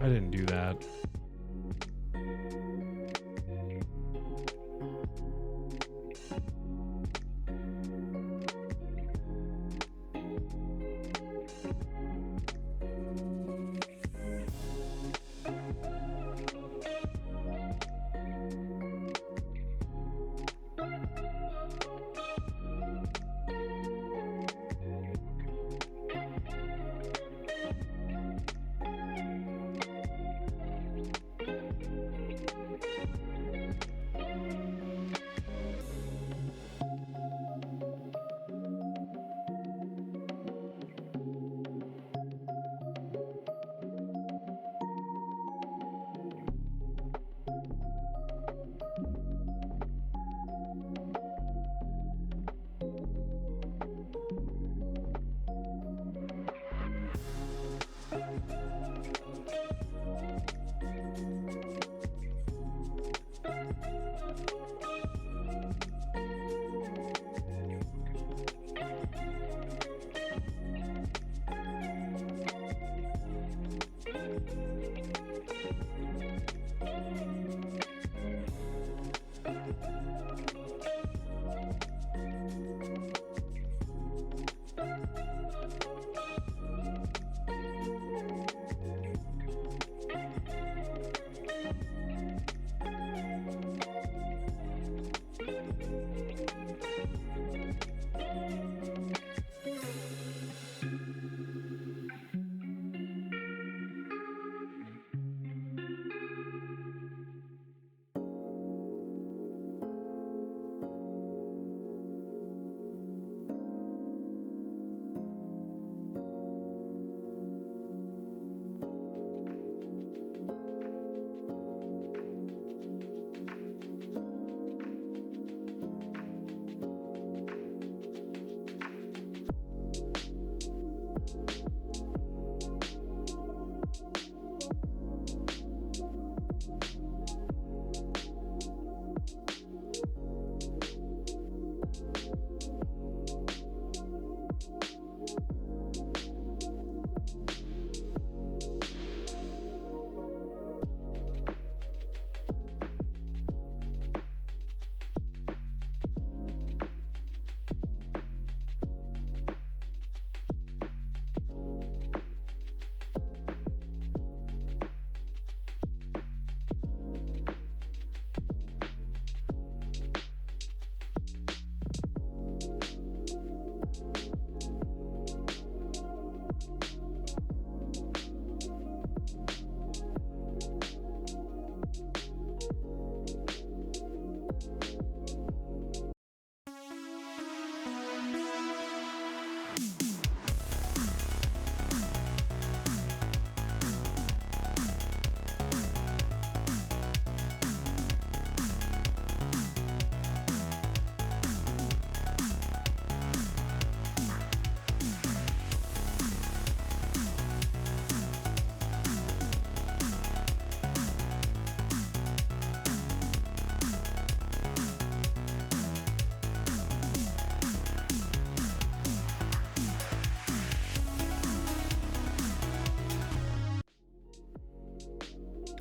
I didn't do that.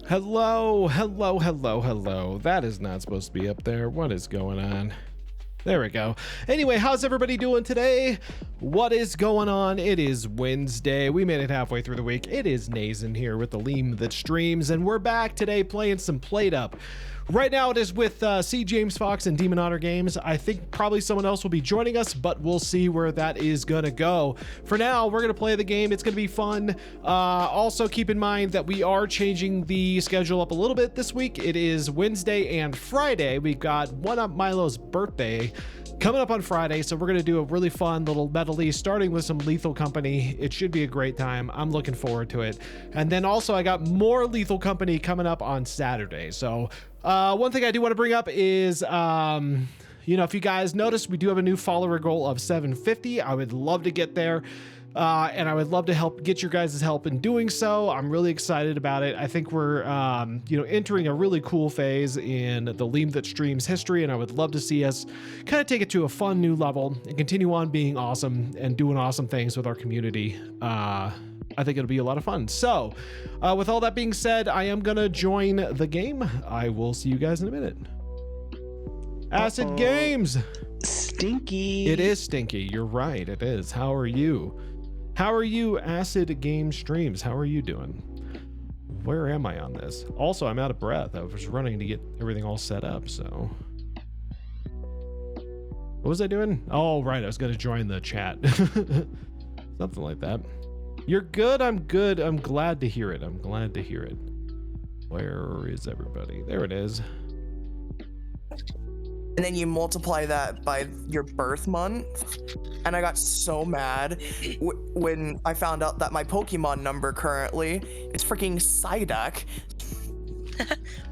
Hello, hello, hello, hello. That is not supposed to be up there. What is going on? There we go. Anyway, how's everybody doing today? What is going on? It is Wednesday. We made it halfway through the week. It is Nazen here with the lemthatstreams, and we're back today playing some Plateup. Right now it is with CJamesFox and DemonOtterGames. I think probably someone else will be joining us, but we'll see where that is gonna go. For now, we're gonna play the game. It's gonna be fun. Also keep in mind that we are changing the schedule up a little bit this week. It is Wednesday and Friday. We've got One Up Milo's birthday coming up on Friday, so we're gonna do a really fun little medley starting with some Lethal Company. It should be a great time. I'm looking forward to it. And then also I got more Lethal Company coming up on Saturday. So one thing I do want to bring up is you know, if you guys noticed, we do have a new follower goal of 750. I would love to get there. And I would love to help get your guys' help in doing so. I'm really excited about it. I think we're, you know, entering a really cool phase in the lemthatstreams history, and I would love to see us kind of take it to a fun new level and continue on being awesome and doing awesome things with our community. I think it'll be a lot of fun. So with all that being said, I am gonna join the game. I will see you guys in a minute. Acid Games. Stinky. It is Stinky. You're right. It is. How are you? How are you, Acid Game Streams? How are you doing? Where am I on this? Also, I'm out of breath. I was running to get everything all set up, so. What was I doing? Oh, right. I was going to join the chat. Something like that. You're good. I'm good. I'm glad to hear it. I'm glad to hear it. Where is everybody? There it is. And then you multiply that by your birth month. And I got so mad when I found out that my Pokemon number currently is freaking Psyduck.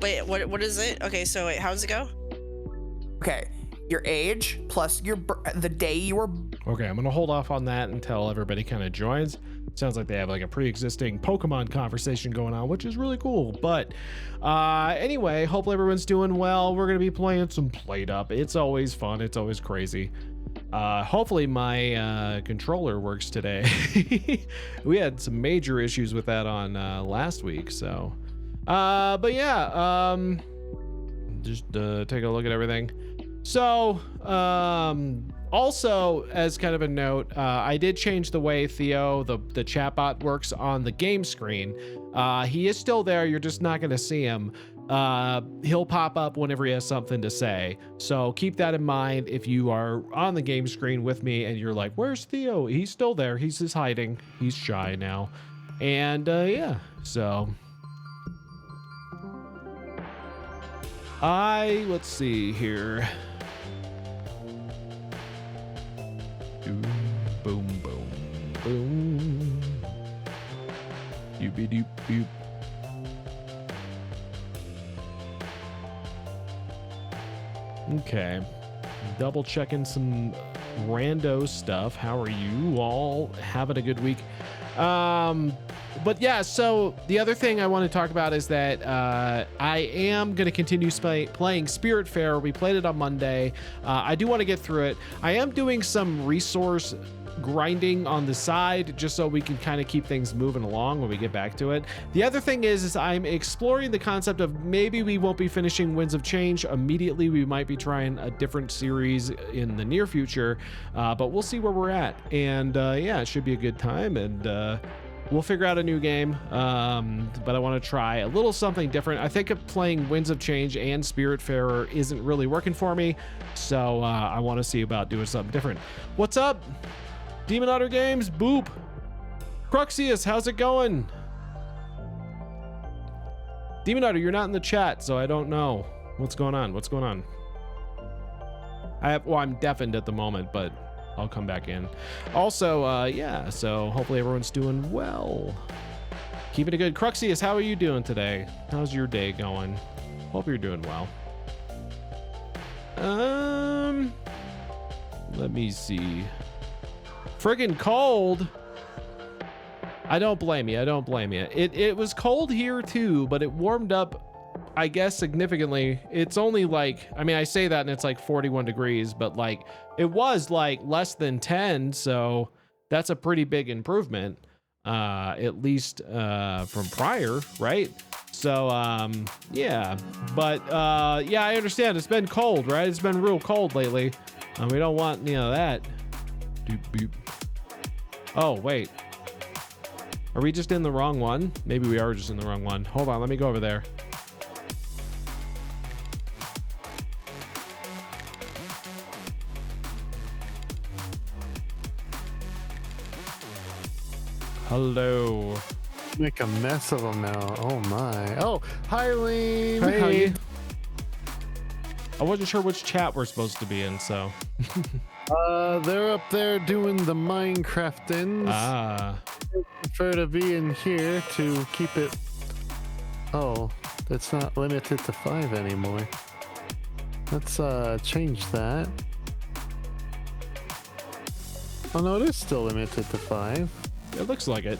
Wait, what is it? Okay, so wait, how does it go? Okay, your age plus the day you were. Okay, I'm gonna hold off on that until everybody kind of joins. Sounds like they have like a pre-existing Pokemon conversation going on, which is really cool. But anyway, hopefully everyone's doing well. We're gonna be playing some Plateup. It's always fun. It's always crazy. Hopefully my controller works today. We had some major issues with that on last week. So, but yeah, just take a look at everything. So, also, as kind of a note, I did change the way Theo, the chatbot, works on the game screen. He is still there. You're just not going to see him. He'll pop up whenever he has something to say. So keep that in mind if you are on the game screen with me and you're like, where's Theo? He's still there. He's just hiding. He's shy now. And yeah, so let's see here. Boom, boom, boom, boom. Doopy doop doop. Okay. Double checking some rando stuff. How are you all? Having a good week? But yeah, so the other thing I want to talk about is that I am going to continue playing Spiritfarer. We played it on Monday. I do want to get through it. I am doing some resource grinding on the side just so we can kind of keep things moving along when we get back to it. The other thing is I'm exploring the concept of maybe we won't be finishing Winds of Change immediately. We might be trying a different series in the near future, but we'll see where we're at. And yeah, it should be a good time, and we'll figure out a new game, but I want to try a little something different. I think playing Winds of Change and Spiritfarer isn't really working for me, so I want to see about doing something different. What's up? DemonOtterGames, boop. Cruxius, how's it going? DemonOtter, you're not in the chat, so I don't know what's going on. What's going on? I'm deafened at the moment, but I'll come back in. Also, yeah, so hopefully everyone's doing well. Keeping it good. Cruxius, how are you doing today? How's your day going? Hope you're doing well. Let me see. Friggin' cold. I don't blame you. I don't blame you. It was cold here too, but it warmed up, I guess, significantly. It's only like, I mean, I say that and it's like 41 degrees, but like it was like less than 10. So that's a pretty big improvement, at least from prior, right? So yeah, but yeah, I understand. It's been cold, right? It's been real cold lately. We don't want, you know, that. Doop, boop. Oh, wait. Are we just in the wrong one? Maybe we are just in the wrong one. Hold on, let me go over there. Hello. Make a mess of them now. Oh my. Oh, hi, Leem. Hey. How you? I wasn't sure which chat we're supposed to be in, so. They're up there doing the Minecraftings. Ah. I prefer to be in here to keep it. Oh, it's not limited to 5 anymore. Let's change that. Oh no, it is still limited to 5. It looks like it.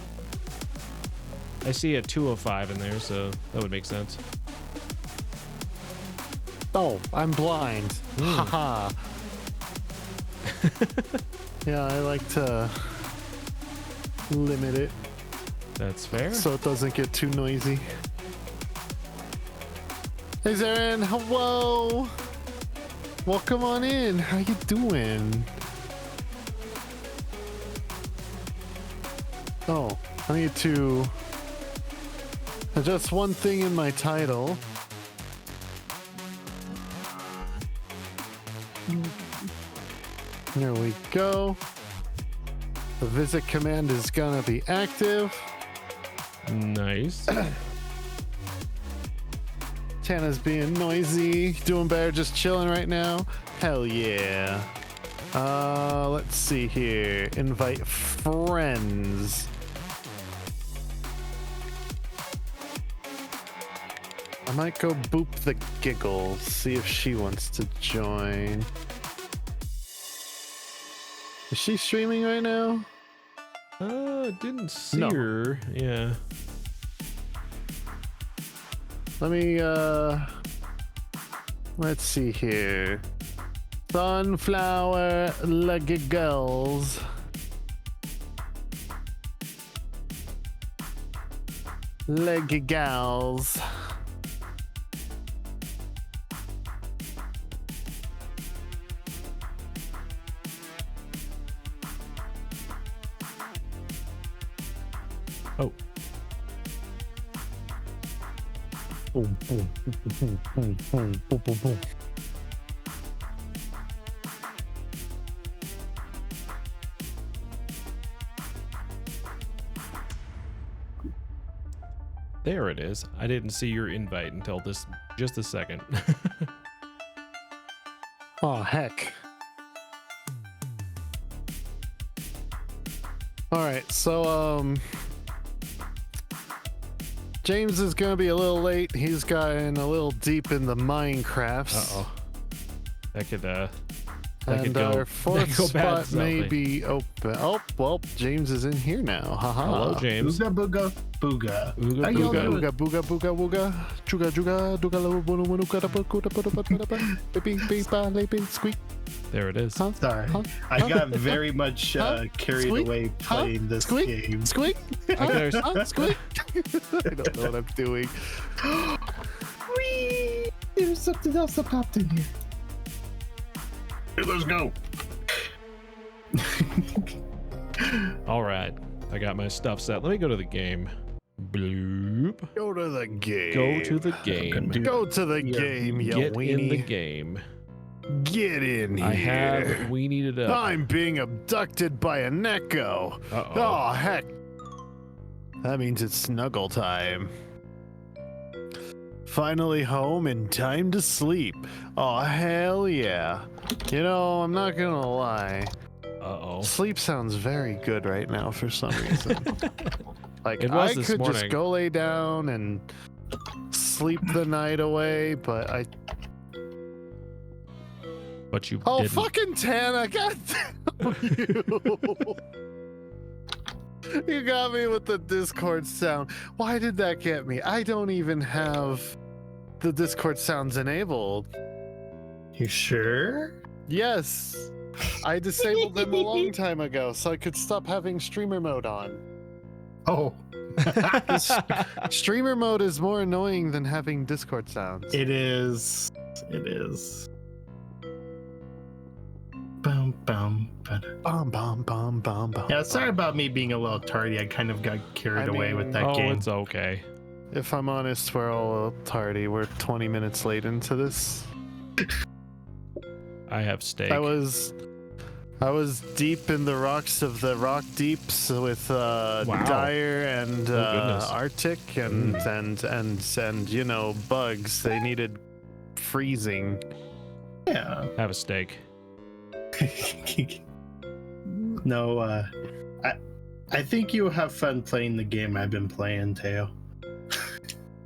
I see a 205 in there, so that would make sense. Oh, I'm blind. Haha. Yeah, I like to limit it. That's fair. so it doesn't get too noisy. Hey Zarin, hello. Welcome on in. How you doing? Oh, I need to adjust one thing in my title. There we go. The visit command is gonna be active. Nice. Tana's being noisy. Doing better, just chilling right now. Hell yeah. Let's see here. Invite friends. I might go boop the giggles, see if she wants to join. Is she streaming right now? Didn't see No. her. Yeah. Let me, let's see here. Sunflower giggles. Giggles. Oh. Boom, boom, boom, boom, boom, boom, boom, boom. There it is. I didn't see your invite until just a second. Oh, heck. Alright, so, James is gonna be a little late. He's gotten a little deep in the Minecrafts. Uh-oh. That could And go, our fourth go bad, spot may Zelly. be open. Oh, well, James is in here now. Haha. Hello, James. Booga booga booga. Ooga How y'all booga. doing? Booga booga booga wooga. Juga juga duga lo bunu bunu kada buga da ba beep beep ba le beep squeak. There it is. Huh? Sorry, Huh? I got very much carried Squeak? away playing this Squeak? game. Squeak. I can understand. Huh? Squeak. I don't know what I'm doing. Whee! There's something else that popped in here. Here, let's go. All right. I got my stuff set. Let me go to the game. Bloop. Go to the game. Go to the game. Go to the Yeah. game, you Get weenie. in the game. Get in here. I have weenied it up. I'm being abducted by a Neko. Uh-oh. Oh, heck. That means it's snuggle time. Finally home and time to sleep. Oh, hell yeah. You know, I'm not gonna lie. Uh-oh. Sleep sounds very good right now for some reason. Like, It was I this could just morning. go lay down and sleep the night away, but I... But you Oh, didn't. fucking Tana, god damn you. You got me with the Discord sound. Why did that get me? I don't even have the Discord sounds enabled. You sure? Yes. I disabled them a long time ago so I could stop having streamer mode on. Oh, Streamer mode is more annoying than having Discord sounds. it is. It is. Bum bum. Bum, bum, bum, bum, bum, Yeah, sorry bum. about me being a little tardy. I kind of got carried I away mean- with that Oh, game. it's okay. If I'm honest, we're all a little tardy. We're 20 minutes late into this. I have steak. I was deep in the rocks of the rock deeps with Dire and goodness. Arctic and you know, bugs. They needed freezing. Yeah. Have a steak. No, I think you'll have fun playing the game I've been playing, Theo.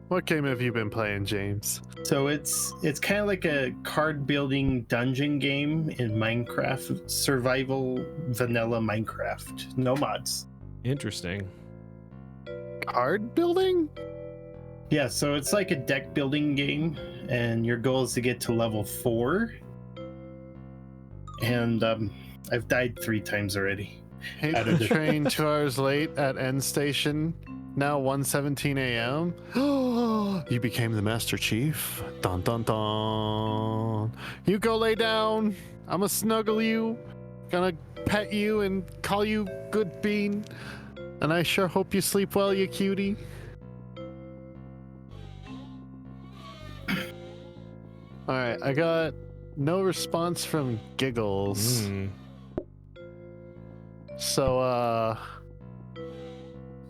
What game have you been playing, James? So it's kind of like a card building dungeon game in Minecraft, survival vanilla Minecraft. No mods. Interesting. Card building? Yeah, so it's like a deck building game, and your goal is to get to level 4. And I've died 3 times already. Hate Out the of the- train 2 hours late at end station. Now 1:17 a.m. You became the Master Chief. Dun dun dun. You go lay down. I'ma snuggle you. Gonna pet you and call you Good Bean. And I sure hope you sleep well, you cutie. Alright, I got no response from Giggles. So,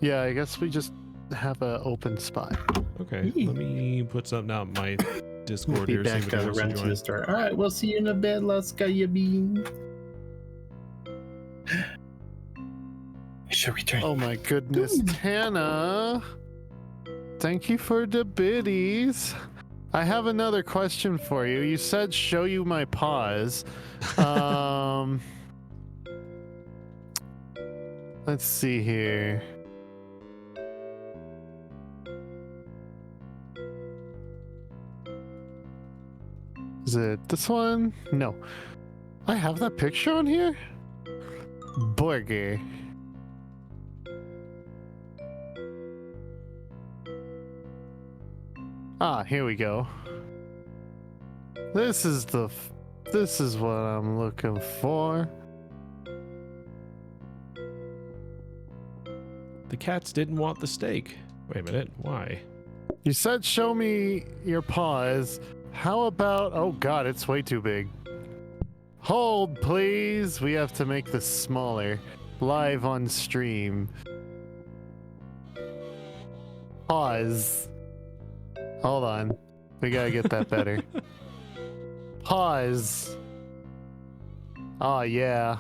yeah, I guess we just have an open spot. Okay, let me put something out in my Discord Be here. See back if to anyone wants run to to join. the store. All right, we'll see you in a bit. Let's go, you bean. Shall we turn? Oh my goodness, Hannah. Thank you for the biddies. I have another question for you. You said show you my paws. Let's see here. Is it this one? No. I have that picture on here? Burger. Ah, here we go. This is what I'm looking for. The cats didn't want the steak. Wait a minute, why? You said show me your paws. How about... Oh god, it's way too big. Hold, please. We have to make this smaller. Live on stream. Pause. Hold on. We gotta get that better. Pause. Oh yeah.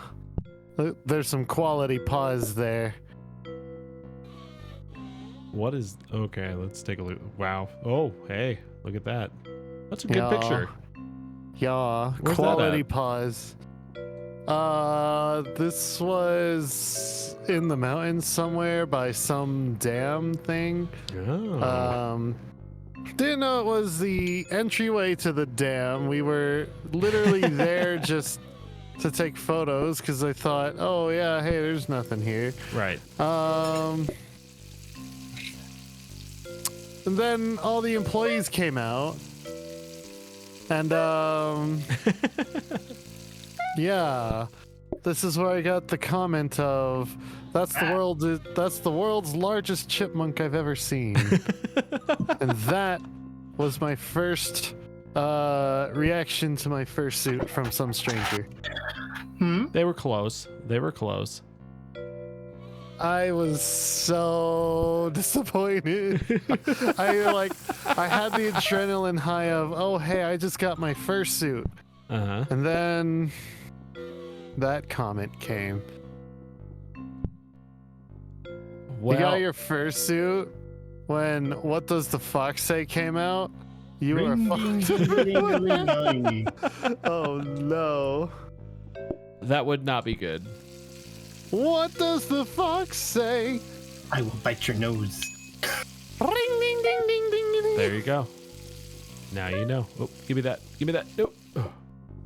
There's some quality pause there. What is... Okay, let's take a look. Wow. Oh, hey, look at that. That's a good Yeah. picture. Yeah, Where's that quality at? pause. This was in the mountains somewhere by some dam thing. Oh. Didn't know it was the entryway to the dam. We were literally there just to take photos because I thought, oh yeah, hey, there's nothing here. Right. And then all the employees came out. And yeah, this is where I got the comment of that's the world's largest chipmunk I've ever seen. And that was my first reaction to my fursuit from some stranger. They were close. They were close. I was so disappointed. I had the adrenaline high of, oh hey, I just got my fursuit. Uh-huh. And then that comment came. Well, You got your fursuit when What Does the Fox Say came out? You were fucked. Oh no. that would not be good. What does the fox say? I will bite your nose. Ring ding ding ding ding ding. There you go. Now you know. Oh, give me that. Give me that. Nope. Oh.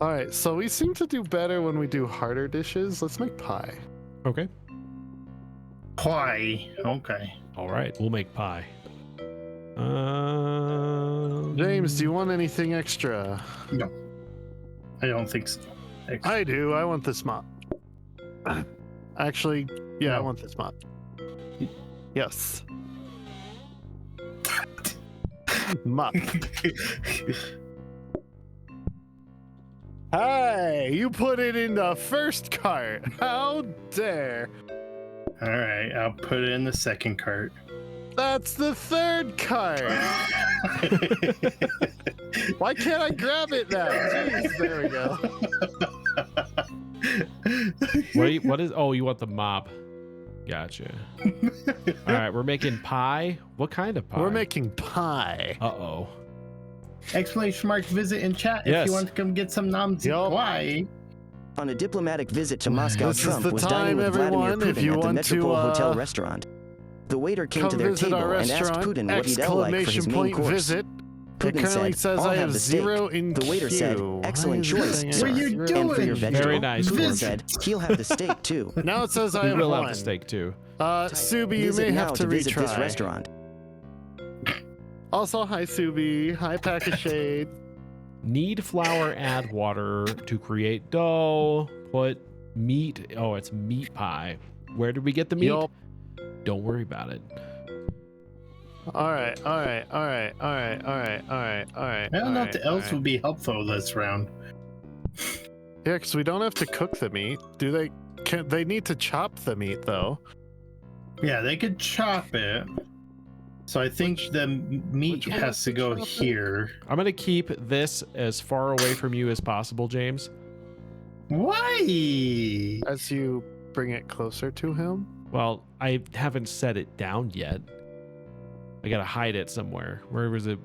All right, so we seem to do better when we do harder dishes. Let's make pie. Okay. Pie. Okay. All right. We'll make pie. James, do you want anything extra? No. I don't think so. I do. I want this mop. Actually, yeah, I No. want this mop. Yes. Mop. Hey, you put it in the first cart. How dare? All right, I'll put it in the second cart. That's the third cart. Why can't I grab it now? Jeez, there we go. What is? Oh, you want the mop? Gotcha. All right, we're making pie. What kind of pie? We're making pie. Uh-oh. Exclamation mark visit in chat Yes. if you want to come get some noms. Yup. Why? On a diplomatic visit to Moscow, This is Trump the was time, dining with Vladimir everyone, if Putin you at the want Metropole to, Hotel restaurant. The waiter came Come to their visit table our and asked restaurant! Putin what he'd like for his main course. Visit. It Putin currently said, says "I'll I have have the steak." 0 in The waiter said, queue. "Excellent Why is choice, it sir." saying What are you And for your doing? vegetable, Very nice, Putin Gordon. said, "He'll have the steak too." Now it says I We have will 1. have the steak too. Subi, you Visit may now have to visit this retry. restaurant. Also, hi Subi. Hi Pack of Shade. Need flour, add water to create dough. Put meat. Oh, it's meat pie. Where did we get the meat? Yup. Don't worry about it. All right. I don't know if the elves would be helpful this round. Yeah, because we don't have to cook the meat. Do they? Can they need to chop the meat though? Yeah, they could chop it. So I think the meat which one has is to the go chop it? here. I'm gonna keep this as far away from you as possible, James. Why? As you bring it closer to him. Well, I haven't set it down yet. I gotta hide it somewhere. Where is it?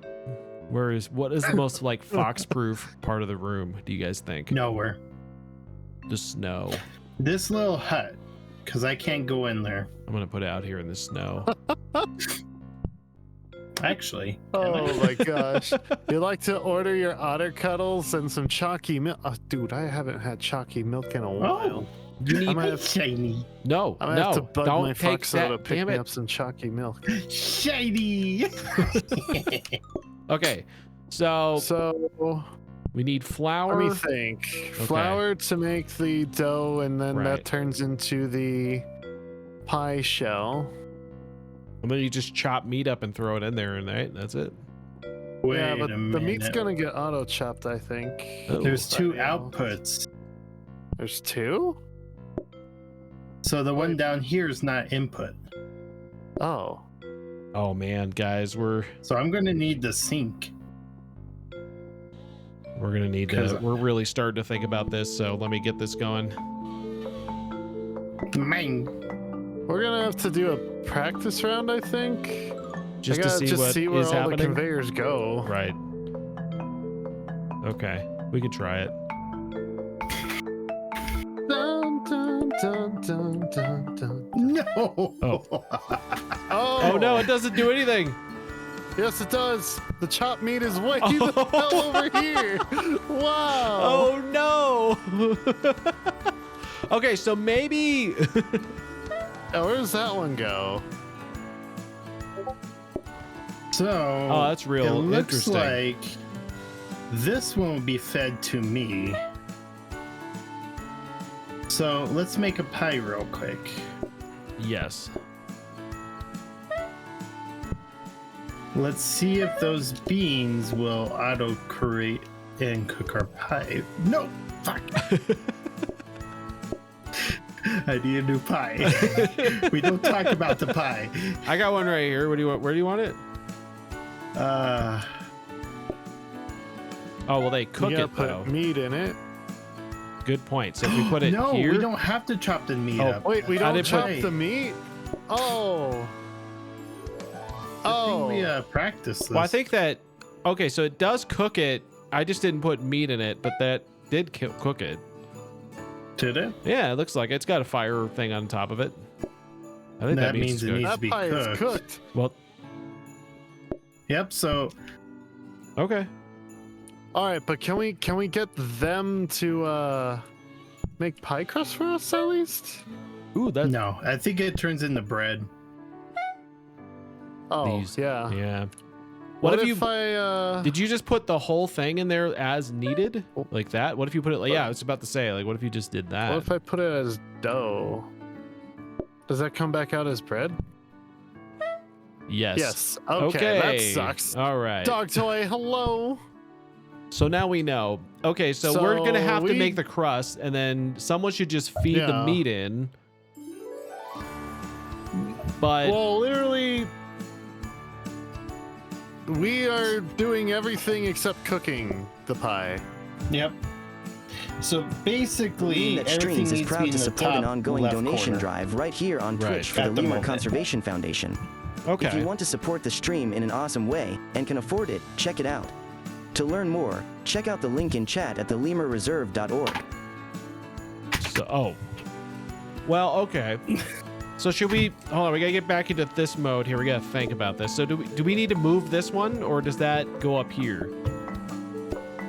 What is the most like fox-proof part of the room? Do you guys think? Nowhere. The snow. This little hut, because I can't go in there. I'm gonna put it out here in the snow. Actually. Oh my gosh. You like to order your otter cuddles and some chalky milk? Oh, dude, I haven't had chalky milk in a while. You need I might Hi, have, shiny. no, I might have to no. bug Don't my take fox out to that. pick Damn me it. up some chalky milk. Shiny. Okay, so So we need flour. let me think. Flour to make the dough, and then Right. that turns into the pie shell. And then you just chop meat up and throw it in there, and right, that's it. Wait Yeah, but a the minute. meat's gonna get auto chopped, I think. Oh. There's two Right now. outputs. There's two? So the one down here is not input. Oh. Oh man, guys, we're So I'm going to need the sink. gonna need to. 'Cause- We're really starting to think about this. So let me get this going. Mine. We're gonna have to do a practice round, I think. Just I to gotta see what see where is all the happening. conveyors go. Right. Okay, we can try it. Dun, dun, dun, dun, dun, dun. No. Oh. Oh. No, it doesn't do anything. Yes, it does. The chopped meat is way Oh. the hell over here. Wow. Oh no. Okay, so maybe. Oh, where does that one go? So Oh, that's real it looks interesting. like this one will be fed to me. So let's make a pie real quick. Yes. Let's see if those beans will auto create and cook our pie. No, fuck. I need a new pie. We don't talk about the pie. I got one right here. What do you want? Where do you want it? Uh, Oh well, they cook you gotta it put though. meat in it. Good point. So if we put it no, here, we don't have to chop the meat Oh, up. Wait, we How don't did chop put- the meat? Oh. I think Oh. we practice this. well, I think that. Okay, so it does cook it. I just didn't put meat in it, but that did cook it. Did it? Yeah, it looks like it's got a fire thing on top of it. I think that, That means means it it's needs- good. That be pie is cooked. cooked. Well, Yep. So okay. All right, but can we get them to make pie crust for us at least? Ooh, that's no, I think it turns into bread. Oh, These- yeah. yeah. What, if if you I did you just put the whole thing in there as needed, like that? What if you put it? Like, yeah, I was about to say, like, what if you just did that? what if I put it as dough? Does that come back out as bread? Yes. Yes. Okay, that sucks. All right. Dog toy, hello. So now we know. Okay, so we're gonna have to we- make the crust, and then someone should just feed the Yeah. meat in. But Well, literally, we are doing everything except cooking the pie. Yep. So basically, everything LeemThatStreams needs is to proud be in to the support an top ongoing left donation corner. drive right here on Right. Twitch for At the the Lemur moment. Conservation Foundation. okay. If you want to support the stream in an awesome way and can afford it, check it out. To learn more, check out the link in chat at theleemthatstreams.org. So, well, okay. So should we? Hold on, we gotta get back into this mode here. We gotta think about this. So do we need to move this one, or does that go up here?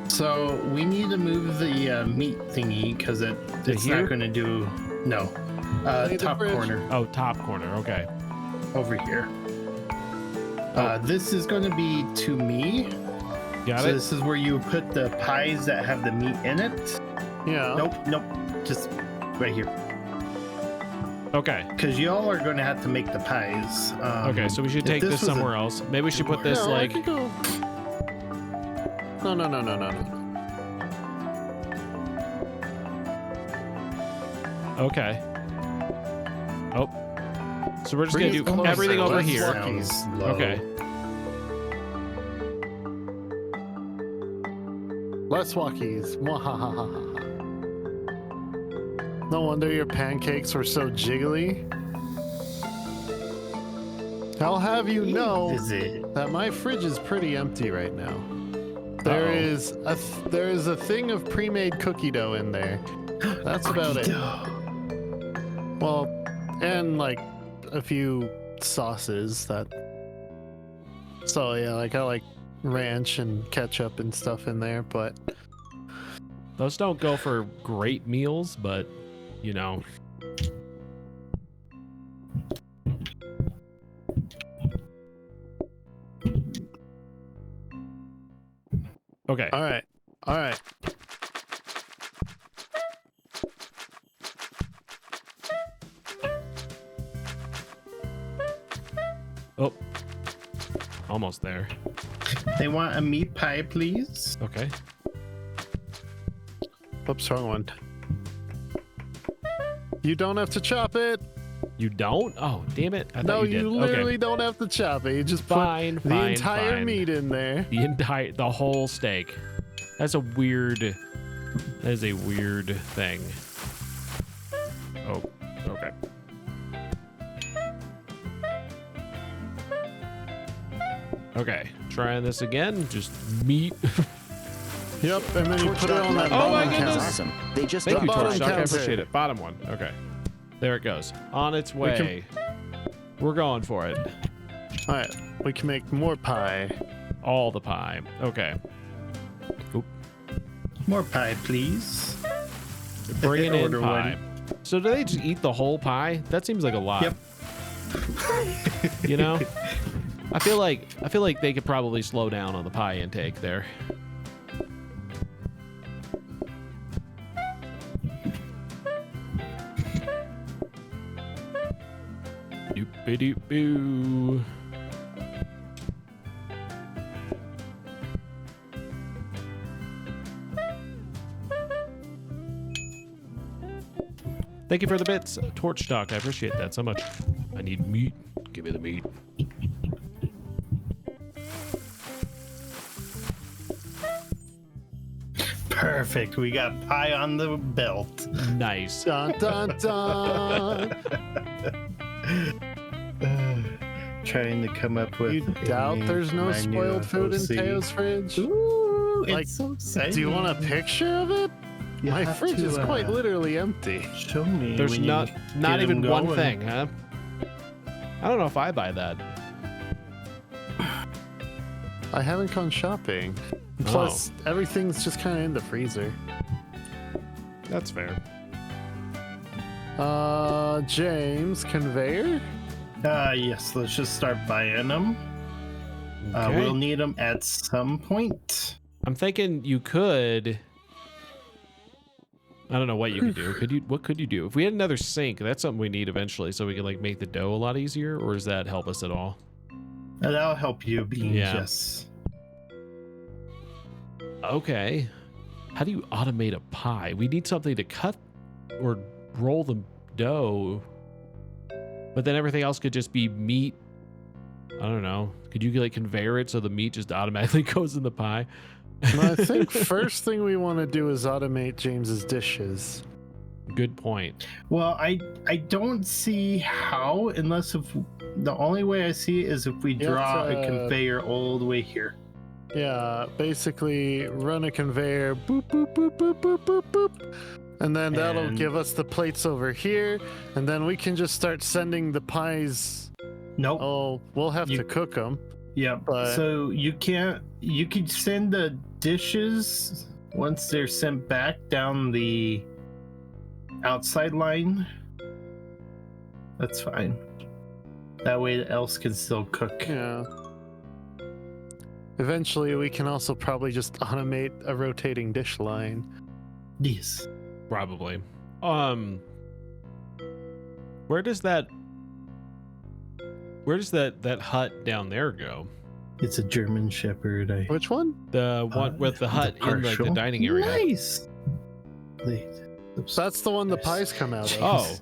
So we need to move the meat thingy because it's here? not going to do. No, Top corner. Oh, top corner. Okay. Over here. This is going to be to me. Got So it. this is where you put the pies that have the meat in it. Yeah. Nope. Just right here. Okay. Because y'all are going to have to make the pies. Okay, so we should if take this was a- somewhere else. Maybe we should put this No, like. I could go... No. Okay. Oh. So we're just Bring gonna it do closer. everything over Let's here. walk. Sounds low. Okay. Less walkies. Mwahahaha. No wonder your pancakes were so jiggly. I'll have you know Is it? that my fridge is pretty empty right now. There is a thing of pre-made cookie dough in there. That's about it. Well, and like a few sauces that. So yeah, like I like ranch and ketchup and stuff in there, but Those don't go for great meals, but you know. Okay. all right. Oh. Almost there. They want a meat pie, please. Okay. Oops, wrong one. You don't have to chop it. You don't? Oh, damn it. I No, thought you did. you literally Okay. don't have to chop it. You just Fine, put the fine, entire fine. meat in there. The whole steak. That is a weird thing. Oh, okay. Okay, trying this again. Just meat. Yep, and then you put it on that Oh my bottom goodness. counter. Awesome. They just Thank you, dropped bottom Torch by. Doc. I counter. appreciate it. Bottom one. Okay. There it goes. On its way. We're going for it. All right, we can make more pie. All the pie. Okay. Oop. More pie, please. Bringing in Order pie. one. So do they just eat the whole pie? That seems like a lot. Yep. You know? I feel like they could probably slow down on the pie intake there. Doop-a-doop-boo. Thank you for the bits, Torch Doc. I appreciate that so much. I need meat. Give me the meat. Perfect. We got pie on the belt. Nice. Dun dun dun. Trying to come up with. You doubt there's no my new spoiled food in OC. Teo's fridge? Ooh, Like, it's so exciting. Do you want a picture of it? You My have fridge to, is quite literally empty. Show me. There's when you not get even 'em one going. thing, huh? I don't know if I buy that. I haven't gone shopping. Plus, everything's just kind of in the freezer. That's fair. James, conveyor? Yes, let's just start buying them. Okay. We'll need them at some point. I'm thinking you could. I don't know what you could do. What could you do? If we had another sink, that's something we need eventually, so we can like make the dough a lot easier. Or does that help us at all? That'll help you, Beans. Yeah. Yes. Okay. How do you automate a pie? We need something to cut or roll the dough, but then everything else could just be meat. I don't know. Could you like conveyor it so the meat just automatically goes in the pie? I think first thing we want to do is automate James's dishes. Good point. Well, I don't see how, unless if the only way I see it is if we You have draw a to- conveyor all the way here. Yeah, basically run a conveyor, boop, boop, boop, boop, boop, boop, boop. And then that'll And- give us the plates over here. And then we can just start sending the pies. Nope. Oh, we'll have You- to cook them. Yep. but- So you could send the dishes once they're sent back down the outside line. That's fine. That way the elves can still cook. Yeah. Eventually, we can also probably just automate a rotating dish line. Yes. Probably. Where does that hut down there go? It's a German Shepherd. Which one? The one with the hut in like the partial. dining area. Nice. Wait. That's the one the pies come out of. Oh.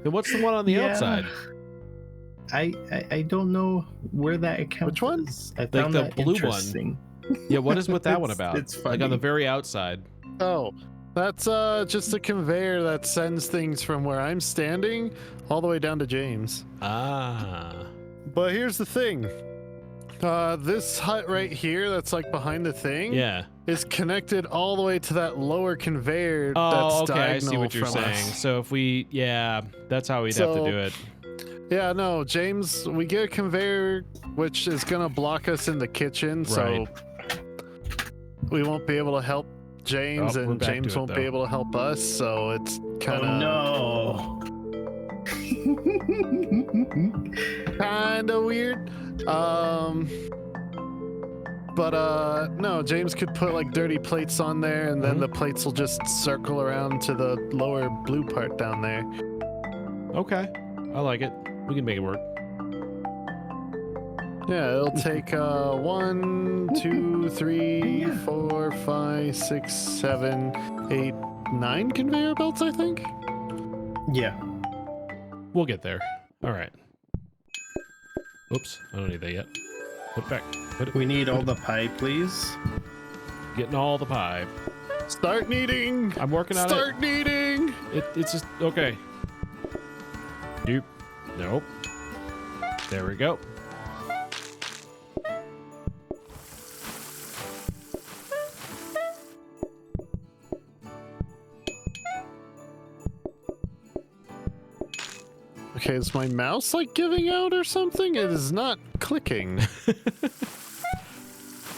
Then what's the one on the Yeah. outside? I don't know where that account Which one? is. I found the that blue one. interesting. Yeah, what is with that one It's- about? it's Like on the funny. very outside. Oh, that's just a conveyor that sends things from where I'm standing all the way down to James. Ah. But here's the thing. This hut right here that's like behind the thing Yeah. is connected all the way to that lower conveyor Oh, that's okay. I diagonal see what you're from saying. us. So if we, yeah, that's how we'd have to So- do it. Yeah, no, James, we get a conveyor which is gonna block us in the kitchen, so we won't be able to help James, Oh, we're and back to James it, won't though. be able to help us. So it's kind of Oh no. kind of weird. But no, James could put like dirty plates on there, and then the plates will just circle around to the lower blue part down there. Okay. I like it. We can make it work. Yeah, it'll take 1, 2, 3, 4, 5, 6, 7, 8, 9 conveyor belts, I think. Yeah. We'll get there. All right. Oops. I don't need that yet. Put it back. Put it. We need all the pie, please. Getting all the pie. Start kneading. I'm working on Start kneading. it. It's just, okay. Nope. Nope. There we go. Okay, is my mouse like giving out or something? It is not clicking.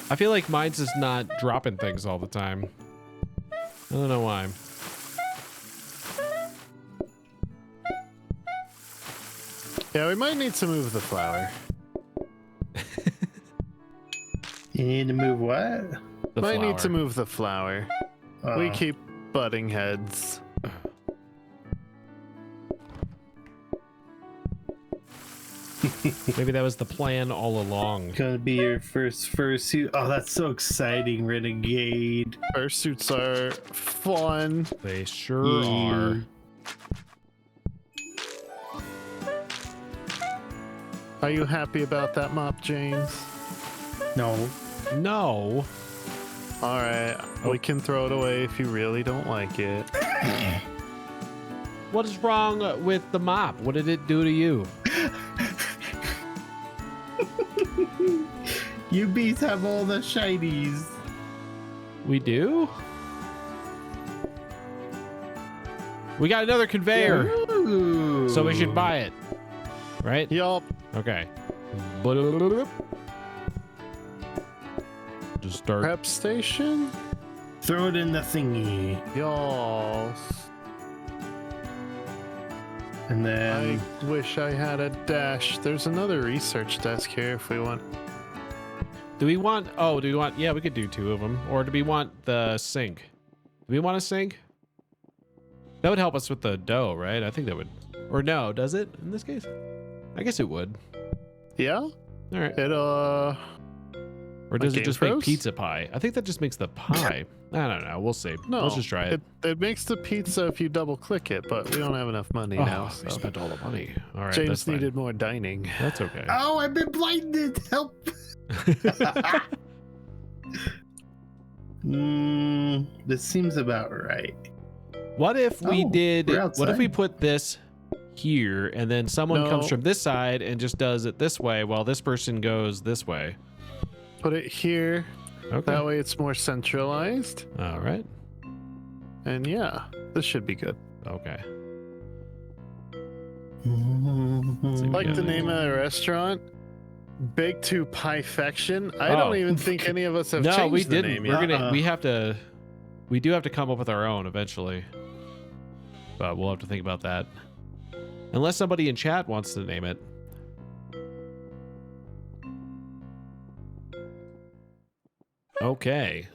I feel like mine's just not dropping things all the time. I don't know why. Yeah, we might need to move the flower. You need to move what? The Might need to flower. move the flower. We keep butting heads. Maybe that was the plan all along. Gonna be your first fursuit. Oh, that's so exciting, Renegade. Fursuits are fun. They sure are. Are you happy about that mop, James? No. No. All right, we can throw it away if you really don't like it. What is wrong with the mop? What did it do to you? You bees have all the shinies. We do? We got another conveyor, Ooh. so we should buy it. Right? Yup. Okay. Just start. Prep station? Throw it in the thingy. Y'all. And then I wish I had a dash. There's another research desk here if we want. Do we want, oh, do we want, yeah, we could do 2 of them. Or do we want the sink? Do we want a sink? That would help us with the dough, right? I think that would. Or no, does it in this case? I guess it would. Yeah? All right. It, Or does it game just make froze? pizza pie? I think that just makes the pie. I don't know. We'll see. no. Let's just try it. It makes the pizza if you double click it, but we don't have enough money now. We So. spent all the money. All right. James that's fine. needed more dining. That's okay. oh, I've been blinded. Help. This seems about right. What if we Oh, did, we're what if we outside. put this here and then someone comes No. from this side and just does it this way while this person goes this way? Put it here. Okay. That way it's more centralized. All right. And yeah, this should be good. Okay. Like Yeah. the name of the restaurant, Big to Pie-fection. I don't Oh. even think any of us have No, changed we the didn't. name We're yet. gonna. We have to. We do have to come up with our own eventually. But we'll have to think about that. Unless somebody in chat wants to name it. Okay.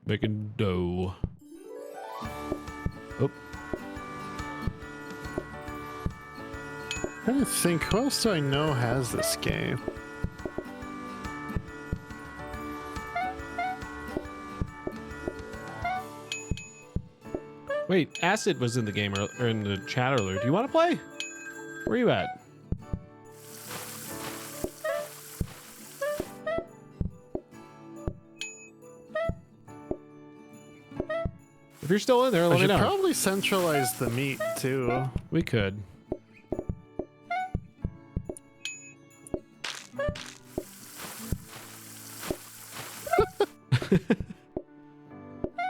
Making dough. Oh. I'm trying to think, who else do I know has this game? Wait, Acid was in the game or in the chat earlier. Do you want to play? Where are you at? If you're still in there, let I me should know. probably centralize the meat too. We could.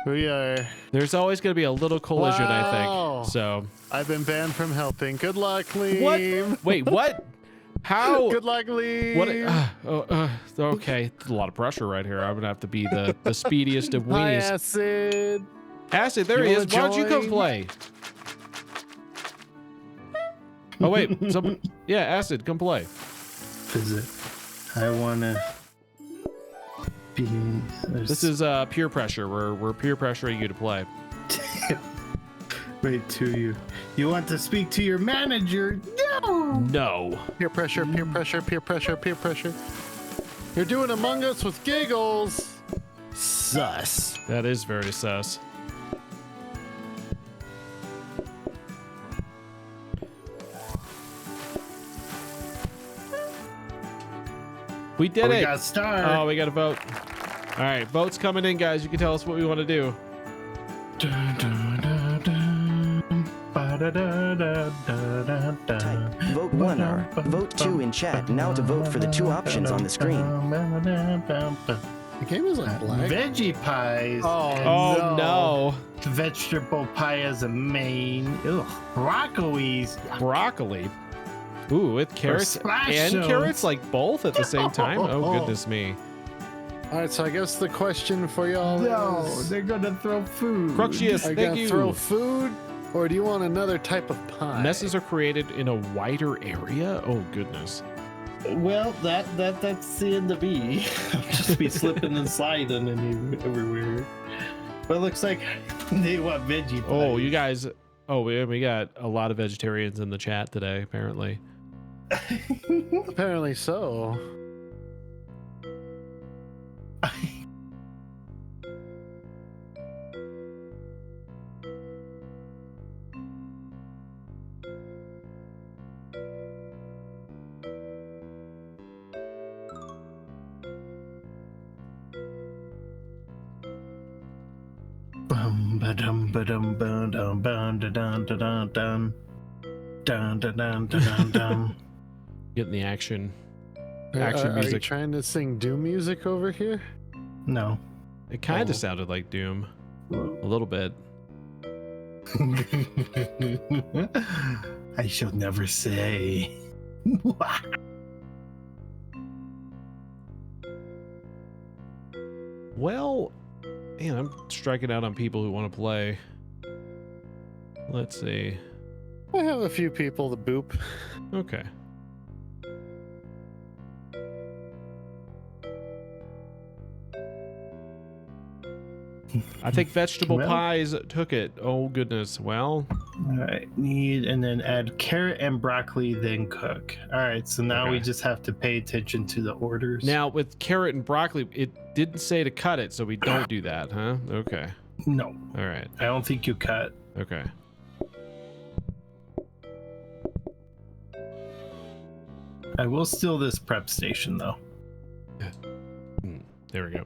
We are. There's always going to be a little collision, I Wow. think. So. I've been banned from helping. Good luck, Leem. What? Wait, what? How? Good luck, Leem. What? Okay, there's a lot of pressure right here. I'm gonna have to be the speediest of Hi, weenies. Acid. Acid, there You he is. wanna Why don't you come join? play? Oh wait, yeah, Acid, come play. Visit. I wanna be. This is peer pressure. We're peer pressuring you to play. Wait to you. You want to speak to your manager? No. No. Peer pressure, peer pressure, peer pressure, peer pressure. You're doing Among Us with giggles. Sus. That is very sus. We did We it. got a star. Oh, we got a vote. All right, votes coming in, guys. You can tell us what we want to do. Type vote 1 or vote 2 in chat now to vote for the 2 options on the screen. The game is like black. Veggie pies. Oh no. Vegetable pie as a main. Ugh. Broccolis. Broccoli. Ooh, with carrots splash and zones. carrots, like both at the same time? Oh, goodness me. All right, so I guess the question for y'all No, is, they're gonna throw food. Cruxius, are you thank gonna you. throw food, or do you want another type of pie? Messes are created in a wider area? Oh, goodness. Well, that's the end of me. I'll just be slipping and sliding everywhere. But it looks like they want veggie pie. Oh, you guys. Oh, we got a lot of vegetarians in the chat today, apparently. Apparently so. Bum ba-dum ba-dum ba-dum bum da-dum da-dum dum. Dun da-dum da-dum dum. Getting the action. Are Action you music. trying to sing Doom music over here? No. It kind Oh. of sounded like Doom. A little bit. I shall never say. Well, man, I'm striking out on people who want to play. Let's see. I have a few people to boop. Okay. I think vegetable Well- pies took it. Oh, goodness. Well, Alright, need and then add carrot and broccoli, then cook. Alright, so now we Okay. just have to pay attention to the orders. now with carrot and broccoli, it didn't say to cut it, so we don't do that, huh? Okay. No, All right. I don't think you cut. Okay. I will steal this prep station though. There we go.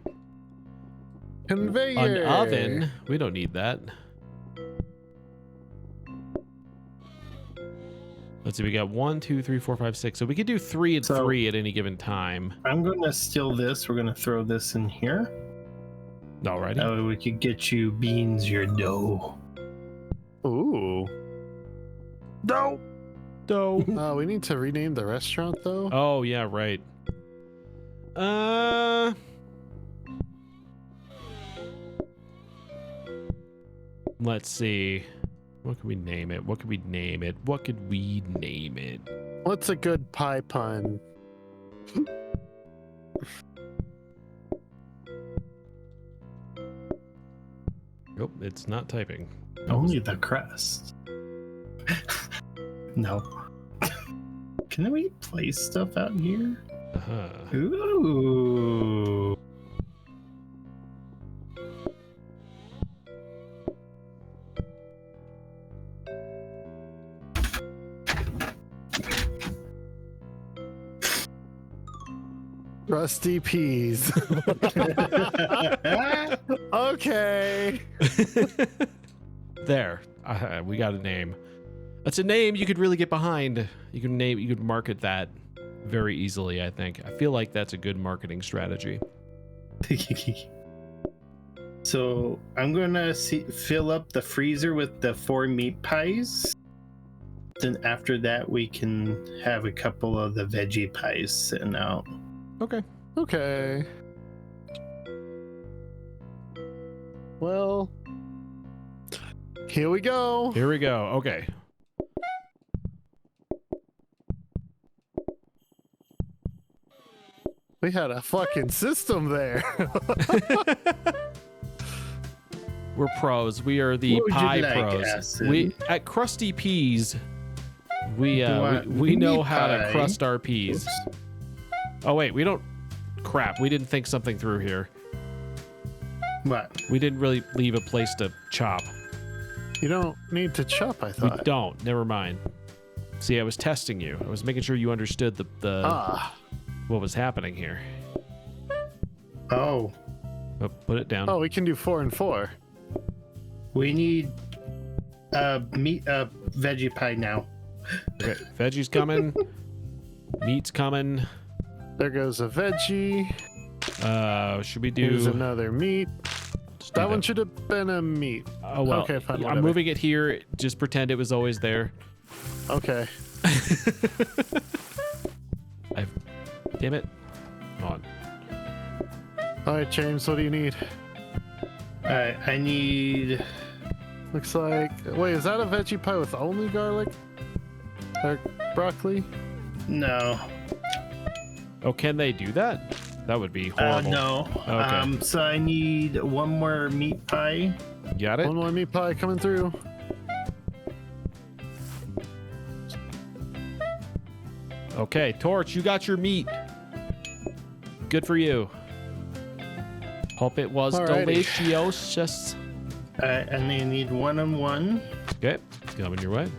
Conveyor. An oven. We don't need that. Let's see. We got 1, 2, 3, 4, 5, 6. So we could do 3 and So- 3 at any given time. I'm gonna steal this. We're gonna throw this in here. Alrighty. That way we could get you beans your dough. Ooh. Dough. Dough. We need to rename the restaurant though. Oh yeah, right. Let's see. What could we name it? What could we name it? What could we name it? What's a good pie pun? Nope, it's not typing. Only the crust. No. Can we place stuff out here? Uh-huh. Ooh. Rusty peas. Okay. There. We got a name. That's a name you could really get behind. You could market that very easily, I think. I feel like that's a good marketing strategy. So I'm gonna fill up the freezer with the 4 meat pies. Then after that, we can have a couple of the veggie pies sitting out. Okay. Okay. Well, here we go. Here we go. Okay. We had a fucking system there. We're pros. We are the What would you pie like, pros. Acid? We at Krusty Peas. We want we know meat how to pie. crust our peas. Oops. Oh wait, we don't. Crap, we didn't think something through here. What? We didn't really leave a place to chop. You don't need to chop, I We thought. don't. Never mind. See, I was testing you. I was making sure you understood the what was happening here. Oh, Oh, put it down. Oh, we can do 4 and 4. we need veggie pie now. Okay, veggies coming. Meat's coming. There goes a veggie. Should we Here's do? another meat. Just do That one should have been a meat. Oh well. Okay, fine, I'm whatever. moving it here. Just pretend it was always there. Okay. Damn it. Hold on. All right, James, what do you need? Alright, I need. Looks like. Wait, is that a veggie pie with only garlic? Or broccoli? No. Oh, can they do that? That would be horrible. No. Okay. So I need 1 more meat pie. Got it? One more meat pie coming through. Okay, Torch, you got your meat. Good for you. Hope it was Alrighty. delicious. And I need 1 and 1. Okay, it's coming your way.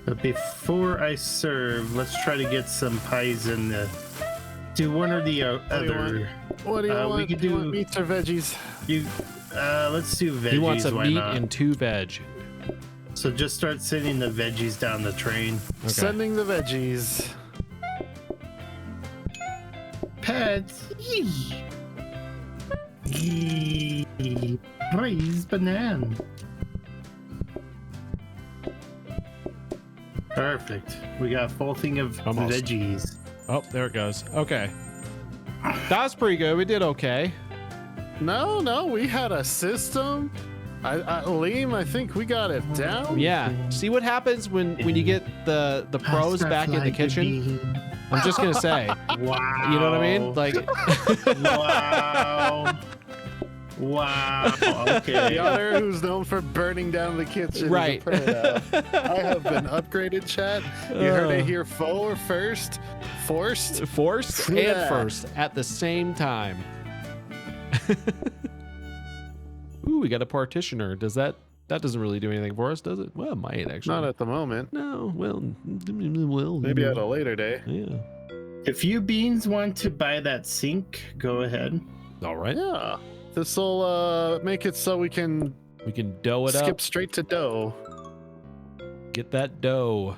But before I serve, let's try to get some pies in the. Do one or the do you other. What do you We want? could Do you want do- meats or veggies? Let's do veggies. He wants a why meat not? and 2 veg. So just start sending the veggies down the train. Okay. Sending the veggies. Pets. Praise banana. Perfect. We got a full thing of Almost. veggies. Oh, there it goes. Okay. That's pretty good. We did okay. No, we had a system. Liam, I think we got it down. Yeah. See what happens when you get the pros back in the kitchen? I'm just gonna say. Wow. You know what I mean? Like Wow. Wow. Okay. The other who's known for burning down the kitchen. is a Right. pro now. I have been upgraded, chat. You heard it here first. Forced. forced Yeah. and first at the same time. Ooh, we got a partitioner. Does that doesn't really do anything for us, does it? Well, it might actually. Not at the moment. No, well, Maybe at a later day. Yeah. If you beans want to buy that sink, go ahead. All right. Yeah. This will make it so we can We can dough it skip up. straight to dough. Get that dough.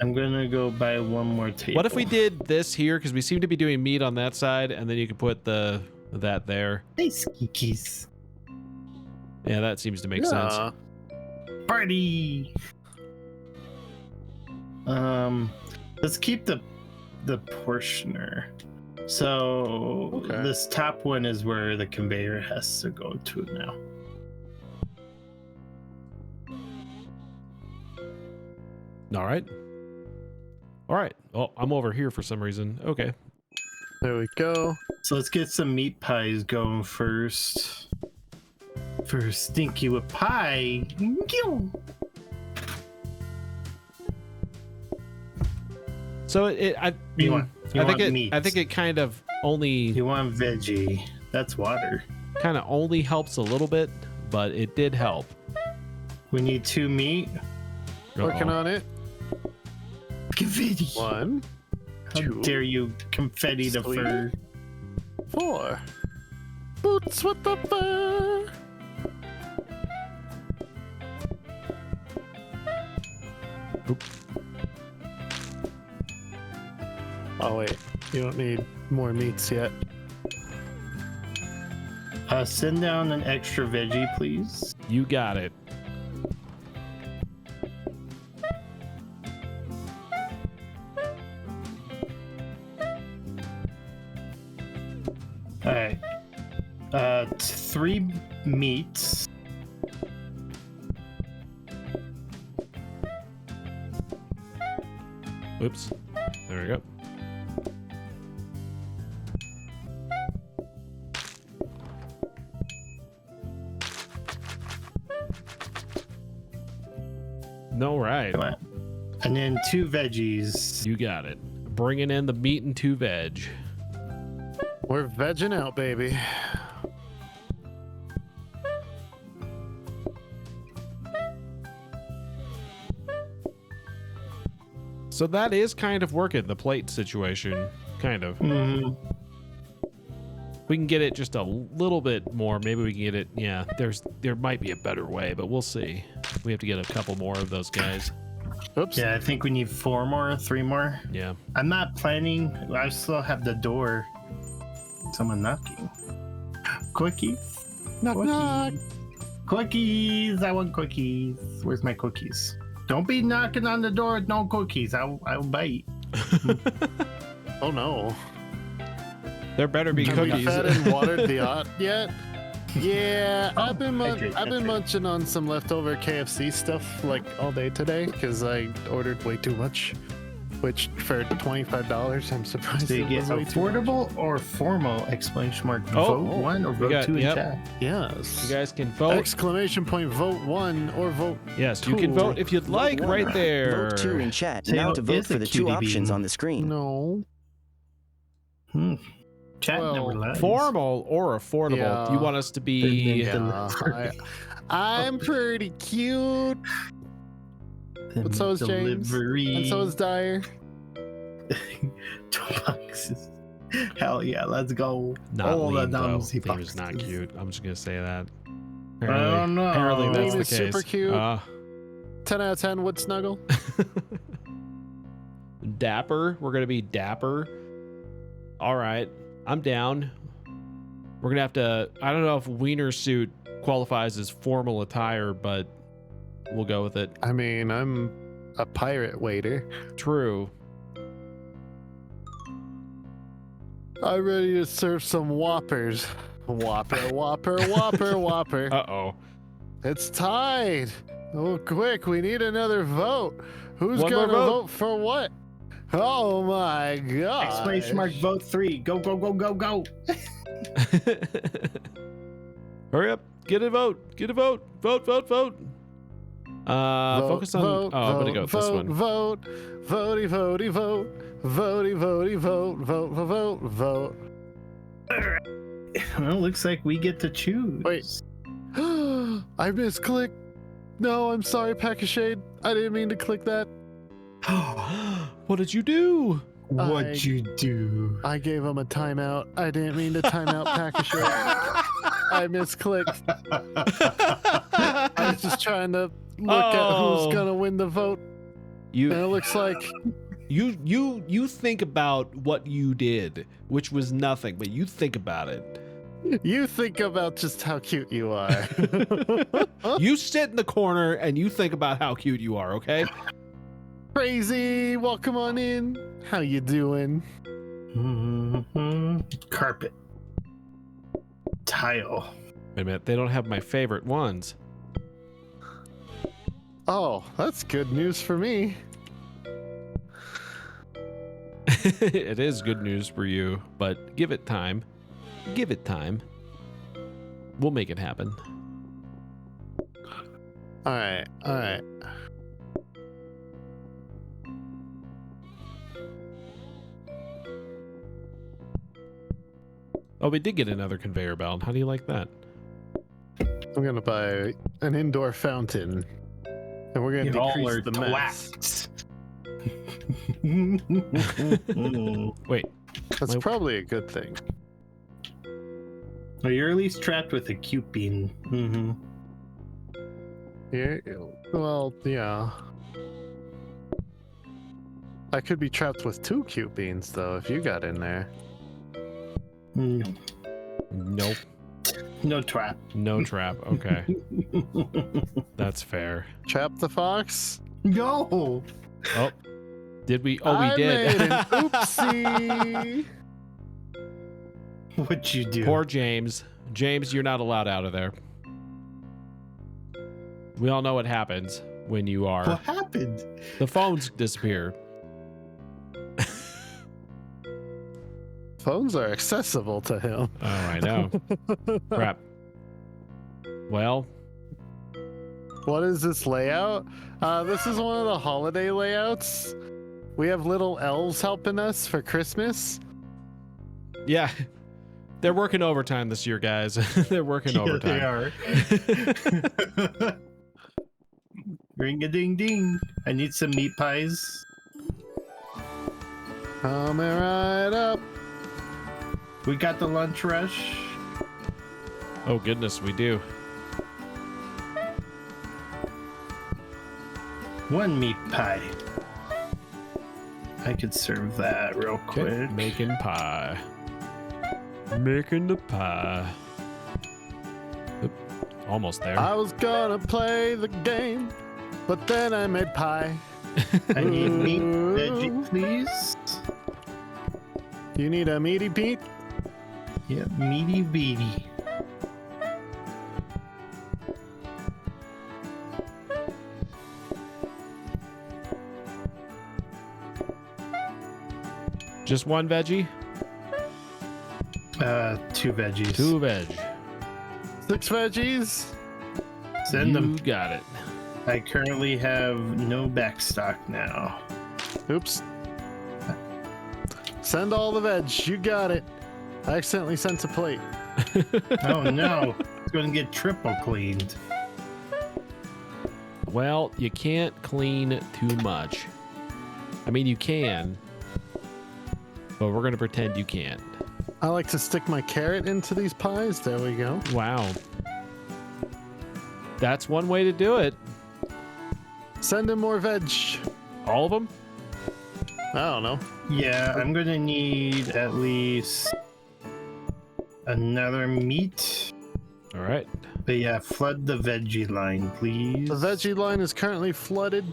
I'm gonna go buy 1 more table. What if we did this here? Because we seem to be doing meat on that side, and then you could put that there. Hey, skeekies. Yeah, that seems to make sense. Yeah. Party. Let's keep the portioner. So Okay. this top one is where the conveyor has to go to now. All right. All right. Oh, I'm over here for some reason. Okay. There we go. So let's get some meat pies going first. For Stinky with pie. So I think meat. it kind of only You want veggie. That's water. kind of only helps a little bit, but it did help. We need 2 meat. Working on it. Confetti. 1, How 2, dare you confetti the 3, fur. 4. Boots with the fur. Oop. Oh wait, you don't need more meats yet. Send down an extra veggie, please. You got it. All right. 3 meats. Oops. There we go. All right. And then 2 veggies. You got it. Bringing in the meat and 2 veg. We're vegging out, baby. So that is kind of working, the plate situation. Kind of. Mhm. We can get it just a little bit more. Maybe we can get it. Yeah, there might be a better way, but we'll see. We have to get a couple more of those guys. Oops. Yeah, I think we need 4 more, 3 more. Yeah. I'm not planning. I still have the door. Someone knocking. Cookies. Knock knock. Cookies. I want cookies. Where's my cookies? Don't be knocking on the door with no cookies. I'll bite. Oh no. There better be Have we cookies. fed and watered the yacht yet? Yeah, Oh, I've been I did, I've that's been right. munching on some leftover KFC stuff like all day today because I ordered way too much. Which for $25, I'm surprised So you it get was way too much. affordable or formal exclamation mark. Oh, Vote 1 or vote got- 2 in yep. chat. Yes. You guys can vote. Exclamation point vote 1 or vote. Yes, you can vote if you'd like Vote right 1. there. Vote 2 in chat Theo now to vote is for a the 2 cutie options bean. on the screen. No. Chat Well, never lies. Formal or affordable? Yeah. You want us to be? Then- I'm pretty cute. But so is James. Delivery. And so is Dyer. 2 boxes. Hell yeah, let's go. Not All the Liam, though. Dumpsy He was not boxes. cute. I'm just gonna say that. I don't know. Apparently that's Liam the is case. super cute. 10 out of 10 would snuggle. Dapper. We're gonna be dapper. All right, I'm down. We're gonna have to. I don't know if wiener suit qualifies as formal attire, but we'll go with it. I mean, I'm a pirate waiter. True. I'm ready to serve some whoppers. Whopper, whopper, whopper, whopper. Uh-oh. It's tied. Oh, quick, we need another vote. Who's One more gonna vote. vote for what? Oh my god. Exclamation mark vote 3. Go, go, go, go, go. Hurry up. Get a vote. Get a vote. Vote, vote, vote. Focus on... vote, I'm going to go with this one. Vote, votey, votey, vote. Votey, votey, vote, vote, vote, vote, Well, looks like we get to choose. Wait. vote. I misclicked. No, I'm sorry, Pack of Shade. I didn't mean to click that. What did you do? What'd you do? I gave him a timeout. I didn't mean to time out Pack of Shade. I misclicked. I was just trying to look at Oh. who's gonna win the vote. And You it looks like you think about what you did, which was nothing, but you think about it. you think about just how cute you are. You sit in the corner and you think about how cute you are, okay? Crazy, welcome on in. How you doing? Carpet. Tile. Wait a minute, they don't have my favorite ones. Oh, that's good news for me. It is good news for you, but give it time. Give it time. We'll make it happen. All right, all right. Oh, we did get another conveyor belt. How do you like that? I'm gonna buy an indoor fountain, and we're gonna Y'all decrease are the mess. twats. Wait. That's My- probably a good thing. Well, you're at least trapped with a cute bean. Mm-hmm. Yeah. Well, yeah. I could be trapped with 2 cute beans though if you got in there. Mm. Nope. No trap. No trap. Okay. That's fair. Trap the fox. No. Oh. Did we? Oh, we I did. made an oopsie. What'd you do? Poor James. James, you're not allowed out of there. We all know what happens when you are. What happened? The phones disappear. Phones are accessible to him. Oh, I know. Crap. Well, What is this layout? This is one of the holiday layouts. We have little elves helping us for Christmas. yeah. They're working overtime this year, guys. They're working Yeah, overtime. they are. Ring a ding ding. I need some meat pies. Coming right up. We got the lunch rush. Oh, goodness, we do. One meat pie. I could serve that real quick. Okay, making pie. Making the pie. Oop, almost there. I was gonna play the game, but then I made pie. I need meat Ooh. veggie, please. You need a meaty Pete? Yeah, meaty beady. Just one veggie? 2 veggies. 2 veg. 6 veggies? Send You them. got it. I currently have no backstock now. Oops. Send all the veg. You got it. I accidentally sent a plate. Oh no, it's going to get triple cleaned. Well, you can't clean too much. I mean, you can, but we're going to pretend you can't. I like to stick my carrot into these pies. There we go. Wow. That's one way to do it. Send in more veg. All of them? I don't know. Yeah, I'm going to need at least another meat. All right. But yeah, flood the veggie line, please. The veggie line is currently flooded.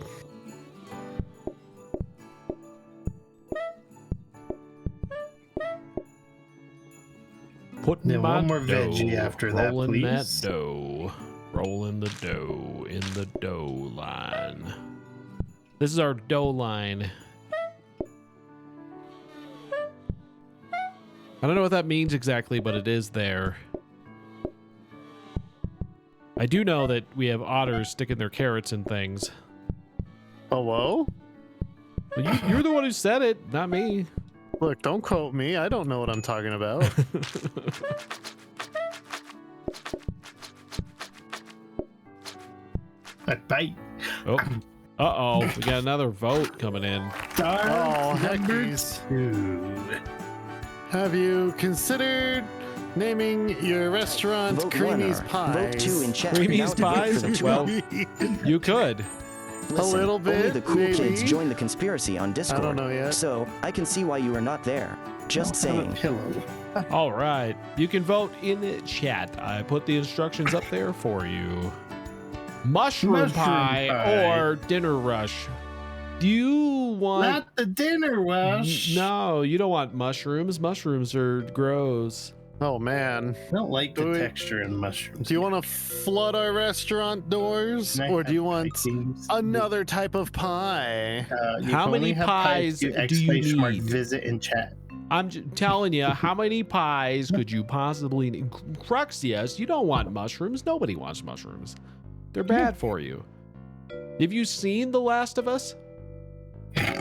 Putting Then my one more dough, veggie after that, rolling please. that dough. Rolling the dough in the dough line. This is our dough line. I don't know what that means exactly, but it is there. I do know that we have otters sticking their carrots in things. Hello? You're the one who said it, not me. Look, don't quote me. I don't know what I'm talking about. A bite. Oh. Uh-oh. We got another vote coming in. Oh, heck Number yes. 2. Have you considered naming your restaurant Vote 1 Creamy's or Pies? Vote 2 in chat. Creamy's Now to vote for Pies? the two. Well, you could. Listen, little only bit, the cool maybe. kids join the conspiracy on I Discord. don't know yet. So, I can see why you are not there. Just saying. Pillow. All right. You can vote in the chat. I put the instructions up there for you. Mushroom pie or dinner rush. Do you want... Not the dinner rush. No, you don't want mushrooms. Mushrooms are gross. Oh man. I don't like the Do we- texture in mushrooms. Do you want to flood our restaurant doors, Can I or do you have want Vikings? another type of pie? You How can many only have pies do do you exclamation need? Visit in chat. I'm telling you, how many pies could you possibly need? Cruxius, you don't want mushrooms. Nobody wants mushrooms. They're bad for you. Have you seen The Last of Us?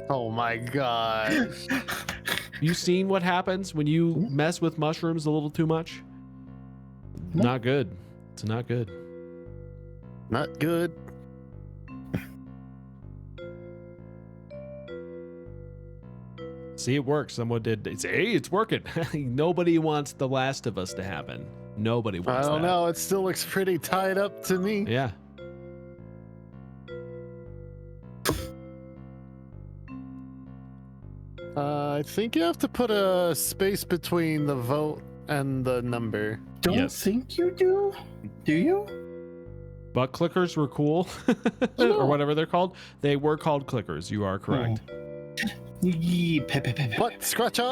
Oh my god. You seen what happens when you mess with mushrooms a little too much? Not good. It's not good. Not good. See, it works. Someone did. Hey, it's working. Nobody wants The Last of Us to happen. Nobody I wants don't that. know. It still looks pretty tied up to me. Yeah. I think you have to put a space between the vote and the number. Don't Yes. think you do? Do you? Butt clickers were cool, or whatever they're called. They were called clickers. You are correct. Yee, pe, pe, pe, pe, Butt scratcher!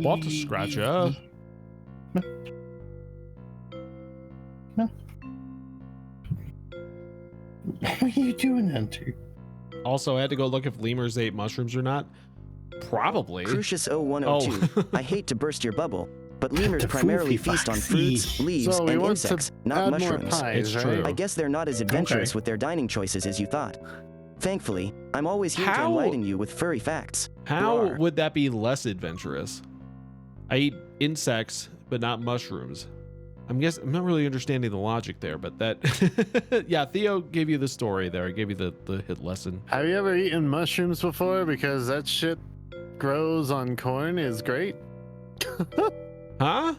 Butt scratcher. What are you doing, Hunter? Also, I had to go look if lemurs ate mushrooms or not. Probably. Crucius 0102. I hate to burst your bubble, but lemurs primarily feast on fruits, leaves, So we and want to insects, not add more mushrooms. pies, It's right? true. I guess they're not as adventurous Okay. with their dining choices as you thought. Thankfully, I'm always here to How- enlighten you with furry facts. How Rawr. would that be less adventurous? I eat insects, but not mushrooms. I'm not really understanding the logic there, but that, yeah, Theo gave you the story there. I gave you the hit lesson. Have you ever eaten mushrooms before? Because that shit grows on corn is great. Huh?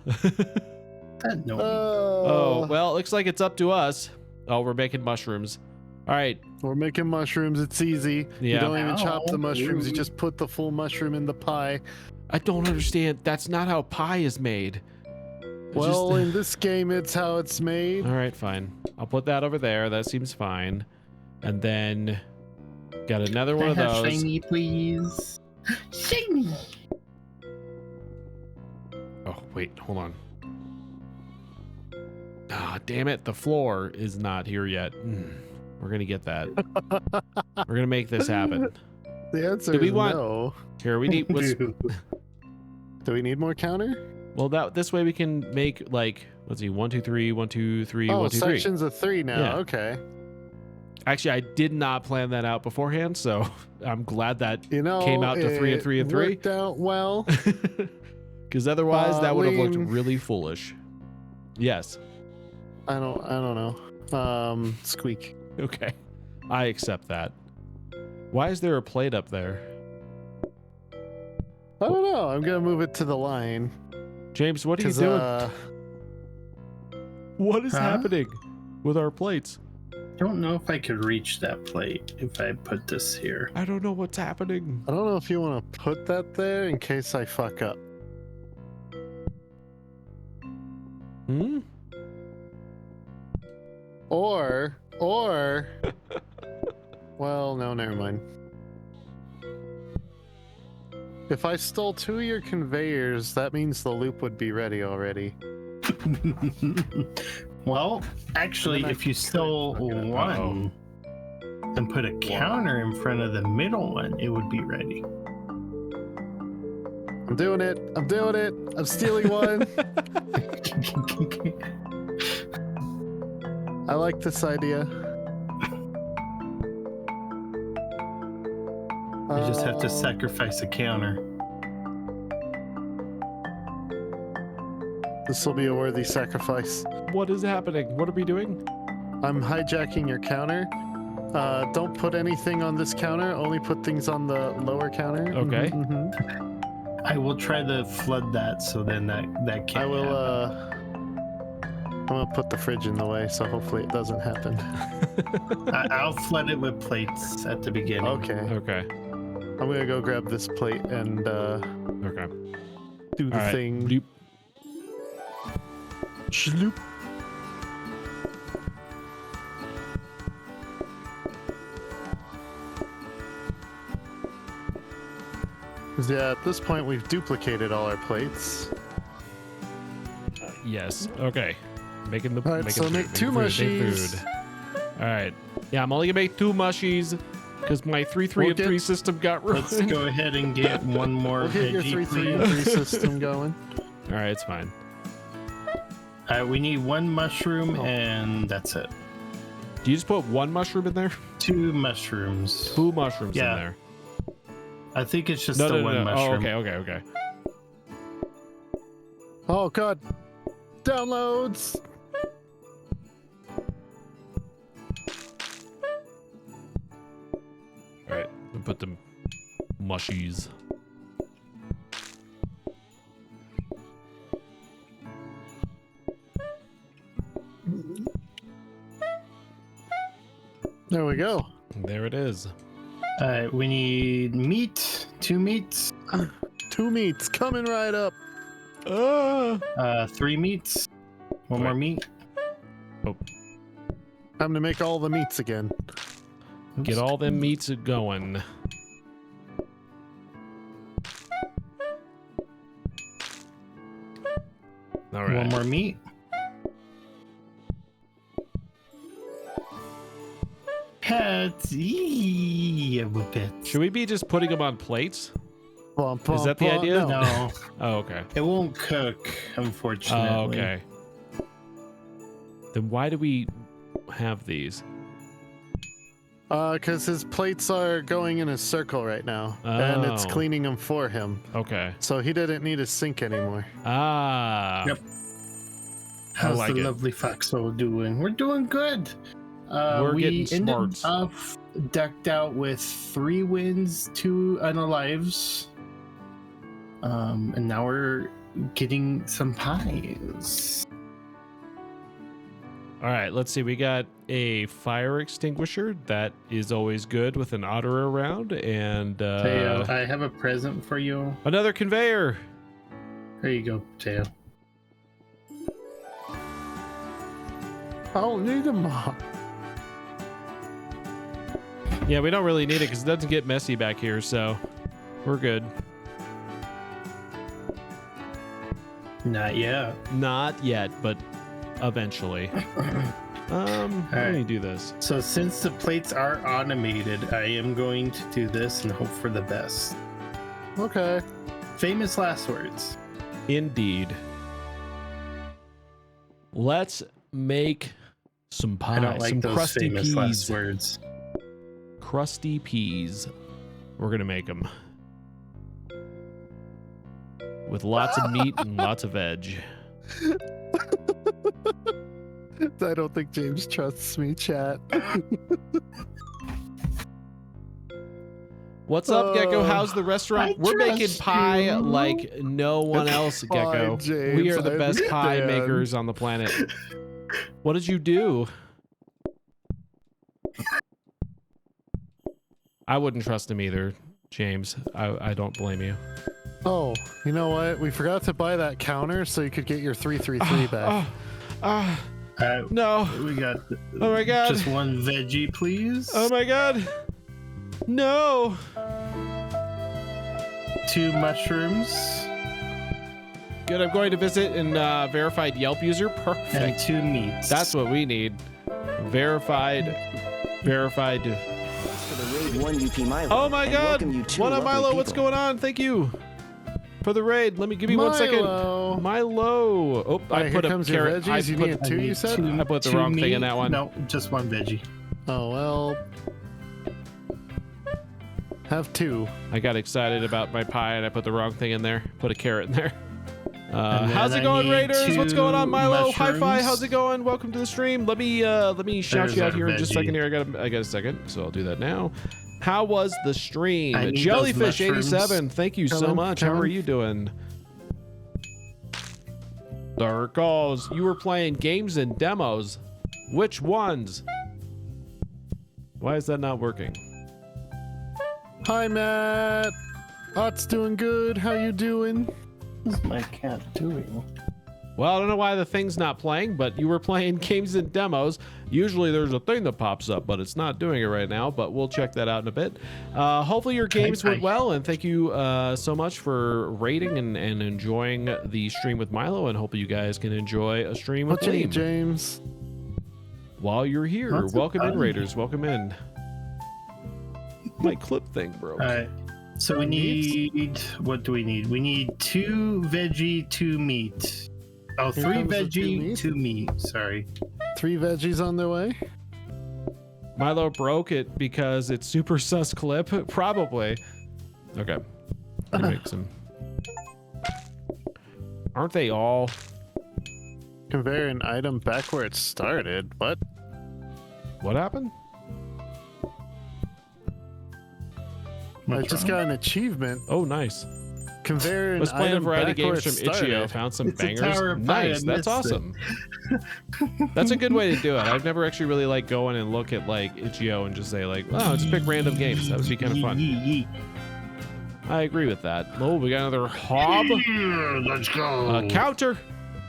No. Oh, well, it looks like it's up to us. Oh, we're making mushrooms. All right. We're making mushrooms. It's easy. You Yeah. don't even chop the Ow. mushrooms. You Ooh. just put the full mushroom in the pie. I don't understand. That's not how pie is made. I Well, just- in this game, it's how it's made. All right, fine. I'll put that over there. That seems fine. And then got another one of Can I have those. shiny, please? Shiny. Oh, wait, hold on. Ah, damn it. The floor is not here yet. We're going to get that. We're going to make this happen. The answer Do we is want- no. Here, we need. Let's, Dude. Do we need more counter? well, this way we can make like, let's see, 1, 2, 3, 1, 2, 3, Oh, 1, 2, 3. sections of 3 now. Yeah. Okay. Actually, I did not plan that out beforehand, so I'm glad that You know, came out to 3 and it 3 and 3. worked out well. Because otherwise, that would have looked Leem. really foolish. Yes. I don't know. Squeak. Okay. I accept that. Why is there a plate up there? I don't know. I'm gonna move it to the line. James, what are you 'Cause, doing? What is Huh? happening with our plates? Don't know if I could reach that plate if I put this here. I don't know what's happening. I don't know if you want to put that there in case I fuck up. Hmm? Or, well, no, never mind. If I stole 2 of your conveyors, that means the loop would be ready already. Well, actually, Then I if you could stole fuck it up. one and put a counter in front of the middle one, it would be ready. I'm doing it. I'm stealing one. I like this idea. You just have to sacrifice a counter. This will be a worthy sacrifice. What is happening? What are we doing? I'm hijacking your counter. Don't put anything on this counter. Only put things on the lower counter. Okay. Mhm. I will try to flood that so then that can't I will. happen. I'm gonna put the fridge in the way, so hopefully it doesn't happen. I'll flood it with plates at the beginning. Okay. Okay. I'm gonna go grab this plate and Okay. do the All right. thing. Bloop. Shloop. Yeah, at this point we've duplicated all our plates. Yes. Okay. Making the. All right, making so food, make making 2 food, making mushies. food. All right. Yeah, I'm only gonna make 2 mushies because my 3 3 We'll and 3 system got ruined. Let's go ahead and get one more We'll get your veggie, 3 3 and 3 please. system going. All right, it's fine. We need 1 mushroom, Oh. and that's it. Do you just put 1 mushroom in there? 2 mushrooms. 2 mushrooms Yeah. in there. I think it's just No, the no, one no. mushroom. Oh, okay. Oh god. Downloads. All right, we put the mushies. There we go. There it is. All right, we need meat. 2 meats. 2 meats coming right up. 3 meats. One Wait. more meat. Time to make all the meats again. Get all them meats going. All right. One more meat. Pets. Yeah, whip it. Should we be just putting them on plates? Bump, Is that the bump, idea? No. No, Oh, okay. it won't cook, unfortunately. Oh, okay. Then why do we have these? Because his plates are going in a circle right now, and it's Oh. cleaning them for him. Okay. So he didn't need a sink anymore. Ah. Yep. How's like the it. lovely Foxhole doing? We're doing good. We're we getting ended smart. up decked out with 3 wins, 2 unalives. And now we're getting some pies. All right, let's see. We got a fire extinguisher. That is always good with an otter around. And Teo, I have a present for you. another conveyor. There you go, Teo. I don't need a mop. Yeah, we don't really need it because it doesn't get messy back here, so we're good. Not yet. Not yet, but eventually. Let me right. do this. So since the plates are automated, I am going to do this and hope for the best. Okay. Famous last words. Indeed. Let's make some pie. I don't like some those crusty famous peas. last words. Crusty peas. We're gonna make them with lots of meat and lots of veg. I don't think James trusts me, chat. What's up, Gecko? How's the restaurant? I We're making trust pie you. like no one It's else, fine, Gecko. James, We are the I best pie understand. makers on the planet. What did you do? I wouldn't trust him either, James. I don't blame you. Oh, you know what? We forgot to buy that counter so you could get your 333 back. No. We got Oh my god. just 1 veggie, please. Oh my god. No. 2 mushrooms Good. I'm going to visit and verified Yelp user. and Perfect. 2 meats. That's what we need. Verified. For the raid 1 UP Milo. Oh my and god. welcome you two What up, lovely Milo? What's people. going on? Thank you for the raid. Let me give me 1 second. Milo. Milo. Oh, I Alright, put here a comes your carrot. veggies. You put, need 2, you said? I put the 2 wrong thing in meat. that one. No, just 1 veggie. Oh, well. Have 2. I got excited about my pie and I put the wrong thing in there. Put a carrot in there. And How's then it I going, need Raiders? What's 2 going on, Milo? Hi-fi. mushrooms. How's it going? Welcome to the stream. Let me shout There's you out our here in just a veggie. second. Here, I got a second, so I'll do that now. How was the stream? I need those Jellyfish 87. mushrooms. Thank you so Coming, much. How are coming. you doing? Dark Calls. You were playing games and demos. Which ones? Why is that not working? Hi, Matt. Ot's doing good. How you doing? What's my cat doing? Well, I don't know why the thing's not playing, but you were playing games and demos. Usually there's a thing that pops up, but it's not doing it right now, but we'll check that out in a bit. Hopefully your games went well, and thank you so much for rating and enjoying the stream with Milo, and hopefully you guys can enjoy a stream with Leem. James. While you're here, welcome in, Raiders. Welcome in. My clip thing broke. All right. So we need, what do we need? We need 2 veggie, 2 meat. Oh, Here 3 comes the veggie, 2 2 meat. Sorry. 3 veggies on their way. Milo broke it because it's super sus clip. Probably. Okay. Gonna make some. Aren't they all? Conveyor an item back where it started. What? What happened? I just got an achievement. Oh, nice. Conveyor an Was playing a item variety back where games it from Itch.io. started. Found some It's a bangers. tower of Nice. fire, That's missed it. awesome. That's a good way to do it. I've never actually really like going and look at like Itch.io and just say like, oh, just pick random games. That would be kind of fun. Yeet. I agree with that. Oh, we got another hob. Yeah, let's go. Counter.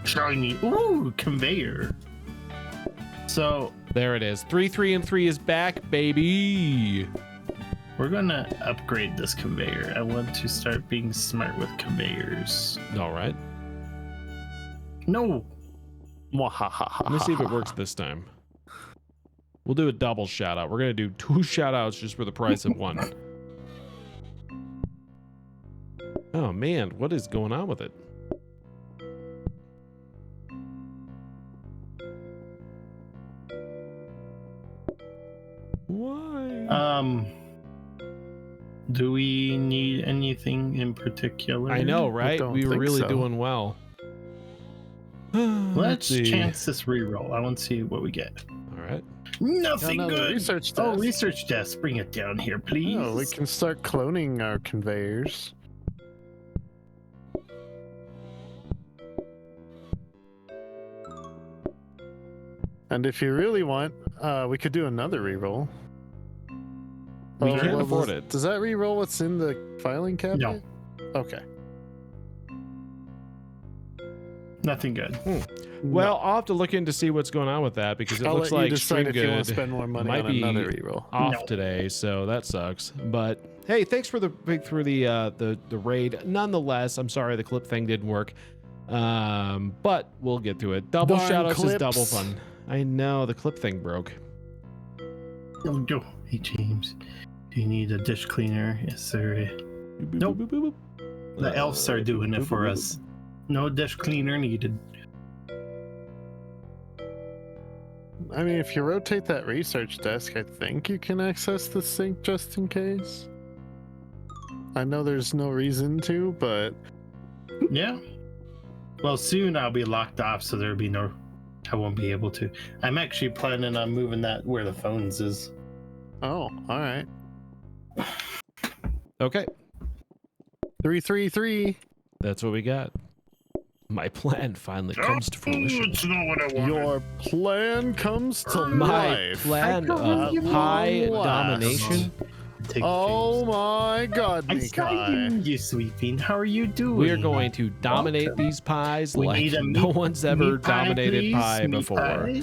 Shiny. Ooh, conveyor. So There it is. 3, 3, and 3 is back, baby. we're gonna upgrade this conveyor. I want to start being smart with conveyors. All right. No. Let me see if it works this time. We'll do a double shout out. We're going to do 2 shout outs just for the price of 1. Oh man, what is going on with it? Why? Do we need anything in particular? I know, right? don't We were think really so. doing well. Let's see. chance this reroll. I want to see what we get. All right. Nothing Another good. research Oh, desk. research desk. Bring it down here, please. Oh, we can start cloning our conveyors. And if you really want, we could do another reroll. We can't afford does, it. Does that reroll what's in the filing cabinet? Okay. Nothing good. Well, I'll have to look in to see what's going on with that because it I'll looks let like you decide if you want Stream to spend more money might on be another reroll. off No. today, so that sucks. But hey, thanks for the raid. Nonetheless, I'm sorry the clip thing didn't work. But we'll get to it. Double Darn shoutouts is clips. double fun. I know the clip thing broke. Oh, no. Hey, James. Do you need a dish cleaner? Yes, sir. Nope. Boop, boop, boop. The elves are doing it boop, for boop, us. No dish cleaner needed. I mean, if you rotate that research desk, I think you can access the sink just in case. I know there's no reason to, but Yeah. Well, soon I'll be locked off, so there'll be no. I won't be able to. I'm actually planning on moving that where the phones is. oh, all right. Okay, 333. that's what we got. My plan finally comes to fruition. It's not what I wanted. Your plan comes to My life. plan I of don't high know. domination. Take Oh James. my God, I saw you, Nikai. you sweeping. How are you doing? We are going to dominate Welcome. these pies We like need a no meat- one's ever meat pie, dominated please. pie Meat before. pie.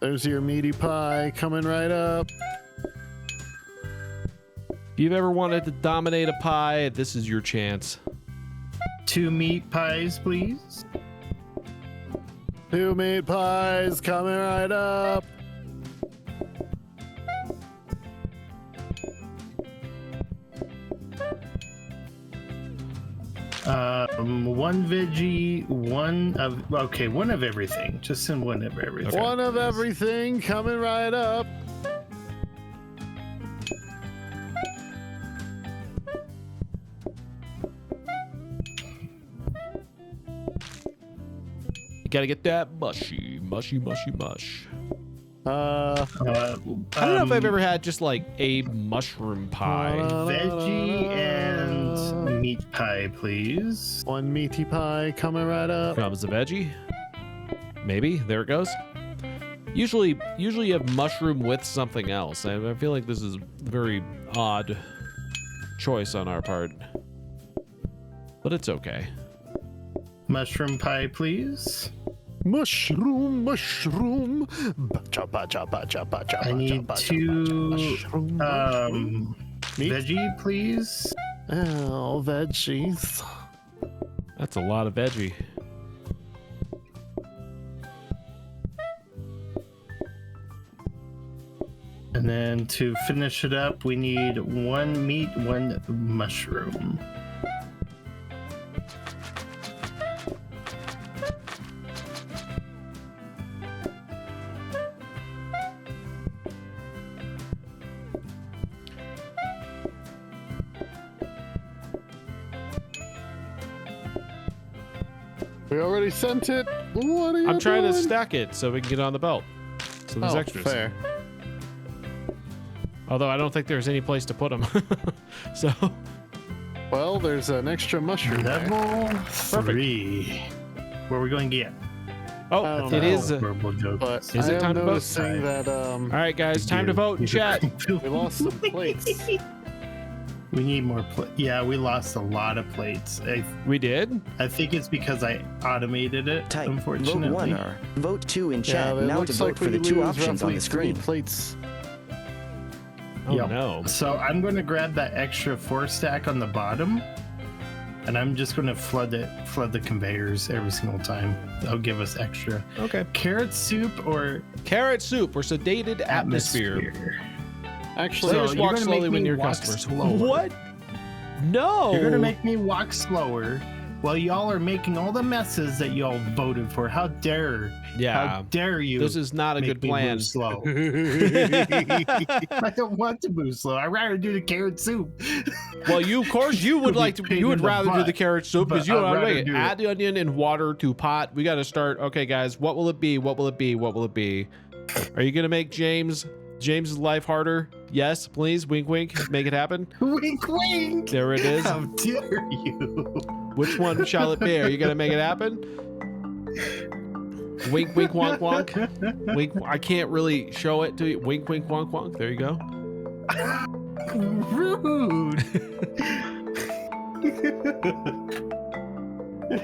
There's your meaty pie coming right up. If you've ever wanted to dominate a pie, this is your chance. 2 meat pies, please. 2 meat pies coming right up. One veggie, one of everything. Just send one of everything. One of everything coming right up. You gotta get that mushy, mushy, mushy, mush. Uh, I don't know if I've ever had just like a mushroom pie. Veggie and meat pie, please. one meaty pie coming right up. Comes the veggie. Maybe. There it goes. Usually you have mushroom with something else. I feel like this is a very odd choice on our part. But it's okay. Mushroom pie, please. Mushroom. Bacha, bacha, bacha, bacha, I need bacha, two mushroom. Meat? veggie, please. Oh, veggies. That's a lot of veggie. And then to finish it up, we need 1 meat, 1 mushroom. We already sent it. What are you I'm trying to doing? stack it so we can get on the belt. So there's extras. Fair. Although I don't think there's any place to put them. So Well, there's an extra mushroom there. Level 3. Where are we going to get? I oh, don't it know. is. Verbal jokes. But Is I it am time to vote? noticing that All right, guys, time to vote in chat. we lost some plates. We need more plates. Yeah, we lost a lot of plates. We did. I think it's because I automated it, Type vote unfortunately. 1 or vote 2 in Yeah, chat it now to looks vote like for we the 2 lose options on roughly the 3 screen. plates. Oh Yep. no. So I'm going to grab that extra 4 stack on the bottom, and I'm just going to flood the conveyors every single time. That'll give us extra. Okay. Carrot soup or Carrot soup or sedated atmosphere. Actually, So So just you're walk gonna slowly make when me your walk customers. slower. What? No. You're gonna make me walk slower while y'all are making all the messes that y'all voted for. How dare? Yeah. How dare you? This is not a make good me plan. move slow. I don't want to move slow. I'd rather do the carrot soup. Well, you of course you would like to. Pain You would in the rather do the butt, carrot soup because but you I'd know rather wait. do Add the onion and water to pot. We got to start. Okay, guys, what will it be? What will it be? What will it be? Are you gonna make James's life harder? Yes, please. Wink, wink. Make it happen. Wink, wink. There it is. How dare you? Which one shall it be? Are you gonna make it happen? Wink, wink, wonk, wonk. Wink. I can't really show it to you. Wink, wink, wonk, wonk. There you go. Rude.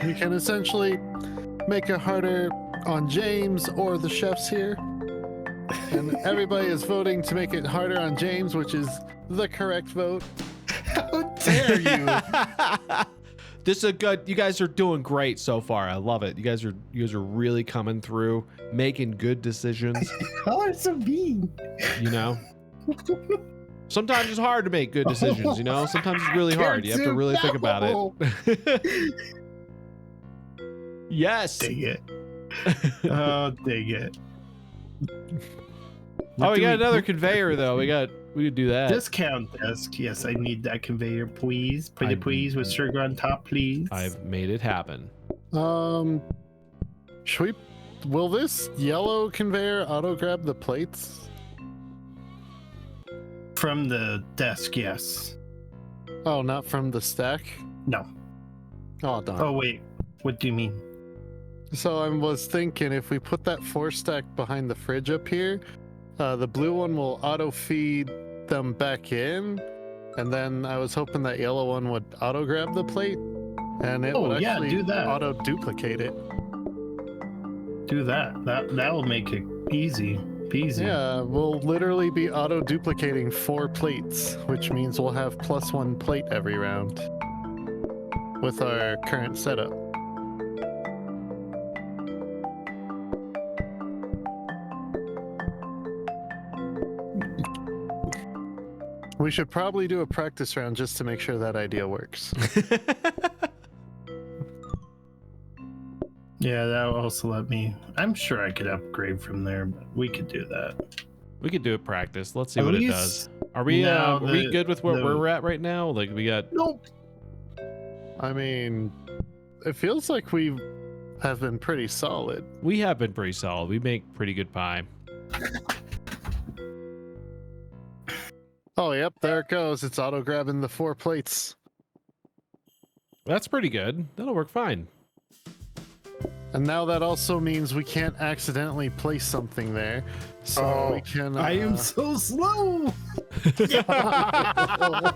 we can essentially make it harder on James or the chefs here. And everybody is voting to make it harder on James, which is the correct vote. How dare you? This is a good. You guys are doing great so far. I love it. You guys are really coming through, making good decisions. Colors of bean. You know. Sometimes it's hard to make good decisions. You know. Sometimes it's really hard. You have to really think about it. Yes. Dang it. Oh, dang it. Oh, we got another conveyor though. We could do that. Discount desk. Yes, I need that conveyor, please. Pretty I- please with sugar on top, please. I've made it happen. Will this yellow conveyor auto grab the plates? From the desk, yes. Oh, not from the stack? No. Oh, darn. Oh, wait. What do you mean? So I was thinking if we put that 4 stack behind the fridge up here, the blue one will auto feed them back in, and then I was hoping that yellow one would auto grab the plate, and it Oh, would yeah, actually do that. auto duplicate it. Do that. That will make it easy peasy. Yeah, we'll literally be auto duplicating 4 plates, which means we'll have +1 plate every round with our current setup. We should probably do a practice round just to make sure that idea works. Yeah, that will also let me. I'm sure I could upgrade from there, but we could do that. We could do a practice. Let's see At what it least- does. Are we No, are we the- good with where the- we're at right now? Like we got Nope. I mean, it feels like we have been pretty solid. we have been pretty solid. We make pretty good pie. Oh, yep, there it goes. It's auto grabbing the 4 plates. That's pretty good. That'll work fine. And now that also means we can't accidentally place something there. So we can. I am so slow.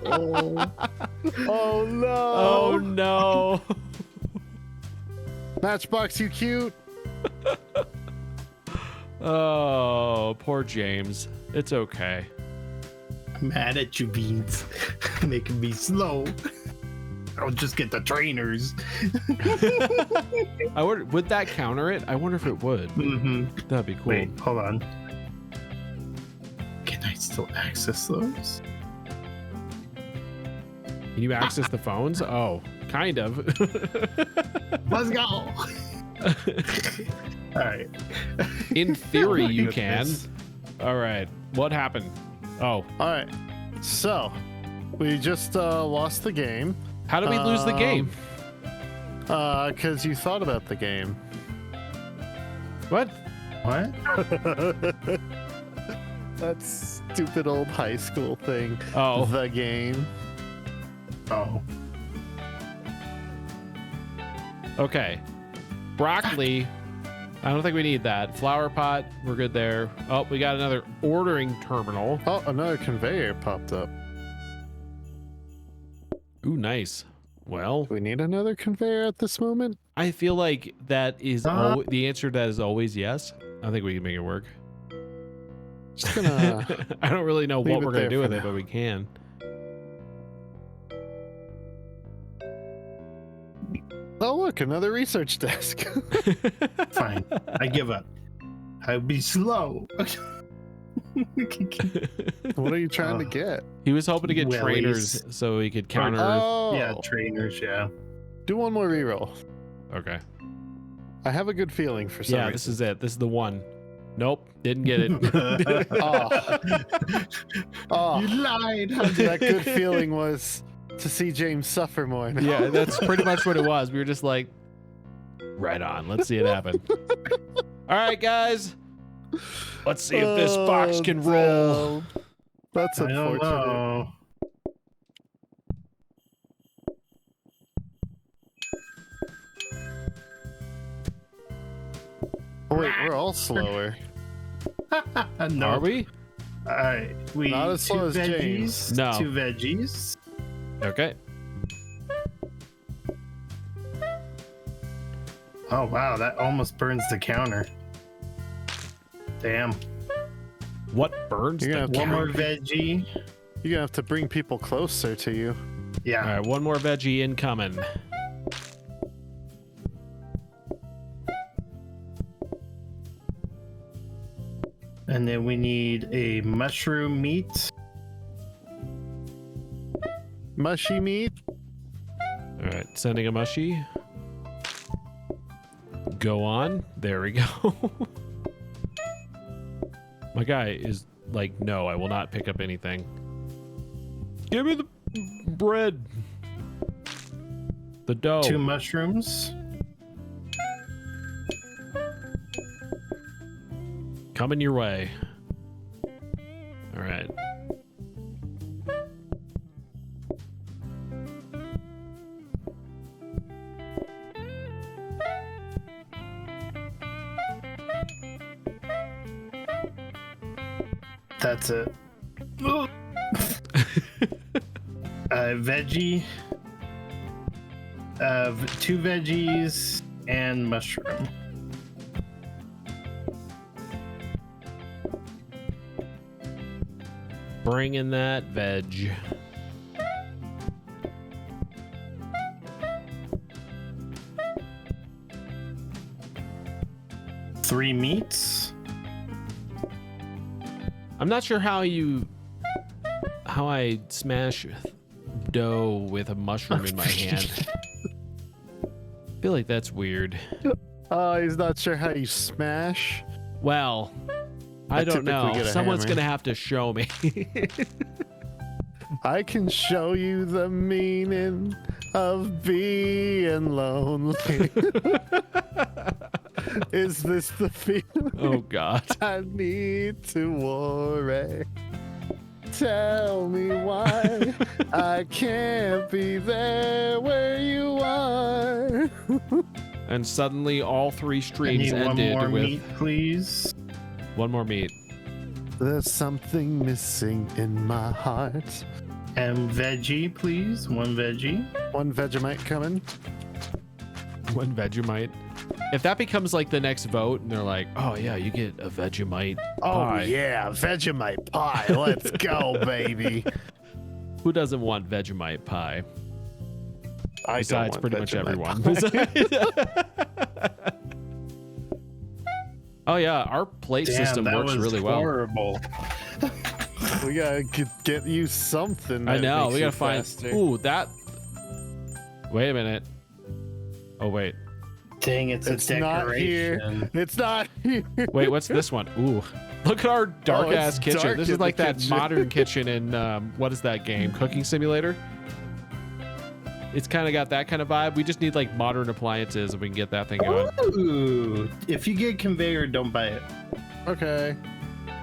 Oh no! Oh no. Matchbox, you cute. Oh, poor James. It's okay. I'm mad at you, Beans. Making me slow. I'll just get the trainers. Would that counter it? I wonder if it would. Mm-hmm. That'd be cool. Wait, hold on. Can I still access those? Can you access the phones? Oh, kind of. Let's go. All right. In theory, Oh my you goodness. can. All right. What happened? Oh, All right. So, we just lost the game. how did we lose the game? Because you thought about the game. What? What? That stupid old high school thing. Oh, The game. Oh. okay. Broccoli. I don't think we need that. Flower pot. We're good there. Oh, we got another ordering terminal. Oh, another conveyor popped up. Ooh, nice. Well, Do we need another conveyor at this moment? I feel like that is the answer to that is always yes. I think we can make it work. Just gonna. I don't really know leave what it we're gonna there do for with it, now. but we can. Oh, look, another research desk. Fine. I give up. I'll be slow. What are you trying to get? He was hoping to get Wellies. trainers so he could counter. Oh, Yeah, trainers, yeah. do one more reroll. Okay. I have a good feeling for some Yeah, reason. this is it. This is the one. Nope, didn't get it. Oh, You lied. that good feeling was to see James suffer more. now. Yeah, that's pretty much what it was. We were just like, right on. Let's see it happen. All right, guys. Let's see if this fox can roll. damn. That's I don't unfortunate. know. Oh, wait, we're all slower. No. Are we? All right. We Not as slow as veggies, James. No. 2 veggies. Okay. Oh wow, that almost burns the counter. Damn. What burns You're the gonna have One more counter? veggie. You're gonna have to bring people closer to you. Yeah. All right, one more veggie incoming. And then we need a mushroom meat. Mushy meat. All right, sending a mushy. Go on. There we go. My guy is like, no, I will not pick up anything. Give me the bread. The dough. 2 mushrooms. Coming your way. All right. That's it. Veggie. 2 veggies and mushroom. Bring in that veg. Three meats. I'm not sure how I smash dough with a mushroom in my hand. I feel like that's weird. Oh, he's not sure how you smash. Well, I I don't typically know. get a Someone's hammer. gonna have to show me. I can show you the meaning of being lonely. Is this the feeling Oh God. I need to worry? Tell me why I can't be there where you are. And suddenly all 3 I streams need one ended more with meat, please. one more meat. There's something missing in my heart. And veggie, please. 1 veggie. One Vegemite coming. One Vegemite. If that becomes like the next vote, and they're like, "Oh yeah, you get a Vegemite pie." yeah, Vegemite pie. Let's go, baby. Who doesn't want Vegemite pie? Besides don't want pretty much Vegemite everyone. Oh yeah, our plate system that works was really well. horrible. We gotta get you something. I that know. makes We you gotta find. faster. Ooh, that. Wait a minute. Oh wait. Dang, it's It's a not here. decoration. It's not here. Wait, what's this one? Ooh, look at our dark it's ass kitchen. dark This in is the like that kitchen. modern kitchen in what is that game? Cooking Simulator. It's kind of got that kind of vibe. We just need like modern appliances and we can get that thing going. Ooh, if you get conveyor, don't buy it. Okay.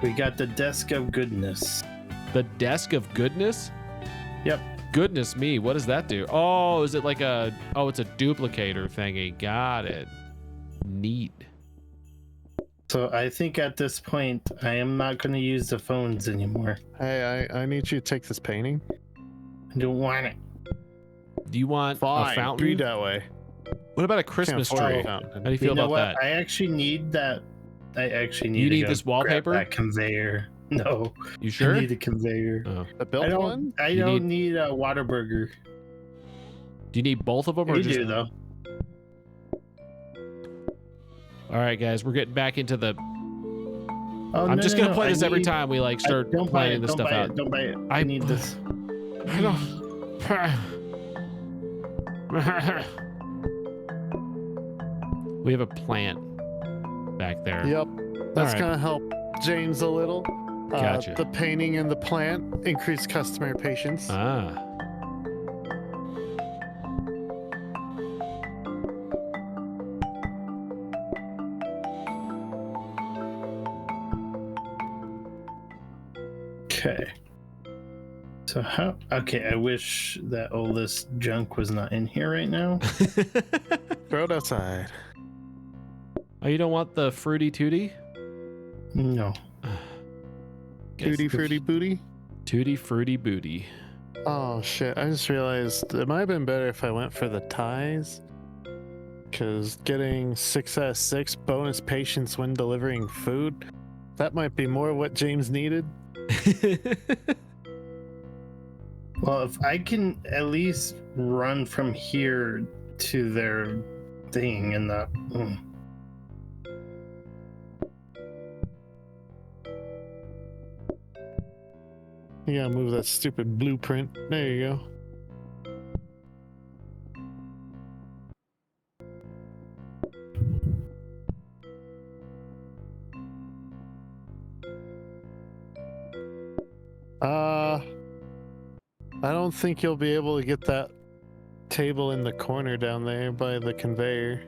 We got the desk of goodness. The desk of goodness. Yep. Goodness me, what does that do? Oh, is it like a? Oh, it's a duplicator thingy. Got it. Neat. So I think at this point, I am not going to use the phones anymore. Hey, I need you to take this painting. I don't want it. Do you want a fountain? Be that way. What about a Can't Christmas afford tree? a How fountain. do you feel You know about what? that? I actually need that. I actually need. You to need go this grab wallpaper? That conveyor. No, You sure? I need a conveyor. Oh. The built I don't. one? I You don't need a Whataburger. Do you need both of them, or You just? do though. All right, guys, we're getting back into the. Oh, I'm no, just no, gonna no, play I this every need- time we like start don't buy planning it. this Don't stuff buy out. it. Don't buy it. I- I need this. I don't. We have a plant back there. Yep. That's right. gonna help James a little. Gotcha. The painting and the plant increase customer patience. Ah. Okay. So how? Okay, I wish that all this junk was not in here right now. Throw it outside. Oh, you don't want the fruity tooty? No. Tutti fruity booty. Tutti fruity booty. Oh shit! I just realized it might have been better if I went for the ties. Because getting 6 out of 6 bonus patience when delivering food, that might be more what James needed. Well, if I can at least run from here to their thing and the. You gotta move that stupid blueprint. There you go. I don't think you'll be able to get that table in the corner down there by the conveyor.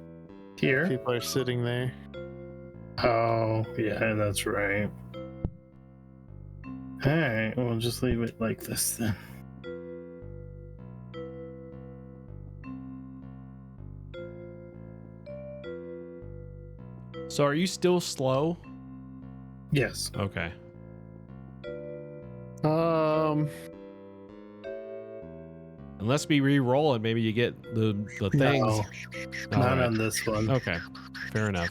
Here? People are sitting there. Oh, yeah, that's right. Alright, we'll just leave it like this then. So are you still slow? Yes. Okay. Unless we re-roll and maybe you get the things. No, All not right. on this one. Okay, fair enough.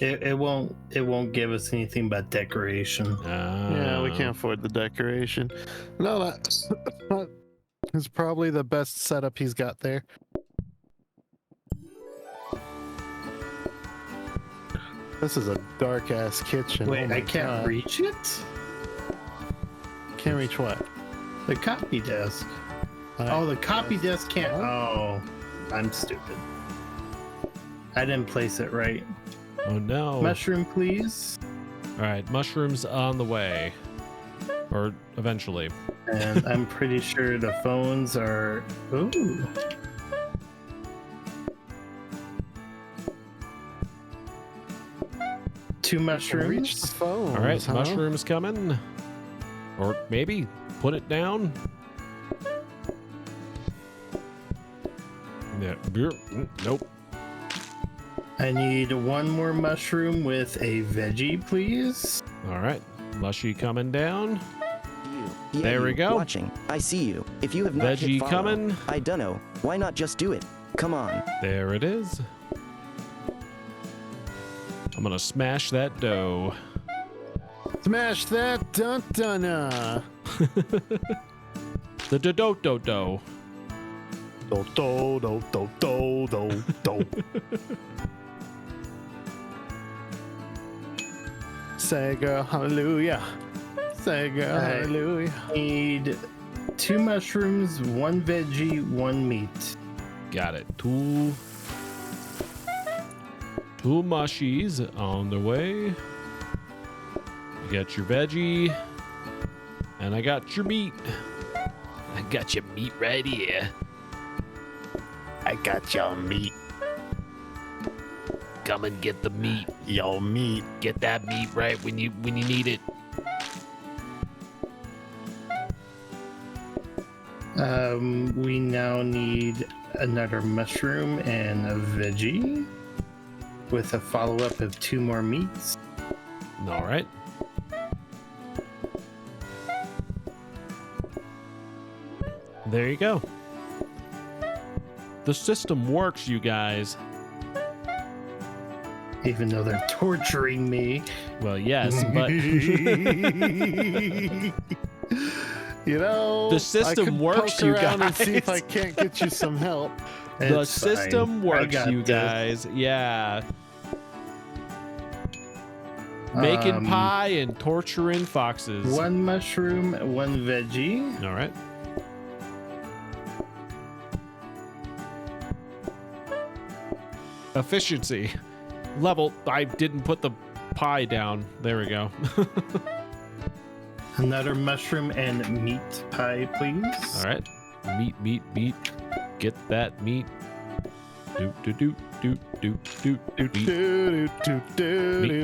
It won't give us anything but decoration. Yeah, we can't afford the decoration. No, that's it's probably the best setup he's got there. This is a dark ass kitchen. Wait, Oh my I can't God. reach it? Can't reach what? The copy desk. Oh, the copy desk can't. Oh, I'm stupid. I didn't place it right. Oh no. Mushroom, please. All right, mushrooms on the way, or eventually. And I'm pretty sure the phones are. Ooh. Two Reach the mushrooms. phone. All right, mushrooms coming, or maybe put it down. Yeah. Nope. I need one more mushroom with a veggie, please. All right, mushy coming down. Yeah, There we you go. Watching. I see you. If you have not hit Veggie follow, coming. I dunno. Why not just do it? Come on. There it is. I'm gonna smash that dough. Smash that dun-dun-na. The do-do-do-do. Do-do-do-do-do-do-do. Say girl, hallelujah. Say girl, Alright. hallelujah. Need 2 mushrooms, 1 veggie, 1 meat. Got it. Two mushies on the way. You got your veggie. And I got your meat. I got your meat right here. I got your meat. Come and get the meat. Your meat. Get that meat right when you need it. We now need another mushroom and a veggie with a follow-up of 2 more meats. All right. There you go. The system works, you guys. Even though they're torturing me. Well, yes, but You know, The system I could works, poke you around and see if guys. I can't get you some help. the It's system fine. I works, got you this. guys. Yeah. Making pie and torturing foxes. 1 mushroom, 1 veggie. All right. Efficiency. Level. I didn't put the pie down. There we go. Another mushroom and meat pie, please. All right. Meat. Get that meat. Do. Meat.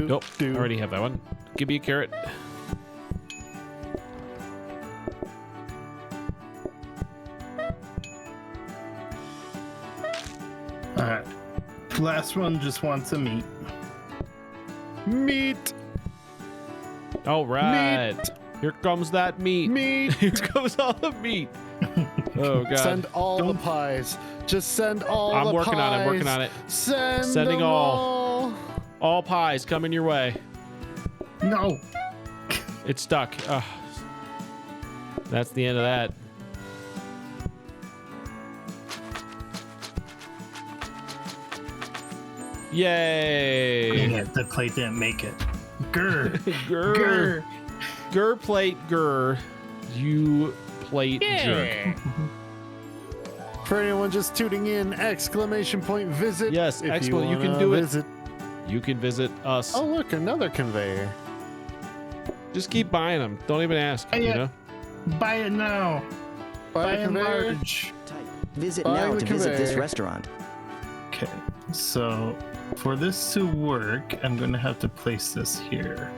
Nope. I already have that one. Give me a carrot. Alright. Last one just wants a meat. Meat. All right. Here comes that meat. Meat. Here comes all the meat. Oh god. Send all the pies. Just send all I'm the working pies. on it. Working on it. Sending them all. All pies coming your way. No! It's stuck. Ugh. That's the end of that. Yay! Dang it, the plate didn't make it. Grr! Grr. Grr plate grr. You plate jerk. For anyone just tuning in, exclamation point visit. Yes, if excellent. You can wanna do it. visit. You can visit us. Oh, look, another conveyor. Just keep buying them. Don't even ask. Hey, You know. Buy it now! Buy a and conveyor. large! Type. Visit Buying now the to visit this conveyor. restaurant. Okay, so for this to work, I'm gonna have to place this here.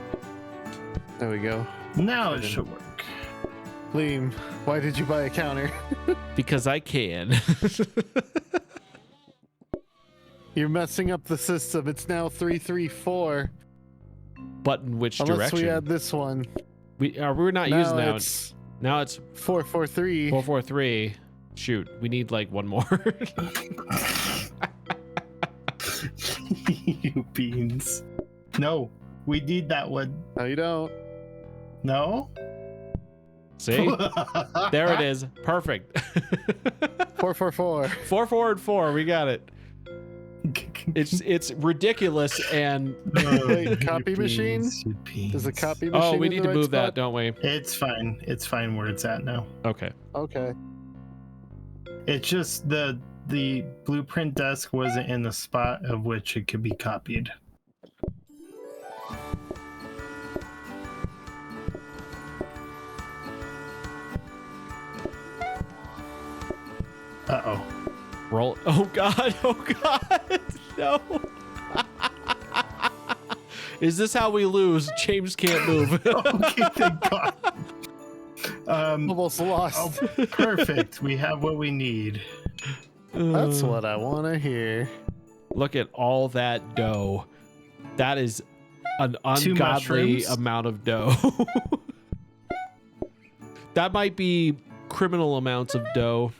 There we go. Now it should work. Liam, why did you buy a counter? Because I can. You're messing up the system. It's now 334. But in which Unless direction? we add this one. We're not Now using that. it's Now it's 443. 443. Shoot, we need like one more. You beans. No, we need that one. No, you don't. No? See? There it is. Perfect. 444. 4, 4, and 4. We got it. It's ridiculous and Wait, copy machine? Is the copy machine? oh, we in need the to right move that, spot? don't we? It's fine. It's fine where it's at now. Okay. Okay. It's just the blueprint desk wasn't in the spot of which it could be copied. Uh-oh. Roll. Oh god. Oh god. No. Is this how we lose? James can't move. Okay, thank God. Almost lost. Oh, perfect. We have what we need. That's what I want to hear. Look at all that dough. That is an 2 ungodly mushrooms? amount of dough. That might be criminal amounts of dough.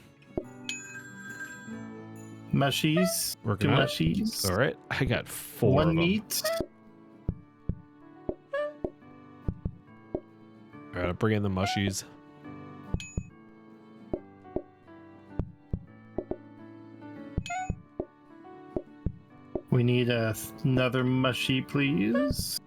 mushies. Working 2 on it. mushies. All right, I got 4 of 1 them. meat. All right, I'll bring in the mushies. We need another mushy, please.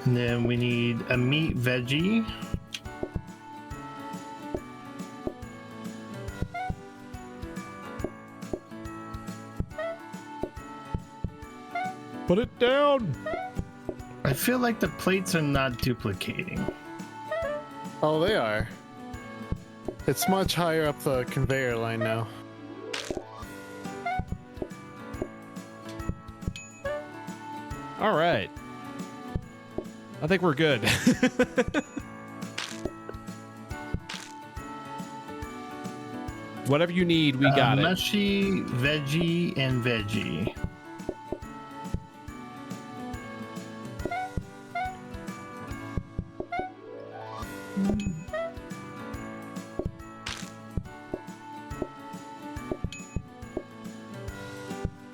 And then we need a meat veggie. Put it down. I feel like the plates are not duplicating. Oh, they are. It's much higher up the conveyor line now. All right. I think we're good. Whatever you need, we got it. Mushy, veggie, and veggie.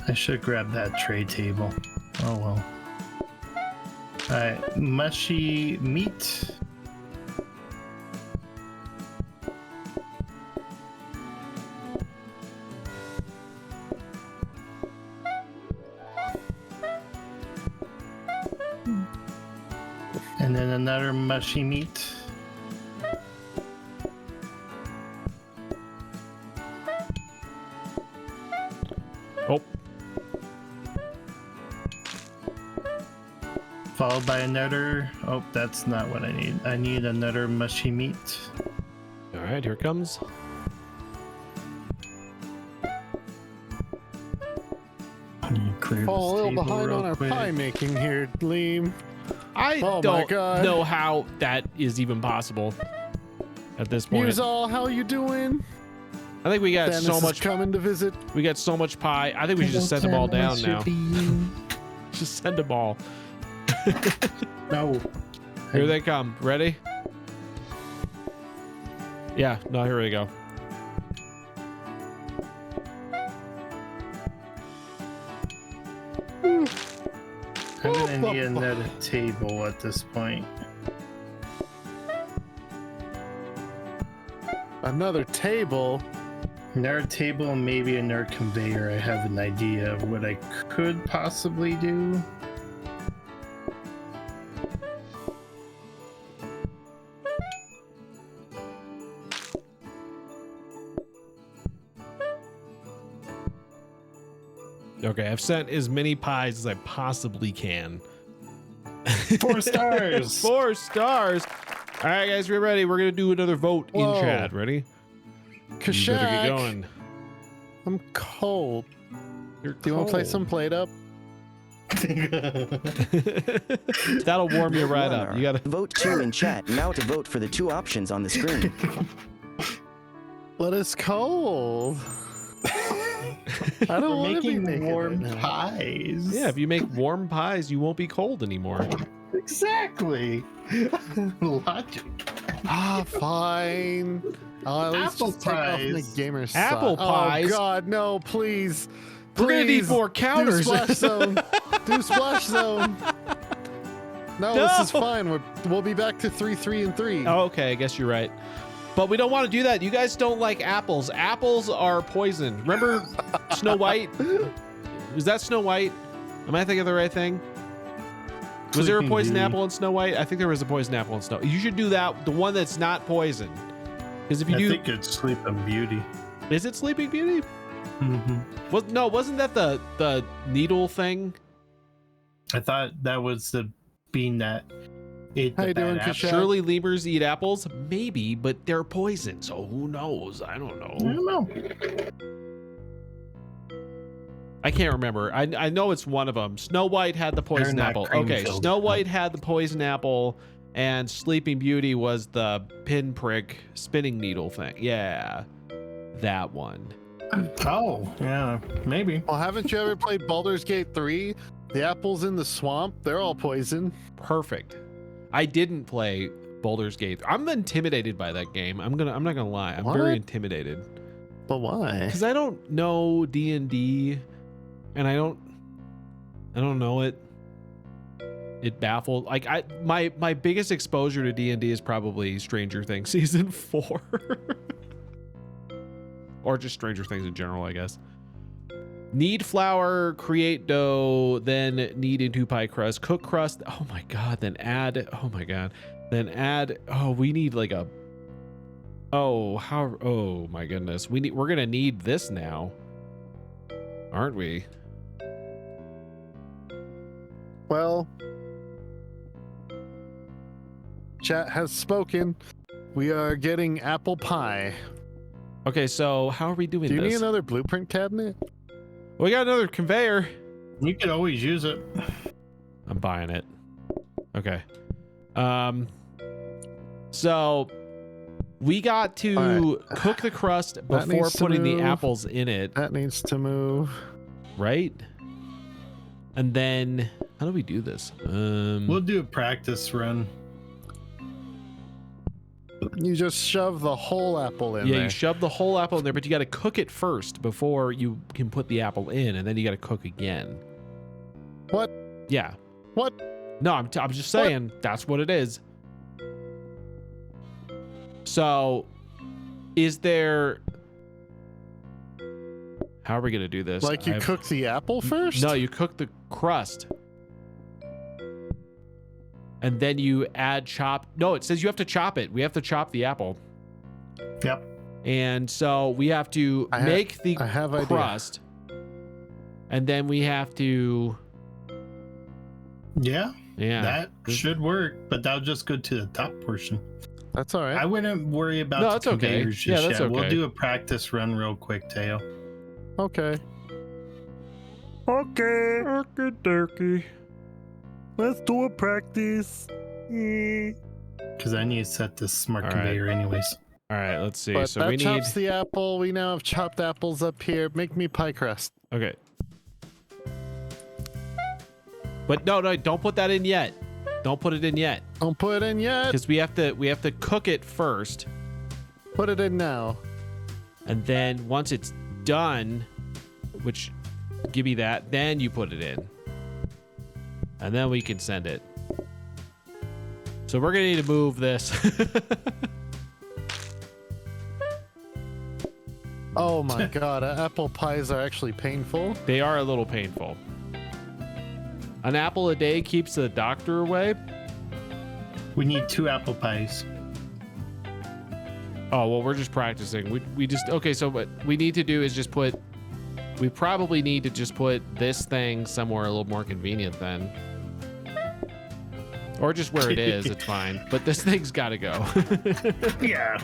I should grab that tray table. Oh well. Alright, mushy meat. And then another mushy meat. Oh, Followed by another. Oh, that's not what I need. I need another mushy meat. all right, here it comes. I need to clear Fall a this little table behind real on our quick. pie making here, Leem. I Oh my don't God. know how that is even possible at this point. Here's all, how you doing? I think we got Dennis so is much. coming to visit. We got so much pie. I think we should just send them all down now. Just send them all. No. Here they come. Ready? Yeah. No. Here we go. I'm gonna need another table at this point. Another table. Another table and maybe another conveyor. I have an idea of what I could possibly do. Okay. I've sent as many pies as I possibly can. 4 stars. 4 stars. All right, guys, we're ready. We're gonna do another vote Whoa. in chat. Ready? You better get Kashak. going. I'm cold. You're Do you want to play cold. some Plateup? That'll warm you right up. Runner. You gotta. Vote 2 in chat now to vote for the 2 options on the screen. But it's cold. I don't We're want to be making naked warm right now. pies. Yeah, if you make warm pies, you won't be cold anymore. Exactly. Logic. Ah, fine. I'll at least Apple just take off my pies. gamer Apple pies? Oh God, no! Please, We're gonna need Please, 4 counters. Do splash zone. Do splash zone. No, this is No. fine. We'll be back to 3, 3, and 3. Oh, okay, I guess you're right. But we don't want to do that. You guys don't like apples. Apples are poison. Remember Snow White? Was that Snow White? Am I thinking of the right thing? Was there a Sleeping poison Beauty. apple in Snow White? I think there was a poison apple in Snow. You should do that, the one that's not poison. Because if you I do, think it's Sleeping Beauty. is it Sleeping Beauty? Mm-hmm. Wasn't that the needle thing? I thought that was the bean that ate How the you doing, bad apple. Kashak? Surely lemurs eat apples? Maybe, but they're poison. So who knows? I don't I know. don't know. I can't remember. I know it's one of them. Snow White had the poison not apple. cream Okay, filled. Snow White had the poison apple, and Sleeping Beauty was the pinprick spinning needle thing. Yeah, that one. Oh, yeah, maybe. Well, haven't you ever played Baldur's Gate 3? The apples in the swamp, they're all poison. Perfect. I didn't play Baldur's Gate. I'm intimidated by that game. I'm not gonna lie. I'm very What? intimidated But why? because I don't know D&D, and I don't know it. It baffled. Like my biggest exposure to D&D is probably Stranger Things season 4, or just Stranger Things in general, I guess. Knead flour, create dough, then knead into pie crust, cook crust. Oh my god! Then add. Oh my god! Then add. Oh, we need like a. Oh how? Oh my goodness! We're gonna need this now, aren't we? Well, chat has spoken. We are getting apple pie. Okay, so how are we doing Do you this? need another blueprint cabinet? We got another conveyor. You could always use it. I'm buying it. Okay. So we got to cook the crust before needs to putting the move. apples in it, That needs to move. right? And then how do we do this? We'll do a practice run. You just shove the whole apple in yeah, there. you shove the whole apple in there, but you got to cook it first before you can put the apple in, and then you got to cook again. What? Yeah. What? No, I'm just saying that's what it is. So, is there? How are we gonna do this? Like you cook the apple first? No, you cook the crust. And then you add chop. No, it says you have to chop it. We have to chop the apple. Yep. And so we have to make the I have idea. crust. And then we have to. Yeah, Yeah. that should work, but that'll just go to the top portion. That's all right. I wouldn't worry about No, the that's okay. conveyors Yeah, just that's yet. We'll okay. do a practice run real quick, Teo. Okay. Okay, Turkey. let's do a practice. Because I need to set this smart All right. conveyor anyways. All right, let's see. But So that we need. chops the apple. We now have chopped apples up here. Make me pie crust. Okay. But no, don't put that in yet. Don't put it in yet, Don't put it in yet. because we have to cook it first, Put it in now. and then once it's done, which give me that, then you put it in, and then we can send it. So we're gonna need to move this. Oh my god, apple pies are actually painful. They are a little painful. An apple a day keeps the doctor away. We need 2 apple pies. Oh, well, we're just practicing. We just, okay, so what we need to do is just put, we probably need to just put this thing somewhere a little more convenient then. Or just where it is, it's fine. But this thing's got to go. Yeah.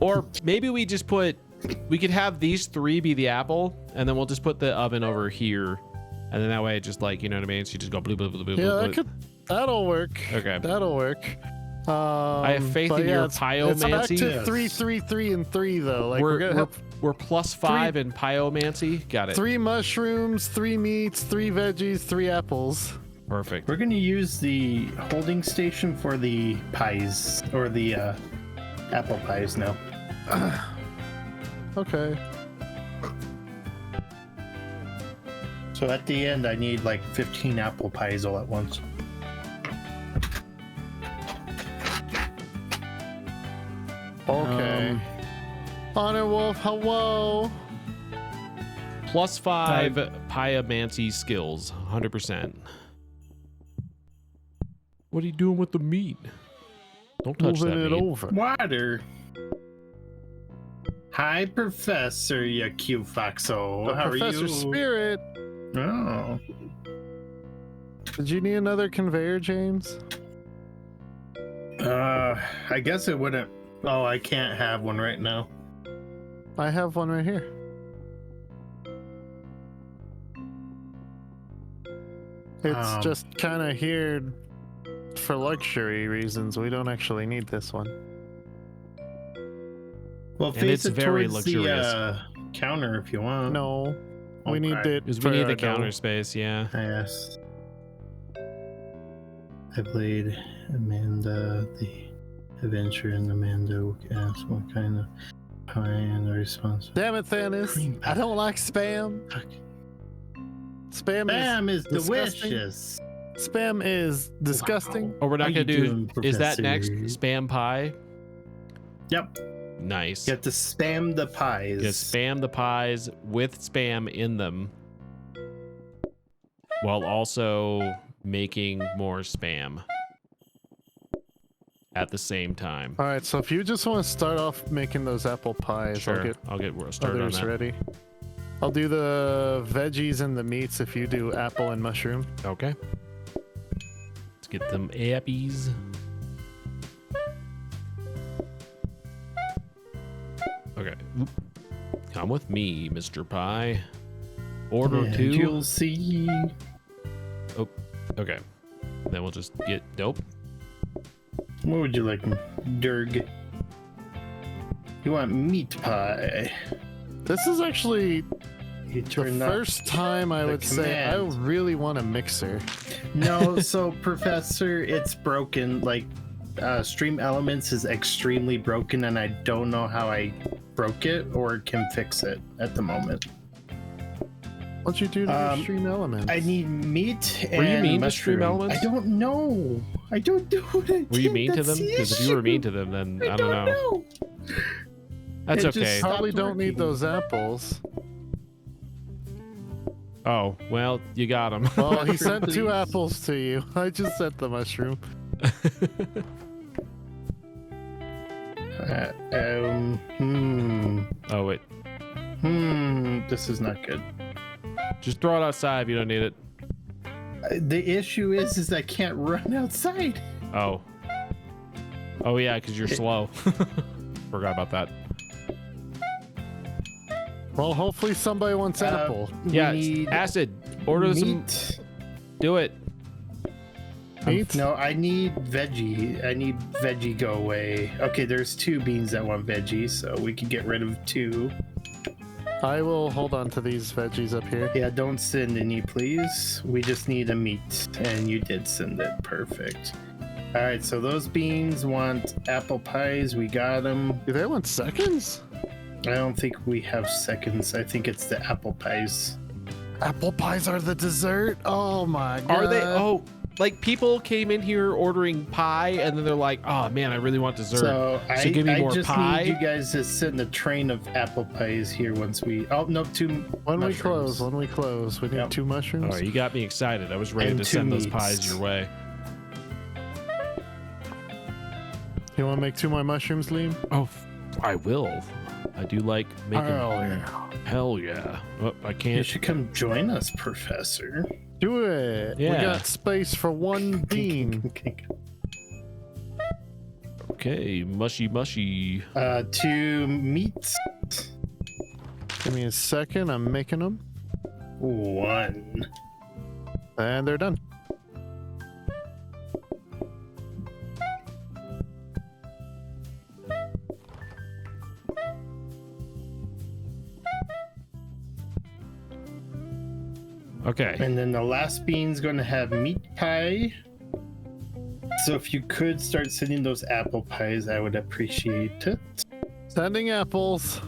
Or maybe we just put, we could have these 3 be the apple, and then we'll just put the oven over here. And then that way it just like, you know what I mean? So you just go blue, blue, blue, blue, Yeah, blue. that'll work. Okay. That'll work. I have faith but in your it's back to pyomancy. 3, 3, 3, and 3 though. Like we're gonna have we're +5 in pyomancy. Got it. 3 mushrooms, 3 meats, 3 veggies, 3 apples. Perfect. We're going to use the holding station for the pies, or the apple pies now. Okay. So at the end, I need like 15 apple pies all at once. Okay. Honor Wolf, hello. +5 pyomancy skills, 100%. What are you doing with the meat? Don't touch Moving that it meat. over. Water. Hi, Professor, you cute foxo. How Professor are you? Spirit. Oh. Did you need another conveyor, James? I guess it wouldn't. Oh, I can't have one right now. I have one right here. It's just kind of here for luxury reasons. We don't actually need this one. Well, And face it's it very towards luxurious. the counter if you want. No, we need Okay. it. Because we need the for counter dough. space, yeah. Yes. I played Amanda the Adventure, and Amanda asked what kind of pie, and the response. Damn it, Thanos! Cream pie. I don't like spam. Spam Spam is disgusting. delicious. Spam is disgusting. Oh, we're not How gonna you do. doing, Is that next Professor? spam pie? Yep. Nice. You have to spam the pies. Just spam the pies with spam in them, while also making more spam at the same time. All right, so if you just want to start off making those apple pies, Sure, I'll get started on others that. ready. I'll do the veggies and the meats if you do apple and mushroom. Okay. Let's get them appies. Okay. Oop. Come with me, Mr. Pie. Order And 2. you'll see. Okay. Then we'll just get dope. What would you like, Durg? You want meat pie? This is actually You the turn up first time I the would say I command. really want a mixer. No, so Professor, it's broken. Like, Stream Elements is extremely broken, and I don't know how I broke it or can fix it at the moment. What'd you do to your Um, stream elements? I need meat and Were you mean to Stream mushroom. Elements? I don't know. I don't know what I Were you did. mean to That's them? the Because if you were issue. mean to them, then I I don't don't know. know. That's It just okay. stopped Probably don't need working. those apples. Oh, well, you got them. Well, he sent Please. 2 apples to you. I just sent the mushroom. Oh, wait. This is not good. Just throw it outside if you don't need it. The issue is I can't run outside. Oh. Oh, yeah, because you're slow. Forgot about that. Well, hopefully somebody wants apple. We Yeah, need Acid. Order some. meat. Do it. Meat? No, I need veggie. I need veggie go away. Okay, there's 2 beans that want veggie, so we can get rid of 2. I will hold on to these veggies up here. Yeah, don't send any, please. We just need a meat, and you did send it. Perfect. All right, so those beans want apple pies. We got them. Do they want seconds? I don't think we have seconds. I think it's the apple pies. Apple pies are the dessert? Oh my god. Are they? Oh, like people came in here ordering pie, and then they're like, "Oh man, I really want dessert." So I, give me I more just pie. need you guys to send a train of apple pies here once we. Oh no, 2 When we mushrooms. close, we need Yep. 2 mushrooms. Oh, you got me excited. I was ready And to 2 send those meats. pies your way. You want to make 2 more mushrooms, Liam? Oh, I will. I do like making. yeah. Hell yeah! Oh, I You can't. should come join us, Professor. Do it. We Yeah. got space for 1 bean. Okay, mushy, mushy. 2 meats. Give me a second. I'm making them. 1. And they're done. Okay. And then the last bean's going to have meat pie. So if you could start sending those apple pies, I would appreciate it. Sending apples.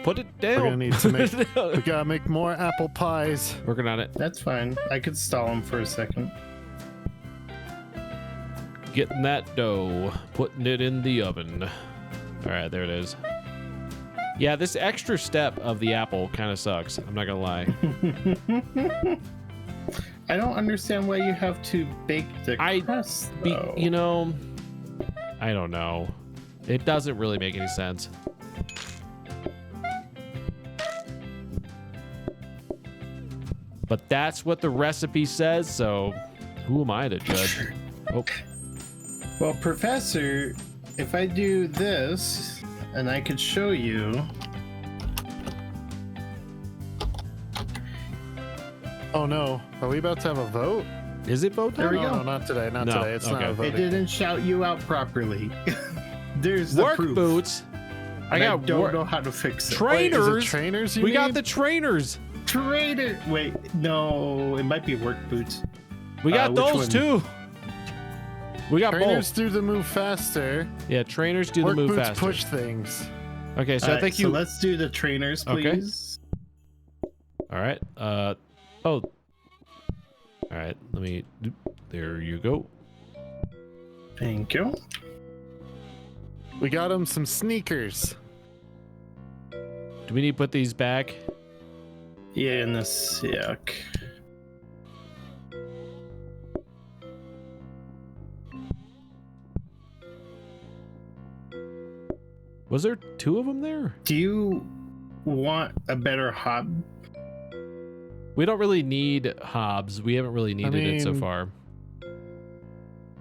Put it We're gonna down. need to make. We gotta make more apple pies. Working on it. That's fine. I could stall them for a second. Getting that dough. Putting it in the oven. All right, there it is. Yeah, this extra step of the apple kind of sucks. I'm not gonna lie. I don't understand why you have to bake the crust, though. You know, I don't know. It doesn't really make any sense. But that's what the recipe says, so who am I to judge? Oh, Well, Professor, if I do this, and I could show you. Oh no, are we about to have a vote? Is it vote time? There we No, go. no, not today. Not No, today. It's not okay. a It vote. didn't shout you out properly. There's the Work proof. boots. I And got don't know how to fix it. Wait, is it trainers. trainers you We got need? the trainers. Trainer. Wait, no, it might be work boots. We got Which those one? too. We got Trainers both. do the move faster. Yeah, trainers do Work the move boots faster. push things. Okay, so I Alright, think so you. let's do the trainers, Okay. please. All right. Oh. All right. Let me. There you go. Thank you. We got him some sneakers. Do we need to put these back? Yeah, in this yuck. Was there 2 of them there? Do you want a better hob? We don't really need hobs. We haven't really needed it so mean- far.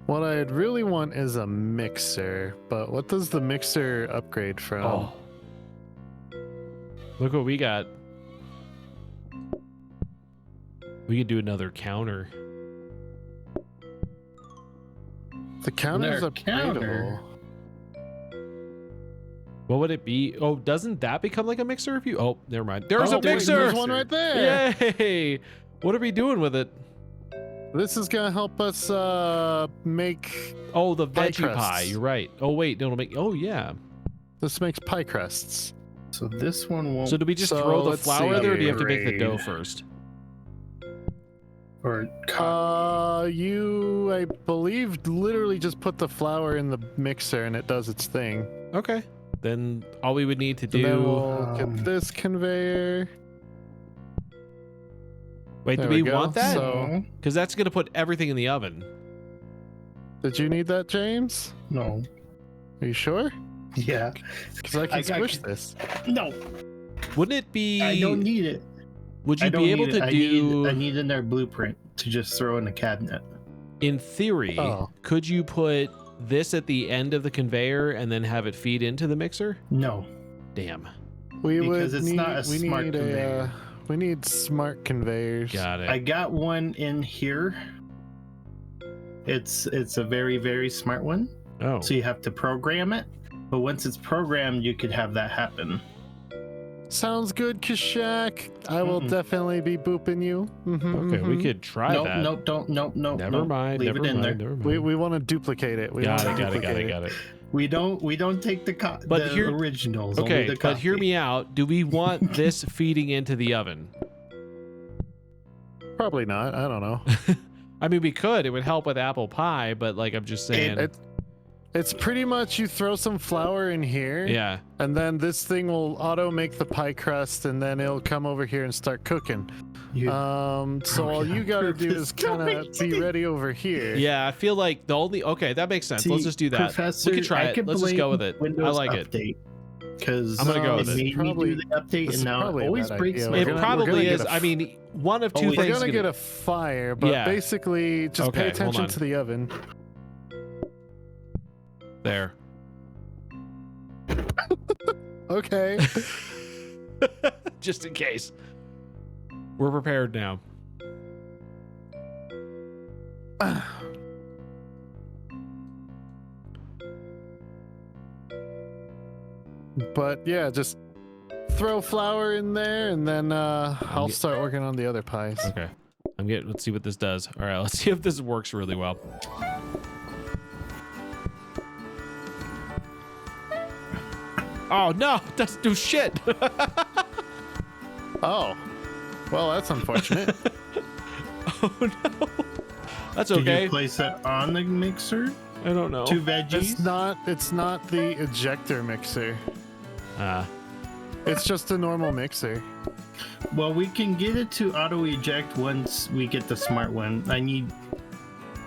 What I'd really want is a mixer, but what does the mixer upgrade from? Oh. Look what we got. We could do another counter. The counter's Another upgradable. counter. What would it be? Oh, doesn't that become like a mixer if you? Oh, never mind. There's Oh, a wait, mixer. There's one right there. Yay! What are we doing with it? This is gonna help us make. Oh, the Pie veggie pie. crusts. You're right. Oh wait, no, it'll make. Oh yeah. This makes pie crusts. So this one won't. So do we just So, throw the let's flour see there, or do you have to make the here. dough first? or I believe, literally just put the flour in the mixer and it does its thing. Okay. Then all we would need to And then do. we'll get this conveyor. Wait, do there we we go. want that? So- Because that's gonna put everything in the oven. Did you need that, James? no. Are you sure? Yeah. Because I can I got- squish this. No. Wouldn't it be? I don't need it. Would I you don't be able need it. to I do? need another blueprint to just throw in a cabinet. In theory, Oh. could you put this at the end of the conveyor and then have it feed into the mixer? No. Damn. We Because would it's need, not a we smart need conveyor. we need smart conveyors. Got it. I got one in here. It's a very, very smart one. Oh. So you have to program it. But once it's programmed, you could have that happen. Sounds good, Kashak. I will definitely be booping you. Mhm, Okay, we mhm. could try Nope, that. nope, don't, nope, nope. Never nope. mind. Leave Never it in mind. there. Never We, mind. we want to duplicate it. We Got wanna it. Got it. duplicate Got it. Got it. We don't take the But the here- originals. only Okay, the but hear copy. me out. Do we want this feeding into the oven? Probably not. I don't know. I mean, we could. It would help with apple pie, but like I'm just saying. It's pretty much you throw some flour in here, Yeah. and then this thing will auto make the pie crust, and then it'll come over here and start cooking. You- So all you gotta do is kind of be Don't ready over here. Yeah, I feel like the only. Okay, that makes sense. See, Let's just do that. Professor, We could try I it. could Let's just go blame with it. I Windows like it. Update. Because I'm gonna go with it it. made me Probably- do the update, this is and now it probably a always bad breaks idea. my It We're gonna- probably get is. a I mean, one of two we're We're things. gonna get a fire, but Yeah. basically just Okay, pay hold attention on. to the oven. There. Okay. Just in case. We're prepared now. But yeah, just throw flour in there, and then I'll start working on the other pies. Okay. Let's see what this does. All right, let's see if this works really well. Oh no, it doesn't do shit. Oh, well, that's unfortunate. Oh no. That's Did okay. you place it on the mixer? I don't know. 2 veggies? It's not the ejector mixer. It's just a normal mixer. Well, we can get it to auto eject once we get the smart one. I need.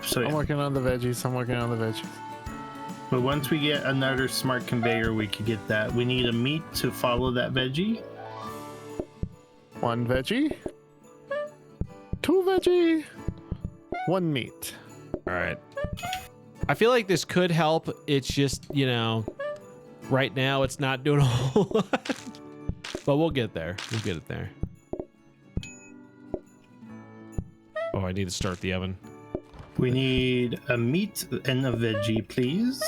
So, I'm yeah. working on the veggies. But once we get another smart conveyor, we could get that. We need a meat to follow that veggie. 1 veggie. 2 veggie. 1 meat. All right. I feel like this could help. It's just, right now it's not doing a whole lot. But we'll get there. We'll get it there. need to start the oven. We need a meat and a veggie, please.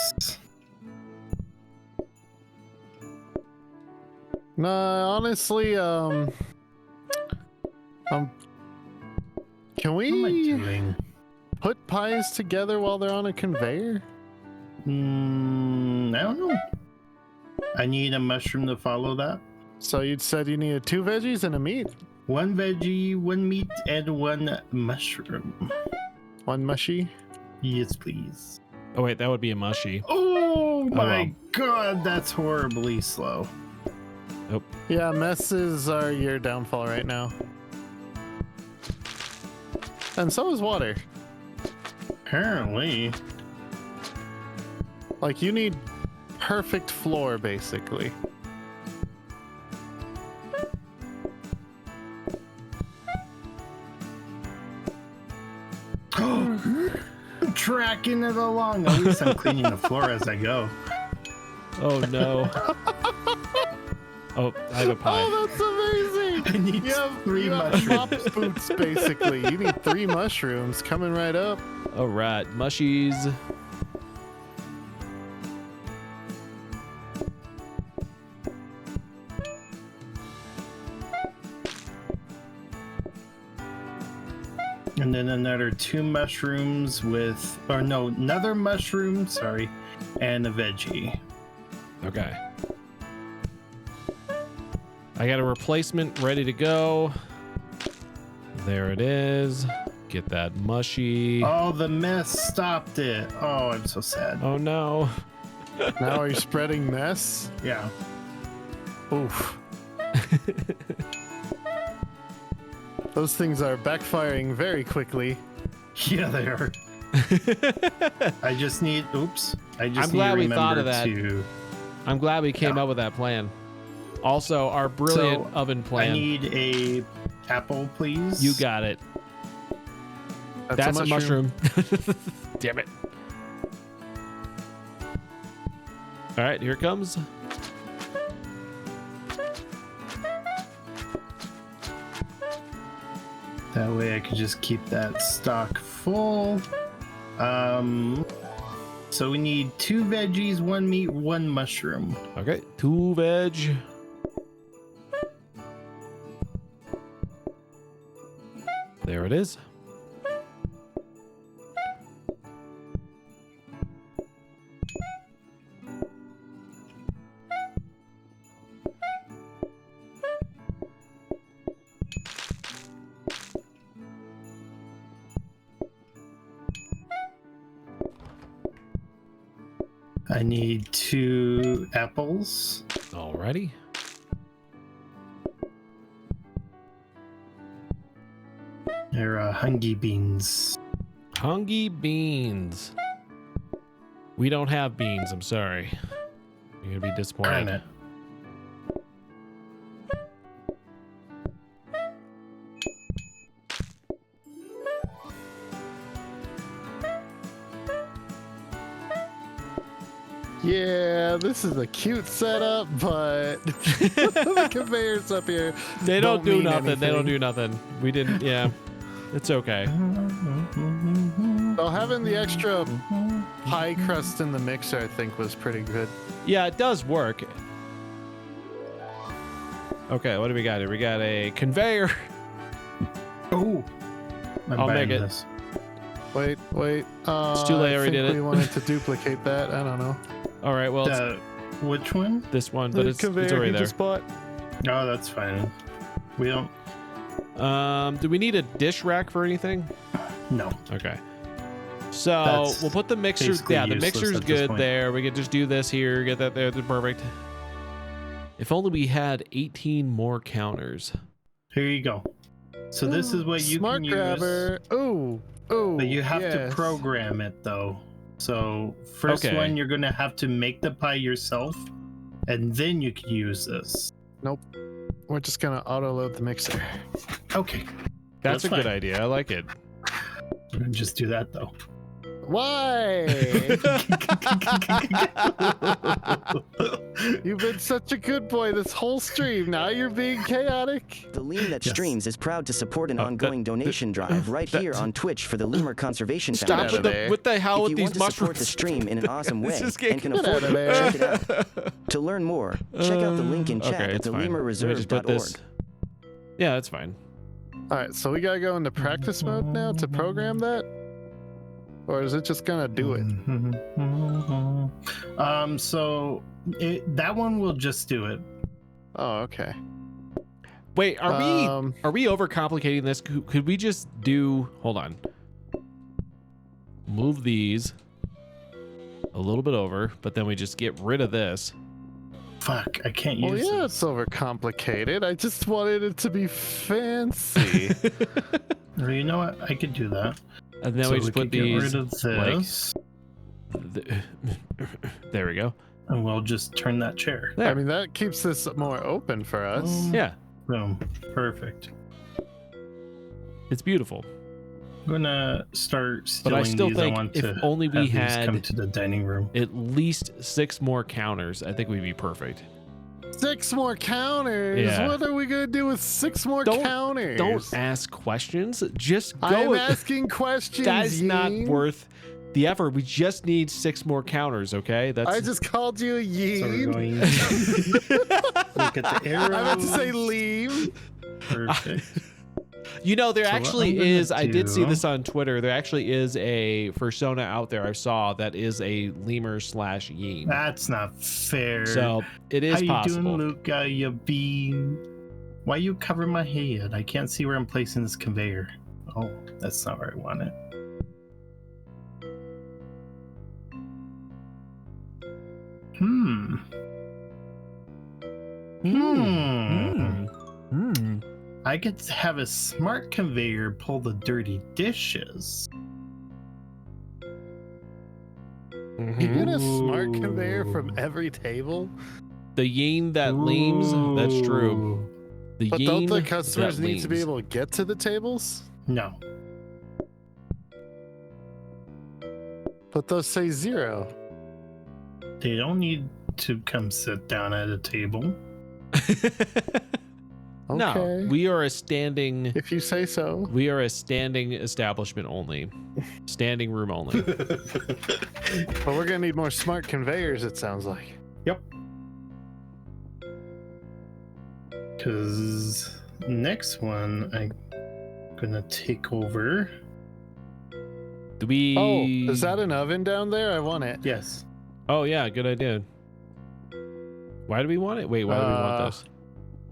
No, honestly, can What am I we doing? put pies together while they're on a conveyor? I don't know. I need a mushroom to follow that. So you said you needed 2 veggies and a meat? 1 veggie, 1 meat, and 1 mushroom. 1 mushy? Yes, please. Oh wait, that would be a mushy. Oh my well. god, that's horribly slow. Yeah, messes are your downfall right now. And so is water. Apparently. Like, you need perfect floor, basically. I'm tracking it along. At least I'm cleaning the floor as I go. Oh no. Oh, I have a pie. Oh, that's amazing! I need You have 3 got mushrooms. Pop's boots, basically. You need 3 mushrooms coming right up. All right, mushies. And then another 2 mushrooms with, or no, another mushroom, sorry, and a veggie. Okay. I got a replacement ready to go. There it is. Get that mushy. Oh, the mess stopped it. Oh, I'm so sad. Oh no. Now are you spreading mess? Yeah. Oof. Those things are backfiring very quickly. Yeah, they are. I just need, oops. I just I'm glad need we to thought remember of that. to, I'm glad we came up with that plan. Also, our brilliant So, oven plan. I need a apple, please. You got it. That's a mushroom. Damn it. All right, here it comes. That way I could just keep that stock full. So we need 2 veggies, 1 meat, 1 mushroom. Okay, 2 veg. There it is. I need 2 apples. Alrighty. They're hungy beans. Hungy beans. We don't have beans, I'm sorry. You're gonna be disappointed. Darn it. Yeah, this is a cute setup, but the conveyors up here. They don't do mean nothing. They don't anything. do nothing. We didn't, yeah. It's okay. So having the extra pie crust in the mixer, I think, was pretty good. Yeah, it does work. Okay, what do we got here? We got a conveyor. Oh, I'm I'll buying make it. this. Wait. It's too late, I already did it. We wanted to duplicate that. I don't know. All right, well, it's Which one? this one, but The it's conveyor already you there. just bought. Oh, that's fine. We don't. Do we need a dish rack for anything? No. Okay. So That's we'll put the mixer. basically Yeah, the useless mixer's at this good point. there. We could just do this here, get that there. That's perfect. If only we had 18 more counters. Here you go. So this is what you Smart can grabber. Ooh. But you have to yes. program it though. So first Okay. one, you're gonna have to make the pie yourself, and then you can use this. Nope. We're just gonna auto load the mixer. Okay. That's a good fine. idea. I like it. We're gonna just do that though. Why? You've been such a good boy this whole stream. Now you're being chaotic. The LeemThatStreams is proud to support an ongoing donation drive right here on Twitch for the Lemur Conservation Stop Foundation. with the hell If with you these want to support mushrooms. the stream in an awesome way This is and can getting- afford Get out of it, there. check it out. To learn more, check out the link in chat Okay, at it's fine. Let me just put this- theleemthatstreams.org. Yeah, that's fine. All right, so we gotta go into practice mode now to program that, or is it just gonna do it? So that one will just do it. Oh, okay. Wait, are we overcomplicating this? Could we just do? Hold on. Move these a little bit over, but then we just get rid of this. Fuck, I can't Well, use yeah, this. it's overcomplicated. I just wanted it to be fancy. Well, you know what? I could do that. And then So we just put could get these. rid of this, There we go. and we'll just turn that chair. There. I mean, that keeps this more open for us. Yeah, Boom. Perfect. it's beautiful. I'm gonna start But stealing I still these. I think want if to only we have these had come to the dining room. at least 6 more counters, I think we'd be perfect. 6 more counters. Yeah. What are we gonna do with 6 more Don't- counters? Don't ask questions. Just go. I'm with- asking questions. That is not Yeen. worth the effort. We just need 6 more counters. Okay, that's. I just called you a So we're Yeen. going to look at the arrows. I meant to say leave. Perfect. You know, there So what actually I'm gonna is. I did see do- this on Twitter. There actually is a persona out there I saw that is a lemur / Yeen. That's not fair. So it is How you possible. doing, Luca? You bean? Why you cover my head? I can't see where I'm placing this conveyor. Oh, that's not where I want it. Hmm. I could have a smart conveyor pull the dirty dishes. You get a smart Ooh. conveyor from every table, The Yeen that leams. That's true. Ooh. The but Yeen don't the customers that need to be leans. able to get to the tables? No. But those say 0. They don't need to come sit down at a table. Okay. No, we are a standing. If you say so. We are a standing establishment only. Standing room only. But we're gonna need more smart conveyors, it sounds like. Yep. Because next one, I'm gonna take over. Do we? Oh, is that an oven down there? I want it. Yes. Oh yeah, good idea. Why do we want it? Wait, why do we want this?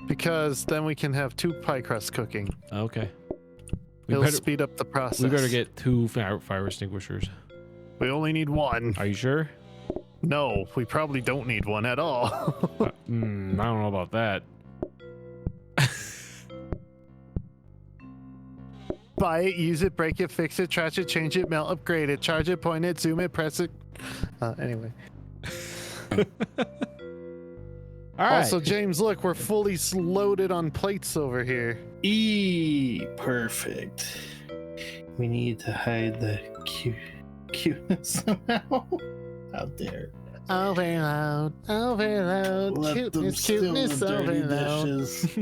Because then we can have 2 pie crusts cooking. Okay. It'll speed up the process. We better get 2 fire extinguishers. We only need 1. Are you sure? No, we probably don't need 1 at all. I don't know about that. Buy it, use it, break it, fix it, trash it, change it, melt, upgrade it, charge it, point it, zoom it, press it. Anyway. All right. Also, James, look, we're fully loaded on plates over here. Perfect. We need to hide the cuteness somehow. Out there. Overload, overload, Let them steal the dirty dishes.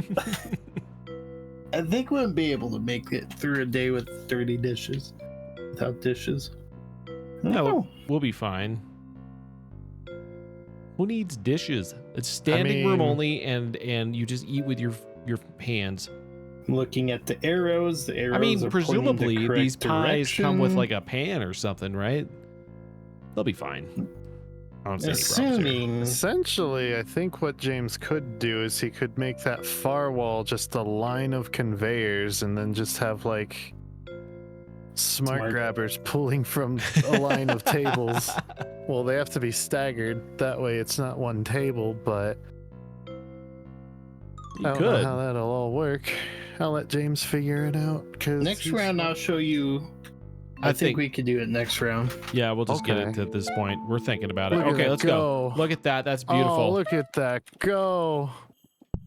I think we'll be able to make it through a day with dirty dishes. Without dishes. No, we'll be fine. Who needs dishes? It's standing room mean- only, and you just eat with your hands. Looking at the arrows I are mean, pointing the presumably correct these pies come with direction. like a pan or something, right? They'll be fine. I don't see any problems here. Assuming Essentially, I think what James could do is he could make that far wall just a line of conveyors and then just have like smart grabbers pulling from a line of tables. Well, they have to be staggered. That way it's not one table, but You I don't could. know how that'll all work. I'll let James figure it out. Cause next he's- round I'll show you. I think think- we could do it next round. Yeah, we'll just get it Okay. to this point. We're thinking about it. Look at Okay, that let's go. go. Look at that. That's beautiful. Oh, look at that go.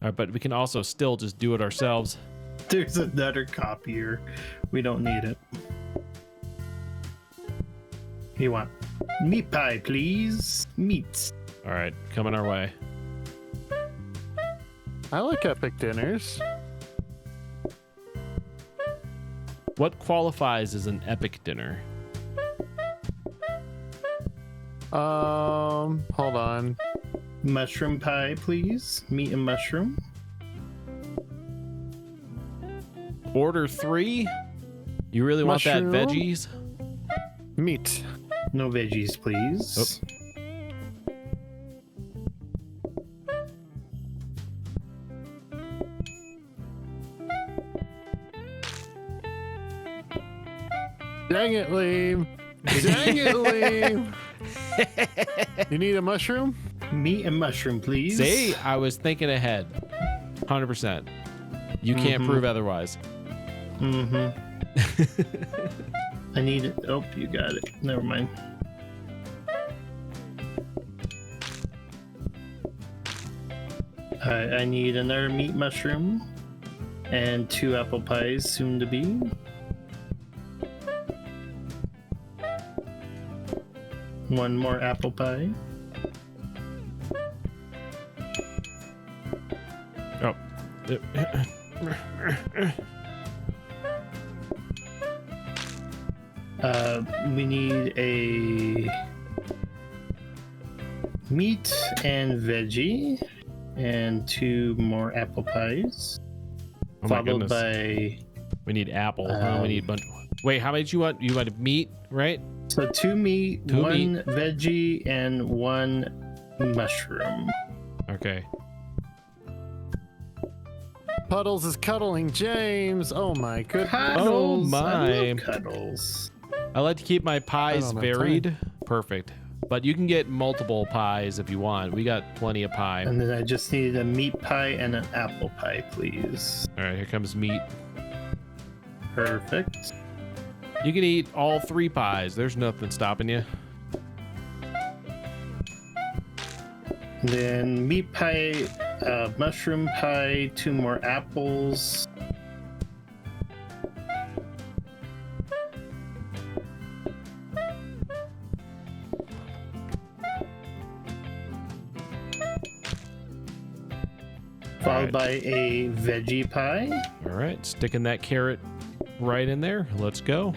But we can also still just do it ourselves. There's another copier. We don't need it. You want meat pie, please? Meat. All right, coming our way. I like epic dinners. What qualifies as an epic dinner? Hold on. Mushroom pie, please. Meat and mushroom. Order 3? You really want that Mushroom? veggies? Meat. No veggies, please. Dang it, Leem. Dang it, Leem. You need a mushroom? Meat and mushroom, please. See, I was thinking ahead. 100%. You can't prove otherwise. Mm-hmm. I need it. Oh, you got it. Never mind. I need another meat mushroom and 2 apple pies soon to be. One more apple pie. Oh. We need a meat and veggie and 2 more apple pies. Oh my followed goodness. by We need apple. We need bunch. Wait, how many did you want? You wanted meat, right? so 2 meat, 2 1 meat. veggie, and 1 mushroom. Okay. Puddles is cuddling James. Oh my goodness. Cuddles. I my. love cuddles. I like to keep my pies don't have varied. Perfect. But you can get multiple pies if you want. We got plenty of pie. And then I just need a meat pie and an apple pie, please. All right, here comes meat. Perfect. You can eat all 3 pies. There's nothing stopping you. Then meat pie, mushroom pie, 2 more apples. Followed by a veggie pie. All right, sticking that carrot right in there. Let's go.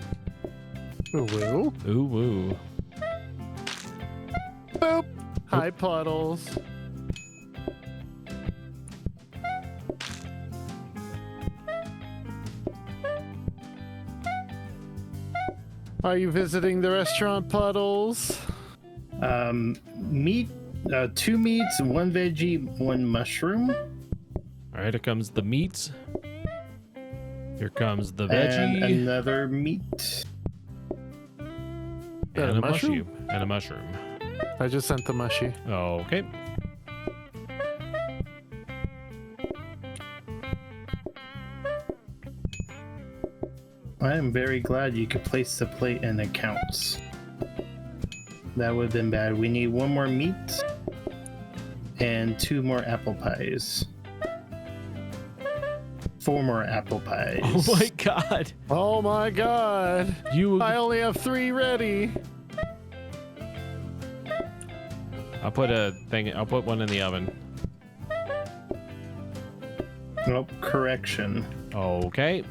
Ooh, woo. Ooh, woo. Boop. Hi, Puddles. Are you visiting the restaurant, Puddles? Meat, 2 meats, 1 veggie, 1 mushroom. All right, here comes the meats. Here comes the And veggie. another meat. And a a mushroom? mushroom. And a mushroom. I just sent the mushy. Okay. I am very glad you could place the plate and it counts. That would have been bad. We need 1 more meat and 2 more apple pies. 4 more apple pies. Oh my god. Oh my god. You. I only have 3 ready. I'll put a thing. I'll put one in the oven. Nope, correction. Okay.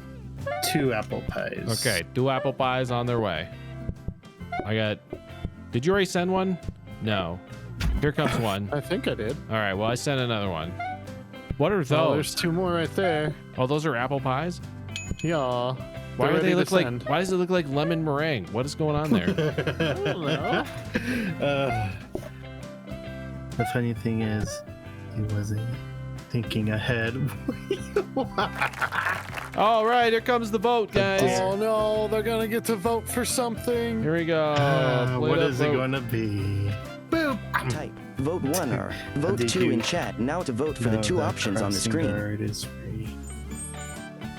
2 apple pies. Okay. 2 apple pies on their way. I got. Did you already send one? No. Here comes one. I think I did. All right. Well, I sent another one. What are Oh, those? there's 2 more right there. Oh, those are apple pies. Yeah. Why They're do they ready look to like? send. Why does it look like lemon meringue? What is going on there? I don't know. The funny thing is, he wasn't thinking ahead. All right. Here comes the vote, guys. Oh no, they're gonna get to vote for something. Here we go. What Plate up is it vote. going to be? Boop. Type vote 1 or vote Did 2 you- in chat now to vote for the 2 options on the crossing screen. guard is free.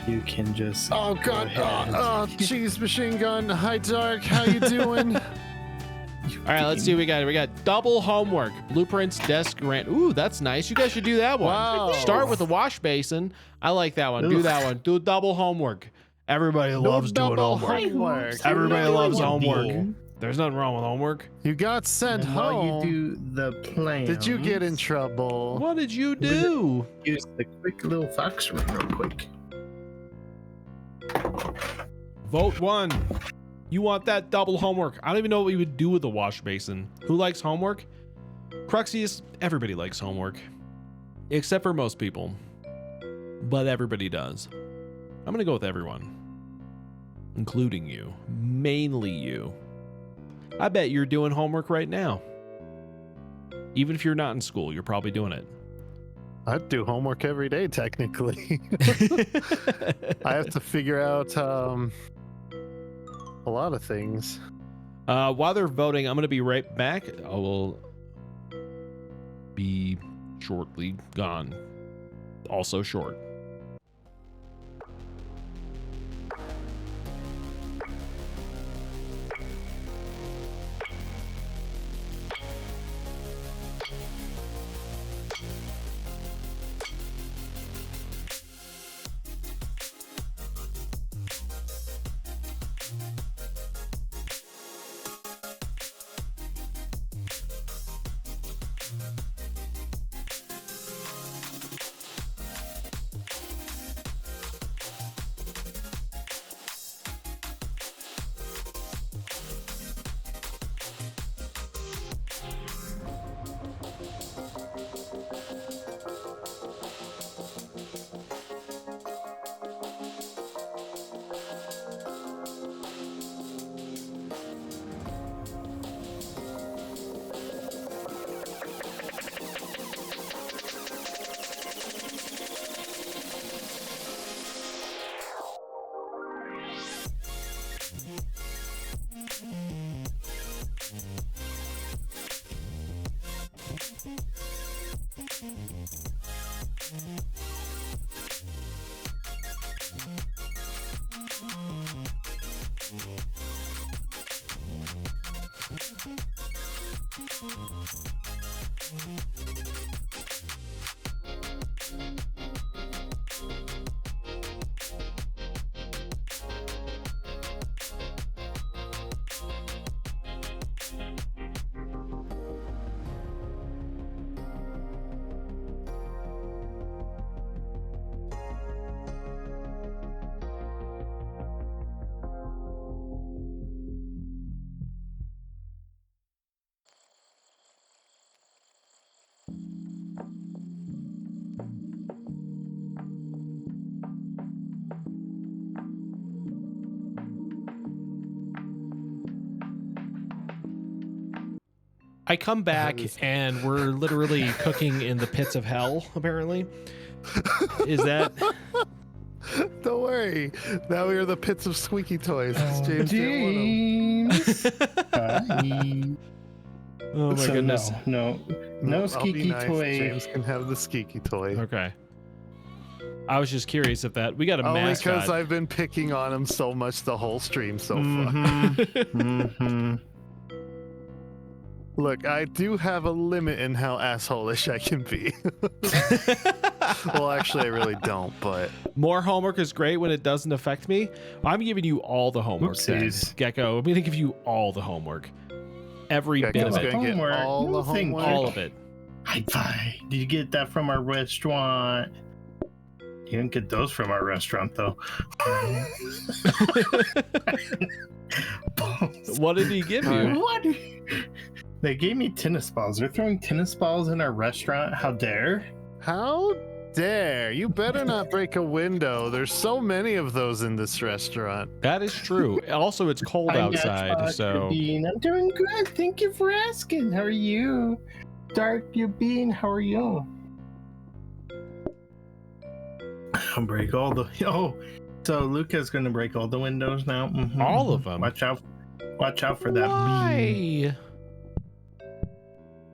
You can just. Oh go god. ahead. Oh, cheese machine gun. Hi Dark, how you doing? All right, let's see what we got. We got double homework, blueprints, desk, grant. Ooh, that's nice. You guys should do that one. Wow. Start with a wash basin. I like that one. Do that one. Do double homework. Everybody loves doing double homework. homework. Everybody loves You homework. do. There's nothing wrong with homework. You got sent And while home. you do the plan, Did you get in trouble? What did you do? Use the quick little fox room real quick. Vote 1. You want that double homework. I don't even know what you would do with the wash basin. Who likes homework? Cruxius, everybody likes homework. Except for most people. But everybody does. I'm gonna go with everyone. Including you. Mainly you. I bet you're doing homework right now. Even if you're not in school, you're probably doing it. I do homework every day, technically. I have to figure out a lot of things. While they're voting, I'm going to be right back. I will be shortly gone. Also short. I come back and we're literally cooking in the pits of hell, apparently. Is that... Don't worry. Now we are the pits of squeaky toys. James didn't want 'em. Hi. Oh my goodness. No I'll be skeeky nice. toy. James can have the skeeky toy. Okay. I was just curious if that... We got a Only mascot. because I've been picking on him so much the whole stream so far. Mm-hmm. Look, I do have a limit in how asshole-ish I can be. Well, actually, I really don't, but... More homework is great when it doesn't affect me. I'm giving you all the homework, then. Whoopsies. Gecko. I'm going to give you all the homework. Every bit Gecko's of it. gonna get Homework. all No, the thank homework. you. All of it. High five. Did you get that from our restaurant? You didn't get those from our restaurant, though. What did he give you? What? They gave me tennis balls. They're throwing tennis balls in our restaurant. How dare? How dare? You better not break a window. There's so many of those in this restaurant. That is true. Also, it's cold I'm outside, Dark so... Bean. I'm doing good. Thank you for asking. How are you? Dark Your Bean, how are you? I'll break all the... Oh, so Luca's going to break all the windows now? Mhm. All of them? Watch out for that bean. Why?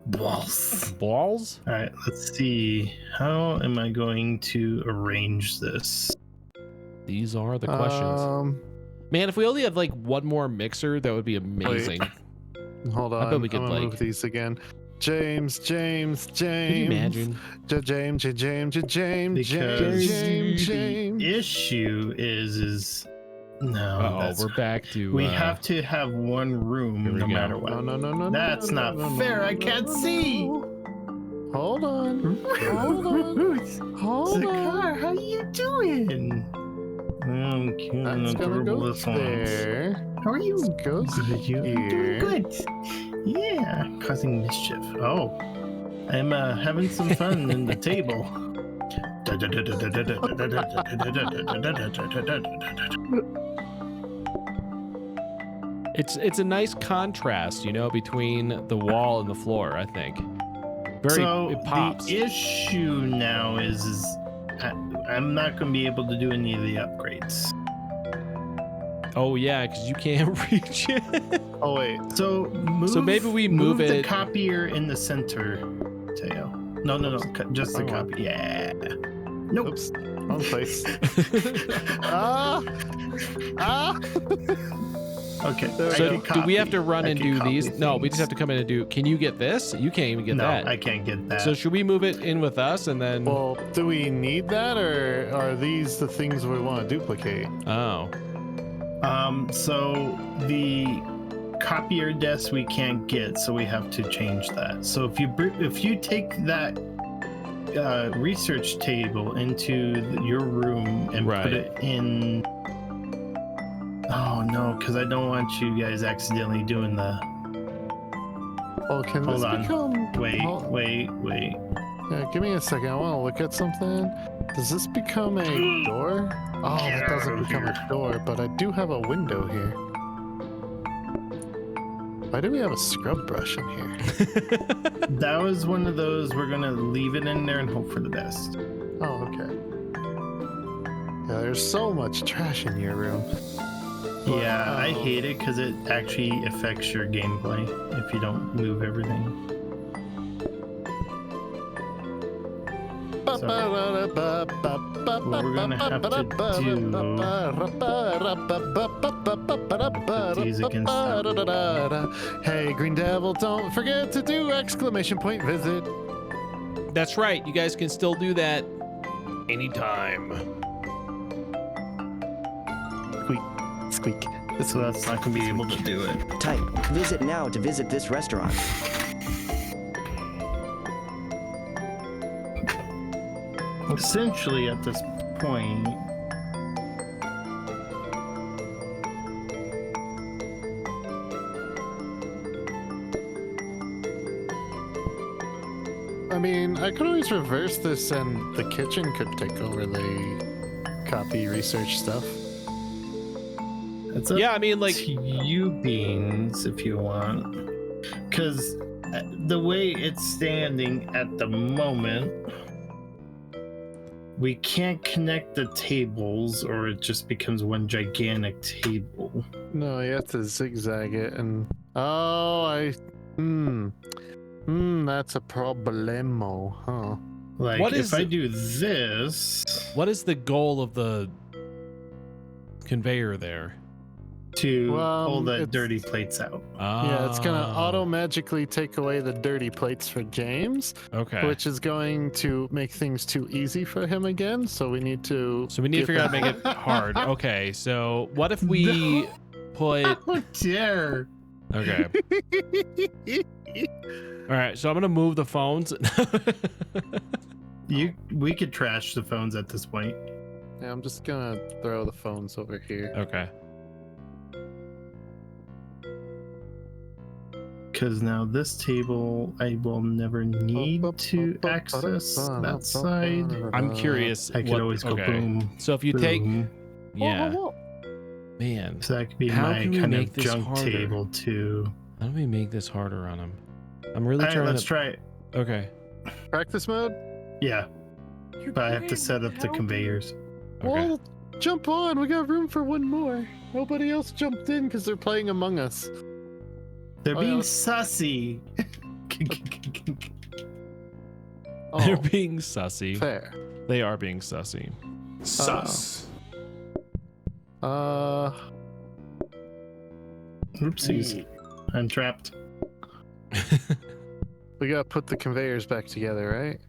Balls. Balls? All right, let's see. How am I going to arrange this? These are the questions. Man, if we only had like one more mixer, that would be amazing. Hold on. I bet we could, I'm gonna like- move these again. James. Can you imagine? James. Because James. the issue is No, Uh-oh, that's we're back to... we have to have one here room we no go. matter what. No. That's not fair. I can't see. Hold on. Hold on. Hold Zakar, on. how you doing? Okay, That's gonna go there. How are you? Goes Good. You doing here. good? Yeah, causing mischief. Oh, I'm having some fun in the table. It's a nice contrast, you know, between the wall and the floor, I think. It pops. The issue now is I'm not going to be able to do any of the upgrades. Oh yeah, because you can't reach it. Oh wait. So maybe we move the it- copier in the center, Theo. No, just the Wrong one. copy. Yeah. Nope. Oops. Wrong place. Ah. Okay. So do we have to run I and can do copy these? No, we just have to come in and do. Can you get this? You can't even get No, that. I can't get that. So should we move it in with us and then? Well, do we need that, or are these the things we want to duplicate? Oh. So the copier desk we can't get, so we have to change that. So if you take that research table into your room and Right. put it in. Oh no, because I don't want you guys accidentally doing the. Oh, can this Hold on. become? Wait. Yeah, give me a second. I want to look at something. Does this become a door? Oh, Get that doesn't out of become here. a door, but I do have a window here. Why do we have a scrub brush in here? That was one of those. We're gonna leave it in there and hope for the best. Oh, okay. Yeah, there's so much trash in your room. Yeah, I Oh. hate it because it actually affects your gameplay if you don't move everything. What we're gonna have to do these against Hey, Green Devil, don't forget to do exclamation point visit. That's right. You guys can still do that anytime. Squeak. So that's not gonna be able to do it. Type visit now to visit this restaurant. Essentially, at this point, I mean, I could always reverse this and the kitchen could take over the copy research stuff. it's up Yeah, I mean, like, to you beans if you want, because the way it's standing at the moment, we can't connect the tables or it just becomes one gigantic table. No, you have to zigzag it and... Oh, that's a problemo, huh? Like, What if is I it- do this what is the goal of the conveyor there? to Well, pull the it's- dirty plates out. Yeah, it's gonna Ah, auto-magically take away the dirty plates for James, Okay. which is going to make things too easy for him again, so we need to... So we need to figure out how to make it hard. Okay, so what if we put... How dare! Okay. All right, so I'm gonna move the phones. We could trash the phones at this point. Yeah, I'm just gonna throw the phones over here. Okay. Because now this table, I will never need to access that side. I'm curious. I could always go boom. So if you take, boom. yeah, man, So that could be How my can we kind make of this junk harder? table too. how do we make this harder on him? I'm really All right, trying let's to. try it. Okay. Practice mode? Yeah, but I have to set up the conveyors. Okay. Well, jump on. We got room for one more. Nobody else jumped in because they're playing Among Us. They're Oh, being yeah. sussy. Oh, They're being sussy. fair. They are being sussy. Sus. Oopsies. I'm trapped. We gotta put the conveyors back together, right?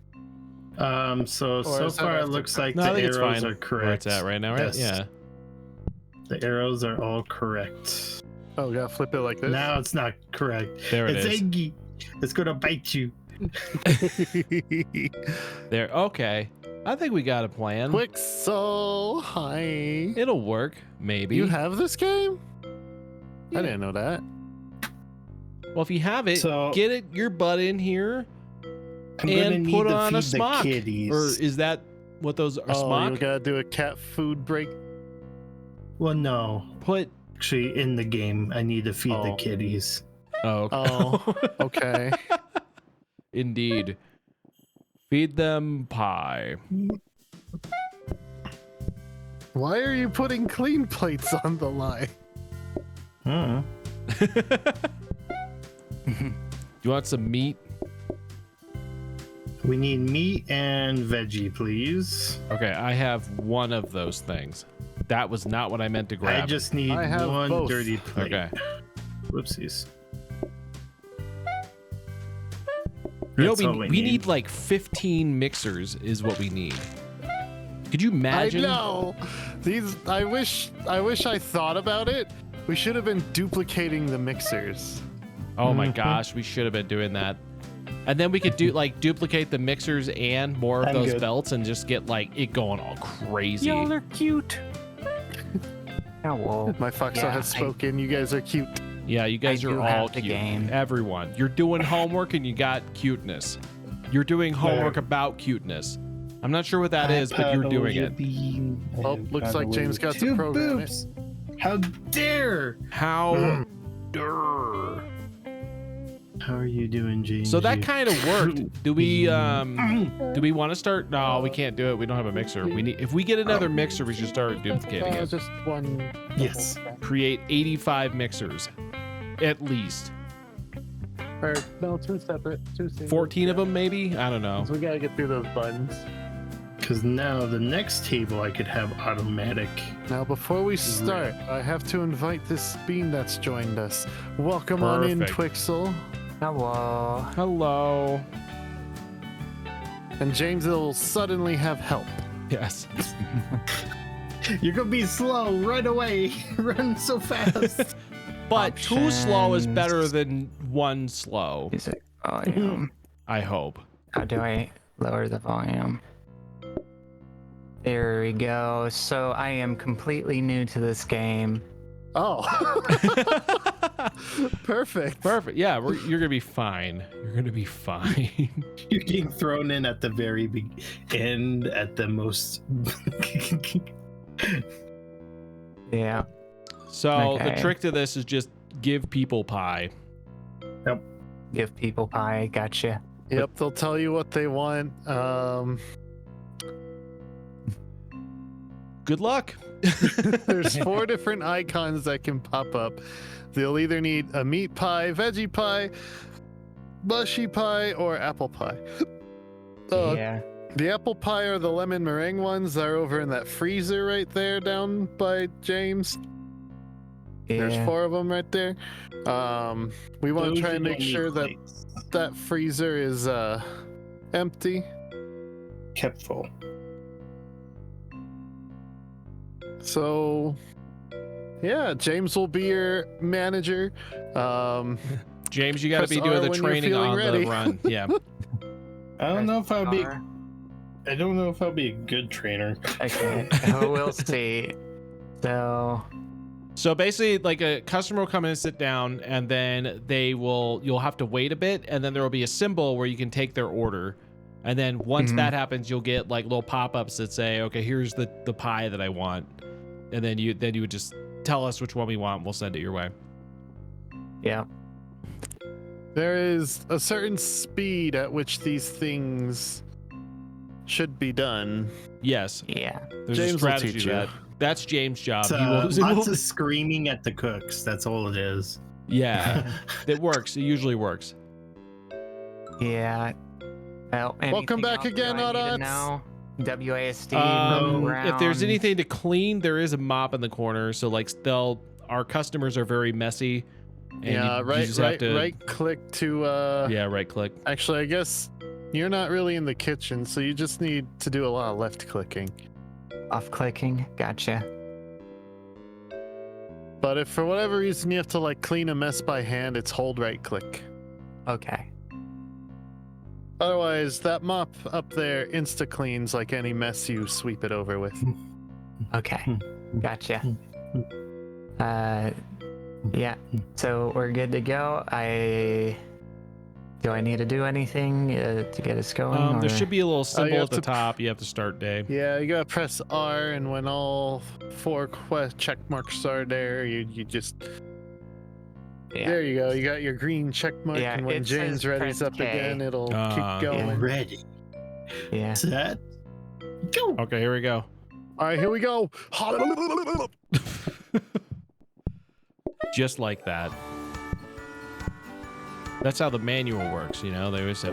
So Or is that far it after looks like No, I the think it's arrows fine are correct. where it's at right now, right? Yes. Yeah. The arrows are all correct. Oh, gotta flip it like this. Now it's not correct. There it it's is. eggy. It's gonna bite you. There. Okay. I think we got a plan. Quixel, hi. It'll work. Maybe. You have this game? I didn't know that. Well, if you have it, So- get it your butt in here I'm gonna and need put to on a feed the smock. kitties. Or is that what those are? Oh, Smock? you gotta do a cat food break. Well, no. Put. Actually, in the game, I need to feed the Oh. kitties. Oh. Oh, okay. Indeed. Feed them pie. Why are you putting clean plates on the line? Hmm. You want some meat? We need meat and veggie, please. Okay, I have one of those things. That was not what I meant to grab. I just need I have one both. dirty plate. Okay. Whoopsies. You know, That's all we need like 15 mixers is what we need. Could you imagine? I know. These. I wish I thought about it. We should have been duplicating the mixers. Oh my gosh, we should have been doing that. And then we could do like duplicate the mixers and more of I'm those good. belts and just get like it going all crazy. Y'all are cute. Hello. My foxo Yeah, has spoken. You guys are cute. Yeah, you guys I are do all have the cute. game. Everyone. You're doing homework and you got cuteness. You're doing homework about cuteness. I'm not sure what that is, but you're doing it. Oh, looks like James got to Two program it. boobs. How dare! How dare. How are you doing, James? So that kind of worked. Do we want to start? No, we can't do it. We don't have a mixer. We need if we get another mixer, we should start duplicating it. Just one. Yes. Create 85 mixers. At least. Or no, two separate. 14 of them maybe? I don't know. So we gotta get through those buttons. Because now the next table I could have automatic. Now, before we start, I have to invite this bean that's joined us. Welcome on in, Perfect. Twixel. Hello. Hello. And James will suddenly have help. Yes. You're gonna be slow. Run away. Run so fast. But two slow is Options. better than one slow. Music volume. I hope. How do I lower the volume? There we go. So I am completely new to this game. Oh. Perfect. Perfect. Yeah, you're gonna be fine. You're gonna be fine. You're getting thrown in at the very end at the most. Yeah. So the Okay. trick to this is just give people pie. Give people pie. Gotcha. Yep, they'll tell you what they want. Good luck. There's 4 different icons that can pop up. They'll either need a meat pie, veggie pie, mushy pie, or apple pie. Yeah. The apple pie are the lemon meringue ones that are over in that freezer right there down by James. There's Yeah. 4 of them right there. We want to try and make sure that that freezer is empty. kept full. So, yeah, James will be your manager. James, you got to Press be doing R the when you're training feeling on ready. the run. Yeah. I don't know if I'll be. R. I don't know if I'll be a good trainer. Okay. We'll see. So. So basically, like a customer will come in and sit down, and then you'll have to wait a bit, and then there will be a symbol where you can take their order. And then once that happens, you'll get like little pop-ups that say, okay, here's the pie that I want. And then you would just tell us which one we want, and we'll send it your way. Yeah. There is a certain speed at which these things should be done. Yes. Yeah. There's James a will strategy teach to you. that. That's James' job. It's, lots of screaming at the cooks. That's all it is. Yeah. It works. It usually works. Yeah. Well, Welcome anything back else again, that I need to Audots. know? WASD. If there's round. anything to clean, there is a mop in the corner. So like our customers are very messy. And Yeah, you just have to, right click to Yeah, right click. Actually, I guess you're not really in the kitchen, so you just need to do a lot of left clicking. Off clicking. Gotcha. But if for whatever reason you have to like clean a mess by hand, it's hold right click. Okay. Otherwise, that mop up there insta cleans like any mess you sweep it over with. Okay. Gotcha. Yeah. So we're good to go. Do I need to do anything to get us going? There or- should be a little symbol have at the to- top. You have to start day. Yeah, you gotta press R, and when all 4 check marks are there, you just Yeah. there you go. You got your green check mark, Yeah, and when it James says ready's press up K. again, it'll Ah, keep going. Ready. Yeah. Set. Go. Okay, here we go. All right, here we go. Just like that. That's how the manual works, you know? They always say,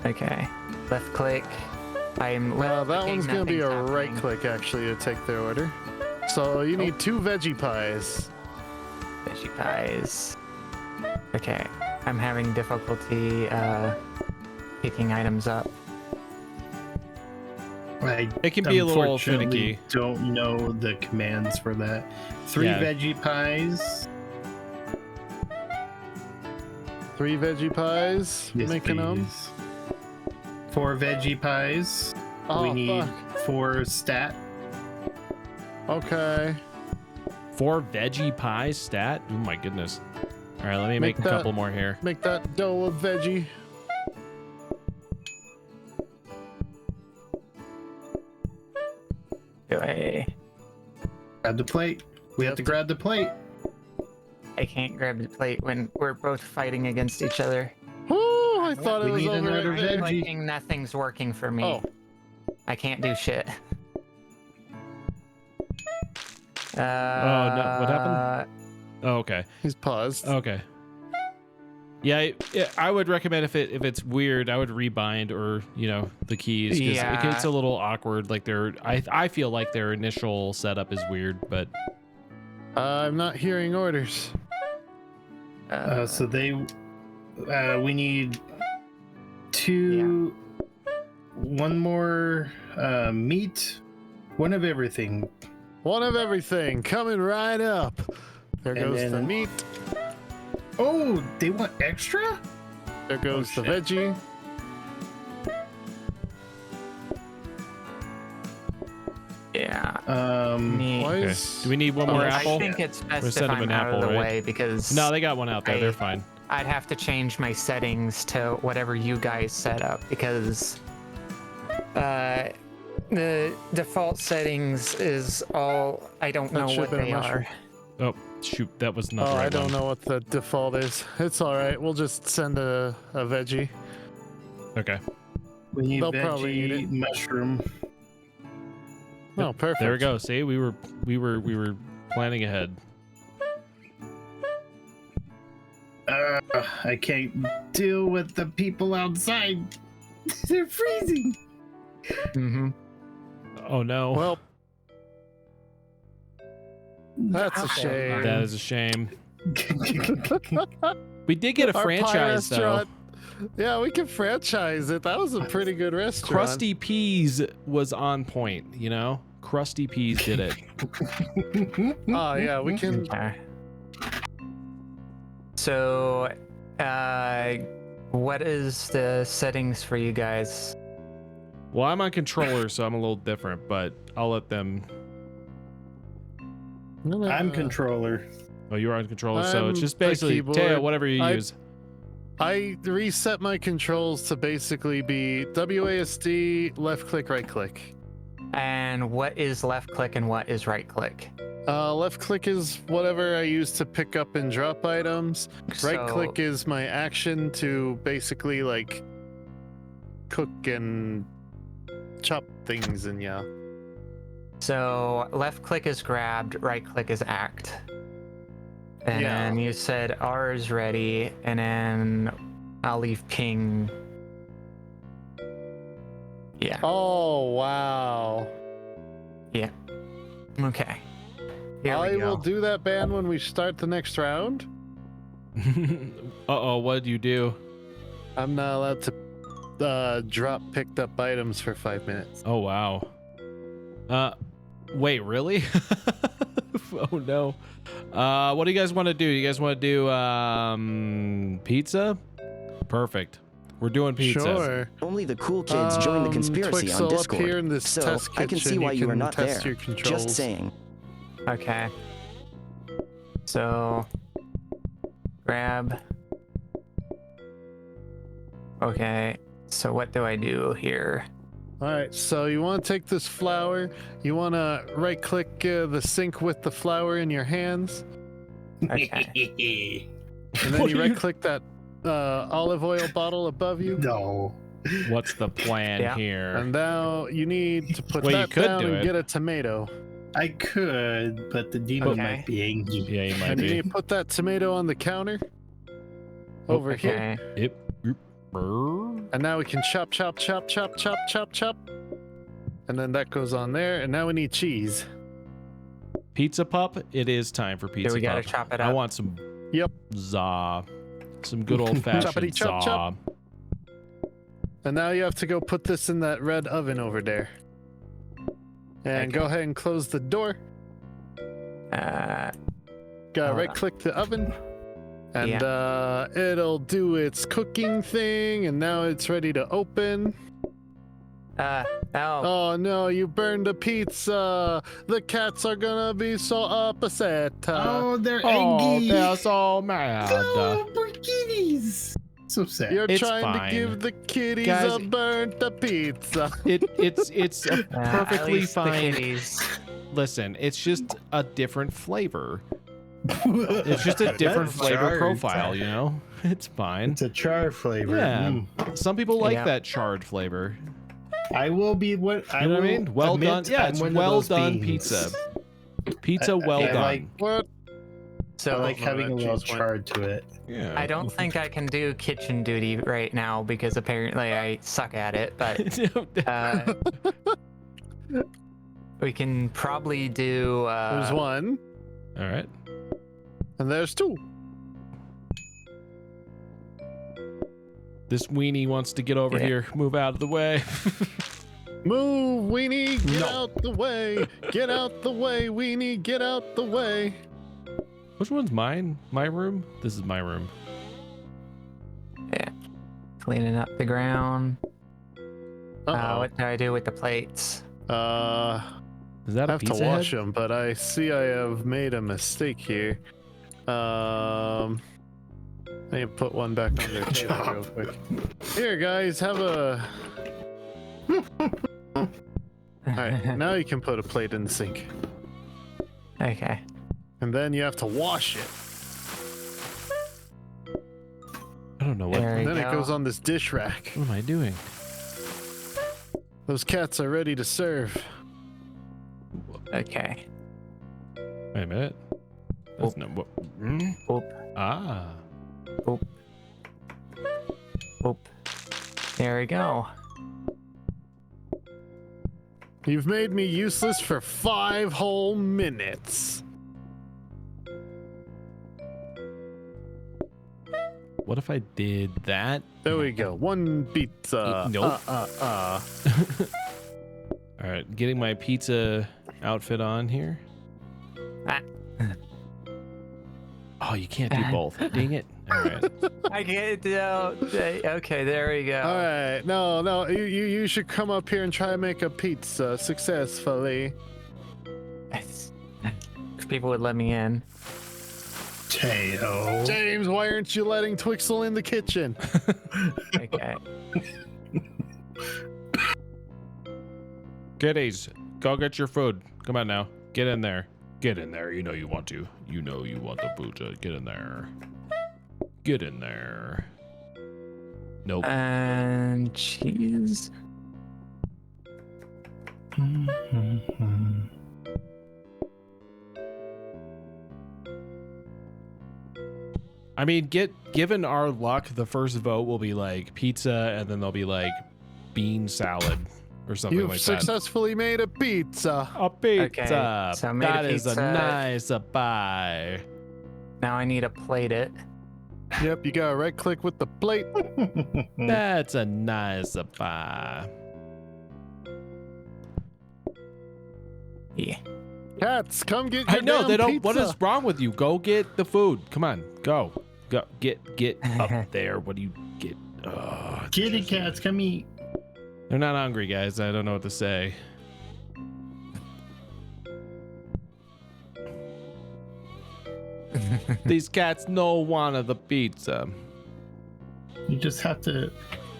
Okay. Left click. I'm Well, left that clicking, one's gonna be a nothing's right happening. click actually to take their order. So you need 2 veggie pies. Veggie pies. Okay. I'm having difficulty picking items up. I It can be a little unfortunately finicky. don't know the commands for that. 3 Yeah. veggie pies. 3 veggie pies. Yes, Making them. please. 4 veggie pies. Oh, we need fuck. 4 stat. Okay. 4 veggie pies stat? Oh my goodness. All right, let me make Make a that- couple more here. Make that dough a veggie. Do I? Grab the plate. We have to grab the plate. I can't grab the plate when we're both fighting against each other. Ooh, I thought it We was need over another right there. veggie. Clicking, nothing's working for me. Oh, I can't do shit. Oh, no, what happened? Oh, okay. he's paused. Okay. Yeah, I would recommend if it's weird, I would rebind or the keys because Yeah. it gets a little awkward. Like I feel like their initial setup is weird, but I'm not hearing orders. So we need 2, 1 more meat, 1 of everything. 1 of everything coming right up. There And goes the then- meat. Oh, they want extra? There goes the shit. veggie. Yeah. Me. Why okay. is... Do we need one more Oh, apple? I think it's best Or if send them I'm an out of apple, the right? way because No, they got one out there. They're fine. I'd have to change my settings to whatever you guys set up because the default settings is all I don't That know should've what been a they mushroom. are. Oh shoot, that was not Oh, the right I don't one. know what the default is. It's all right. We'll just send a veggie. Okay, We need They'll probably eat veggie, it. mushroom. Oh, perfect. there we go. See, we were planning ahead. I can't deal with the people outside. They're freezing. Mm-hmm. Oh no, Well, that's a shame. that is a shame. We did get a Our pie franchise though. restaurant. Yeah, we can franchise it. That was a pretty good restaurant. Krusty Peas was on point. Krusty Peas did it. Oh yeah, we can. Okay. So, what is the settings for you guys? Well, I'm on controller, so I'm a little different, but I'll let them. I'm controller. Oh, you're on controller, so it's I'm just the basically keyboard. Teo, whatever you I- use. I reset my controls to basically be WASD, left click, right click. And what is left click and what is right click? Left click is whatever I use to pick up and drop items. Right So- click is my action to basically like cook and chop things and yeah. So left click is grabbed, right click is act. And Yeah. then you said R is ready, and then I'll leave ping. Yeah. Oh wow. Okay. Here I we go. will do that ban when we start the next round. Uh-oh, what did you do? I'm not allowed to drop picked up items for 5 minutes. Oh wow. Wait, really? Oh no. What do you guys want to do? You guys want to do pizza? Perfect. We're doing pizza. Sure. Only the cool kids join the conspiracy on Twixel, Discord. up here in this So test I can see kitchen, why you are can not test there. your controls. Just saying. Okay. So grab. Okay. So what do I do here? All right, so you want to take this flour. You want to right-click the sink with the flour in your hands, Okay. and then What you are you- right-click that olive oil bottle above you. No. What's the plan Yeah. here? And now you need to put Well, you that could down do and it. get a tomato. I could, but the demon Okay. might be angry. Yeah, you might And you be. need to put that tomato on the counter over here. Okay. Yep. Brr. And now we can chop, chop, chop, chop, chop, chop, chop. And then that goes on there. And now we need cheese. Pizza pup. It is time for pizza we gotta pup. chop it I up? want some. Yep. Za. Some good old fashioned Choppity chop, za. chop. And now you have to go put this in that red oven over there. And go ahead and close the door. Gotta Hold on. right click the oven. And it'll do its cooking thing. And now it's ready to open. Oh. Oh no, you burned the pizza. The cats are gonna be so upset. Oh, they're Oh, angry. they're so mad. No, poor kitties. So sad. You're It's trying fine. to give the kitties Guys, a burnt the pizza. It's a At perfectly least the fine. kitties. Listen, it's just a different flavor. It's just a different That's flavor charred. profile, you know? It's fine. It's a char flavor. Yeah. Mm. Some people like Yeah. that charred flavor. I will be what I You know will what I mean? Well admit done. Yeah, I'm it's one of well those done beings. pizza. Pizza well I done. like- What? So I like no, having that a little cheese one. char to it. Yeah. I don't think I can do kitchen duty right now because apparently I suck at it, but we can probably do There's one, All right. and there's two. This weenie wants to get over Yeah. here. Move out of the way. Move, Weenie, get out the way. Get out the way, Weenie, get out the way. Which one's mine? My room? This is my room. cleaning up the ground. Uh-oh. What do I do with the plates? Is that I a have to pizza wash head? them, but I see I have made a mistake here. I need to put one back on their Good table job. real quick. Here, guys, have a. All right, now you can put a plate in the sink, Okay. and then you have to wash it. I don't know what. There we And then go. it goes on this dish rack. What am I doing? Those cats are ready to serve. Okay. Wait a minute. That's not what. Oop. Ah. Oop. There we go. You've made me useless for 5 whole minutes. What if I did that? There we go. One pizza. Nope. All right, getting my pizza outfit on here. Ah. Oh, you can't do both. Dang it. All right. I get okay, there we go. All right. No. You should come up here and try to make a pizza successfully. If people would let me in. Teo. James, why aren't you letting Twixel in the kitchen? Okay. Kiddies, go get your food. Come on now. Get in there. Get in there. You know you want to. You know you want the pizza. Get in there. Get in there. Nope. And cheese. I mean, given our luck, the first vote will be like pizza, and then there'll be like bean salad or something You've like that. successfully made a pizza. A pizza. Okay, so I made a That is a pizza. nice pie. Now I need to plate it. Yep, you gotta right click with the plate. That's a nice pie. Yeah. Cats, come get your I know damn they don't. pizza. What is wrong with you? Go get the food. Come on, go, get up there. What do you get? Kitty cats, come eat. They're not hungry, guys. I don't know what to say. These cats no want of the pizza. You just have to.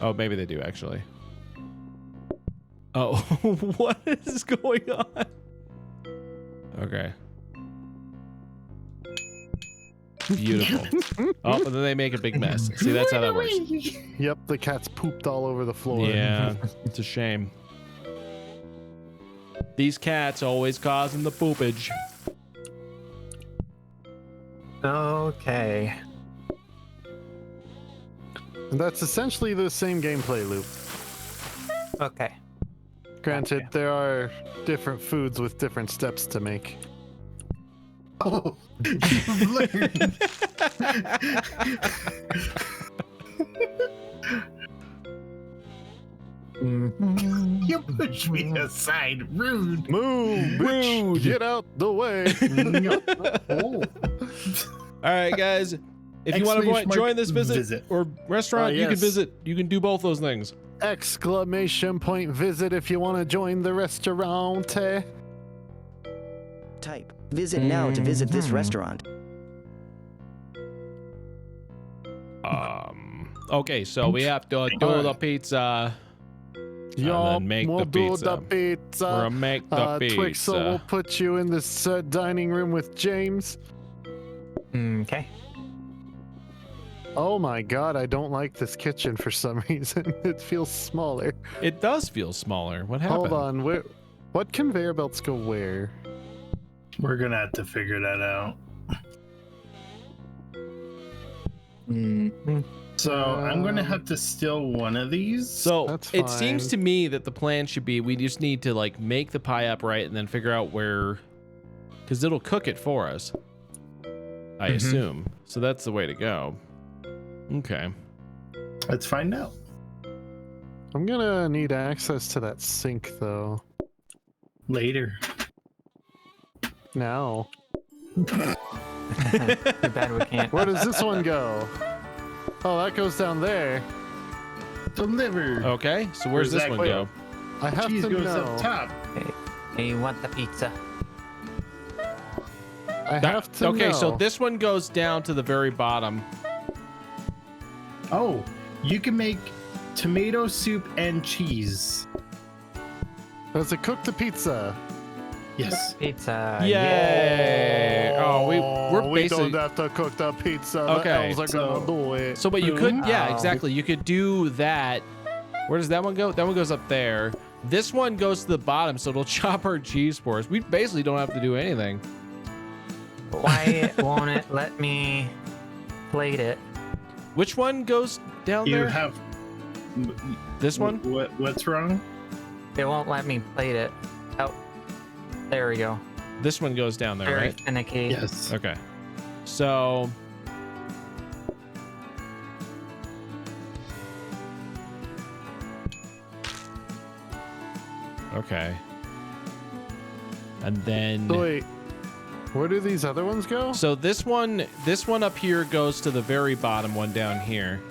Oh, maybe they do actually. Oh, what is going on? Okay. Beautiful. Oh, and then they make a big mess. See, that's how that works. Yep, the cat's pooped all over the floor. Yeah, it's a shame. These cats always causing the poopage. Okay. And that's essentially the same gameplay loop. Okay. Granted, Gotcha. there are different foods with different steps to make. Oh, you've learned. You push me aside, rude. Move, bitch! Rude. Get out the way! Oh. All right, guys. If you want to Exclamation join mark this visit or restaurant, you can yes. visit. You can do both those things. Exclamation point visit if you want to join the restaurant. Type visit now to visit this restaurant. Okay, so we have to do the pizza. Yup, make we'll the do pizza. the pizza. Or make the Twixel will pizza. put you in this dining room with James. Okay. Oh my god, I don't like this kitchen for some reason. It feels smaller. It does feel smaller. What happened? Hold on, what conveyor belts go where? We're gonna have to figure that out. So I'm gonna have to steal one of these. So That's it seems fine. to me that the plan should be we just need to like make the pie upright and then figure out where, because it'll cook it for us. I assume. So that's the way to go. Okay. Let's find out. I'm gonna need access to that sink though. Later. Now. Too bad we can't. Where does this one go? Oh, that goes down there. Deliver. Okay. So Where's where's this that one go? go? I have Cheese to goes know. up top. Hey, you want the pizza? I have to Okay, know. so this one goes down to the very bottom. Oh, you can make tomato soup and cheese. Does it cook the pizza? Yes. Pizza. Yay! Oh, we're we basically. don't have to cook the pizza. Okay, The elves are gonna do it. So, but you could, yeah, Oh. exactly. You could do that. Where does that one go? That one goes up there. This one goes to the bottom, so it'll chop our cheese for us. We basically don't have to do anything. Why won't it let me plate it? Which one goes down You there? have. This one? What's wrong? It won't let me plate it. Oh, there we go. This one goes down there, Very right? finicky. Yes. Okay. So. Okay. And then. So wait, where do these other ones go? So this one up here goes to the very bottom one down here.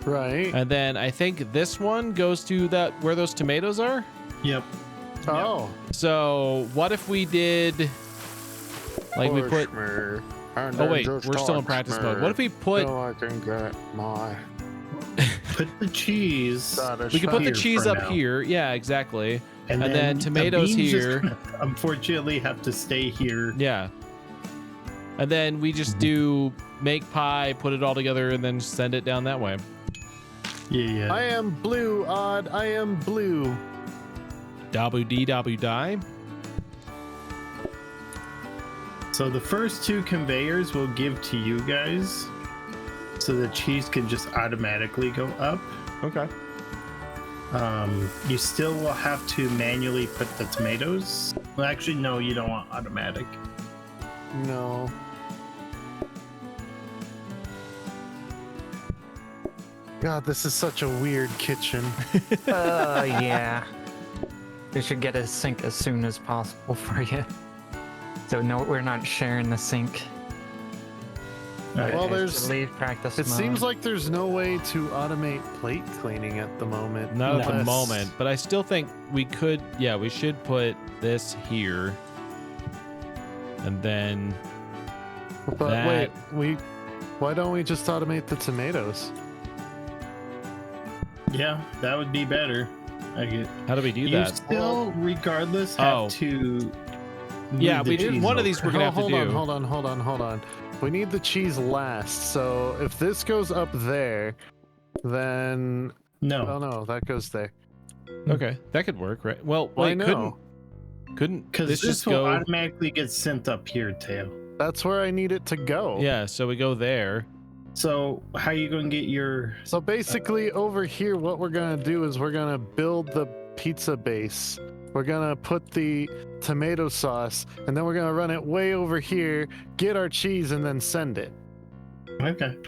Right. And then I think this one goes to that where those tomatoes are. Yep. Oh. So what if we did like we put Oh wait, we're still in practice mode. What if we put So I can get my Put the cheese. we could put the here cheese for up now. here. Yeah, exactly. And then the tomatoes beans just here. unfortunately have to stay here. Yeah. And then we just do make pie, put it all together, and then send it down that way. Yeah. I am blue, Odd. I am blue. Dabu dee dabu die. So the first two conveyors will give to you guys, so the cheese can just automatically go up. Okay. You still will have to manually put the tomatoes. Well, actually, no, you don't want automatic. No. God, this is such a weird kitchen. Yeah. We should get a sink as soon as possible for you. So no, we're not sharing the sink. Alright. Well, Okay, there's. so leave practice It mode. seems like there's no way to automate plate cleaning at the moment. Not at the unless- moment, but I still think we could. Yeah, we should put this here, and then But that- wait, why don't we just automate the tomatoes? Yeah, that would be better. I get. how do we do You that? still, regardless, have Oh. to. Yeah, move the we did cheese one of over. these. We're gonna have to hold do. on, hold on. We need the cheese last. So if this goes up there, then No. oh no, that goes there. Okay, that could work, right? Well, Why wait, no? couldn't Because this this just will go? automatically get sent up here, Teo. That's where I need it to go. Yeah, so we go there. So how you gonna get your? So basically, over here, what we're gonna do is we're gonna build the pizza base. We're gonna put the tomato sauce, and then we're gonna run it way over here, get our cheese, and then send it. Okay.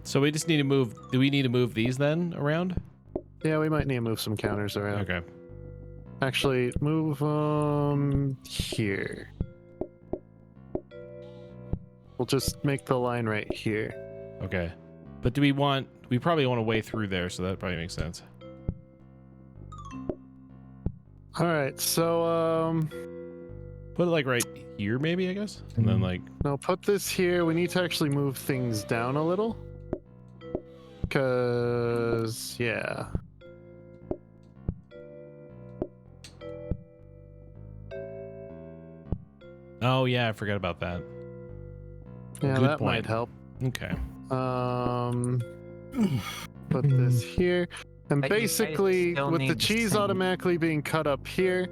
So we just need to move. Do we need to move these then around? Yeah, we might need to move some counters around. Okay. Actually, move here. We'll just make the line right here. Okay. But do we want? We probably want to way through there, so that probably makes sense. All right, so Put it like right here, maybe I guess, and then like. no, put this here. We need to actually move things down a little. Cause yeah. Oh yeah, I forgot about that. Yeah, Good that point. might help. Okay. Put this here. And But you guys basically, still with the need the cheese same- automatically being cut up here,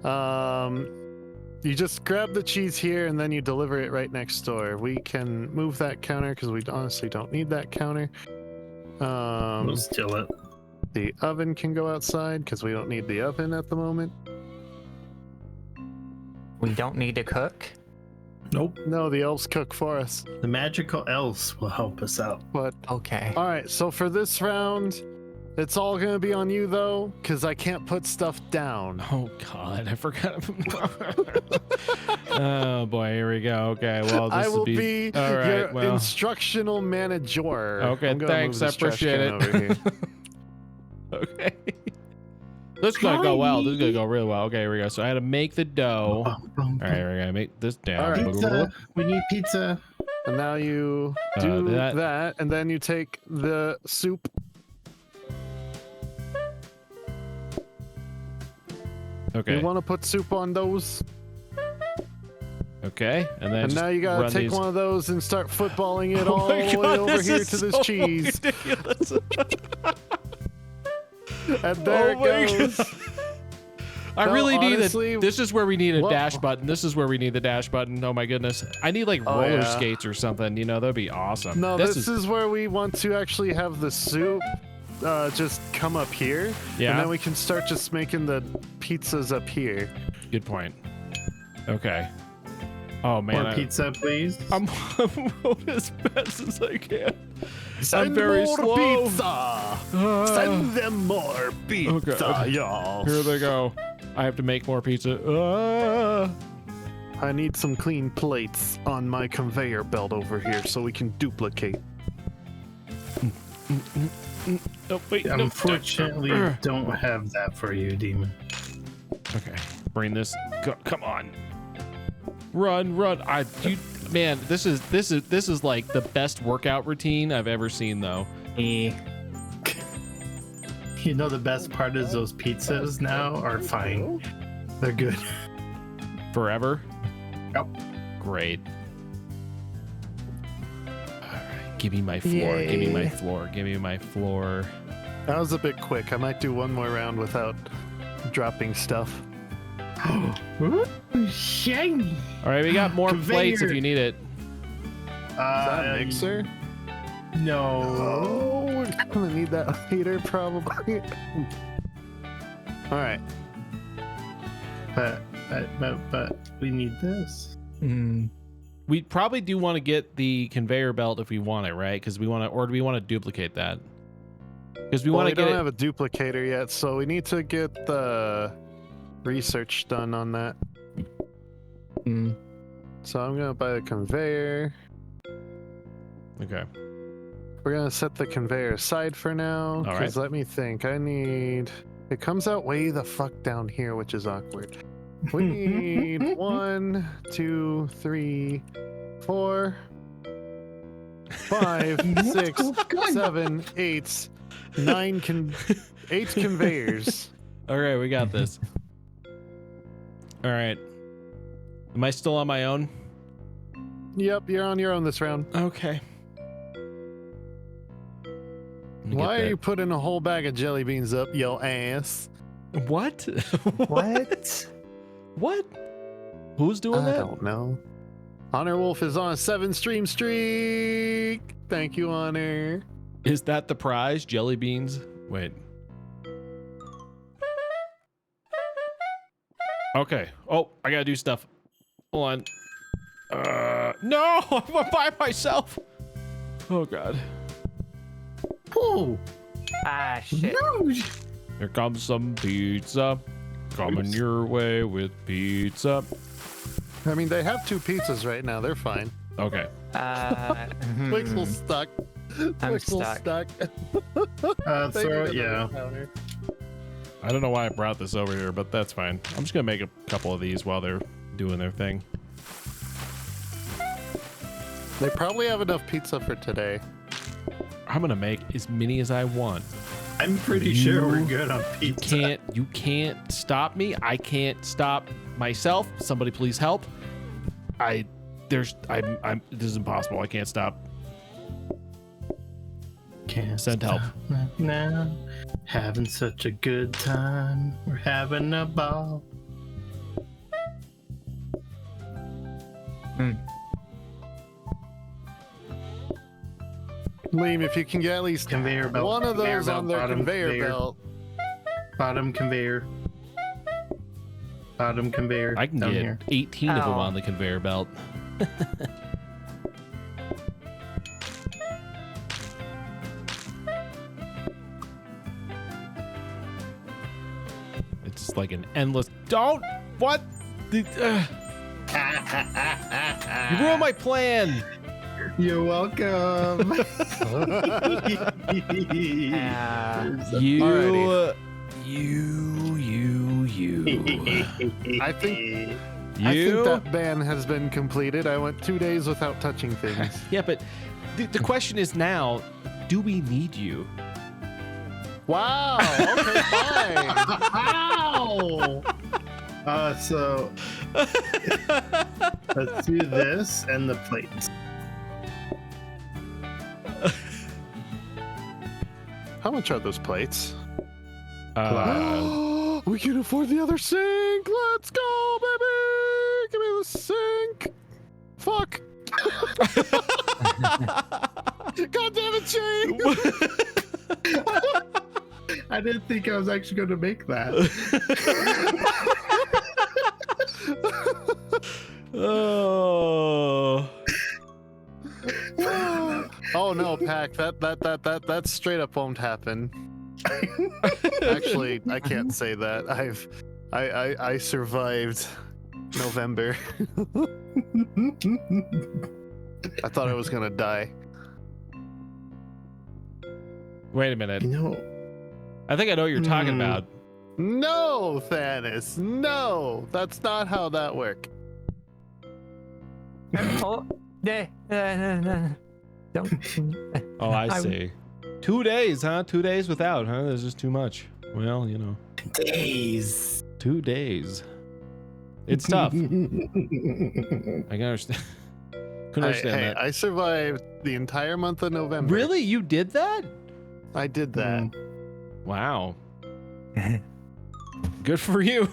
you just grab the cheese here and then you deliver it right next door. We can move that counter because we honestly don't need that counter. We'll steal it. The oven can go outside because we don't need the oven at the moment. We don't need to cook. Nope. No, the elves cook for us. The magical elves will help us out. But Okay. all right, so for this round, it's all gonna be on you though, because I can't put stuff down. Oh God, I forgot. Oh boy, here we go. Okay, well, this I will be. be All right, your well. instructional manager. Okay, I'm gonna thanks. move I this trash appreciate can it. over here. Okay. This is gonna go well. This is gonna go really well. Okay, here we go. So I had to make the dough. All right, we're gonna make this down. All right. Pizza. We need pizza. And now you do that- that, and then you take the soup. Okay. You want to put soup on those, Okay, and then and just now you gotta run take these. one of those and start footballing it Oh all my the way God, over this here is to this so cheese. ridiculous. And there Oh my it goes. I No, really honestly, need this is where we need a what- dash button. This is where we need the dash button. Oh my goodness. I need like Oh, roller yeah. skates or something. You know, that'd be awesome. No, this is where we want to actually have the soup just come up here. Yeah. And then we can start just making the pizzas up here. Good point. Okay. Oh man, More pizza, please. I'm going as fast as I can. Send very more slow. pizza. Send them more pizza, God. y'all. Here they go. I have to make more pizza. I need some clean plates on my conveyor belt over here so we can duplicate. Oh, wait, no. Unfortunately, don't have that for you, Demon. Okay, bring this. Go, come on, run! Man, this is like the best workout routine I've ever seen, though. You know the best part is those pizzas now are fine. They're good. Forever. Yep. Great. All right, give me my floor. Give me my Yay. floor. Give me my floor. That was a bit quick. I might do one more round without dropping stuff. Ooh, shiny. All right, we got more plates if Conveyor. you need it. Is that a mixer? No. Oh, we're gonna need that later, probably. All right. But we need this. We probably do want to get the conveyor belt if we want it, right? Because we want to, or do we want to duplicate that? Because we Well, want we to get don't it. have a duplicator yet, so we need to get the research done on that. Mm. So I'm gonna buy the conveyor. Okay. We're gonna set the conveyor aside for now. All Because right. let me think. I need. It comes out way the fuck down here, which is awkward. We need 1, 2, 3, 4, 5, 6, 7, 8, 9 8 conveyors. Okay, we got this. All right. Am I still on my own? Yep, you're on your own this round. Okay. Why are you putting a whole bag of jelly beans up your ass? What? What? What? Who's doing I that? don't know. Honor Wolf is on a 7-stream streak. Thank you, Honor. Is that the prize? Jelly beans? Wait. Okay. Oh, I gotta do stuff. Hold on. No! I'm by myself! Oh, God. Oh, Ah, shit. no. Here comes some pizza. Coming your way with pizza. I mean, they have 2 pizzas right now. They're fine. Okay. Twixel's stuck. I'm Twixel's stuck. Thank you So, for yeah. the counter. I don't know why I brought this over here, but that's fine. I'm just gonna make a couple of these while they're doing their thing. They probably have enough pizza for today. I'm gonna make as many as I want. I'm pretty sure we're good on pizza. You can't stop me. I can't stop myself. Somebody please help. This is impossible. I can't stop. Can't Send help. stop now. Having such a good time. We're having a ball. Liam, if you can get at least Conveyor belt. one of conveyor those belt, on their bottom conveyor belt. Bottom conveyor. Bottom conveyor. I can down get here. 18 of them Ow. on the conveyor belt. It's just like an endless. Don't. What? You ruined my plan. You're welcome. You. Alrighty. I think that ban has been completed. I went 2 days without touching things. Yeah, but the question is now, do we need you? Wow. Okay, fine. Ow! So let's do this and the plates. How much are those plates? We can afford the other sink. Let's go, baby. Give me the sink. Fuck. God damn it, Shane. I didn't think I was actually going to make that. Oh. Oh no, Pac. That straight up won't happen. Actually, I can't say that. I survived November. I thought I was gonna die. Wait a minute. You know, I think I know what you're talking about. No, Thanos. No, that's not how that works. Oh, don't. Oh, I see. 2 days, huh? 2 days without, huh? There's just too much. Well, you know. days. 2 days. It's tough. I can understand. Couldn't understand Hey, that. I survived the entire month of November. Really? You did that? I did that. Wow. Good for you.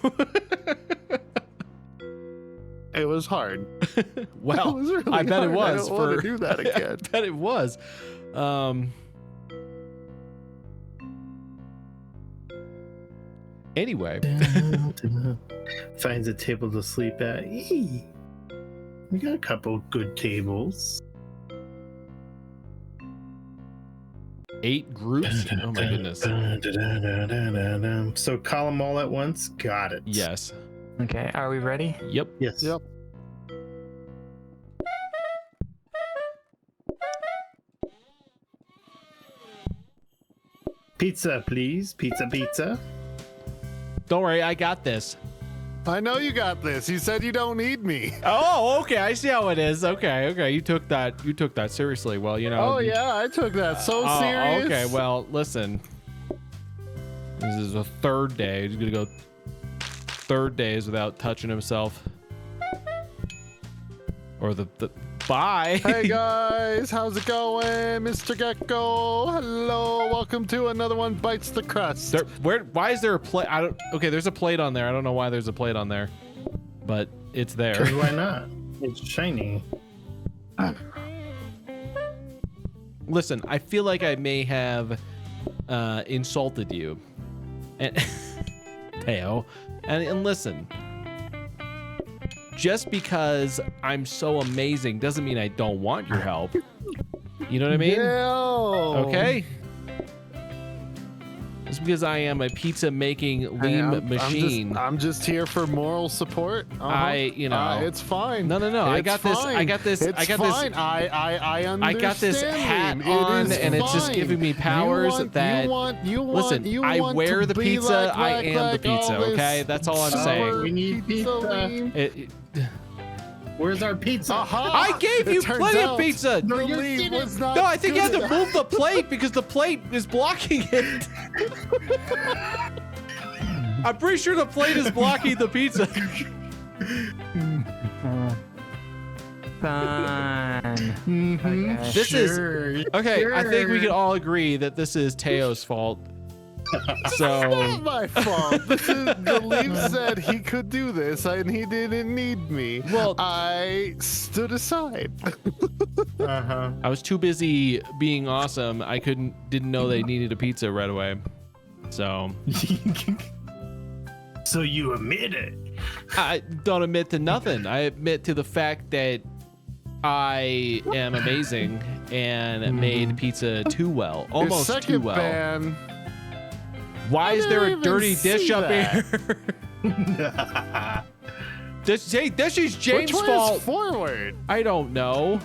It was hard. Well, It was really I bet it hard. was. I don't want for to do that again. I bet it was. Anyway, Finds a table to sleep at. Eee. We got a couple good tables. 8 groups? Oh my goodness. So call them all at once. Got it. Yes. Okay, are we ready? Yep. Yes. Yep. Pizza, please. Pizza, pizza. Don't worry, I got this. I know you got this. You said you don't need me. Oh, okay. I see how it is. Okay. You took that seriously. Well, you know. Oh yeah, I took that so serious. Okay. Well, listen. This is the 3rd day. He's gonna go 3rd days without touching himself. Or the bye. Hey guys, how's it going? Mr. Gecko. Hello. Welcome to another one bites the crust. Why is there a plate? Okay, there's a plate on there. I don't know why there's a plate on there, but it's there. 'Cause why not? It's shiny. Listen, I feel like I may have insulted you, and Theo, and listen. Just because I'm so amazing doesn't mean I don't want your help. You know what I mean? Yeah. Okay. Just because I am a pizza making lean machine. I'm just here for moral support. It's fine. No. I got this. I got this. I understand. I got this hat on, and it's just giving me powers Listen, I wear the pizza. I am the pizza. Okay, that's all I'm saying. We need pizza. Where's our pizza? I gave you plenty of pizza. No, The lead you was not No, I think you had good. to move the plate because the plate is blocking it. I'm pretty sure the plate is blocking the pizza. Fine. Okay. This is okay. I think we can all agree that this is Teo's fault. So Not my fault. The lead said he could do this, and he didn't need me. Well- I stood aside. I was too busy being awesome. I didn't know they needed a pizza right away. So So you admit it. I don't admit to nothing. I admit to the fact that I am amazing and made pizza too well, Your almost second too well. ban. Why is there a didn't dirty even dish see up that. here? This is James' Which way fault. is forward? I don't know.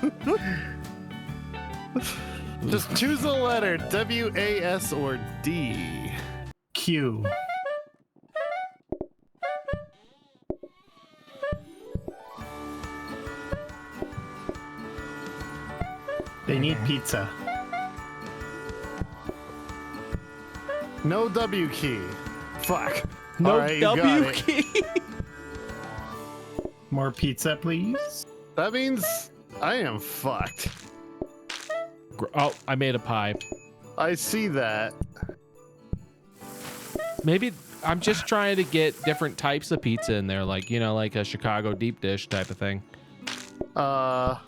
Just choose a letter, W, A, S, or D. Q. They need pizza. No W key. Fuck. No All right, you got W it. key. More pizza, please. That means I am fucked. Oh, I made a pie. I see that. Maybe I'm just trying to get different types of pizza in there, like, you know, like a Chicago deep dish type of thing. I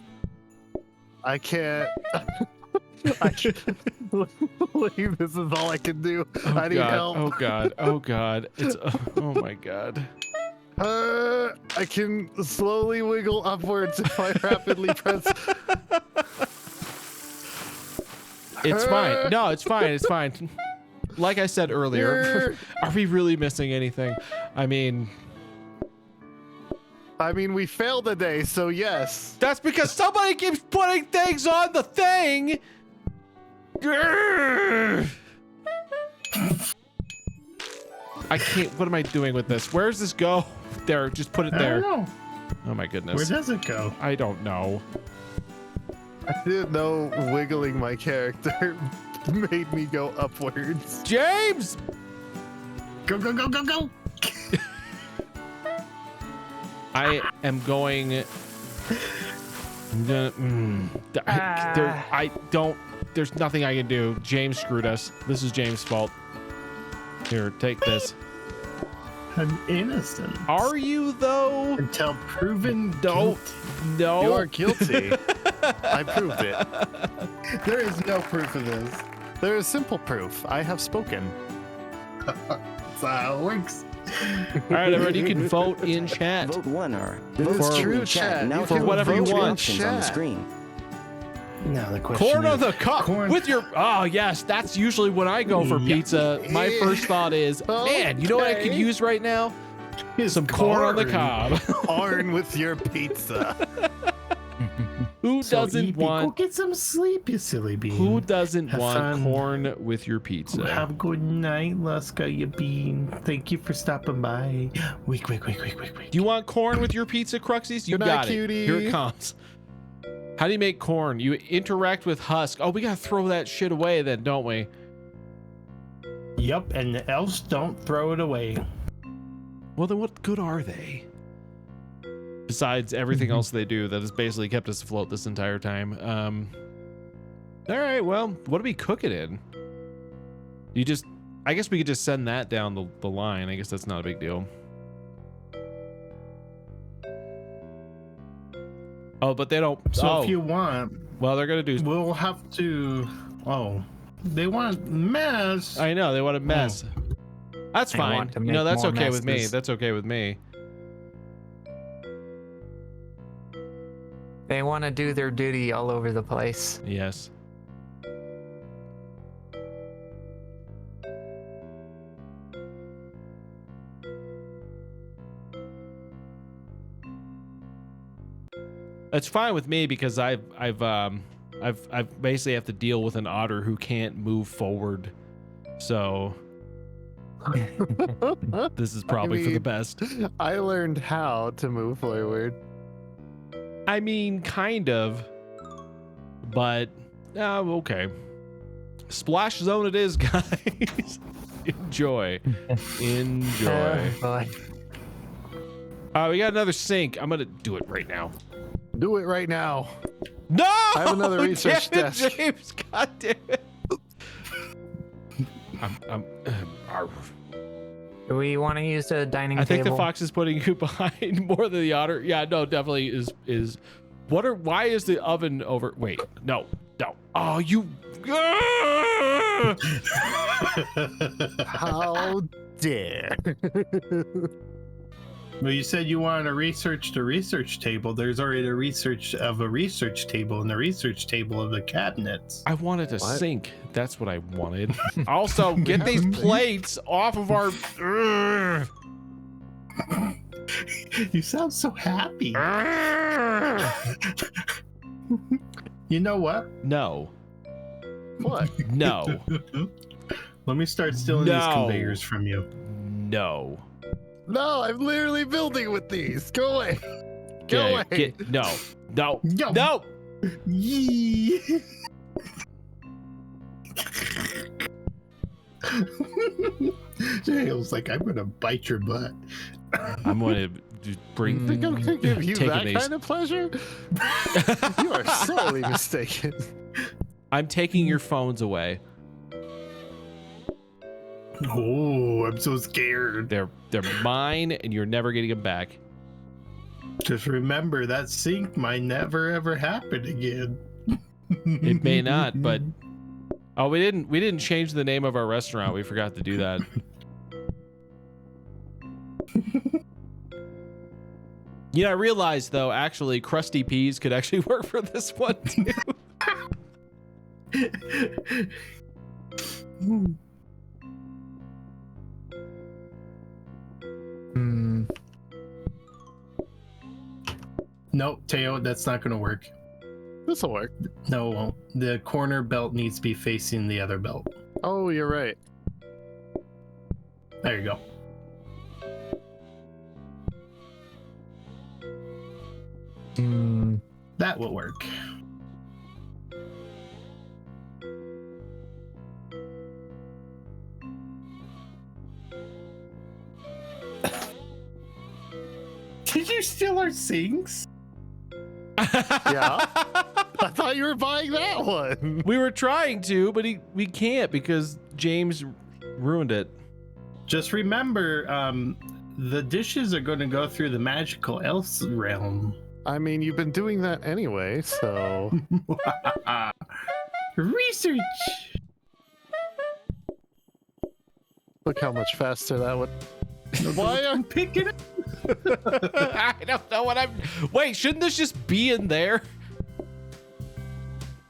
can't. I can't. Leave, this is all I can do. I need help. Oh god. Oh god. It's oh my god. I can slowly wiggle upwards if I rapidly press. It's fine. No, it's fine. It's fine. Like I said earlier, are we really missing anything? I mean, we failed a day, so yes. that's because somebody keeps putting things on the thing. I can't. What am I doing with this? Where does this go? There, just put it I there. don't know. Oh my goodness. Where does it go? I don't know. I didn't know wiggling my character made me go upwards. James! Go, go, go, go, go. I am going. I don't. There's nothing I can do. James screwed us. This is James' fault. Here, take this. I'm innocent. Are you though? Until proven Don't. guilty. No. You are guilty. I proved it. There is no proof of this. There is simple proof. I have spoken. That's how it works. All right, everybody, you can vote in chat. Vote 1 or It vote is 2 true, in chat. chat. Now You for can whatever you vote in want. options on the chat. screen. Now the question Corn is, on the cob corn- with your. Oh yes, that's usually when I go for pizza. My first thought is, man, you know what I could use right now? Some corn on the cob. Corn with your pizza. Who doesn't Go want? get some sleep, you silly bean. Who doesn't Have want fun. corn with your pizza? Have a good night, Luska, you bean. Thank you for stopping by. Wait. Do you want corn with your pizza, Cruxies? You Good night, got it. cutie. Here it comes. How do you make corn? You interact with husk. Oh, we gotta throw that shit away then, don't we? Yep, and else don't throw it away. Well, then what good are they? Besides everything else they do that has basically kept us afloat this entire time. All right, well, what do we cook it in? I guess we could just send that down the line. I guess that's not a big deal. Oh, but they don't. So if you want, well, they're gonna do. we'll have to. Oh, they want mess. I know they want a mess. That's They fine. want to You know, make that's more okay with me. messes. That's okay with me. They want to do their duty all over the place. Yes. It's fine with me because I've basically have to deal with an otter who can't move forward. So this is probably for the mean, best. I learned how to move forward. I mean, kind of, but okay. Splash zone it is, guys. Enjoy. Enjoy. Boy. We got another sink. I'm gonna do it right now. Do it right now. No! I have another research Damn it, desk. James, God damn it. Do we want to use the dining I think table? the fox is putting you behind more than the otter. Yeah, no, definitely is. Why is the oven over? Wait, no. Oh, you. How dare. Well, you said you wanted to research the research table. There's already a research table and the research table of the cabinets. I wanted a What? sink. That's what I wanted. Also, get these plates off of our. You sound so happy. You know what? No. What? No. Let me start stealing these No. conveyors from you. No. No, I'm literally building with these. Go away. Go away. No. Yo. No. Yee. Jail's like, I'm gonna bite your butt. I'm going to bring. Think I'm gonna give you taking that these. kind of pleasure? You are sorely mistaken. I'm taking your phones away. Oh, I'm so scared. They're mine, and you're never getting them back. Just remember that sink might never ever happen again. It may not, but oh, we didn't change the name of our restaurant. We forgot to do that. You know, I realized though, actually, Krusty Peas could actually work for this one too. Hmm. No, Theo, that's not gonna work. This'll work. No, it won't. The corner belt needs to be facing the other belt. Oh, you're right. There you go. Hmm. That will work. Did you steal our sinks? Yeah. I thought you were buying that one. We were trying to, but we can't because James ruined it. Just remember, the dishes are going to go through the magical elf realm. I mean, you've been doing that anyway, so. Research. Look how much faster that would. Why I'm picking it. I don't know what I'm. Wait, shouldn't this just be in there?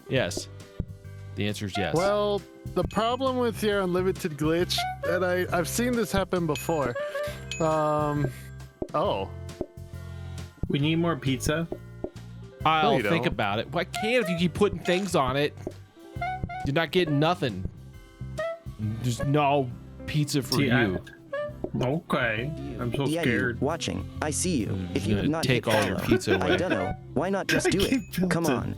Yes. The answer is yes. Well, the problem with your unlimited glitch, and I've seen this happen before. Oh. We need more pizza. I'll you think don't. about it. Why can't if you keep putting things on it? You're not getting nothing. There's no pizza for See, you. Okay. I'm so Yeah, you scared. watching. I see you. If I'm you gonna have not take hit all your follow, pizza away. I don't know. Why not just do it? built Come it. on.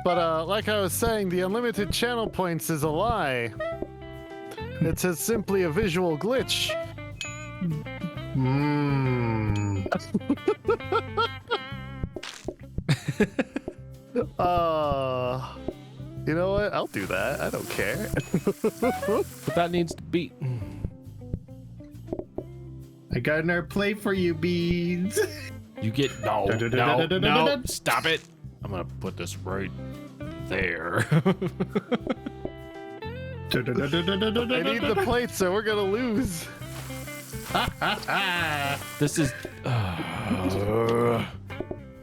But like I was saying, the unlimited channel points is a lie. It's simply a visual glitch. You know what? I'll do that. I don't care. But that needs to be. I got another play for you, Beads. You get no. Stop it! I'm gonna put this right there. I need the plates, or we're gonna lose. This is.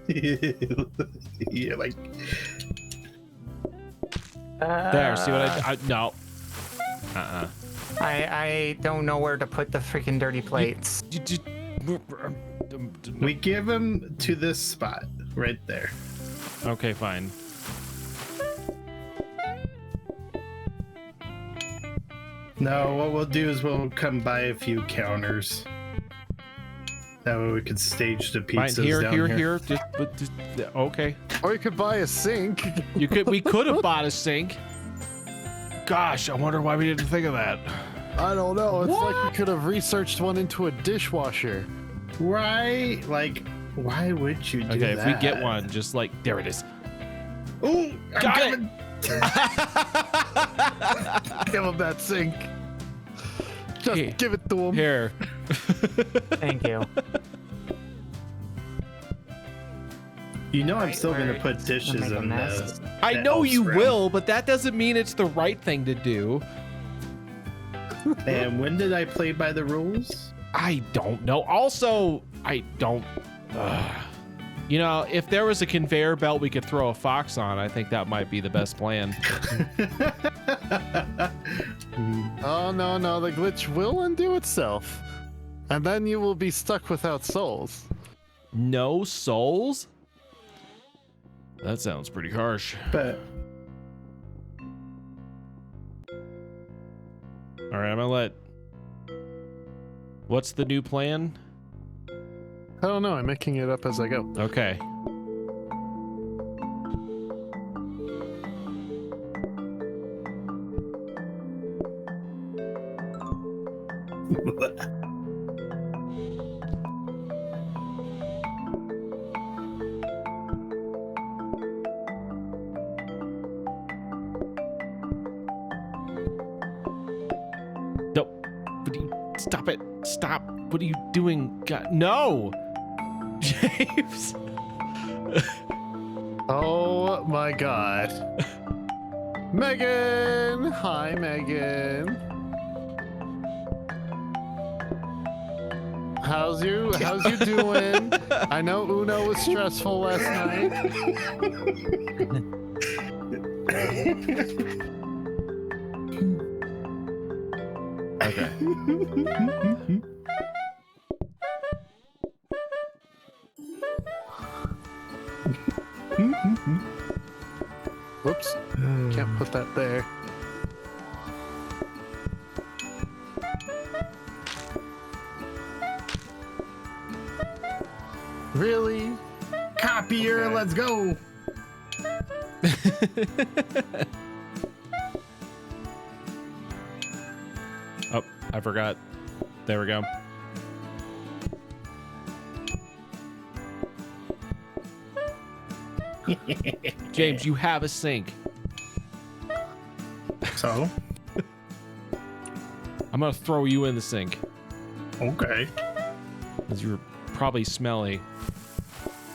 Yeah, like There. See what I no. I don't know where to put the freaking dirty plates. we give them to this spot right there. Okay, fine. No, what we'll do is we'll come buy a few counters. That way we can stage the Fine. pizzas Here, down here, here. here. Just okay. Or you could buy a sink. We could have bought a sink. Gosh, I wonder why we didn't think of that. I don't know. It's like we could have researched one into a dishwasher. Right? Like, why would you do Okay, that? if we get one, just like there it is. Ooh, Got it. Give him that sink. Just Here. give it to him. Here. Thank you. You know I'm Right, still gonna right. put dishes Make a in mess. the. I that know elf's you room. will, but that doesn't mean it's the right thing to do. And when did I play by the rules? I don't know. Also, I don't. You know, if there was a conveyor belt we could throw a fox on, I think that might be the best plan. Oh, no, the glitch will undo itself. And then you will be stuck without souls. No souls? That sounds pretty harsh. But All right, I'm gonna let. What's the new plan? I don't know. I'm making it up as I go. Okay. No. Stop it. Stop. What are you doing? God, no. James. Oh my god. Megan! Hi, Megan. How's you doing? I know Uno was stressful last night. Okay. Whoops. Can't put that there. Really? copier, let's go. Oh, I forgot. There we go. James, you have a sink. So, I'm gonna throw you in the sink okay. because you're probably smelly.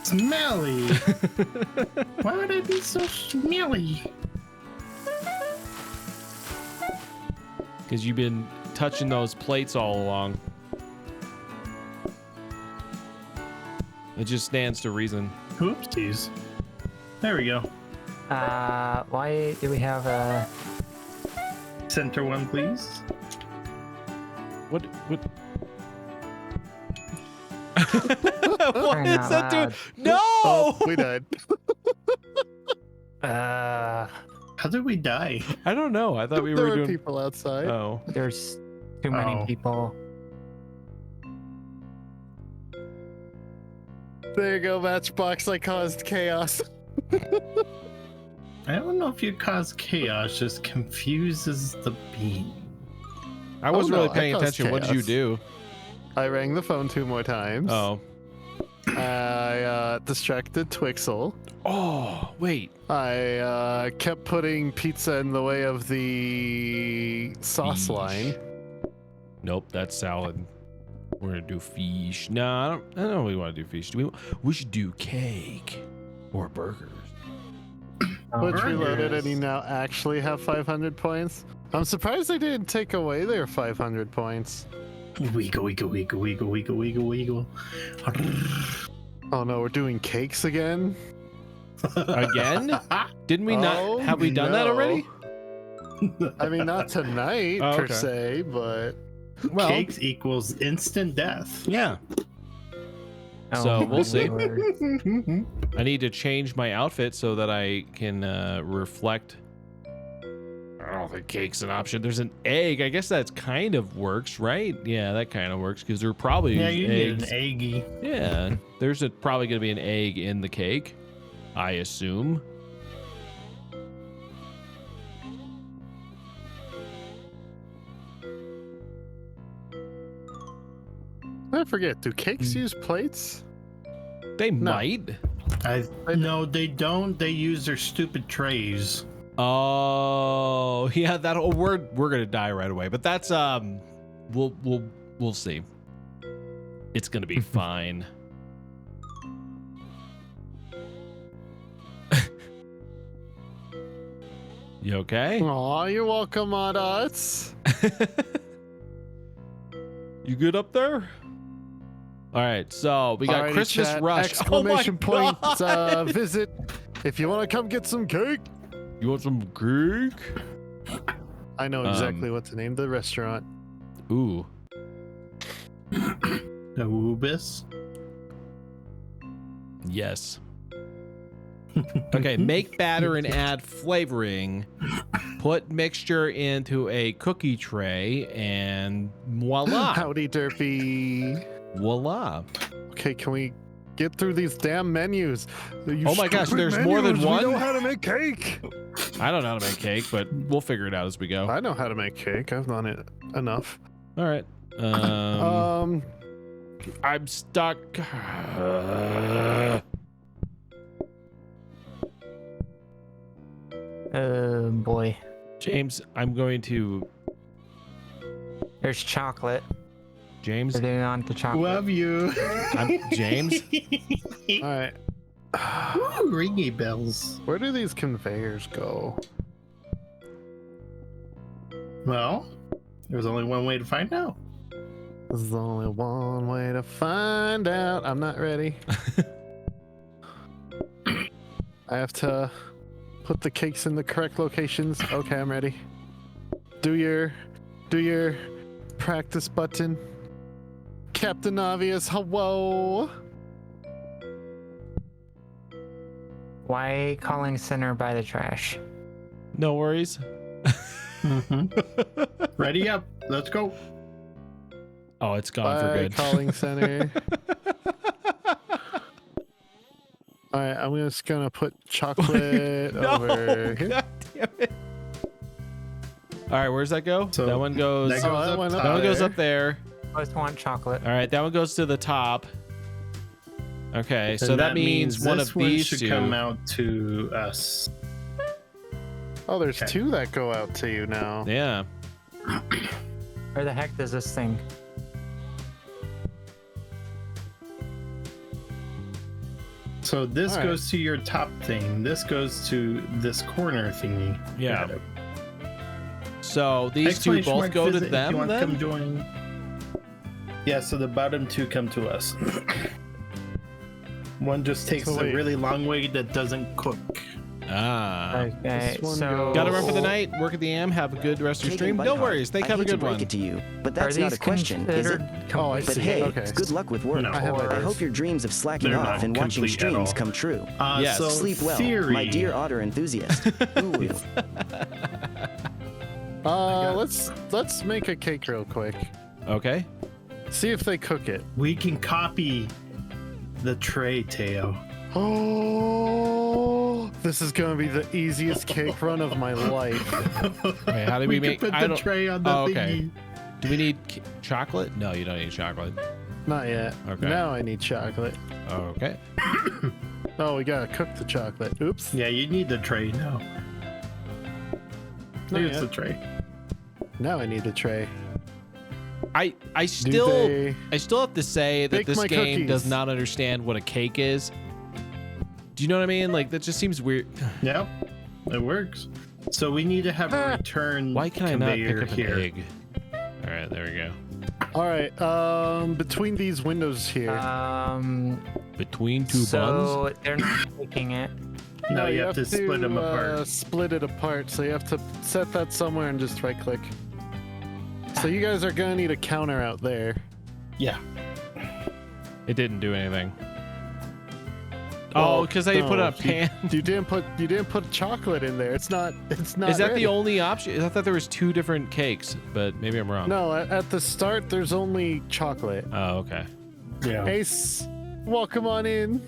Smelly. Why would I be so smelly? Because you've been touching those plates all along. It just stands to reason. Oopsies. There we go. Why do we have a... Center one, please. What? What is that doing? No! Oh, we died. How did we die? I don't know. I thought we There were were doing. people outside. Oh. There's too many Oh. people. There you go, Matchbox. I caused chaos. I don't know if you cause chaos, just confuses the beam. I wasn't no, really I paying caused attention. What did you chaos. do? I rang the phone 2 more times. Oh. I distracted Twixel. Oh, wait. I kept putting pizza in the way of the sauce Yeesh. line. Nope, that's salad. We're gonna do fish. No, I don't know. We want to do fish. We should do cake or burgers. Which Oh, reloaded, and Burgers. you now actually have 500 points. I'm surprised they didn't take away their 500 points. Wiggle, wiggle, wiggle, wiggle, wiggle, wiggle, wiggle. Oh no, we're doing cakes again? Again? Didn't we not? Oh, Have we done that no. already? I mean, not tonight Oh, per okay. se, but Well, Cakes equals instant death. yeah. oh So, my we'll see. lord. I need to change my outfit so that I can reflect. Oh, the cake's an option. There's an egg. I guess that kind of works, right? Yeah, that kind of works because there are probably Yeah, you need eggs. an eggy. Yeah, there's probably going to be an egg in the cake, I assume. I forget, do cakes use plates? They might. No, they don't. They use their stupid trays. Oh, yeah. We're gonna die right away. But that's we'll see. It's gonna be fine. You okay? Aw, you're welcome, Odots. You good up there? All right, so we got Alrighty, Christmas chat, rush. Exclamation Oh my point, God. visit. If you want to come get some cake. You want some cake? I know exactly what to name the restaurant. Ooh. The Woobus. Yes. Okay, make batter and add flavoring. Put mixture into a cookie tray and voila. Howdy, Derpy. Voila. Okay, can we get through these damn menus? You Oh my gosh, stupid there's more than menus, one? We know how to make cake. I don't know how to make cake, but we'll figure it out as we go. I know how to make cake. I've done it enough. All right. I'm stuck. Oh boy. James, I'm going to. There's chocolate. James, We're doing on to chocolate. Love you. I'm James. All right. Ooh, ringy bells. Where do these conveyors go? Well, there's only one way to find out. There's only one way to find out. I'm not ready. I have to put the cakes in the correct locations. Okay, I'm ready. Do your practice button. Captain Obvious, hello. Why calling center by the trash? No worries. Ready up. Let's go. Oh, it's gone for Bye, good. calling center. All right, I'm just gonna put chocolate No, over here. God damn it. All right, where's that go? So, that one goes. that Oh, goes that up went top. up That one goes there. up there. Most want chocolate. All right, that one goes to the top. Okay, so And that means one this of one these should two. come out to us. Oh, there's Okay. 2 that go out to you now. Yeah. Where the heck does this thing? So this All right. goes to your top thing. This goes to this corner thingy. Yeah. Got it. So these two Exclamation both mark go to visit if them you want to then? come join. Yeah, so the bottom 2 come to us. One just takes So a wait. really long way that doesn't cook. Ah. Okay, This one so Gotta run for the night. Work at the AM. Have a good rest of your Cake stream. and bite No heart. worries. They I have a hate to good break one. it to you, but are that's not these a question, is it? considered Oh, I complete? But see. hey, Okay. good luck with work. No. I have I ideas. hope your dreams of slacking They're off not and watching complete at streams all. come true. Yes. So Sleep well, theory. my dear otter enthusiast. Ooh. Let's make a cake real quick. Okay. See if they cook it. We can copy the tray, Theo. Oh, this is gonna be the easiest cake run of my life. Wait, how do we can make? put I the don't. tray on the Oh, okay. thingy. Do we need chocolate? No, you don't need chocolate. Not yet. Okay. Now I need chocolate. Okay. Oh, we gotta cook the chocolate. Oops. Yeah, you need the tray now. Not Here's yet. the tray. Now I need the tray. I Do still they- I still have to say that Bake this my game does cookies. not understand what a cake is. Do you know what I mean? Like that just seems weird. Yep, it works. So we need to have a return Why can I not pick conveyor up an here. egg? All right, there we go. All right. Between these windows here. Between two buns. So they're not making it. No, you have to split them apart. Split it apart. So you have to set that somewhere and just right click. So you guys are gonna need a counter out there. Yeah. It didn't do anything. Oh, because I put no, a pan. You didn't put chocolate in there. It's not. Is that ready. the only option? I thought there was two different cakes, but maybe I'm wrong. No, at the start there's only chocolate. Oh, okay. Yeah. Ace, welcome on in.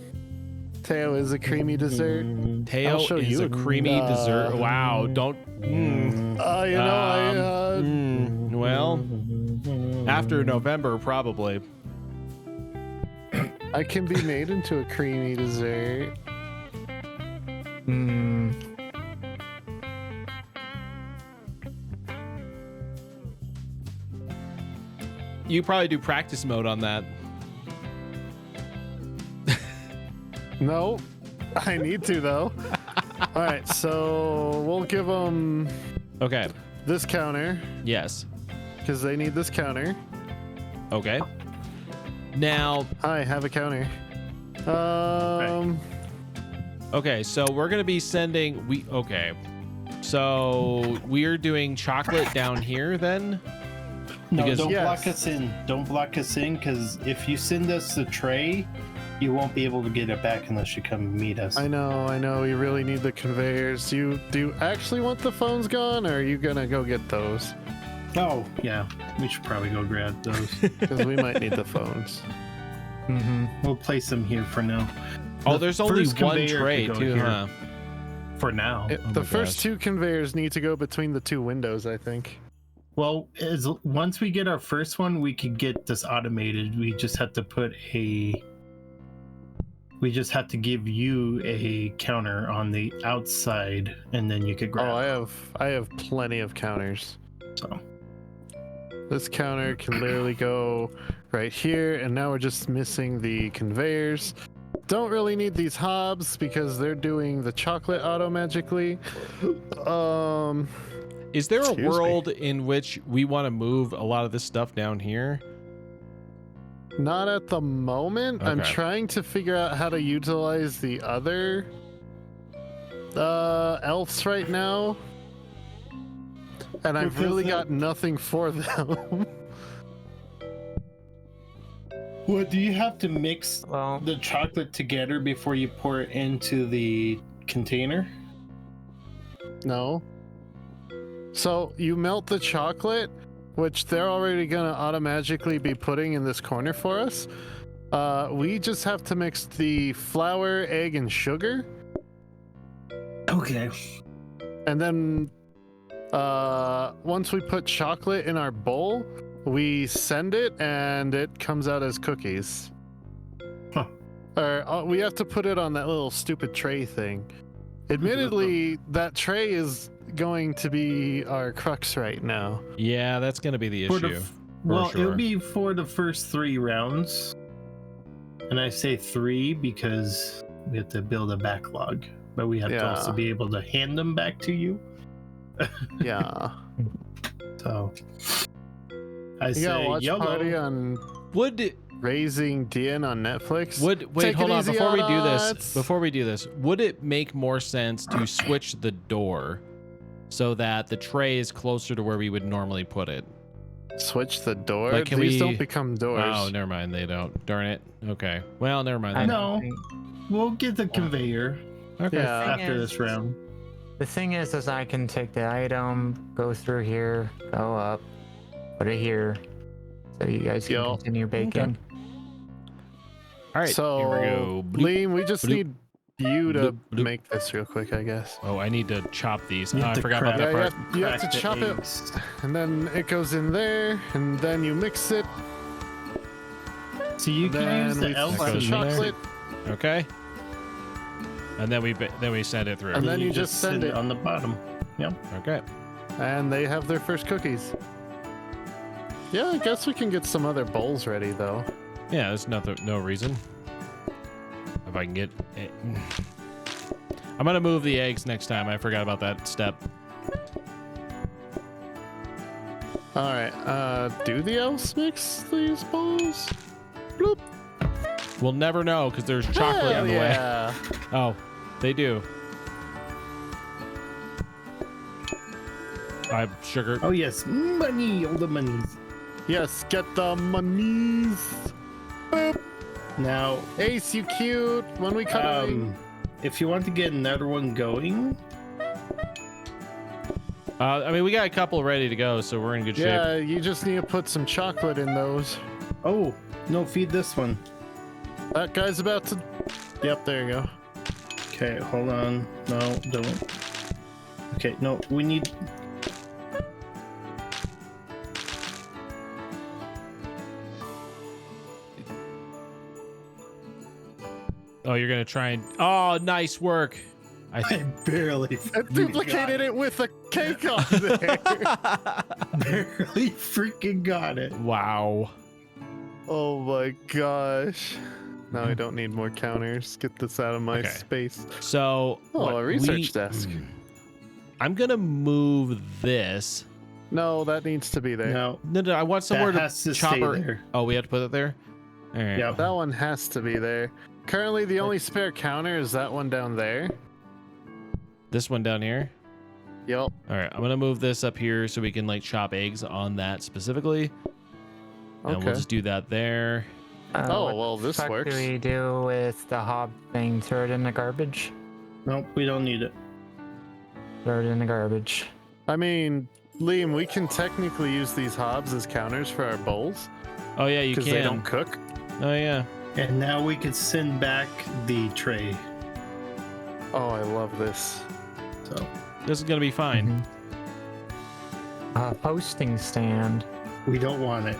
Theo is a creamy dessert. Teo I'll show is you a creamy dessert. Wow, don't. Well, after November, probably. I can be made into a creamy dessert. You probably do practice mode on that. No, I need to though. All right, so we'll give them Okay. this counter Yes. because they need this counter. Okay. Now, I have a counter. okay, so we're gonna be sending. Okay. So we're doing chocolate down here then. No, Because- don't Yes. block us in. Don't block us in, because if you send us the tray, you won't be able to get it back unless you come meet us. I know. We really need the conveyors. Do you actually want the phones gone, or are you gonna go get those? Oh, yeah. We should probably go grab those. Because we might need the phones. We'll place them here for now. Oh, The there's only first one conveyor tray could go too, here. huh? For now. The my first gosh. two conveyors need to go between the two windows, I think. Well, once we get our first one, we could get this automated. We just have to give you a counter on the outside, and then you could grab. Oh, I have plenty of counters. So This counter can literally go right here, and now we're just missing the conveyors. Don't really need these hobs because they're doing the chocolate auto magically. Is there a Excuse me. world in which we want to move a lot of this stuff down here? Not at the moment. I'm Okay. trying to figure out how to utilize the other elves right now. And I've really got nothing for them. what do you have to mix Well, the chocolate together before you pour it into the container? No. So you melt the chocolate, which they're already gonna automatically be putting in this corner for us. We just have to mix the flour, egg, and sugar. Okay. And then once we put chocolate in our bowl, we send it and it comes out as cookies. Huh. Or we have to put it on that little stupid tray thing. Admittedly, that tray is going to be our crux right now. Yeah, that's gonna be the issue. Well, sure. it'll be for the first 3 rounds. And I say 3 because we have to build a backlog, but we have to also Yeah. be able to hand them back to you. Yeah. So I You gotta say watch YOLO. party on. Would Raising Dian on Netflix. Wait, Take hold it on. easy, Before we do Autots. this, would it make more sense to switch the door so that the tray is closer to where we would normally put it? Switch the door? Like, can These we- don't become doors. Oh, never mind. They don't. Darn it. Okay. Well, never mind. I Then. No. think- We'll get the conveyor Okay. Yeah. after this round. The thing is I can take the item, go through here, go up, put it here, so you guys can Yo. continue baking. All right. So, here we go. Bloop. Liam, we just bloop, need you to bloop, bloop. make this real quick, I guess. Oh, I need to chop these. You have I to forgot about crack- that Yeah, part. you have Crack to the chop it, eggs. and then it goes in there, and then you mix it. So you and can then use the we elf goes add in there. chocolate, Okay. And then we send it through. And then you just send it. on the bottom. Yep. Okay. and they have their first cookies. Yeah, I guess we can get some other bowls ready, though. Yeah, there's no reason. If I can get it. I'm gonna move the eggs next time. I forgot about that step. All right, do the elves mix these bowls? Bloop. We'll never know because there's chocolate Hell in the way. yeah. Oh, they do. I sugar. Oh yes, money, all the monies. Yes, get the monies. Boop. Now, Ace, you cute. When we cut if you want to get another one going, I mean, we got a couple ready to go, so we're in good shape. yeah, you just need to put some chocolate in those. oh no, feed this one. That guy's about to. Yep, there you go. Okay, hold on. No, don't. Okay, no, we need. Oh, you're gonna try and. Oh, nice work. I barely I duplicated it with a cake on there. Barely freaking got it. Wow. Oh my gosh. Now I don't need more counters. Get this out of my Okay. space. So. Oh, what a research desk. I'm gonna move this. No, that needs to be there. No, No, I want somewhere that to has to chop stay her. there. Oh, we have to put it there. All right. Yep. That one has to be there. Currently, the only spare counter is that one down there. This one down here. Yep. All right, I'm gonna move this up here so we can like chop eggs on that specifically. And Okay. we'll just do that there. Oh, what well, the this fuck works. do we do with the hob thing? Throw it in the garbage? Nope, we don't need it. Throw it in the garbage. I mean, Liam, we can technically use these hobs as counters for our bowls Oh yeah, you because can. they don't cook. Oh yeah. And now we can send back the tray. Oh, I love this. So This is gonna be fine. Posting stand. we don't want it.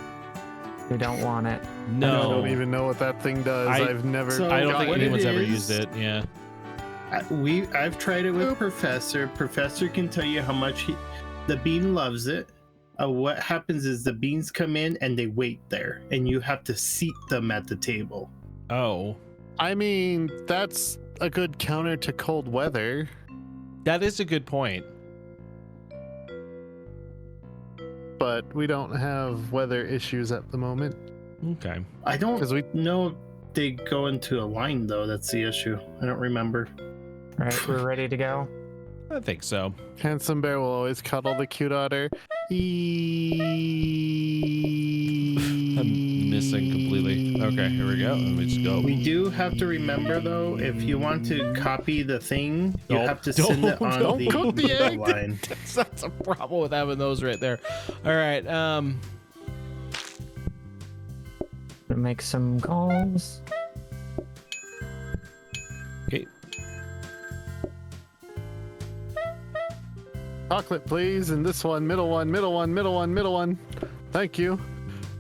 We don't want it. I No, don't even know what that thing does. I've never. So I don't think what it anyone's ever is- used it. Yeah. I've tried it with Professor. Professor can tell you how much the bean loves it. What happens is the beans come in and they wait there, and you have to seat them at the table. Oh, I mean, that's a good counter to cold weather. that is a good point. But we don't have weather issues at the moment. Okay. I don't 'Cause we- know if they go into a line though. That's the issue. I don't remember. All right, we're ready to go. I think so. Handsome Bear will always cuddle the cute otter. I'm missing completely. Okay, here we go. Let me just go. We do have to remember though, if you want to copy the thing, you Don't- have to send it on don't the cook the egg. line. That's a problem with having those right there. All right. We'll make some calls. Okay. Chocolate, please. And this one, middle one, middle one, middle one, middle one. Thank you.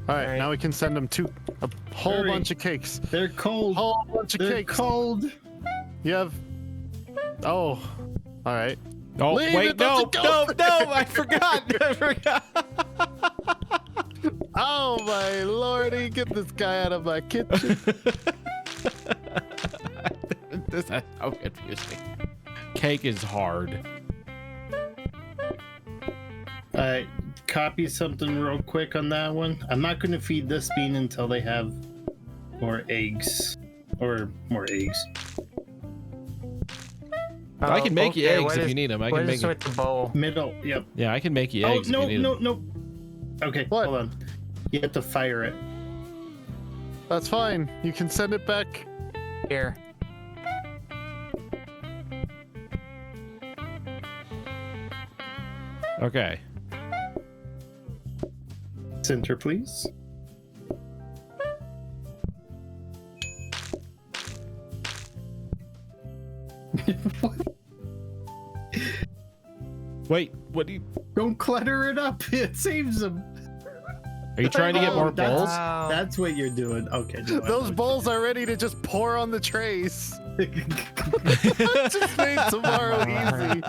All right, All right. now we can send them a whole Hurry. bunch of cakes. They're cold. Whole bunch of They're cakes. cold. You have. Oh, all right. Oh Leave wait, it, no, let it go. no! I forgot. I forgot. Oh my lordy, get this guy out of my kitchen. This is so confusing. Cake is hard. Copy something real quick on that one. I'm not going to feed this bean until they have More eggs. Or more eggs. I can make you okay, eggs what if is- you need them. I What can is make. with the bowl? Middle, yep. Yeah, I can make you Oh, eggs if no, you need no, them. no. Okay, What? hold on. You have to fire it. That's fine. You can send it back. Here. Okay. Center, please. Wait, what do you? Don't clutter it up. It saves them. Are you trying to get more that's- bowls? Wow. That's what you're doing. Okay. no, I Those know. bowls are ready to just pour on the trays. Just made tomorrow easy.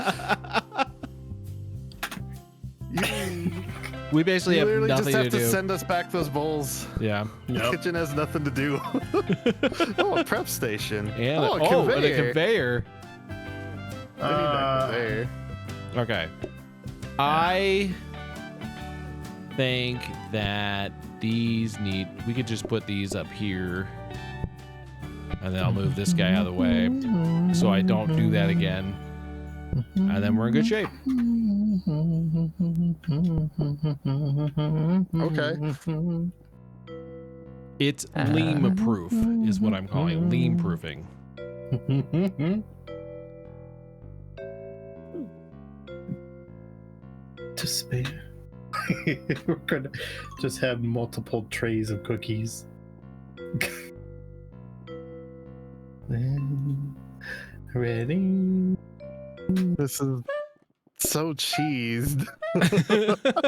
We basically You have literally nothing just have to to do. send us back those bowls. Yeah. The Nope. kitchen has nothing to do. Oh, a prep station. And oh, a a conveyor. and a conveyor. We need that conveyor. Okay. I think that these need. We could just put these up here, and then I'll move this guy out of the way, so I don't do that again. And then we're in good shape. Okay. It's leem proof, is what I'm calling leem proofing. To spare. We're gonna just have multiple trays of cookies. Ready? This is so cheesed.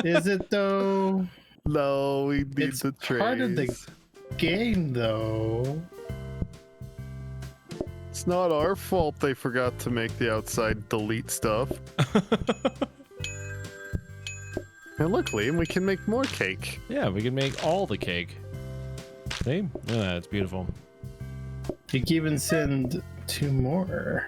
Is it though? No, we need It's the trays. part of the game though. It's not our fault they forgot to make the outside delete stuff. And look, Liam, we can make more cake. Yeah, we can make all the cake. See? Yeah, it's beautiful. You can even send 2 more.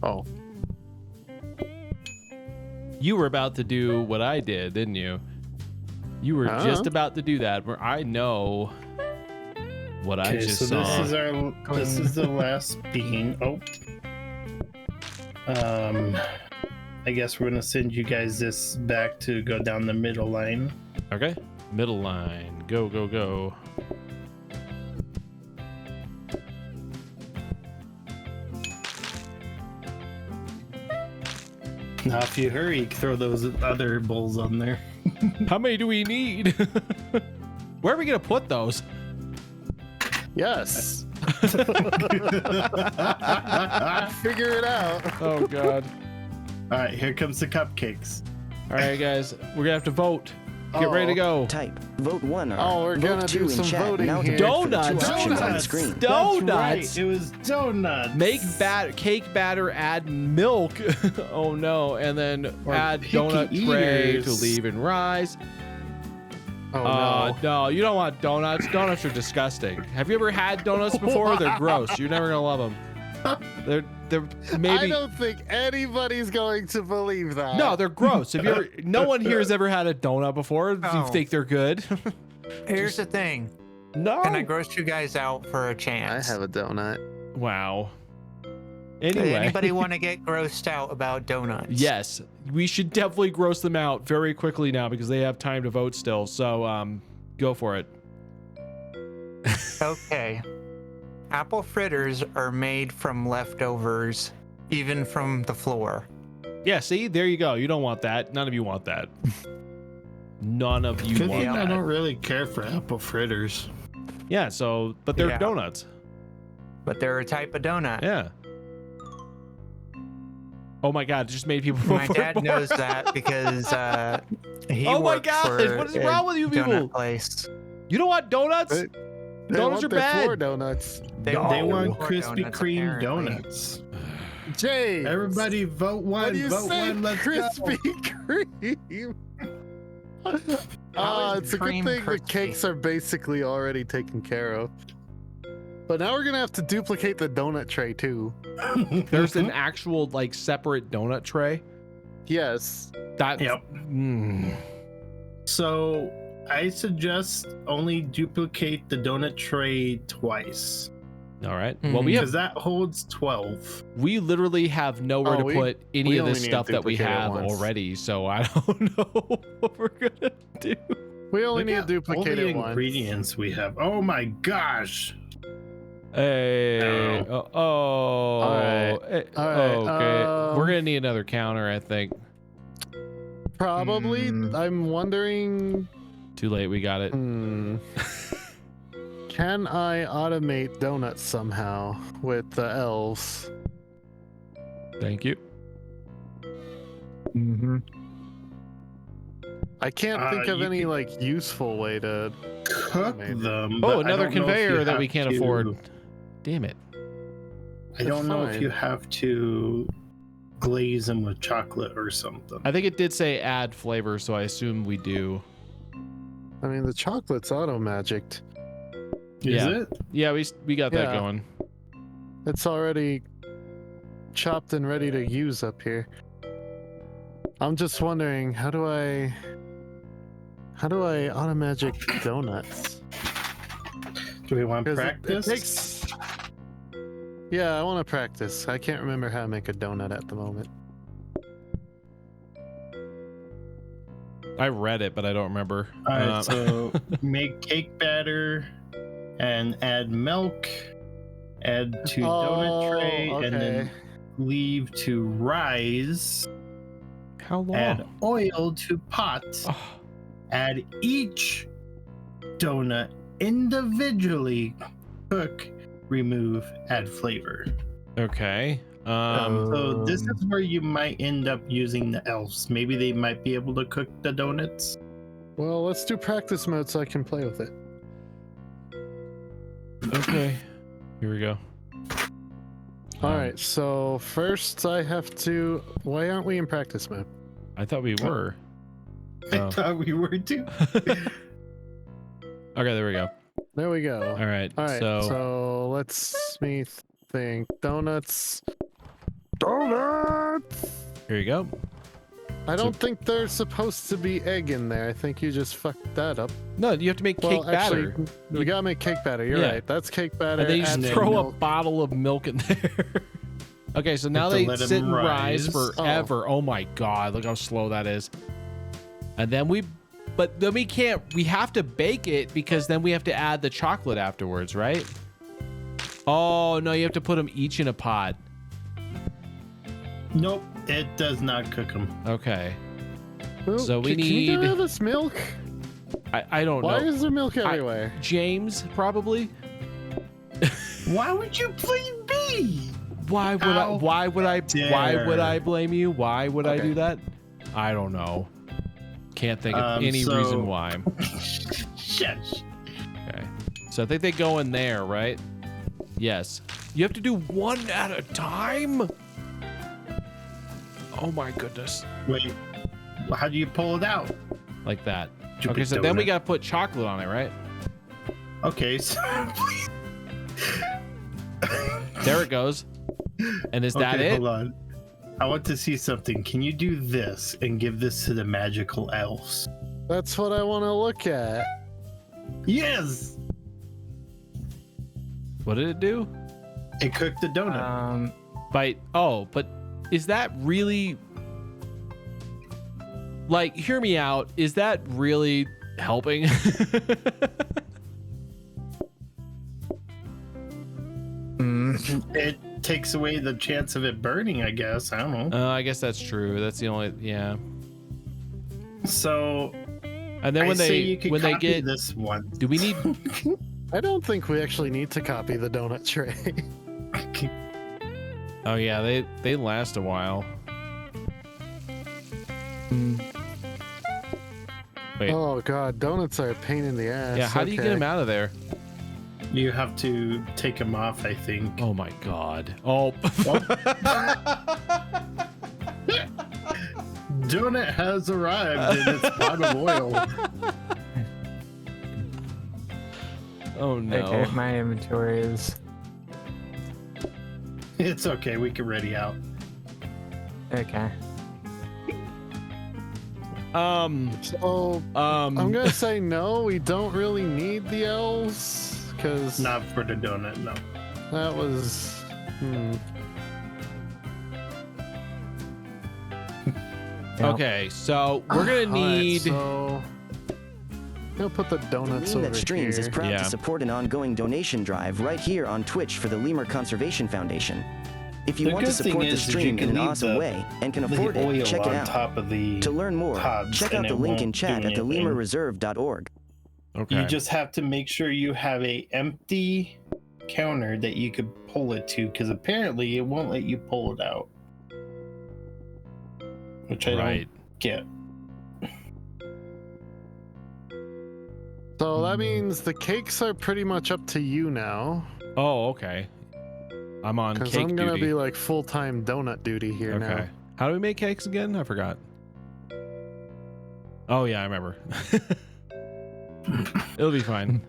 Oh, You were about to do what I did, didn't you? You were just about to do that, where I know what I Okay, just so saw. this is the last bean. Oh. I guess we're gonna send you guys this back to go down the middle line. Okay, middle line. Go, go, go. Now, if you hurry, throw those other bowls on there. How many do we need? Where are we gonna put those? yes. Figure it out. Oh God! All right, here comes the cupcakes. All right, guys, we're gonna have to vote. Get ready to go. Type vote 1 or Oh, we're vote gonna 2 do do in some chat. voting Now here. to vote for the 2 Donuts. options on the Donuts. screen. That's Donuts. right, it was donuts. Make cake batter, add milk. Oh no, and then Or add picky donut tray to eaters. leave and rise. Oh no. No, you don't want donuts. Donuts are disgusting. Have you ever had donuts before? They're gross. You're never gonna love them. They're I maybe don't think anybody's going to believe that. no, they're gross. Have you ever? No one here has ever had a donut before. Do you Oh. think they're good? Here's the thing. No. Can I gross you guys out for a I chance? have a donut. Wow. Anyway. Anybody want to get grossed out about donuts? Yes, we should definitely gross them out very quickly now because they have time to vote still. So, go for it. Okay. Apple fritters are made from leftovers, even from the floor. Yeah, see, there you go. You don't want that. None of you want that. None of you Good want thing I that. don't really care for apple fritters. Yeah, so, but they're Yeah. donuts. But they're a type of donut. Yeah. Oh my God! It just made people vote My for it dad more. knows that because he Oh my worked God, for what is a wrong with you donut people? place. You don't want donuts? They- They Donuts want are their bad. floor donuts. They want want floor Krispy donuts, Kreme apparently. donuts. James. Everybody vote What one. do you Vote say, one. Let's Krispy go. Kreme? How is It's a good cream thing the crispy? cakes are basically already taken care of. But now we're gonna have to duplicate the donut tray too. There's an actual like separate donut tray. Yes. That. Yep. So I suggest only duplicate the donut tray twice. All right. Mhm. Well, we have Because that holds 12. we literally have nowhere to we- put any we of only this need to stuff that we duplicate it have once. already, so I don't know what we're gonna do. We only Look need to at all duplicate the it once. ingredients we have. Oh my gosh. Hey. No. right, eh, all right, okay. We're gonna need another counter, I think. Probably. I'm wondering. Too late. We got it. Can I automate donuts somehow with the elves? Thank you. Mm-hmm. I can't think of you any can- like useful way to. Cook Maybe. them. Oh, but I another don't know if you conveyor that we have can't to- afford. Damn it. I don't know if Fine. you have to glaze them with chocolate or something. I think it did say add flavor, so I assume we do. I mean, the chocolate's auto magicked. Is Yeah. it? Yeah, we got that Yeah. going. It's already chopped and ready to use up here. I'm just wondering, how do I auto magic donuts? Do we want to 'Cause practice? It takes. Yeah, I want to practice. I can't remember how to make a donut at the moment. I read it, but I don't remember. All right, so make cake batter and add milk, add to donut tray, and then leave to rise. How long? Add oil to pot. Oh, Add each donut individually. Cook, remove, add flavor. okay. So this is where you might end up using the elves. Maybe they might be able to cook the donuts. Well, let's do practice mode so I can play with it. Okay. Here we go. All right, so first I have to. Why aren't we in practice mode? I thought we were. I Oh. thought we were too. Okay, there we go. There we go. All right. All right, So, so let's me think. Donuts. Donuts! here you go. I don't think there's supposed to be egg in there. I think you just fucked that up. No, you have to make cake actually, batter. we gotta make cake batter. You're Yeah. right. That's cake batter. And then you just add some throw a milk. bottle of milk in there. Okay, so now to they let 'em sit and rise rise. forever. Oh my god, look how slow that is. And then we have to bake it because then we have to add the chocolate afterwards, right? Oh no, you have to put them each in a pot. Nope, it does not cook them. Okay. Ooh, so we can you get need- rid of this milk? I don't Why know. is there milk everywhere? James, probably? Why would you blame me? Why would How why would I dare. blame you? Why would I Okay. do that? I don't know. Can't think of any so- reason why. Shush. Okay. So I think they go in there, right? Yes. You have to do one at a time? Oh my goodness. Wait, how do you pull it out? Like that. Stupid Okay, so then we donut. gotta put chocolate on it, right? Okay, so There it goes. And is that okay, it? hold on. I want to see something. Can you do this and give this to the magical elves? That's what I want to look at. Yes! What did it do? It cooked the donut. But is that really, like, hear me out, is that really helping? It takes away the chance of it burning, I guess. I don't know. I guess that's true. That's the only, yeah. So And then I when say you they could when they copy get, this one. do we need? I don't think we actually need to copy the donut tray. Oh yeah, they last a while. Wait. Oh god, donuts are a pain in the ass. Yeah, how do you get them out of there? You have to take them off, I think. Oh my god. Oh. Donut has arrived in its pot of oil. Oh no. Okay, my inventory is. It's okay. We can ready out. Okay. So I'm gonna say no. We don't really need the elves because Not for the donut, no. that was. Yep. Okay, so we're gonna Alright, need. so I'll put the donuts over LeemThatStreams is here. proud Yeah. to support an ongoing donation drive right here on Twitch for the Lemur Conservation Foundation. If you The want to good thing support the is you stream can in an leave awesome the- way and can The afford it, oil check it on out. top of the To learn more, pods, check and out the it link won't in chat do at anything. theleemthatstreams.org. Okay. You just have to make sure you have a empty counter that you could pull it to, because apparently it won't let you pull it out. Which I Right. don't get. So that means the cakes are pretty much up to you now. Oh, okay. I'm on Because cake I'm gonna duty. be like full-time donut duty here Okay. now. How do we make cakes again? I forgot. Oh yeah, I remember. It'll be fine.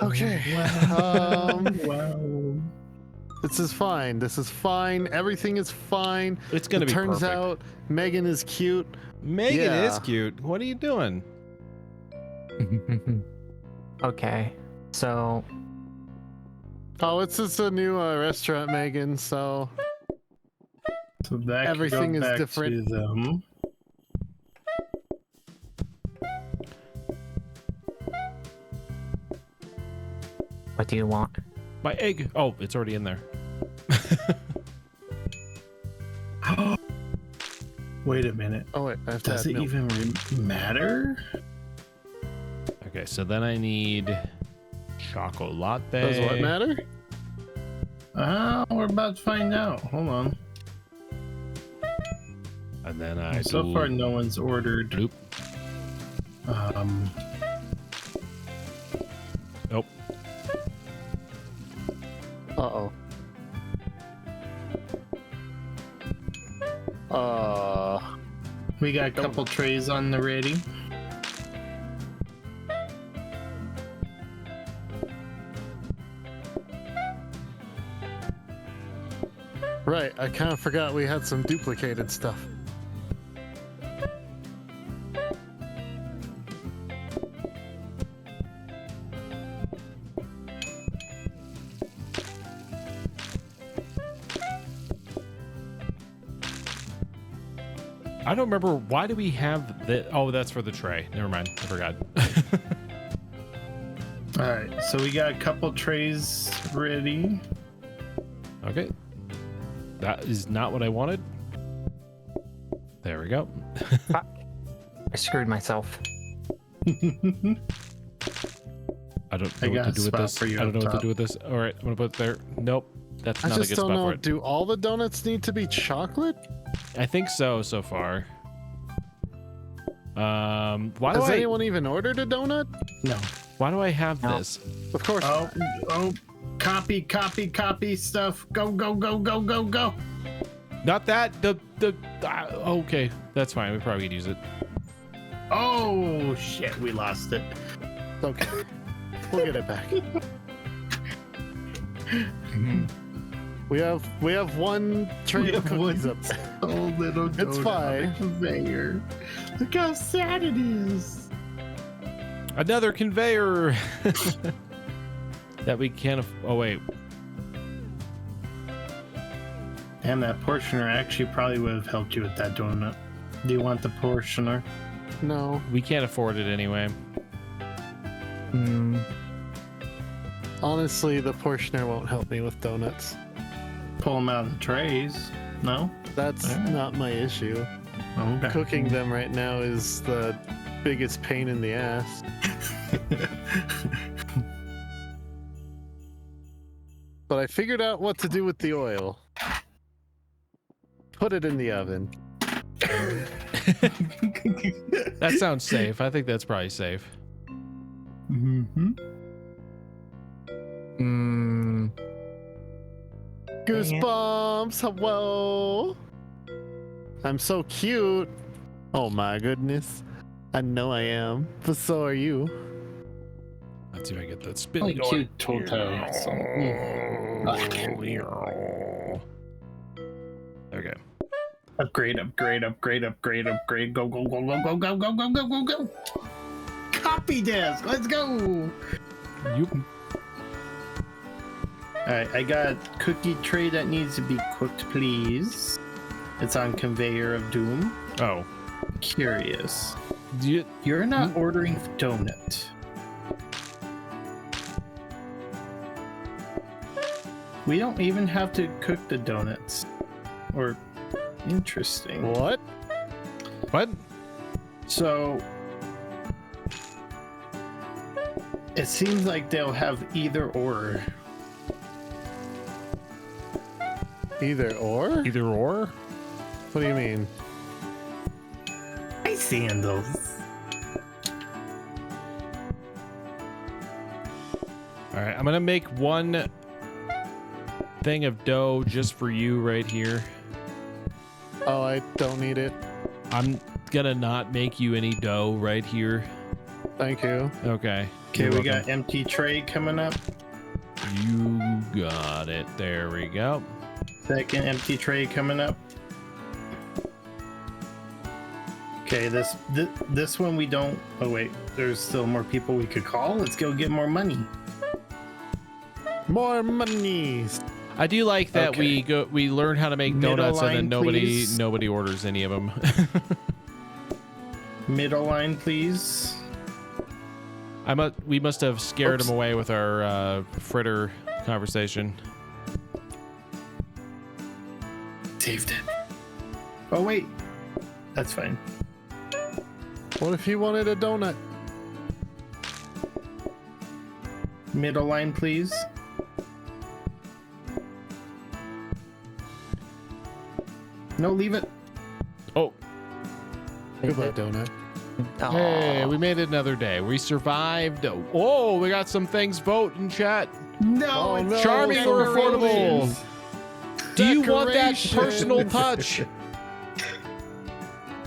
Okay. Wow. This is fine. This is fine. Everything is fine. It's gonna It be turns perfect. out Megan is cute. Megan is Yeah. cute. What are you doing? Okay, so Oh, it's just a new restaurant, Megan. So So that Everything can is go back different. to them. what do you want? My egg. Oh, it's already in there. Wait a minute. oh wait, I have to Does add it milk. even matter? Okay, so then I need chocolate. Does what matter? We're about to find out. Hold on. And then I So do far, no one's ordered. bloop. Nope. Uh-oh. We got a couple trays on the ready. Right, I kind of forgot we had some duplicated stuff. I don't remember. Why do we have the? Oh, that's for the tray. Never mind. I forgot. All right, so we got a couple trays ready. Okay. That is not what I wanted. There we go. I screwed myself. I don't know I what got to a do with spot this. for you I don't up know what to top. do with this. All right, I'm gonna put it there. Nope, that's I not a just good don't spot know. for it. Do all the donuts need to be chocolate? I think so far. Why do Has I? anyone even ordered a donut? No. Why do I have No. this? Of course. Oh, copy stuff. Go. Not that. Okay, that's fine. We probably could use it. Oh shit, we lost it. Okay. We'll get it back. We have one tray We of have cookies one up there. Oh, little donut It's on fine. the conveyor. Look how sad it is. Another conveyor that we can't. Oh wait. And that portioner actually probably would have helped you with that donut. Do you want the portioner? No. We can't afford it anyway. Hmm. Honestly, the portioner won't help me with donuts. Pull them out of the trays. No? That's Alright. not my issue. Okay. Cooking them right now is the biggest pain in the ass. But I figured out what to do with the oil. Put it in the oven. That sounds safe. I think that's probably safe. Mm-hmm. Hmm. Goosebumps! Hello! I'm so cute! Oh my goodness. I know I am, but so are you. Let's see if I get that spin Like going. cute Toto. So. Okay. Upgrade. Go. Go. Copy disk. Let's go. You. Alright, I got cookie tray that needs to be cooked, please. It's on conveyor of doom. Oh. Curious. You, You're not ordering donut. We don't even have to cook the donuts. Or interesting. What? what? So it seems like they'll have either or. Either or? Either or? What do you mean? My sandals. All right, I'm gonna make one thing of dough just for you right here. Oh, I don't need it. I'm gonna not make you any dough right here. Thank you. Okay. Okay, You're we welcome. got empty tray coming up. You got it. There we go. Second empty tray coming up. Okay, this one we don't. Oh wait, there's still more people we could call. Let's go get more money. More monies. I do like that Okay. we learn how to make Middle donuts and then line, please. nobody orders any of them. Middle line, please. We must have scared Oops. him away with our fritter conversation. Saved it. Oh wait, that's fine. What if he wanted a donut? Middle line, please. No, leave it. Oh, Goodbye, donut. hey, we made it another day. We survived. Oh, we got some things vote in chat. No, Oh, it's no. Charming or affordable? decorations. Do you want that Decorations. personal touch?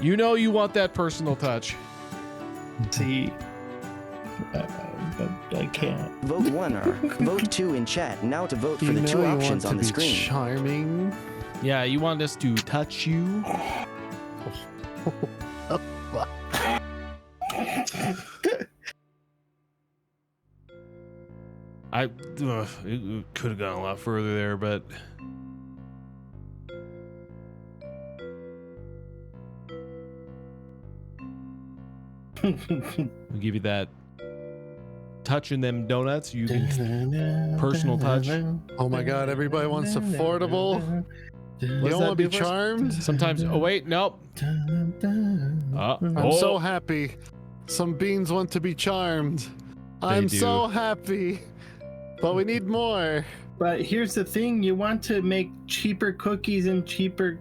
You know you want that personal touch. See, but I can't. Vote 1 or vote 2 in chat now to vote for the two you options want on to the be screen. Charming. Yeah, you want us to touch you? It could have gone a lot further there, but we'll give you that touching them donuts. You can personal touch. Oh my god, everybody wants affordable. You What's don't that want to be do first? charmed? Sometimes. Oh wait, nope. I'm so happy. Some beans want to be charmed. I'm do. so happy. But we need more. But here's the thing: you want to make cheaper cookies and cheaper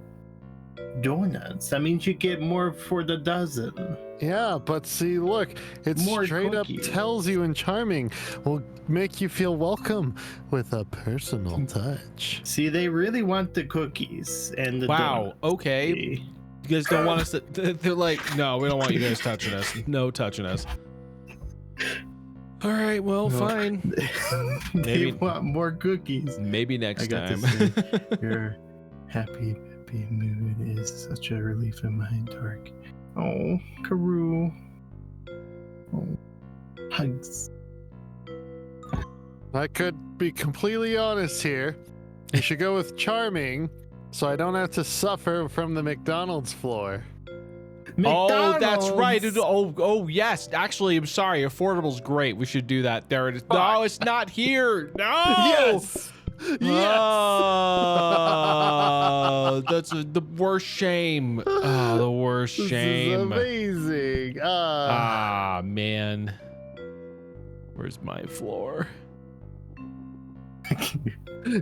donuts. That means you get more for the dozen. Yeah, but see, look, it More straight cookies. up tells you in charming will make you feel welcome with a personal touch. See, they really want the cookies and the Wow. donuts. Okay. You guys don't want us to. They're like, no, we don't want you guys touching us. No touching us. All right. Well, No. fine. They Maybe- want more cookies. Maybe next I got time. to say, your happy mood is such a relief in my dark. Oh, Karoo. Oh, hugs. I could be completely honest here. You should go with charming so I don't have to suffer from the McDonald's floor. Oh, that's McDonald's! right. Oh, yes. Actually, I'm sorry. Affordable's great. We should do that. There it is. No, it's not here. No. Yes! Yes! Oh, that's the worst shame. Oh, the worst This is shame. amazing. Ah, man. Where's my floor?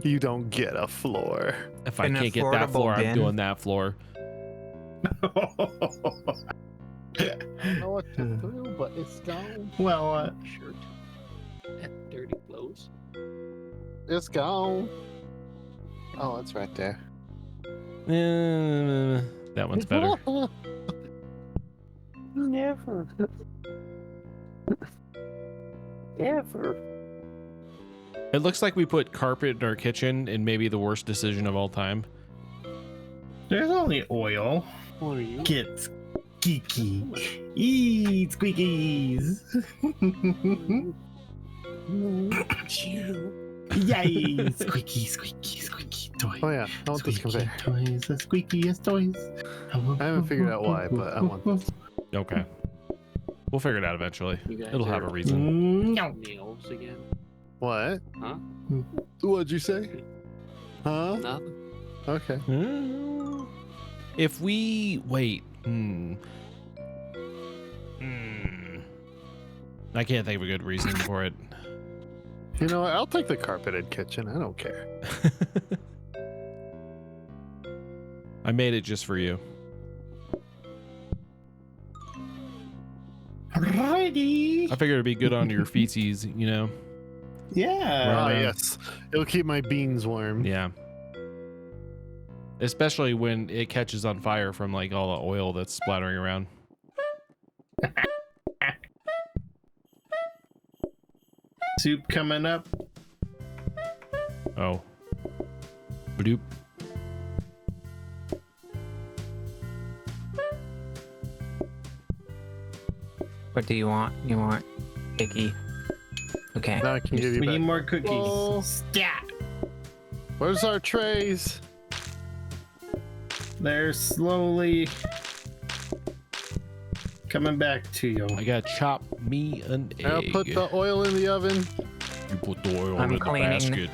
You don't get a floor. If I An can't get that affordable floor, I'm bin. doing that floor. I don't know what to do, but it's gone. Well, Shirt. Dirty clothes. It's gone. Oh, it's right there. That one's better. Never. ever. It looks like we put carpet in our kitchen in maybe the worst decision of all time. There's only oil. What are you? Get geeky. Eat squeakies. Yay! Squeaky, squeaky, squeaky toy. Oh yeah, I want this Squeaky conveyor. toys, the squeakiest toys. I haven't figured out why, but I want this. Okay. We'll figure it out eventually. You guys It'll have a are reason. nails again. What? Huh? What'd you say? Huh? Nothing. Okay. If we wait, I can't think of a good reason for it. You know what? I'll take the carpeted kitchen. I don't care. I made it just for you. Alrighty. I figured it'd be good on your feces, you know? Yeah. Ah, yes. It'll keep my beans warm. Yeah. Especially when it catches on fire from like all the oil that's splattering around. Soup coming up. Oh. Bloop. What do you want? You want cakey? Okay. Now I can give you We need back. more cookies. Oh. Stat. Where's our trays? They're slowly coming back to you. I gotta chop me an egg. I'll put the oil in the oven. You put the oil I'm in cleaning. the basket.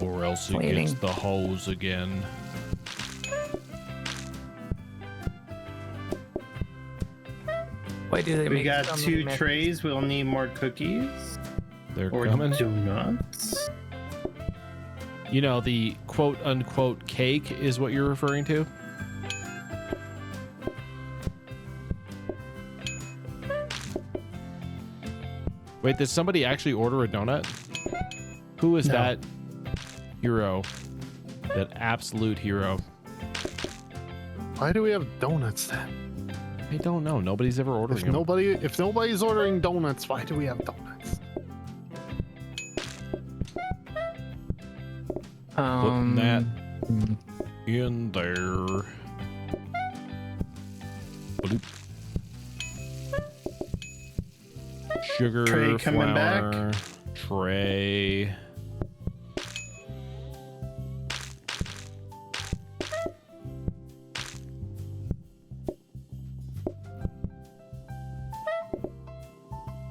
Or else it Cleaning. gets the hose again. Why do they We make got so many 2 mixes? trays. We'll need more cookies. They're Or coming. donuts. You know, the quote unquote cake is what you're referring to? Wait, did somebody actually order a donut? Who is No. that hero? That absolute hero? Why do we have donuts then? I don't know. Nobody's ever ordering them. If nobody's ordering donuts, why do we have donuts? Putting that in there. Bloop. Sugar, Tray coming back. flour, tray.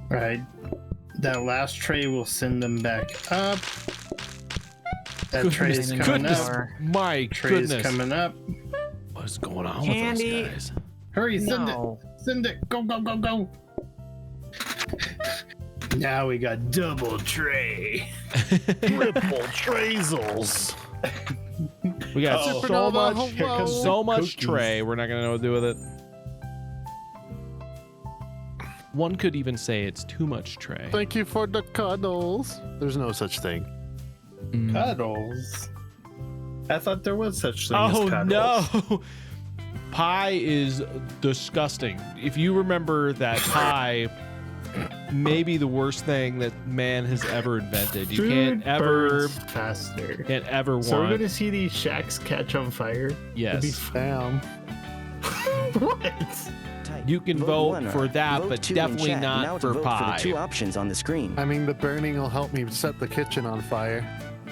Right. That last tray will send them back up. That tray is coming Goodness, up. my Tray is goodness. coming up. What is going on Candy. with those guys? Hurry, send No. it. Send it. Go, go, go, go. Now we got double tray. Triple Trazels. We got Oh. so Supernova, much, Here comes so the much cookies. tray. We're not gonna know what to do with it. One could even say it's too much tray. Thank you for the cuddles. There's no such thing. Cuddles. I thought there was such thing Oh as cuddles. no! Pie is disgusting. If you remember that pie, maybe the worst thing that man has ever invented. You Food can't ever, burns faster. can't ever So we're want. gonna see these shacks catch on fire. Yes, Damn. What? Type you can vote vote one or for that, vote but 2 in definitely chat now not to for vote pie. For the 2 options on the screen. I mean, the burning will help me set the kitchen on fire.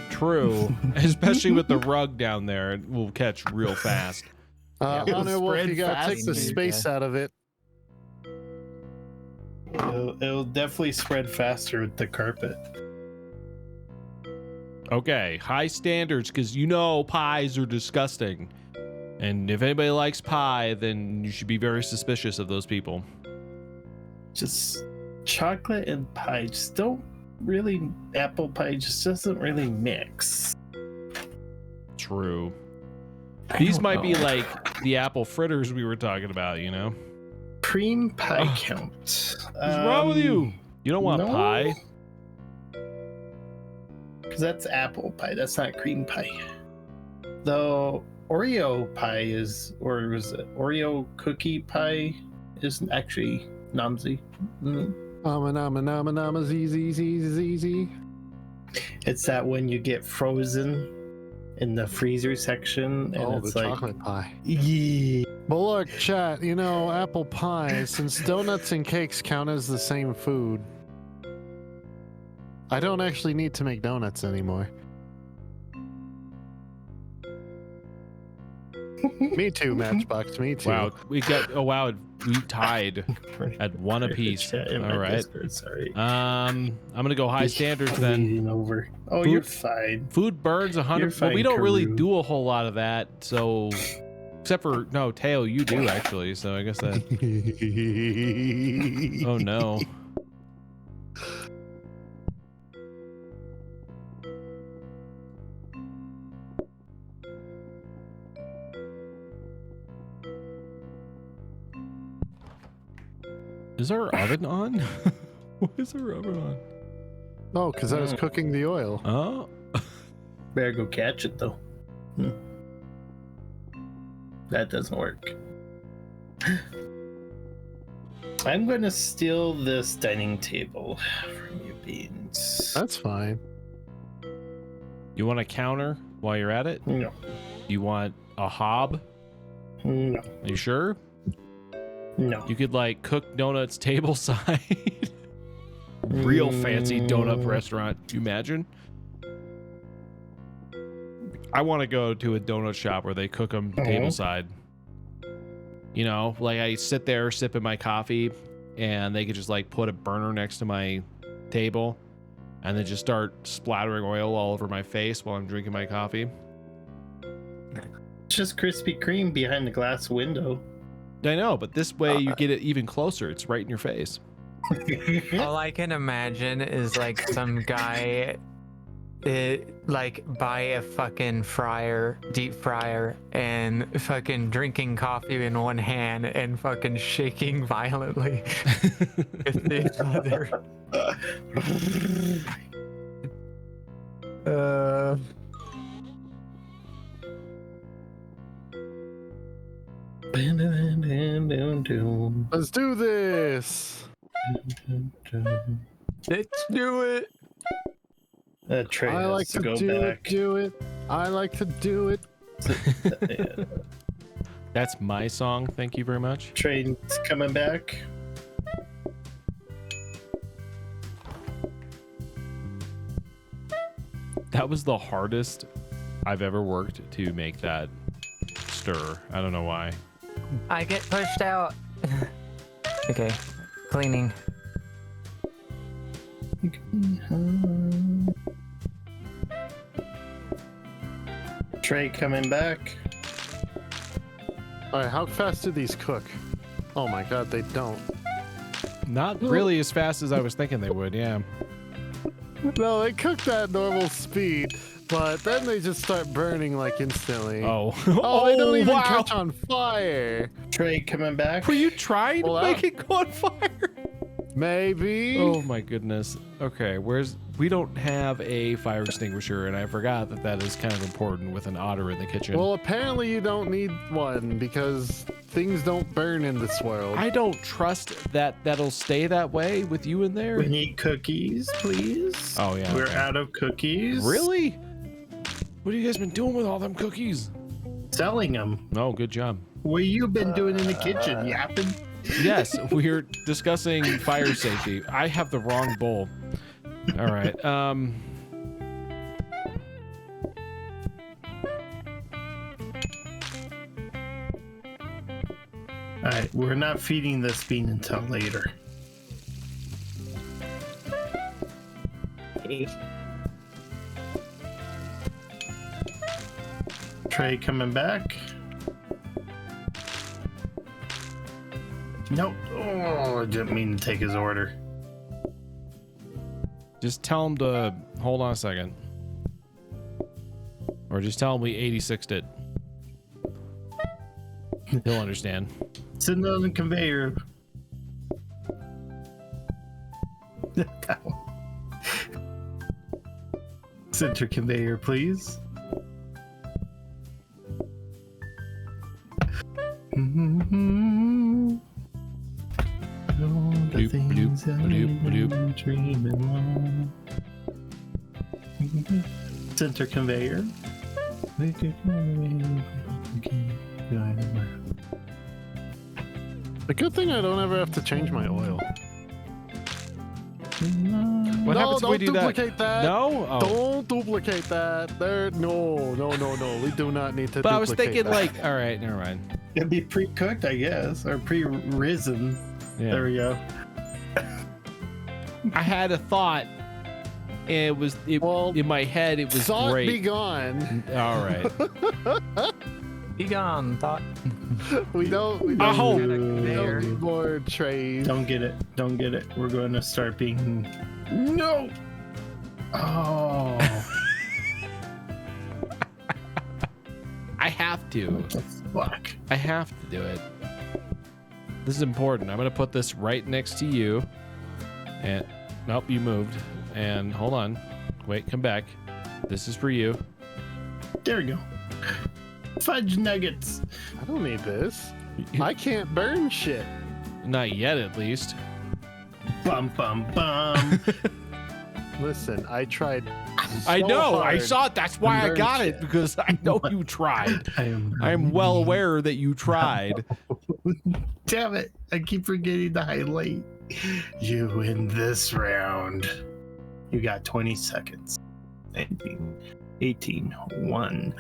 True, especially with the rug down there, it will catch real fast. It'll Honor Wolf, spread you gotta take the fast. space out of it. It'll definitely spread faster with the carpet. Okay, high standards, because you know pies are disgusting. And if anybody likes pie, then you should be very suspicious of those people. Just chocolate and pie just don't really, apple pie just doesn't really mix. True. These might be like the apple fritters we were talking about, you know? Cream pie Ugh. count. What's wrong with you? You don't want pie? Because that's apple pie. That's not cream pie. Though Oreo pie is, or was it Oreo cookie pie? Isn't actually Namsi. Z. It's that when you get frozen in the freezer section, and Oh, it's the like, chocolate pie. yeah. But look, chat, apple pie, since donuts and cakes count as the same food, I don't actually need to make donuts anymore. Me too, Matchbox, me too. Wow, we tied at one apiece. All right. Discord, sorry. I'm gonna go high standards then. Bleeding over. Oh, you're fine. Food burns 100. You're Well, we fine, don't really Karoo. do a whole lot of that, so except for no, Teo, you do actually. So I guess that. Oh no. Is our oven on? Why is our oven on? Oh, because I was cooking the oil. Oh. Better go catch it though. That doesn't work. I'm gonna steal this dining table from you, Beans. That's fine. You want a counter while you're at it? No. You want a hob? No. Are you sure? No. You could like cook donuts table side. Real fancy donut restaurant. You imagine? I want to go to a donut shop where they cook them table side. You know, like I sit there sipping my coffee and they could just like put a burner next to my table and then just start splattering oil all over my face while I'm drinking my coffee. It's just Krispy Kreme behind the glass window. I know, but this way you get it even closer. It's right in your face. All I can imagine is like some guy like buy a fucking deep fryer, and fucking drinking coffee in one hand and fucking shaking violently with the other. Let's do this. Let's do it. That train I has like to to go do back. it, do it. I like to do it. That's my song. Thank you very much. Train's coming back. That was the hardest I've ever worked to make that stir. I don't know why. I get pushed out. Okay, cleaning. Trey coming back. All right, how fast do these cook? Oh my god, they don't. Not really as fast as I was thinking they would, yeah. No, they cook that normal speed, but then they just start burning like instantly. Oh. Oh, they don't even wow. catch on fire. Trey coming back. Were you trying Well, to make it go on fire? Maybe. Oh my goodness. Okay, we don't have a fire extinguisher, and I forgot that is kind of important with an otter in the kitchen. Well, apparently you don't need one because things don't burn in this world. I don't trust that that'll stay that way with you in there. We need cookies, please. Oh, yeah, We're okay. out of cookies. Really? What have you guys been doing with all them cookies? Selling them. Oh, good job. What you been doing in the kitchen? Yapping? Yes, we're discussing fire safety. I have the wrong bowl. All right. All right, we're not feeding this bean until later. Trey coming back. Nope. Oh, I didn't mean to take his order. Just tell him to hold on a second. Or just tell him we 86'd it. He'll understand. Sitting on the conveyor. Center conveyor, please. All the Bloop, things bloop, I bloop, dreaming alone. Center conveyor. The good thing I don't ever have to change my oil. What happens if we do don't duplicate that. No? Oh. Don't duplicate that. There, no. We do not need to. But I was thinking, that. like, all right, never mind. It'd be pre-cooked, I guess, or pre-risen. Yeah. There we go. I had a thought. And in my head, it was thought great. be gone. All right. Be gone, thought. We don't I hope. need more trays. Don't get it. We're going to start being. No. Oh. I have to. What the fuck? I have to do it. This is important. I'm going to put this right next to you. And nope, you moved. And hold on. Wait, come back. This is for you. There we go. Fudge nuggets. I don't need this. I can't burn shit. Not yet, at least. Bum bum bum. Listen, I tried. I so know. I hard. saw it. That's why I Burn got shit. it, because I know you tried. I am well aware that you tried. Damn it. I keep forgetting the highlight. You win this round. You got 20 seconds. 19, 18, 1.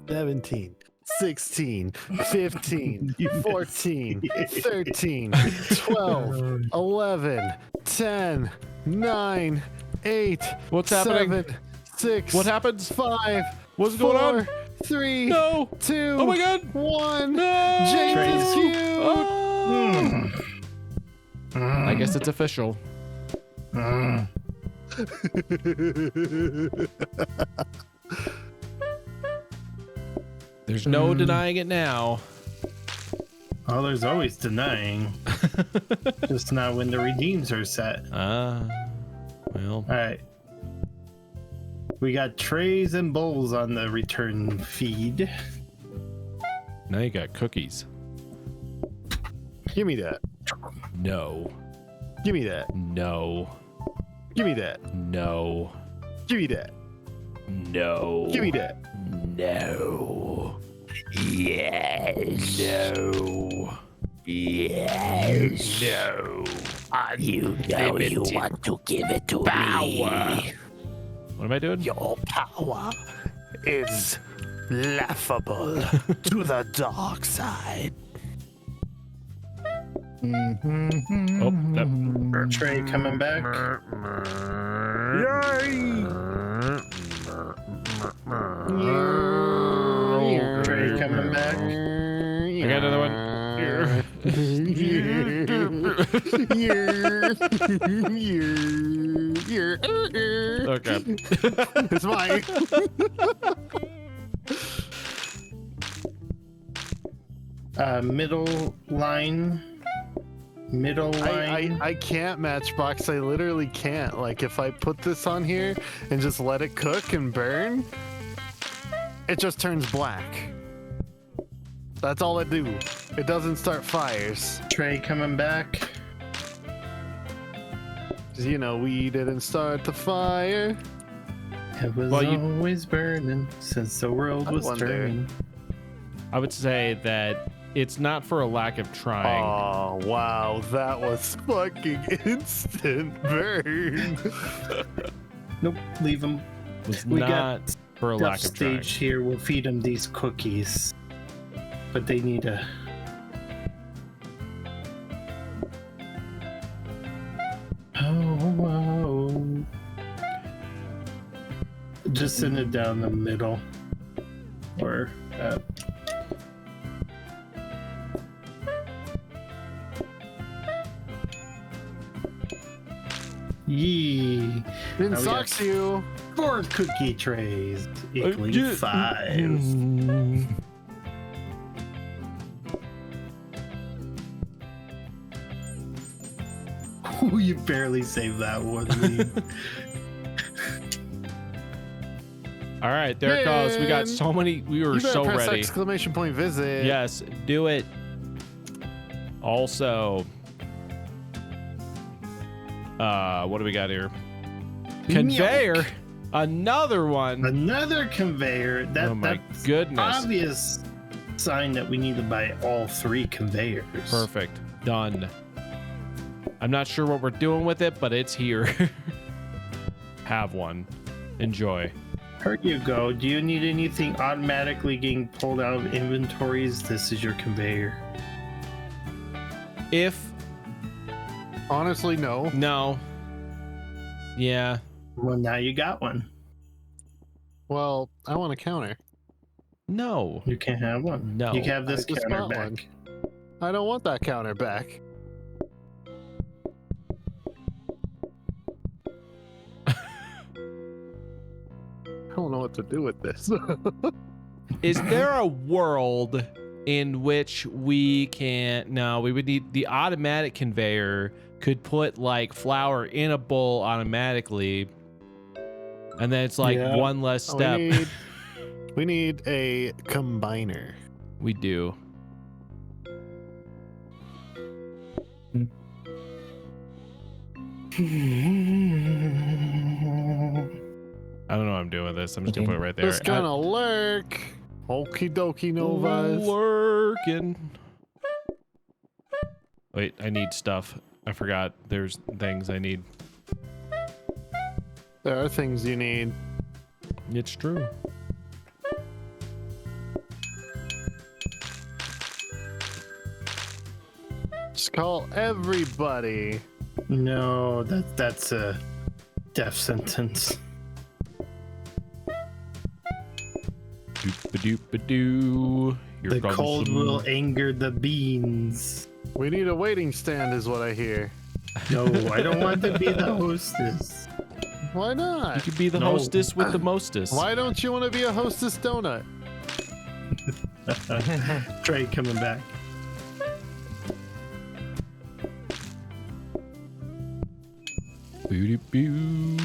17, 16, 15, 14, 13, 12, 11, 10, 9, 8, What's happening? 7, 6, What happens? 5, What's going on? 3, No. 2, Oh my God. 1. No. James is cute. Oh. I guess it's official. There's no denying it now. Oh, there's always denying. Just not when the redeems are set. Well. All right. We got trays and bowls on the return feed. Now you got cookies. Give me that. No. Give me that. No. Give me that. No. Give me that. No. Give me that. No. Yes. No. Yes. No. You know you want to give it to me. What am I doing? Your power is laughable to the dark side. Oh, that, Tray coming back. Tray coming back. I got another one. Okay. It's mine. Middle line. I can't Matchbox. I literally can't. Like, if I put this on here and just let it cook and burn, it just turns black. That's all it do. It doesn't start fires. Tray coming back. 'Cause, you know, we didn't start the fire. It was Well, you- always burning since the world I was wonder. turning. I would say that it's not for a lack of trying. Oh, wow. That was fucking instant burn. Nope, leave them. It's we not got for a Duff lack of trying. stage here. We'll feed them these cookies, but they need a. Oh. Just send it down the middle, or. Yee. Then Now we got- sucks you. 4 cookie trays equaling yeah. 5. Ooh, you barely saved that one. Lee. All right, there it goes. We got so many. We were You better so press ready. exclamation point visit. Yes, do it. Also, What do we got here? Conveyor. Milk. Another one. Another conveyor. Oh my that's goodness. Obvious sign that we need to buy all 3 conveyors. Perfect. Done. I'm not sure what we're doing with it, but it's here. Have one. Enjoy. Here you go. Do you need anything automatically getting pulled out of inventories? This is your conveyor. Honestly, no. No. Yeah. Well, now you got one. Well, I want a counter. No. You can't have one. No. You can have this I just counter bought one. back. I don't want that counter back. I don't know what to do with this. Is there a world in which we can... No, we would need the automatic conveyor could put like flour in a bowl automatically. And then it's like one less step. We need a combiner. We do. I don't know what I'm doing with this. I'm just gonna put it right there. It's gonna lurk. Okie dokie, Novas. Lurking. Wait, I need stuff. I forgot. There's things I need. There are things you need. It's true. Just call everybody. No, that's a death sentence. Doop-a-doop-a-doo. Here The comes cold some- will anger the beans. We need a waiting stand, is what I hear. No, I don't want to be the hostess. Why You not? could be the No. hostess with the mostest. Why don't you want to be a hostess donut? Trey coming back. Boo-doo-boo,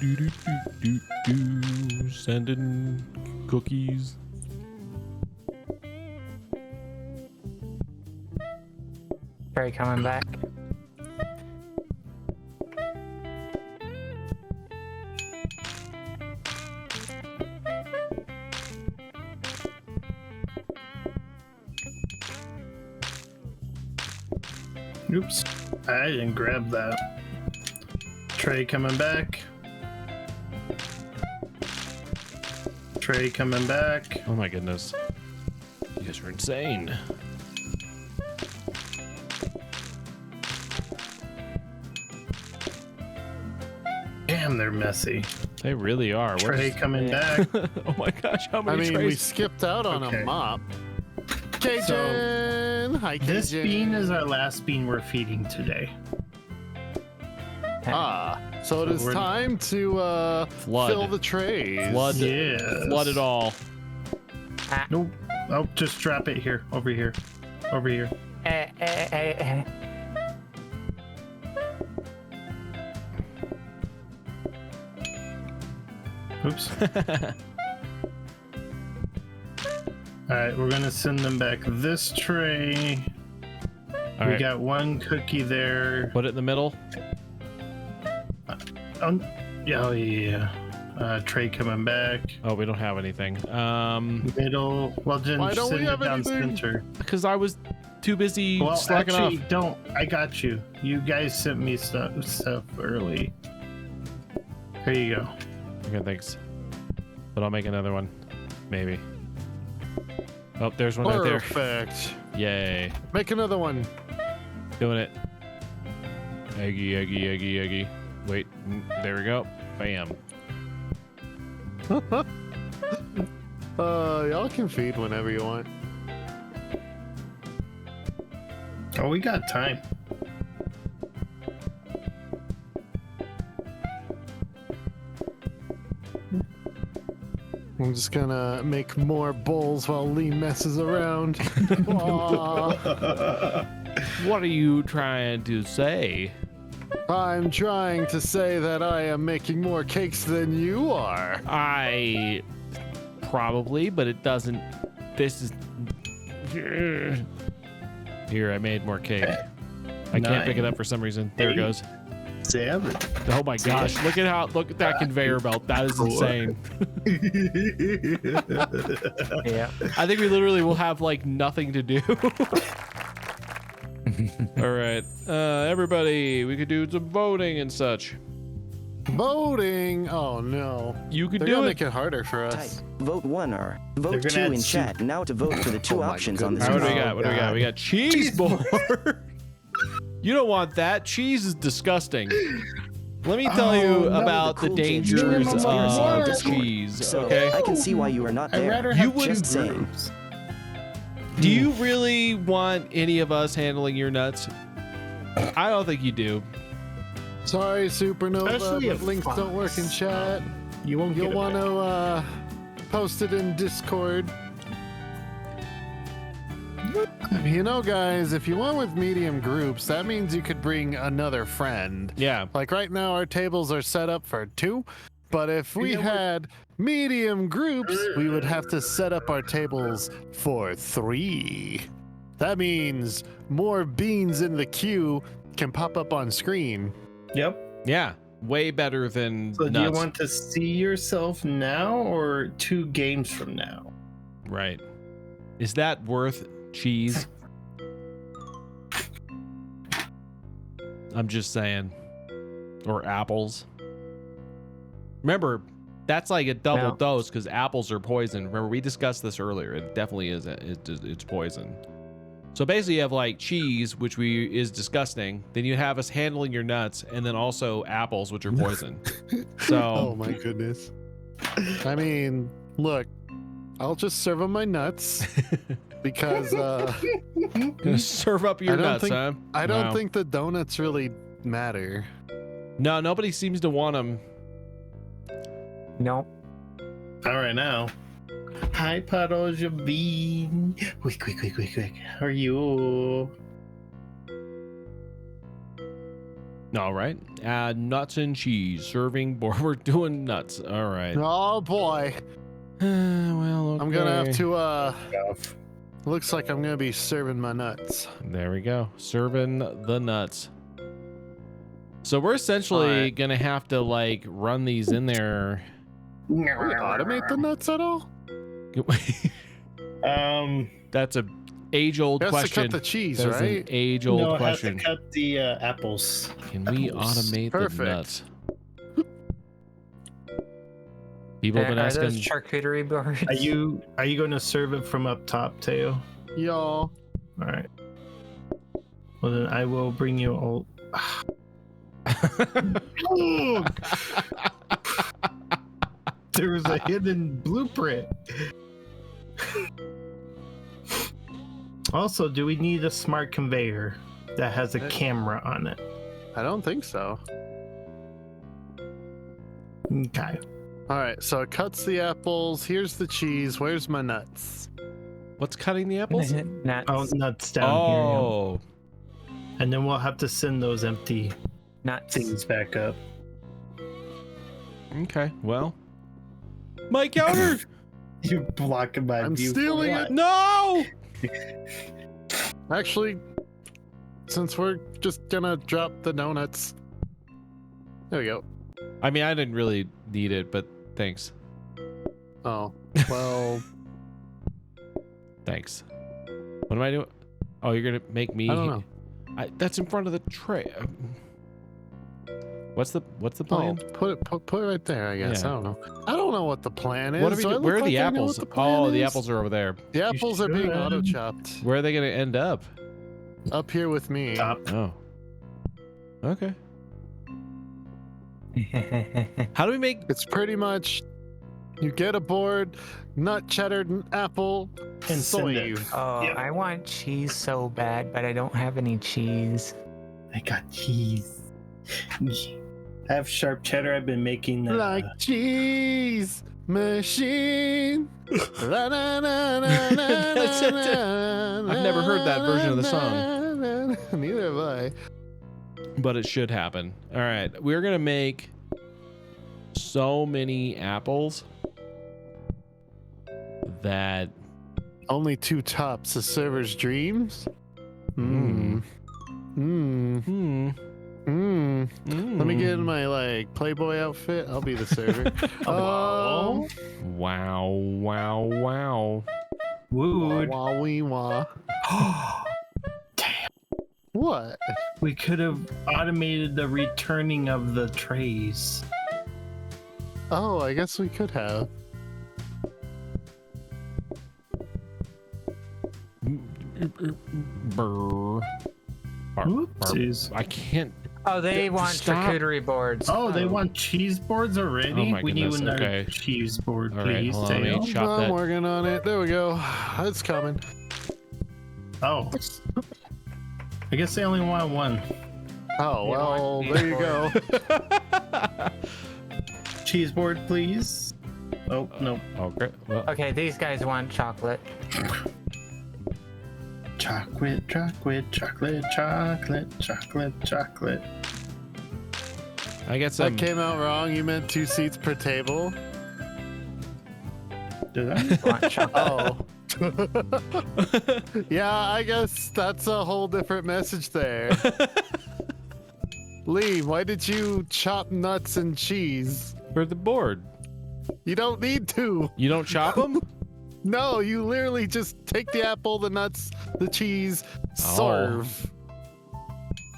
doo-doo-doo-doo-doo. Sending cookies. Trey coming back. Oops, I didn't grab that. Trey coming back. Trey coming back. Oh my goodness. You guys are insane. Damn, they're messy. They really are. Trey coming back. Oh my gosh, how I many mean, we trays? skipped out on Okay. a mop. Cajun! Hi, Cajun. This bean is our last bean we're feeding today. Ah, so it is we're- time to Flood. fill the trays. Flood. Yes. Flood it all. Nope. Oh, just drop it here. Over here. Over here. Oops. Alright, we're gonna send them back this tray. All We right. got one cookie there. Put it in the middle. Yeah. Tray coming back. Oh, we don't have anything. Middle. Well, then Why don't send we it have down anything? center. Because I was too busy Well, slacking actually, off. don't. I got you. You guys sent me stuff early. Here you go. Okay, thanks. But I'll make another one. Maybe. Oh, there's one right there. Perfect. Yay. Make another one. Doing it. Eggy, eggy, eggy, eggy. Wait, there we go. Bam. Y'all can feed whenever you want. Oh, we got time. I'm just gonna make more bowls while Lee messes around. Aw. What are you trying to say? I'm trying to say that I am making more cakes than you are. I probably, but it doesn't. This is. Here, I made more cake. I can't pick it up for some reason. There it goes. Salmon. Oh my gosh! Look at that conveyor belt. That is insane. Yeah. I think we literally will have like nothing to do. All right, everybody, we could do some voting and such. Voting. Oh no. You could They're do gonna it. make it harder for Type us. vote 1 or They're vote gonna 2 add in soup. chat now to vote for the two Oh my options on the All right, screen. what do we got? We got cheese board. You don't want that. Cheese is disgusting. Let me tell you about the Cool Kids dangers joined us on of Discord. cheese. So Okay. I can see why you are not I'd there. rather You have wouldn't- just saying. groups. Do you really want any of us handling your nuts? I don't think you do. Sorry, Supernova, Especially but if links don't work in chat. You won't You'll get want it. to post it in Discord. You know, guys, if you went with medium groups, that means you could bring another friend. Yeah. Like right now, our tables are set up for 2, but if we had medium groups, we would have to set up our tables for 3. That means more beans in the queue can pop up on screen. Yep. Yeah. Way better than So nuts. do you want to see yourself now or 2 games from now? Right. Is that worth cheese? I'm just saying. Or apples. Remember, that's like a double No. dose because apples are poison. Remember, we discussed this earlier. It definitely is. It's poison. So basically, you have like cheese, which is disgusting. Then you have us handling your nuts, and then also apples, which are poison. Oh So my goodness. I mean, look, I'll just serve them my nuts because gonna serve up your I don't nuts, think- huh? I don't Wow. think the donuts really matter. No, nobody seems to want them. Nope. All right, now. Hi, Puddles, your bean. Quick. How are you? All right. Nuts and cheese. Serving board. We're doing nuts. All right. Oh boy. Well, okay. I'm gonna have to looks like I'm gonna be serving my nuts. There we go. Serving the nuts. So we're essentially Alright. gonna have to like run these in there. Can we automate the nuts at all? That's a age-old It has to question. cut the cheese, That's an right? age-old No, it has question. to cut the apples. Can we apples. automate Perfect. the nuts? People have been Are those asking. charcuterie boards? Are you going to serve it from up top, Theo? Y'all. All right. Well, then I will bring you all. There was a hidden blueprint. Also, do we need a smart conveyor that has a camera on it? I don't think so. Okay. All right, so it cuts the apples. Here's the cheese. Where's my nuts? What's cutting the apples? Nuts. Oh, nuts down here. Oh, Yeah. And then we'll have to send those empty Nuts. things back up. okay. Well, my counter. You're blocking my I'm view. for stealing what? it. No. Actually, since we're just gonna drop the donuts. There we go. I mean, I didn't really need it, but thanks. Oh, well, Thanks. What am I doing? Oh, you're gonna make me. I don't know. That's in front of the tray. What's the Oh, plan? put it right there, I guess. Yeah. I don't know. I don't know what the plan is. What are we Do I do- look Where are like the I know apples? what the plan Oh, the is? apples are over there. The apples are being should. auto chopped Where are they gonna end up? up here with me. Top. Oh. Okay. How do we make? It's pretty much you get a board, nut, cheddar, apple, And soy. send it. Oh, Yeah. I want cheese so bad, but I don't have any cheese. I got cheese. I have sharp cheddar. I've been making Like cheese machine. La, na, na, na, na, That's it. na, I've never heard that version of the song. Neither have I. But it should happen. All right, we're gonna make so many apples that Only 2 tops. A server's dreams. Hmm. Hmm. Let me get in my like Playboy outfit. I'll be the server. Hello? Wow, wow, wow. Wood. Wah wee wah. Damn. What? We could have automated the returning of the trays. Oh, I guess we could have. Brr. Oopsies. I can't. Oh, they want Stop. charcuterie boards. Oh, they want cheese boards already? Oh my we need goodness, another okay. cheese board, All right, please. hold on, let me Theo. chop I'm that. working on it. There we go. It's coming. Oh. I guess they only want one. Oh, You well, want there you go. Cheese board, please. Oh, no. Okay. Well, Okay, these guys want chocolate. Chocolate, chocolate, chocolate, chocolate, chocolate, chocolate. I get That some. came out wrong. You meant 2 seats per table. Did I? Want chocolate. Oh. Yeah, I guess that's a whole different message there. Lee, why did you chop nuts and cheese? For the board. You don't need to. You don't chop them? No, you literally just take the apple, the nuts, the cheese, serve.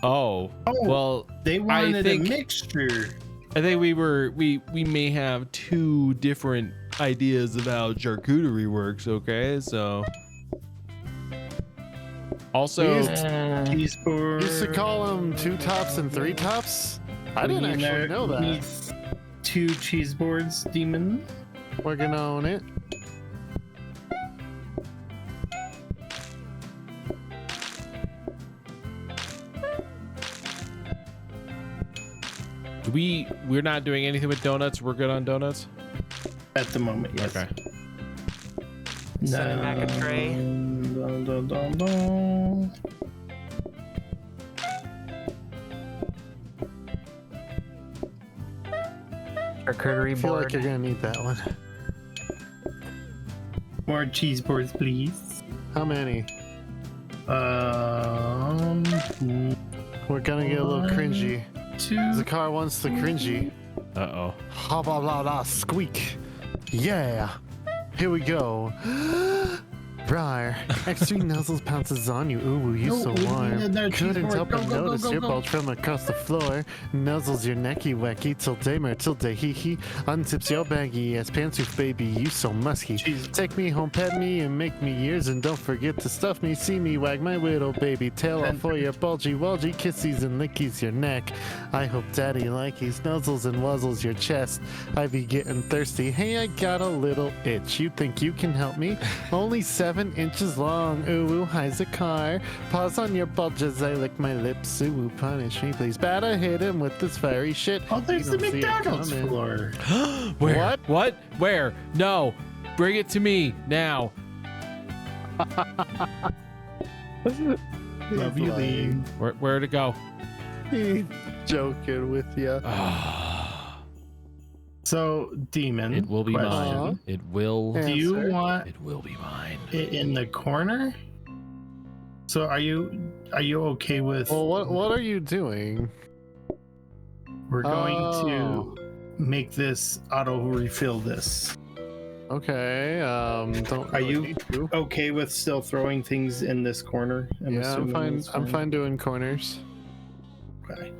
Oh. Oh, Well, they wanted think- a mixture. I think we may have 2 different ideas of how charcuterie works, okay? So also Cheese board. Used to call them 2 tops and 3 tops. I didn't We need actually know we that. need 2 cheese boards, Demon. Working on it. we're not doing anything with donuts. We're good on donuts. At the moment, yes. Okay. Sending back a tray. Dun, dun, dun, dun. Charcuterie I feel board. like you're gonna need that one. More cheese boards, please. How many? We're gonna get a little cringy. 2. Zakar wants the cringy. Uh-oh. Ha blah blah blah squeak. Yeah. Here we go. Rawr. Extreme nuzzles pounces on you. Ooh, you No, so we need warm. another cheese Couldn't board. help Go, but go, go, notice go, your go. bulge from across the floor. Nuzzles your necky wacky till damer till day hee hee. Unzips your baggy ass pantsuit baby. You so musky. Jeez. Take me home, pet me, and make me years. And don't forget to stuff me. See me wag my little baby tail off for your bulgy wulgy kissies and lickies your neck. I hope daddy likes nuzzles and wuzzles your chest. I be getting thirsty. Hey, I got a little itch. You think you can help me? Only 7 inches long. Ooh, hi's a car. Pause on your bulge as I lick my lips. Ooh, punish me, please. Better hit him with this fairy shit. Oh, there's You the don't see it McDonald's coming. floor. Where? What? What? Where? No. Bring it to me now. Love you, Lee. Where to go? He's joking with you. So, Demon. It will be question. mine. It will. Yeah. Do you Answer. want It will be mine. it in the corner? So, are you okay with? Well, what are you doing? We're going Oh. to make this auto refill this. Okay. Don't. Are really you need to. okay with still throwing things in this corner? Yeah, I'm assuming fine. that's I'm fine doing corners, Okay.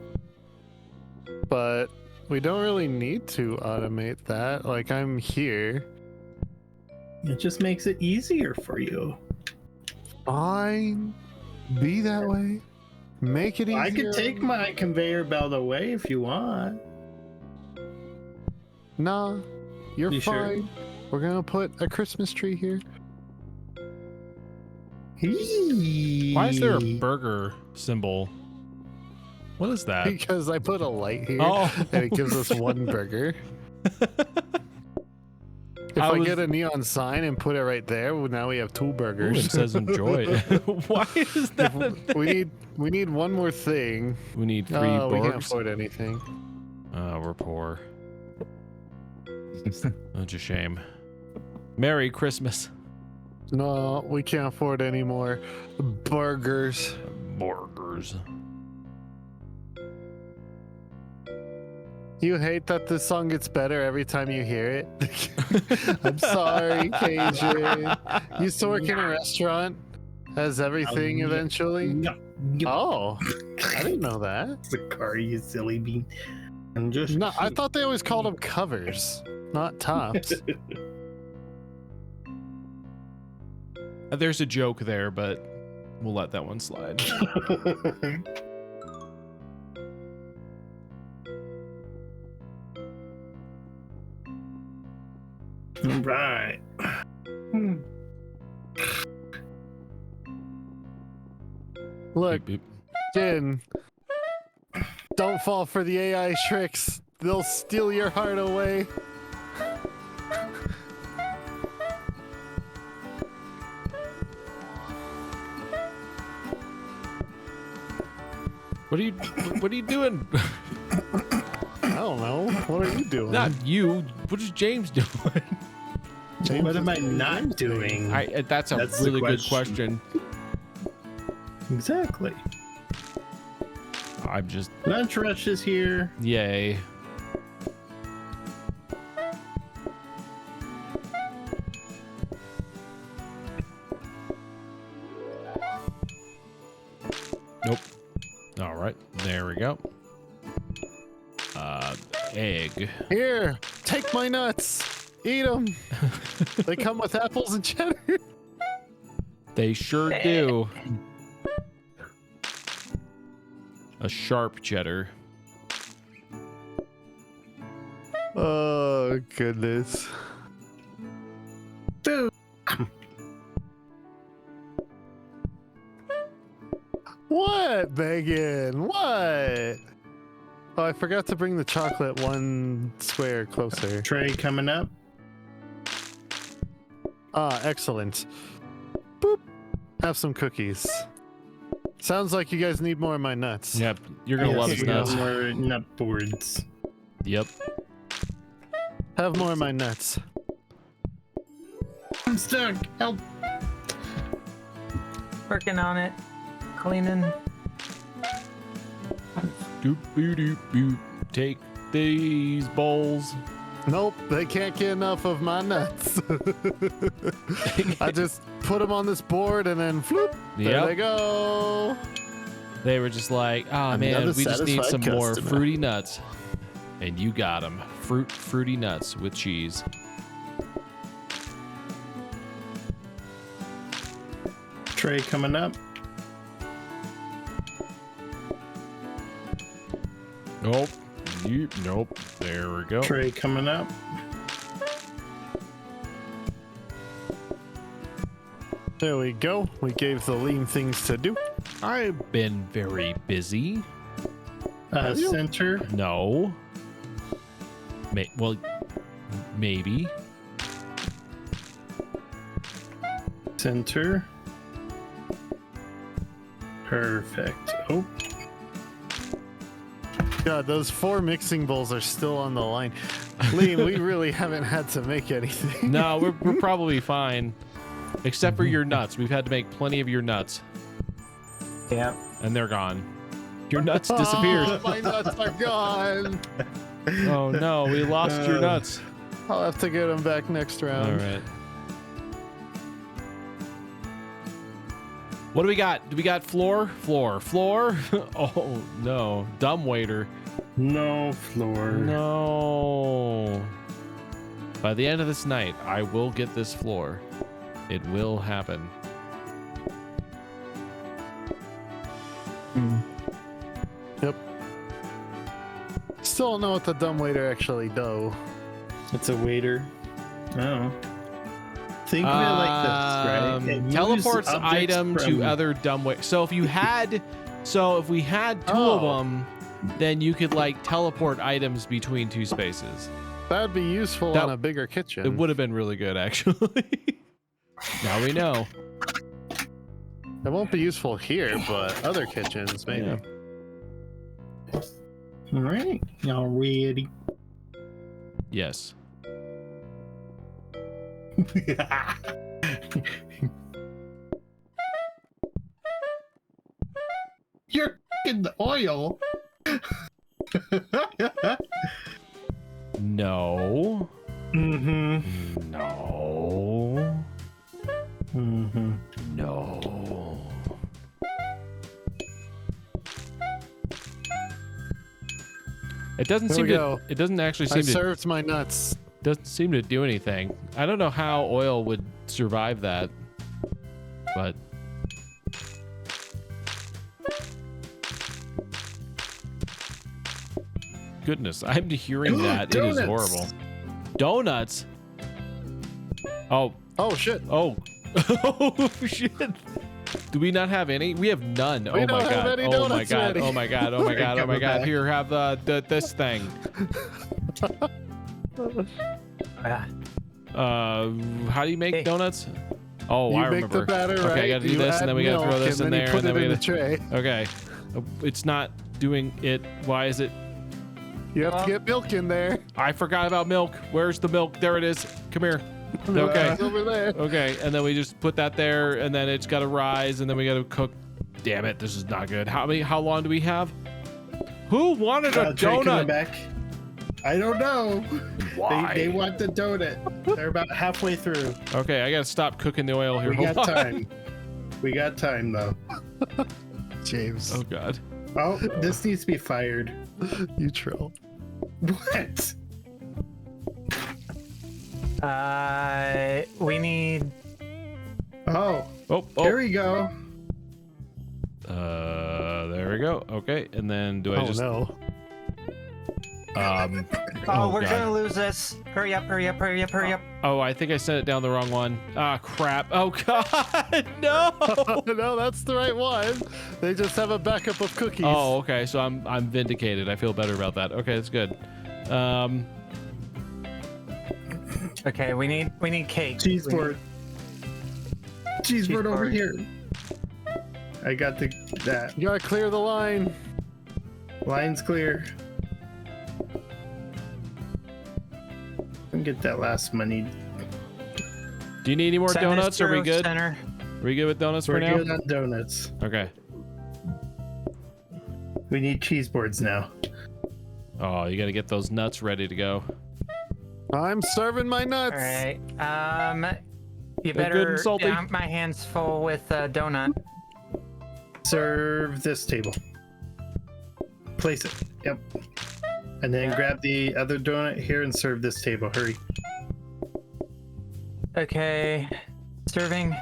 but we don't really need to automate that. Like I'm here. It just makes it easier for you. Fine. Be that way. Make it easier. I could take my conveyor belt away if you want. Nah, you're You sure? fine. We're gonna put a Christmas tree here. Why is there a burger symbol? What is that? Because I put a light here Oh. and it gives us 1 burger. If I I, was- get a neon sign and put it right there, well, now we have 2 Ooh, burgers. it says enjoy. Why is that? we need one more thing. We need 3 Oh, we can't burgers. afford anything. We're poor. That's a shame. Merry Christmas. No, we can't afford any more burgers. Burgers. You hate that this song gets better every time you hear it? I'm sorry, KJ. Used to work in a restaurant. Has everything eventually. Oh, I didn't know that. The car, you silly bean. I'm just. No, I thought they always called them covers, not tops. There's a joke there, but we'll let that one slide. Right. Look, Beep, beep. Jin, don't fall for the AI tricks. They'll steal your heart away. What are you doing? I don't know. What are you doing? Not you. What is James doing? James What am I is not doing? That's a That's the really good question. question. Exactly. I'm just Lunch rush is here. yay. Nope. All right, there we go. Egg. Here, take my nuts. Eat them. They come with apples and cheddar. They sure do. A sharp cheddar. Oh, goodness. Dude. What, Megan? What? Oh, I forgot to bring the chocolate one square closer. Tray coming up. Ah, excellent. Boop. Have some cookies. Sounds like you guys need more of my nuts. Yep, you're gonna love his we got nuts. more nut boards. Yep. Have more of my nuts. I'm stuck. Help. Working on it. Cleaning. Doop doop doop doop. Take these bowls. Nope, they can't get enough of my nuts. I just put them on this board and then floop, there Yep. they go. They were just like, oh man, Another we just need some satisfied more customer." fruity nuts. And you got them. Fruity nuts with cheese. Tray coming up. Nope. Nope. There we go. Tray coming up. There we go. We gave the lean things to do. I've been very busy. Have you? Center. No. Well, maybe. Center. Perfect. Oh, God, those 4 mixing bowls are still on the line. Lean, we really haven't had to make anything. No, we're probably fine. Except for your nuts. We've had to make plenty of your nuts. Yeah. And they're gone. Your nuts disappeared. Oh, my nuts are gone. Oh no, we lost your nuts. I'll have to get them back next round. All right. What do we got? Do we got floor? Oh no, dumb waiter. no floor. No. By the end of this night, I will get this floor. It will happen. Yep. Still don't know what the dumb waiter actually do. It's a waiter. Oh. Think of it like this, right? It moves Teleports objects item to from- other dumb waiter. So if we had two of them, then you could like teleport items between two spaces. That'd be useful That- on a bigger kitchen. It would have been really good, actually. Now we know. It won't be useful here, but other kitchens maybe. Yeah. All right, y'all ready? Yes. You're in the oil. No. Mm-hmm. No. Mm-hmm. No. It doesn't There seem we to. go. It doesn't actually I seem to. served my nuts. Doesn't seem to do anything. I don't know how oil would survive that, but. Goodness, I'm hearing that. It is Donuts. horrible. Donuts. Oh. Oh shit. Oh. Oh shit. Do we not have any? We have none. We Oh my don't have god. any Oh my donuts god. ready. Oh my god. Oh my god. Oh my god. back. Here, have this thing. How do you make Hey. donuts? Oh, You I make remember. the batter, Okay, right? I gotta do You this, add and then we gotta throw milk, this and in then you there, put and then it we in the gotta. tray. Okay. It's not doing it. Why is it? You have to get milk in there. I forgot about milk. Where's the milk? There it is. Come here. Okay. It's over there. Okay, and then we just put that there, and then it's got to rise, and then we got to cook. Damn it, this is not good. How long do we have? Who wanted a Drake in the donut? back. I don't know. Why? They want the donut. They're about halfway through. Okay, I gotta stop cooking the oil here. We Hold got on. time. We got time though. James, Oh god. Oh, this needs to be fired. you troll. What? We need. Oh, Oh, there we go. there we go. Okay, and then do I Oh just no. Oh, we're God. gonna lose this. Hurry up, hurry up, hurry up, hurry up. Oh, I think I sent it down the wrong one. Ah, crap. Oh god, no. No, that's the right one. They just have a backup of cookies. Oh, okay. So I'm vindicated. I feel better about that. Okay, that's good. Okay, we need cake. Cheese We board. Cheese board over board. here. I got that. You gotta clear the line. Line's clear. And get that last money. Do you need any more Send this donuts? Are we through good? Center. Are we good with donuts We're for now? good on donuts. Okay. We need cheese boards now. Oh, you gotta get those nuts ready to go. I'm serving my nuts. All right. You They're good better. and salty. Yeah, my hands full with donut. Serve this table. Place it. Yep. And then grab the other donut here and serve this table. Hurry. Okay. Serving.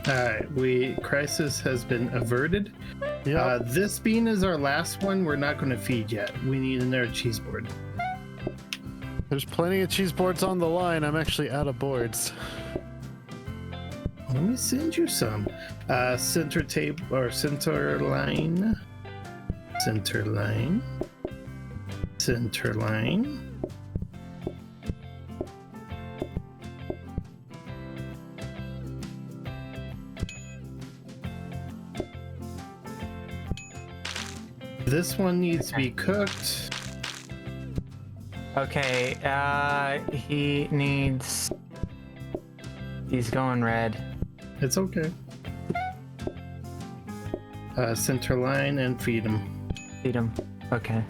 Alright, crisis has been averted. Yep. This bean is our last one. We're not going to feed yet. We need another cheese board. There's plenty of cheese boards on the line. I'm actually out of boards. Let me send you some. Center table or center line. Center line. Center line. This one needs to be cooked. Okay. He needs. He's going red. It's okay. Center line and feed him. Feed him. Okay.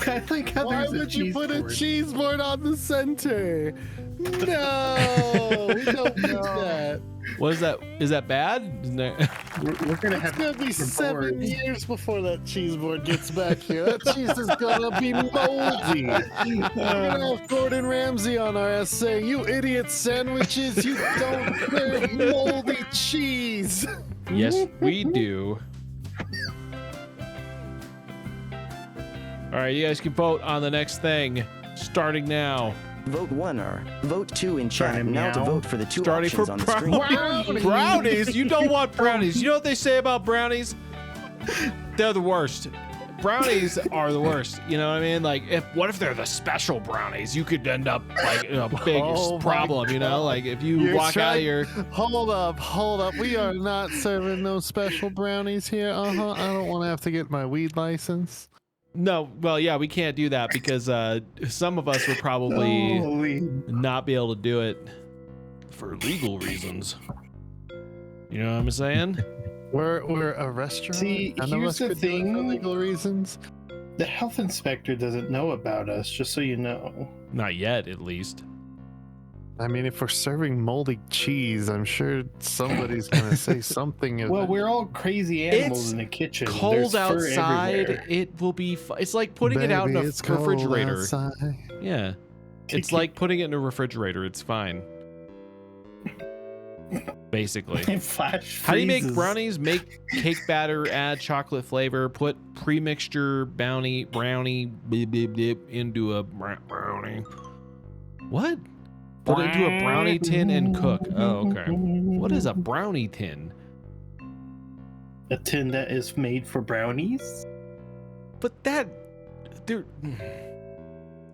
I like how Why there's a would you cheese put a board. cheese board on the center? No, we don't need that. What is that? Is that bad? Isn't that- We're gonna It's have gonna be the 7 board. years before that cheese board gets back here. That cheese is gonna be moldy. We're gonna have Gordon Ramsay on our ass saying, "You idiot sandwiches! You don't serve moldy cheese." Yes, we do. All right, you guys can vote on the next thing, starting now. Vote 1 or vote 2 in chat Starting now to now. vote for the 2 Starting for options on the screen. brownies. You don't want brownies. You know what they say about brownies? They're the worst. Brownies are the worst. You know what I mean? Like, what if they're the special brownies? You could end up like in a big Oh my problem. You know, God. like if you You're walk out of trying- here. Hold up. We are not serving no special brownies here. I don't want to have to get my weed license. No, well, yeah, we can't do that because some of us would probably Holy. not be able to do it for legal reasons. You know what I'm saying? We're a restaurant. See, None of here's us the could do it for thing. legal reasons. The health inspector doesn't know about us, just so you know. Not yet, at least. I mean, if we're serving moldy cheese, I'm sure somebody's gonna say something. Well, we're all crazy animals It's in the kitchen. Cold There's fur outside, everywhere. it will be. It's like putting it out in a Baby, it's cold refrigerator. outside. Yeah, it's like putting it in a refrigerator. It's fine. Basically. Flash How do you make freezes. brownies? Make cake batter, add chocolate flavor, put pre-mixture brownie blip, blip, blip, into a brownie. What? Put it into a brownie tin and cook. Oh, okay. What is a brownie tin? A tin that is made for brownies? But that there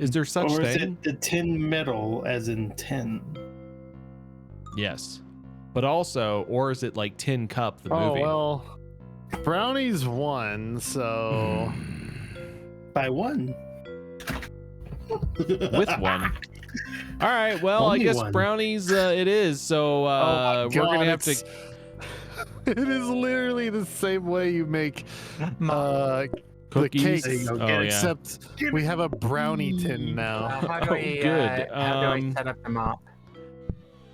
is there such Or is thing? it the tin metal as in tin? Yes. But also, or is it like Tin Cup, the Oh movie? well, brownies won, so By one. With one. All right, well, Only I guess one. brownies it is. So oh my we're going God, to have to it's- It is literally the same way you make the cookies. cake, There you go, Oh, get yeah. it. except we have a brownie tin now. How Oh, do we, good. how do I set up the mop?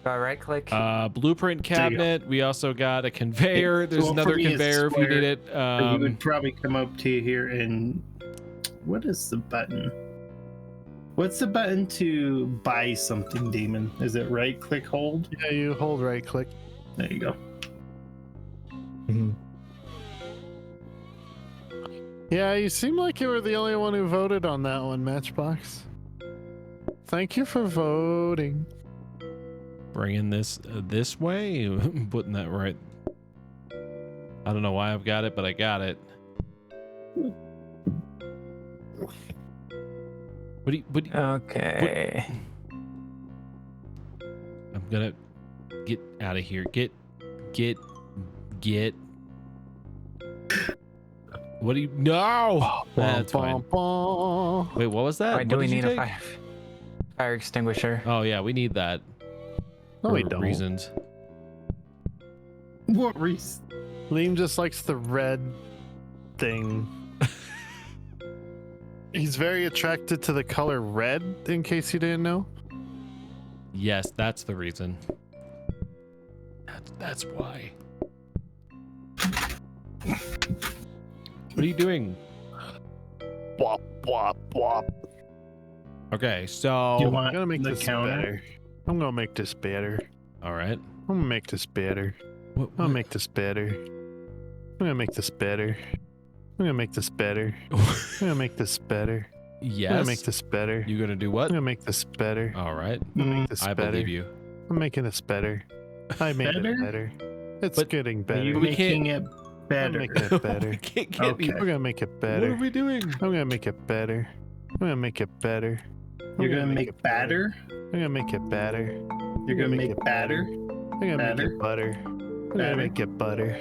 Do I right click? Blueprint There you go. cabinet. We also got a conveyor. There's Well, for another me, it's conveyor if you square. need it. We would probably come up to here and what is the button? What's the button to buy something, Demon? Is it right click hold? Yeah, you hold right click. There you go. Yeah, you seem like you were the only one who voted on that one, Matchbox. Thank you for voting. Bringing this this way, putting that right. I don't know why I've got it, but I got it. What do you, Okay. I'm gonna get out of here. Get. What do you? No. That's fine. Bum. Wait, what was that? Alright, do What we did you need a take? fire extinguisher? Oh yeah, we need that. No, we for don't. reasons. What reason? Liam just likes the red thing. He's very attracted to the color red, in case you didn't know. Yes, that's the reason. That's why. What are you doing? Wop, wop, wop. Okay, so You I'm want gonna make the this counter? better. I'm gonna make this better. all right. I'm gonna make this better. What, I'm gonna make this better. I'm gonna make this better. I'm gonna make this better. I'm gonna make this better. I'm gonna yes. make this better. You gonna do I'm what? gonna make this better. All right. I'm gonna make this I better. believe you. I'm making this better. I made Better? it better. It's But getting Are better. you We can't- making it I'm better? making it better. We can't Okay. We're gonna make it What better. are we doing? I'm gonna make it better. I'm gonna make it better. I'm You're gonna make it better. batter? I'm gonna make it better. You're gonna make batter? I'm gonna make Batter? it butter. I'm gonna Batter? make it butter.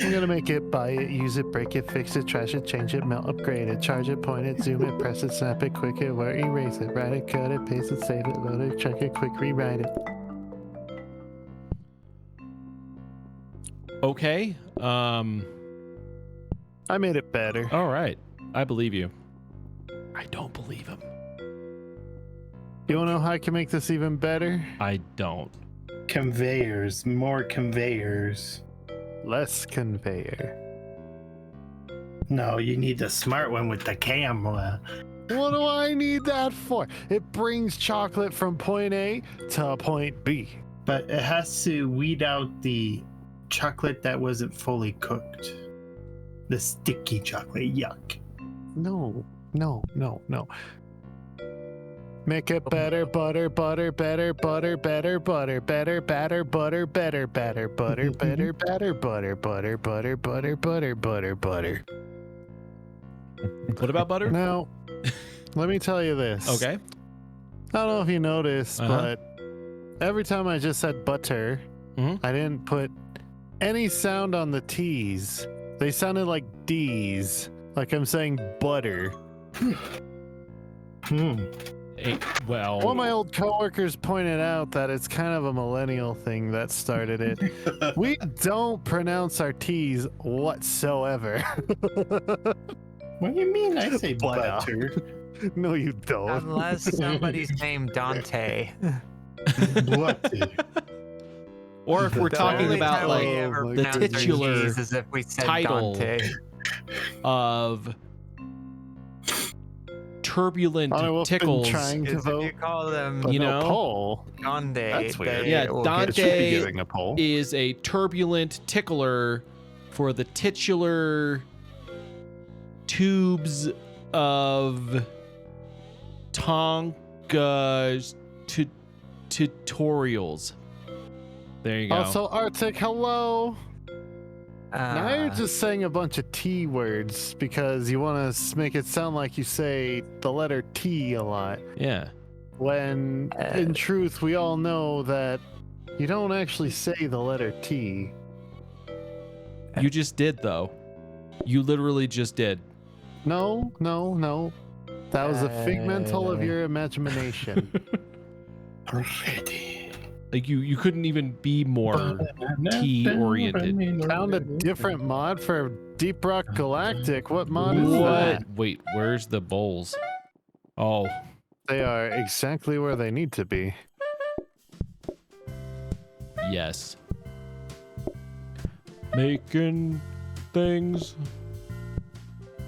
I'm gonna make it, buy it, use it, break it, fix it, trash it, change it, melt, upgrade it, charge it, point it, zoom it, press it, snap it, quick it, where erase it, write it, cut it, paste it, save it, load it, check it, quick rewrite it. Okay. I made it better. All right. I believe you. I don't believe him. You wanna know how I can make this even better? I don't. Conveyors, more conveyors. Less conveyor. No, you need the smart one with the camera. What do I need that for? It brings chocolate from point A to point B. But it has to weed out the chocolate that wasn't fully cooked. The sticky chocolate, yuck. No. Make it better, butter, butter, better, butter, better, butter, better, batter, butter, better, batter, butter, better, batter, butter, butter, butter, butter, butter, butter, butter. What about butter? Now, let me tell you this. Okay. I don't know if you noticed, Uh-huh. but every time I just said butter, Mhm. I didn't put any sound on the T's. They sounded like D's, like I'm saying butter. Hmm. well, One of my old coworkers pointed out that it's kind of a millennial thing that started it. We don't pronounce our T's whatsoever. What do you mean? I say Butter. butter. No, you don't. Unless somebody's named Dante. Butter. or if we're The talking only about time like we ever the pronounce our titular T's is if we said title Dante. of turbulent I will tickles. trying to Is if you vote. call them But You no know? poll. Dante, That's weird. they Yeah, will Dante It should be giving a poll. is a turbulent tickler for the titular tubes of Tonka tutorials. There you go. Also, Arctic, hello. Now you're Uh, just saying a bunch of T words because you want to make it sound like you say the letter T a lot. Yeah. When in truth, we all know that you don't actually say the letter T. You just did, though. You literally just did. No. That was a figmental of your imagination. Already. Like you couldn't even be more T-oriented. Found a different mod for Deep Rock Galactic. What mod is What? that? Wait, where's the bowls? Oh, They are exactly where they need to be. yes. Making things.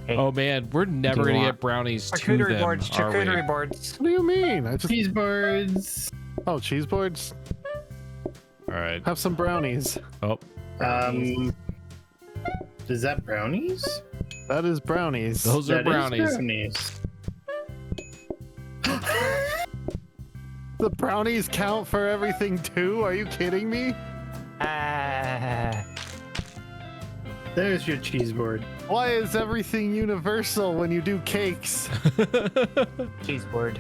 Hey. Oh man, we're never Do you gonna want get brownies to charcuterie them, boards, are we? charcuterie boards. What do you mean? I just Cheese birds. cheese boards. All right. Have some brownies. Oh, Is that brownies? That is brownies. those are That is brownies. brownies. The brownies count for everything too? Are you kidding me? There's your cheese board. Why is everything universal when you do cakes? Cheese board.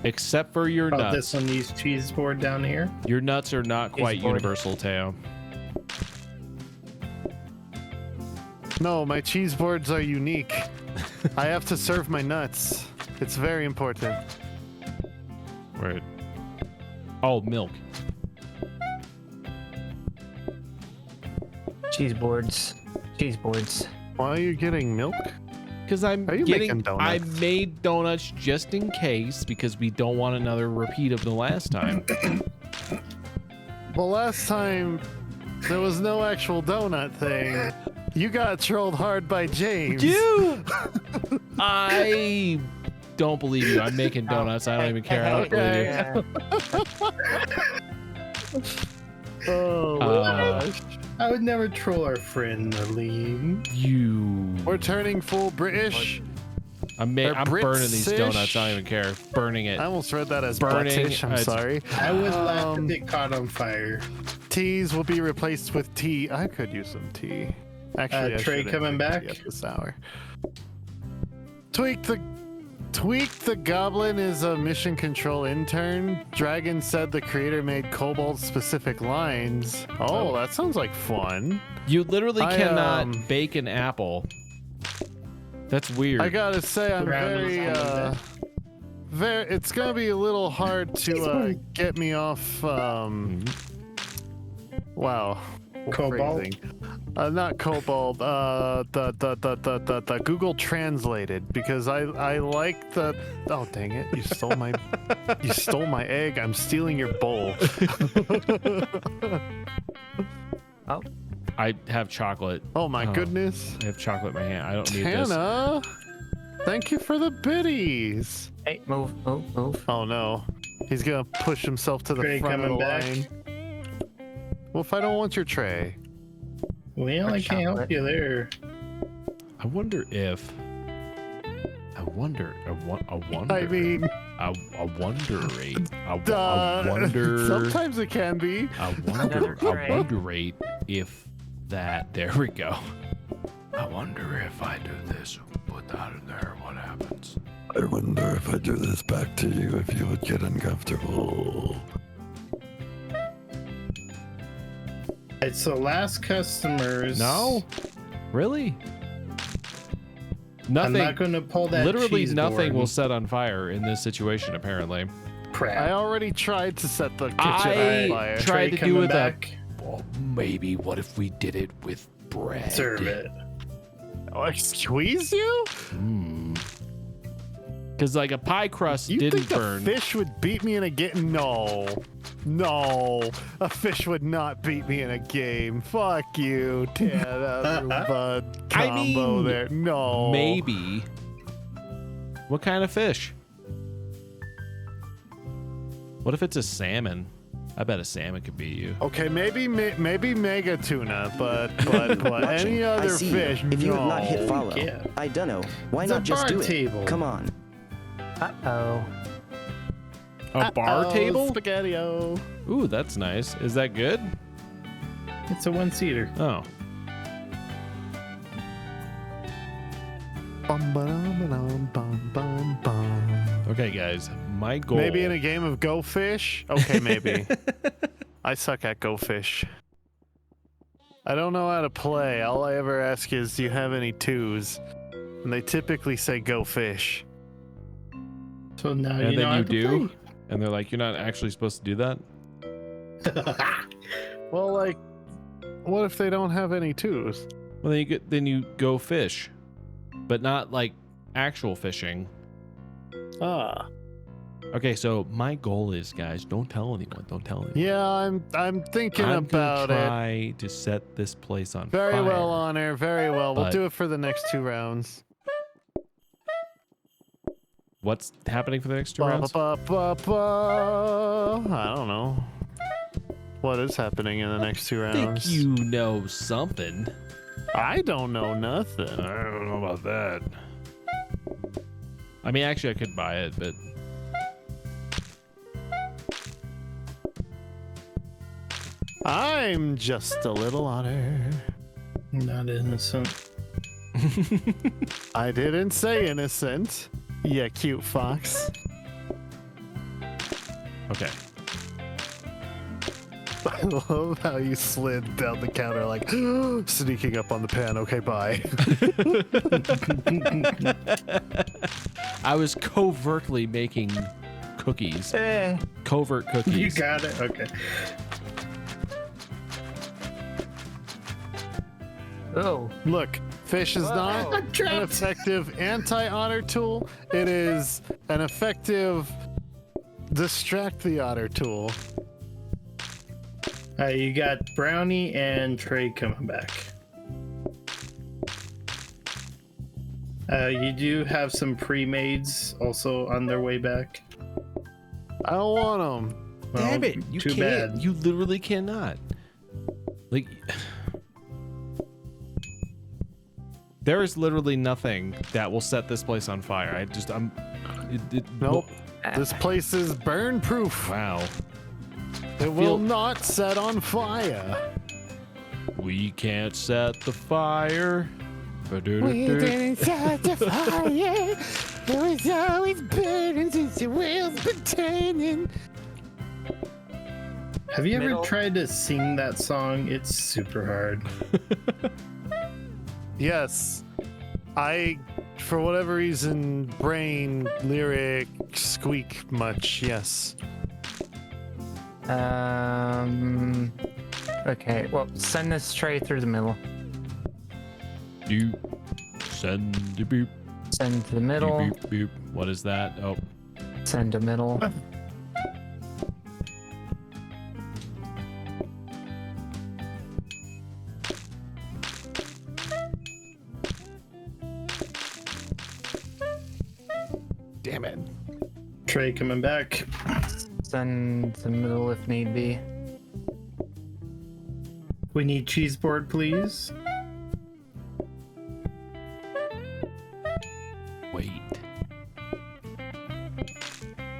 Except for your Oh, nuts. this one needs cheese board down here. Your nuts are not quite board. universal, Teo. No, my cheese boards are unique. I have to serve my nuts. It's very important. Right. Oh, milk. Cheese boards. Cheese boards. Why are you getting milk? Because I'm Are you getting. making donuts? I made donuts just in case because we don't want another repeat of the last time. Well, last time there was no actual donut thing. You got trolled hard by James. You. I don't believe you. I'm making donuts. I don't even care. I don't believe you. Oh my gosh. I would never troll our friend, Leem. You. We're turning full British. I'm They're burning these British. donuts. I don't even care. Burning it. I almost read that as Burning, British. I'm it's- sorry. I would laugh if it caught on fire. T's will be replaced with tea. I could use some tea. Actually, I Trey shouldn't coming drink tea back? at this hour. Tweak the Goblin is a mission control intern. Dragon said the creator made Cobalt specific lines. Oh, that sounds like fun. You literally I, cannot bake an apple. That's weird. I gotta say, I'm Brownies very, on the very. It's gonna be a little hard to get me off. Wow. Cobalt? Phrasing. Not Cobalt. The Google Translated because I like the. Oh dang it! You stole my. You stole my egg. I'm stealing your bowl. Oh, I have chocolate. Oh my Oh. goodness. I have chocolate in my hand. I don't need this. Hannah, thank you for the biddies. hey, move. Oh no, he's gonna push himself to the Trey front of the coming back? line. Well, if I don't want your tray, Well, I can't help chocolate. you there. I wonder if. I wonder. I I mean, wonder. Sometimes it can be. I Another tray. wonder if that. There we go. I wonder if I do this, put that in there, what happens? I wonder if I do this back to you, if you would get uncomfortable. It's the last customers. No? Really? Nothing. I'm not going to pull that. Literally cheese nothing board. will set on fire in this situation. Apparently. Crap. I already tried to set the kitchen I on fire. tried to Trey do it back. Well, maybe what if we did it with bread? Serve it. Oh, excuse you? Because like a pie crust You didn't think burn. a fish would beat me in a game? No. No. A fish would not beat me in a game. Fuck you, Tad Bud I combo mean, there. No. Maybe. What kind of fish? What if it's a salmon? I bet a salmon could beat you. Okay, maybe mega tuna, but any I other see fish, you. If you no. have not hit follow, Yeah. I dunno. Why It's not a just bar do table. it? Come on. Uh-oh. A bar table? Spaghetti-o. Ooh, that's nice. Is that good? It's a one-seater. Oh. Bum, ba-dum, bum, bum, bum. Okay, guys. My goal. Maybe in a game of Go Fish? Okay, maybe. I suck at Go Fish. I don't know how to play. All I ever ask is, do you have any twos? And they typically say Go Fish. So now And you know then how you to do? And they're like, you're not actually supposed to do that? play. Well, like, what if they don't have any twos? Well, then you go fish. But not like actual fishing. Ah. Okay, so my goal is, guys, don't tell anyone. Don't tell anyone. Yeah, I'm thinking I'm about gonna it. try to set this place on Very fire. well, Honor. Very well. We'll But- do it for the next 2 rounds. What's happening for the next 2 rounds? I don't know. What is happening in the next 2 I think rounds? you know something. I don't know nothing. I don't know about that. I mean, actually, I could buy it, but I'm just a little otter. Not innocent. I didn't say innocent. Yeah, cute fox. okay. I love how you slid down the counter like sneaking up on the pan. Okay, bye. I was covertly making cookies. Covert cookies. You got it? Okay. Oh. Look, fish is not an effective anti-otter tool. It is an effective distract the otter tool. You got Brownie and Trey coming back. You do have some pre-mades also on their way back. I don't want them. Well, Damn it! You too can't. bad. You literally cannot. Like, there is literally nothing that will set this place on fire. Nope. This place is burn proof. Wow. It will not set on fire. We can't set the fire. We didn't start the fire. It was always burning since the wheels been turning. Have you ever Middle. tried to sing that song? It's super hard. Yes. I, for whatever reason, brain, lyric, squeak much. Yes. Okay, well, send this tray through the middle. You send the boop. Send to the middle. Boop, boop. What is that? Oh, Send to middle. damn it. Trey coming back. Send to middle if need be. We need cheese board, please. Wait.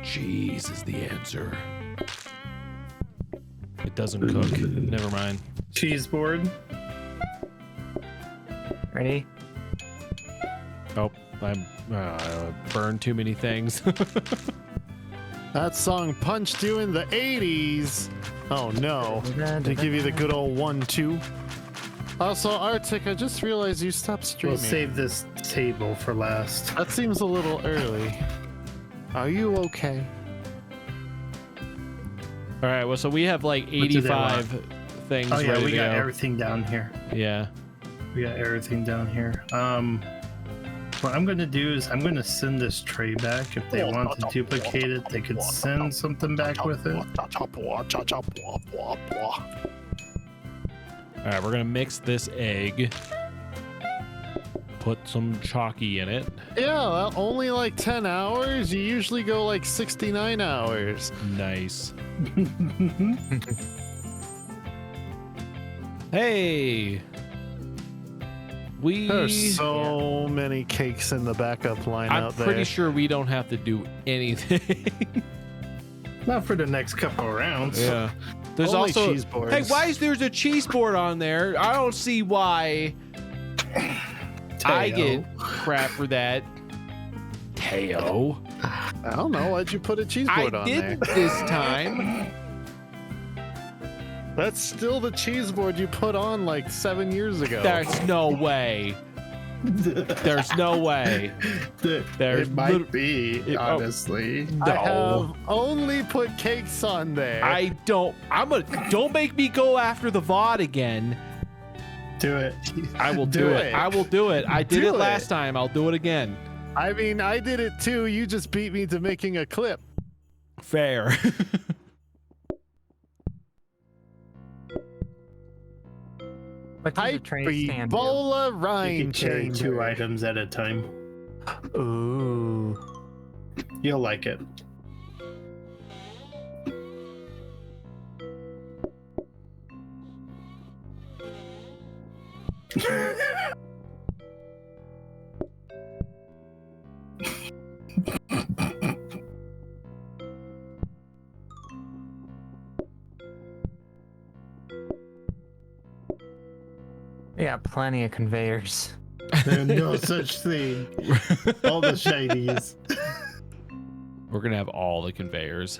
Cheese is the answer. It doesn't cook. Never mind. Cheese board. Ready? Oh, I'm burned too many things. That song punched you in the 80s. Oh no. To give you the good old 1-2. Also, Arctic, I just realized you stopped streaming. We'll save this table for last. That seems a little early. Are you okay? All right. Well, so we have like do they 85 things Oh yeah, ready we to got go. everything down here. Yeah. We got everything down here. What I'm gonna do is I'm gonna send this tray back. If they want to duplicate it, they could send something back with it. All right. We're gonna mix this egg. Put some chalky in it. Yeah, only like 10 hours? You usually go like 69 hours. Nice. Hey. There's so many cakes in the backup line I'm out there. pretty sure we don't have to do anything. Not for the next couple of rounds. Yeah. There's Only also cheese boards. Hey, why is there's a cheese board on there? I don't see why I get crap for that. Theo. I don't know. Why'd you put a cheese I board on there? didn't this time. That's still the cheese board you put on like 7 years ago. There's no way. There's no way. There's It might lit- be, it- oh. honestly. I No. have only put cakes on there. Don't make me go after the VOD again. Do it. I will do it. I will do it. I did it last time. I'll do it again. I mean, I did it too. You just beat me to making a clip. Fair. What does a tray stand do? Ebola You Rhyme can carry Changer. 2 items at a time. Ooh. You'll like it. Yeah, plenty of conveyors. There's no such thing. All the shinies. We're gonna have all the conveyors.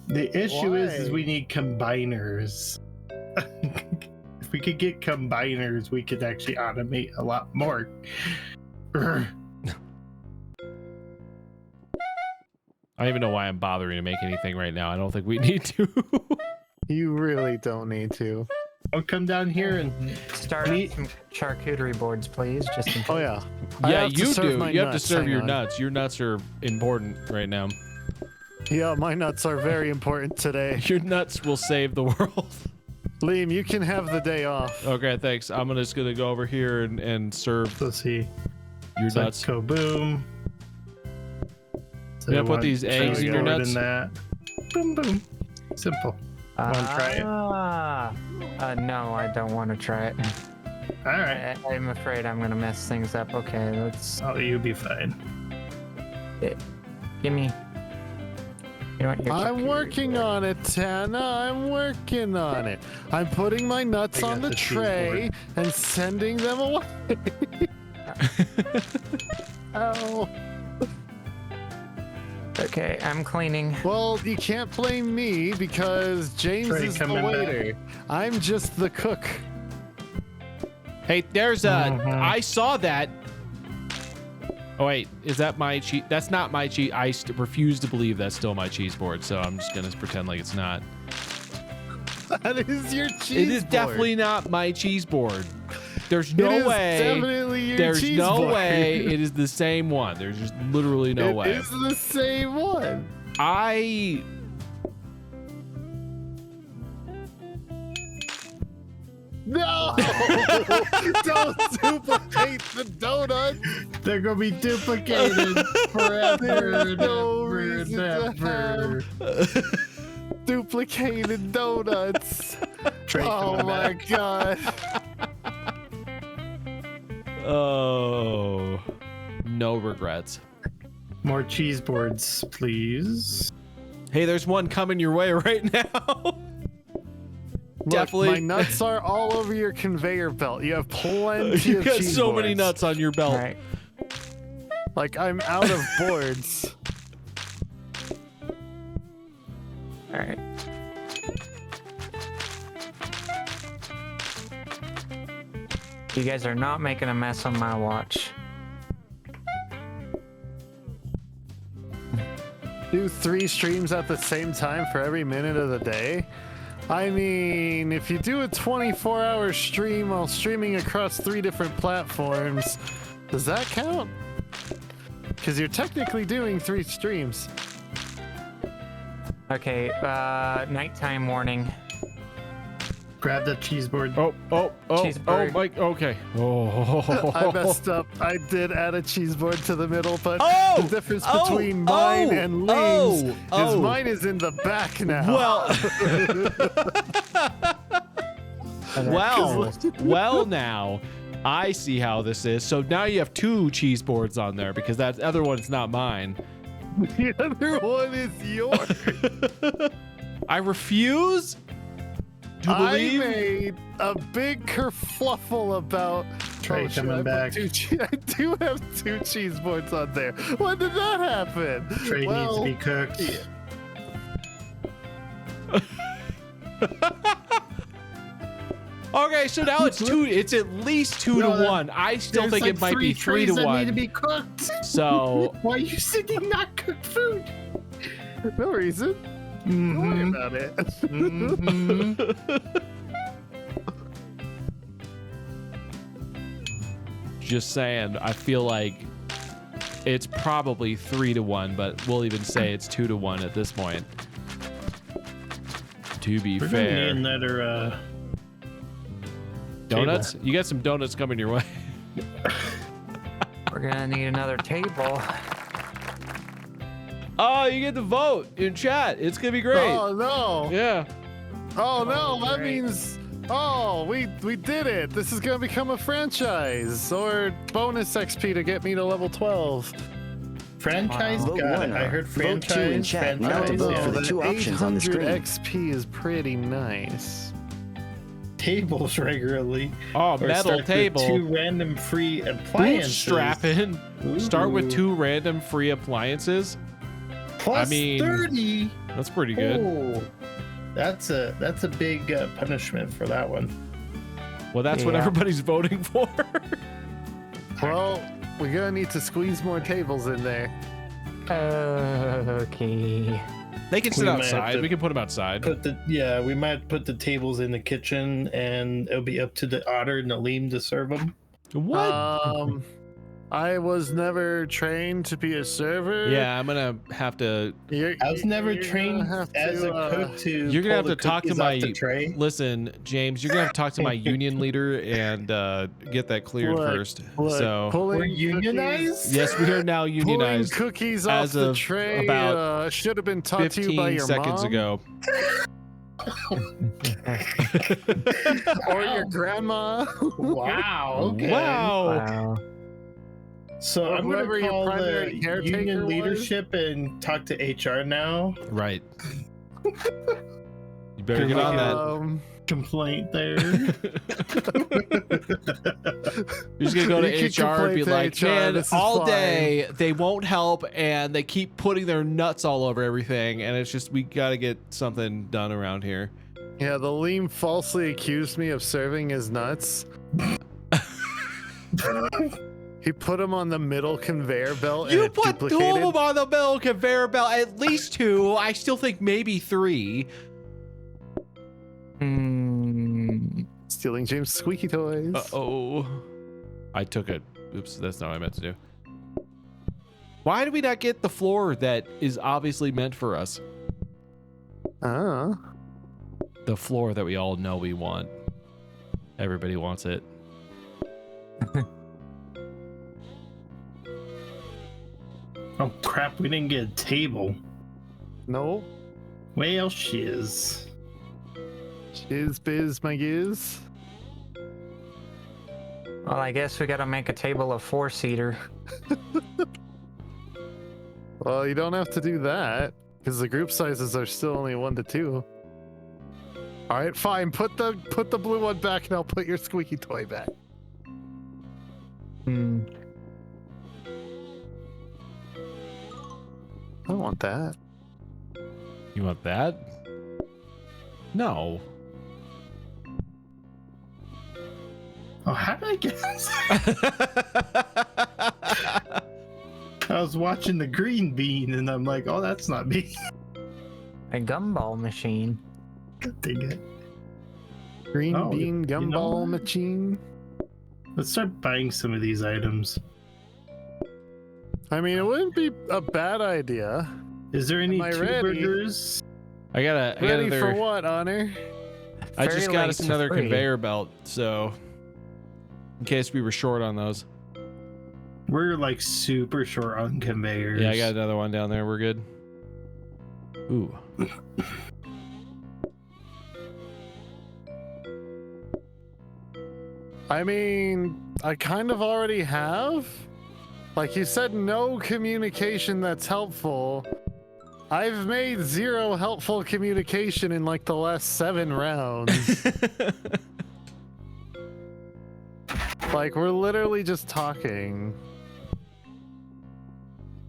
The issue is Why? we need combiners. If we could get combiners, we could actually automate a lot more. I don't even know why I'm bothering to make anything right now. I don't think we need to. You really don't need to. I'll come down here and Start Me- some charcuterie boards, please. Just in Oh yeah. I Yeah, have to you serve do. my You have to nuts. serve Hang your on. nuts. Your nuts are important right now. Yeah, my nuts are very important today. Your nuts will save the world. Liam, you can have the day off. Okay, thanks. I'm just gonna go over here and serve let's see. your So nuts. go boom. So You gotta put one these eggs in your board nuts? In that. Boom boom. Simple. Wanna try it? No, I don't want to try it. All right. I'm afraid I'm gonna mess things up. Okay, let's Oh, you'll be fine. give me. You know what? your I'm charcuterie working board. on it, Tana. I'm working on it. I'm putting my nuts I on got the the cheese tray and sending them away. Oh. Okay, I'm cleaning. Well, you can't blame me because James Tray is the coming back. waiter. I'm just the cook. Hey, there's a. Mhm. I saw that. Oh wait, is that my cheese? That's not my cheese. I refuse to believe that's still my cheese board. So I'm just gonna pretend like it's not. That is your cheese It is board. definitely not my cheese board. There's It no is way. definitely your There's cheese no board. way it is the same one. There's just literally no way. It is the same one. I. No! Don't duplicate the donut. They're gonna be duplicated forever There's and no ever and reason to ever. Duplicated donuts. Tray Oh coming my back. god. Oh. No regrets. More cheese boards, please. Hey, there's one coming your way right now. Look, Definitely. my nuts are all over your conveyor belt. You have plenty You of got cheese so many boards. nuts on your belt. All right. Like I'm out of boards. All right. You guys are not making a mess on my watch. Do 3 streams at the same time for every minute of the day? I mean, if you do a 24-hour stream while streaming across 3 different platforms, does that count? Because you're technically doing 3 streams. Okay, nighttime morning. Grab the cheese board. Oh, Cheeseburger. Mike. Okay. Oh, I messed up. I did add a cheese board to the middle, but Oh! the difference Oh! between mine Oh! and Oh! Leem's is Oh! mine is in the back now. Well, now I see how this is. So now you have 2 cheese boards on there because that other one's not mine. The other one is yours. I refuse to believe. I made a big kerfluffle about Trey shit, coming back. I do have 2 cheese boards on there. When did that happen? Trey needs to be cooked. Okay, so now it's 2. It's at least 2 to 1. I still There's think like it might be 3 trays to that need to 1. be cooked. So Why are you sitting not cooked food? No reason. Don't worry about it. just saying, I feel like it's probably 3 to 1, but we'll even say it's 2 to 1 at this point. To be We're fair. gonna need another Donuts? You got some donuts coming your way. We're gonna need another table. Oh, you get to vote in chat. It's gonna be great. Oh no. Yeah. Oh no, that great. means we did it. This is gonna become a franchise or bonus XP to get me to level 12. franchise. Vote Got it. one, I heard vote 2 in franchise. chat. Now to Franchise. vote Yeah. for the 2 options on the 800 screen. XP is pretty nice. Tables regularly. Oh, Or metal start with table. 2 random free appliances. Bootstrapping. Start with Ooh. 2 random free appliances. Plus I mean, 30. That's pretty good. Oh, that's a big punishment for that one. Well, that's what Yeah. everybody's voting for. Well, we're gonna need to squeeze more tables in there. Okay. They can sit We might have outside. to We can put them outside. We might put the tables in the kitchen, and it'll be up to the Otter and the Leem to serve them. What? I was never trained to be a server. Yeah, I'm gonna have to I was never You're trained gonna have as to, a cook to. you're gonna have pull to the talk to cookies off my the tray. listen, James. You're gonna have to talk to my union leader and get that cleared Look, first. Look, So pulling We're unionized. yes, we are now Pulling unionized cookies off as the of tray about should have been taught to you by 15 your seconds mom ago. or your grandma. Wow. Okay. Wow. Wow. So Or I'm gonna whoever your call the primary caretaker union was. leadership and talk to HR now. Right. You better get on that. Complaint there. You're just gonna go You to can HR and be complain like, to HR, man, this is all fine." day they won't help and they keep putting their nuts all over everything, and it's just we gotta get something done around here. Yeah, the Leem falsely accused me of serving his nuts. He put them on the middle conveyor belt and You it put 2 of duplicated. them on the middle conveyor belt, at least 2. I still think maybe 3. Stealing James' squeaky toys. Uh-oh. I took it. Oops, that's not what I meant to do. Why do we not get the floor that is obviously meant for us? Oh. The floor that we all know we want. Everybody wants it. Oh crap! We didn't get a table. No. Well, shiz. Shiz biz my giz. Well, I guess we gotta make a table of 4-seater. Well, you don't have to do that because the group sizes are still only 1 to 2. All right, fine. Put the blue one back, and I'll put your squeaky toy back. I don't want that. You want that? No. Oh, how did I get I was watching the green bean and I'm like, oh, that's not me. A gumball machine. Dang it. Green Oh, bean you know gumball what? machine. Let's start buying some of these items. I mean, it wouldn't be a bad idea. Is there any Am I two ready? burgers? I got Ready another. for what, Honor? I just Fairy got links us are another free. conveyor belt, so in case we were short on those. We're like super short on conveyors. Yeah, I got another one down there. We're good. Ooh. I mean, I kind of already have. Like you said, no communication that's helpful. I've made 0 helpful communication in like the last 7 rounds. Like, we're literally just talking.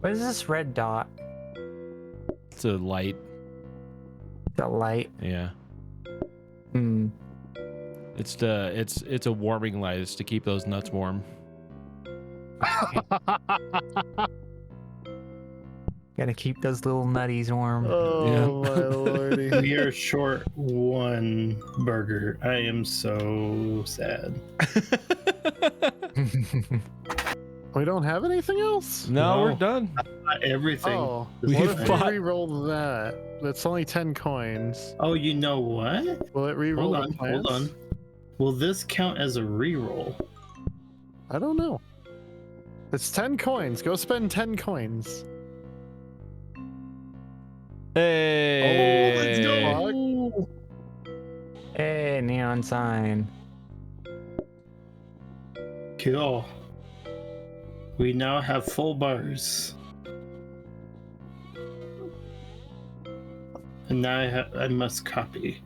What is this red dot? It's a light. The light. Yeah. Hmm. It's a warming light. It's to keep those nuts warm. Gotta keep those little nutties warm. Oh my lordy. We are short 1 burger. I am so sad. We don't have anything else? No, No. we're done. Not everything. Oh, We what if we bought- re-roll that? That's only 10 coins. Oh, you know what? Will it re-roll Hold the on, plants? hold on. Will this count as a reroll? I don't know. It's 10 coins. Go spend 10 coins. Hey. Oh, let's go. Hey, neon sign. Cool. We now have full bars. And now I must copy.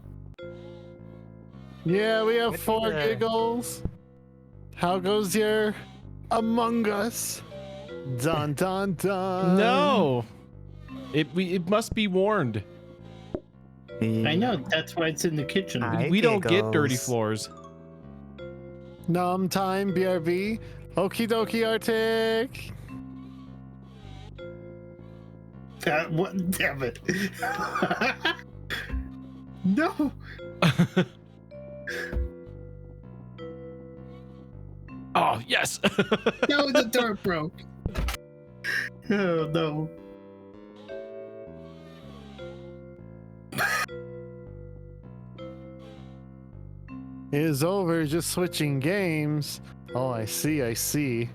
Yeah, we have What 4 the- giggles. How goes your Among Us? Dun dun dun. No. It must be warned. I know, that's why it's in the kitchen. Hi, We don't get dirty giggles. floors. Nom time, BRB. Okie dokie, Arctic. What? Damn it. No. Oh, yes. No, the door broke. Oh, no. It is over, just switching games. Oh, I see, I see.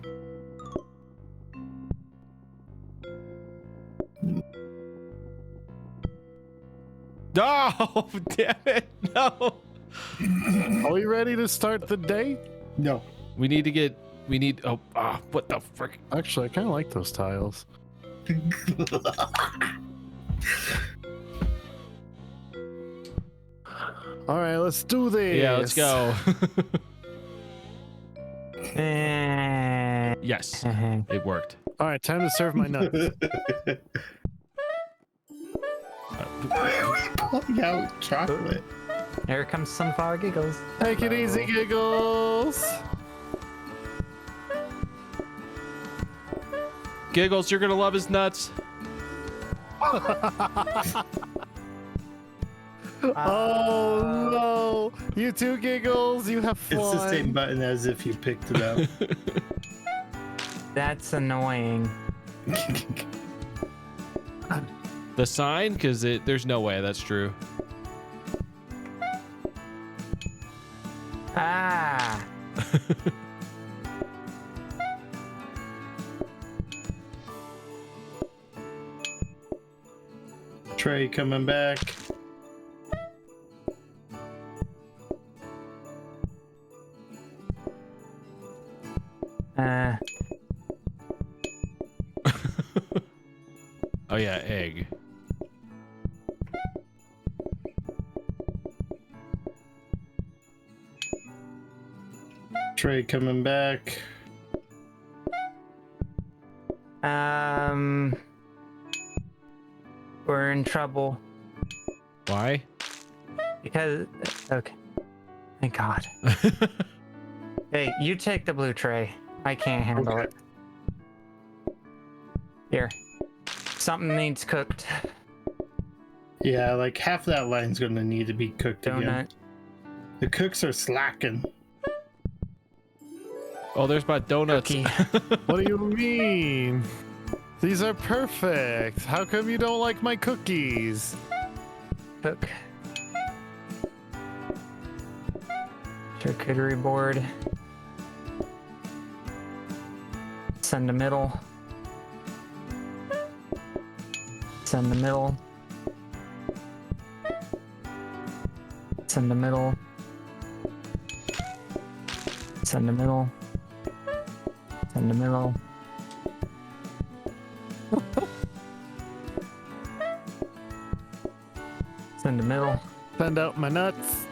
No, damn it. No. Are we ready to start the day? No. We need what the frick? Actually, I kind of like those tiles. All right, let's do this. Yeah, let's go. Eh. Yes, it worked. All right, time to serve my nuts. Why are we pulling out chocolate? Here comes Sunflower Giggles. Take it easy, Giggles. Giggles, you're gonna love his nuts. Oh no! You two, Giggles, you have fun. It's the same button as if you picked it up. That's annoying. The sign, because there's no way that's true. Ah. Trey coming back. Oh yeah, egg. Trey coming back. We're in trouble Why? because okay. Thank God. Hey, you take the blue tray. I can't handle it. Here. Something needs cooked. Yeah, like half that line's gonna need to be cooked again. Donut. The cooks are slacking. Oh, there's my donuts. Cookie. What do you mean? These are perfect. How come you don't like my cookies? Cook. Charcuterie board. Send the middle. Send the middle. Send the middle. Send the middle. Send the middle. Send the middle. Send out my nuts.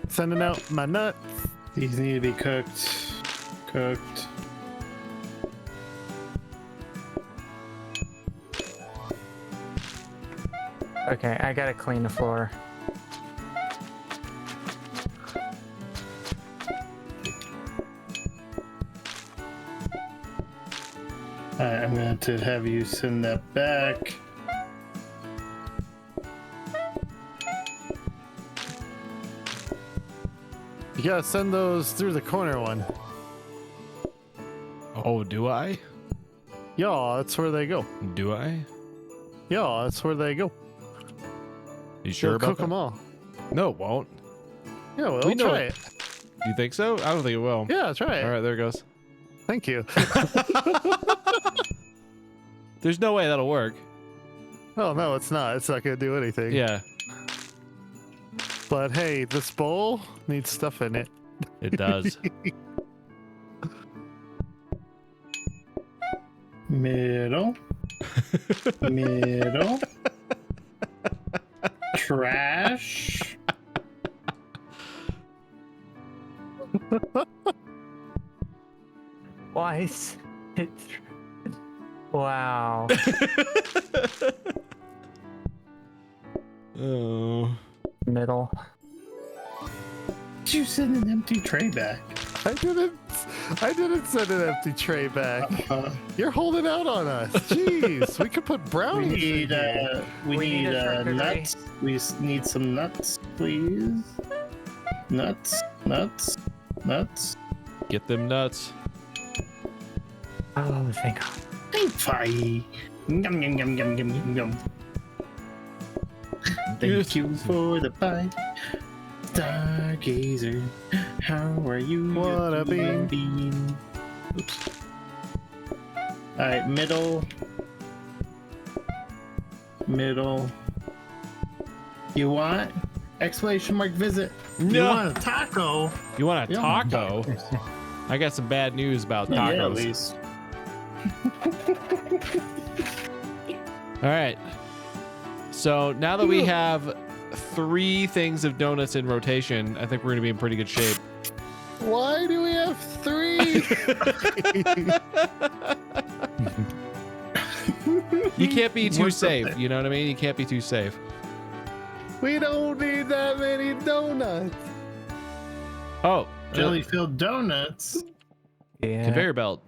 Sending out my nuts. These need to be cooked. Cooked. Okay, I gotta clean the floor. Alright, I'm going to have you send that back. You gotta send those through the corner one. Oh, do I? Yeah, that's where they go. Do I? Yeah, that's where they go. You sure You'll about cook that? them all. No, it won't. Yeah, well, We know try it. it. You think so? I don't think it will. Yeah, try it. All right, there it goes. Thank you. There's no way that'll work. Oh no, it's not. It's not gonna do anything. Yeah, But hey, this bowl needs stuff in it. it does. Middle. Middle. Trash. Why is it? Wow. Oh. Middle. Did you send an empty tray back? I didn't send an empty tray back. Uh, You're holding out on us. Jeez, we could put we brownies in need here. we We need need a charcuterie. nuts. We need some nuts, please. Nuts, nuts, nuts. Get them nuts. Oh, thank God. Bye. Yum yum yum yum yum yum yum. Thank you for the pie. Stargazer, how are you? What a bean. bean. Oops. Alright, middle. Middle. You want? Exclamation mark visit. You No. want a taco? You want a Yeah. taco? I got some bad news about Yeah, at tacos. least. All right. So now that we have 3 things of donuts in rotation, I think we're gonna be in pretty good shape. Why do we have 3? You can't be too What's up safe. there? You know what I mean? You can't be too safe. We don't need that many donuts. Oh, Jelly filled donuts. Yeah. conveyor belt.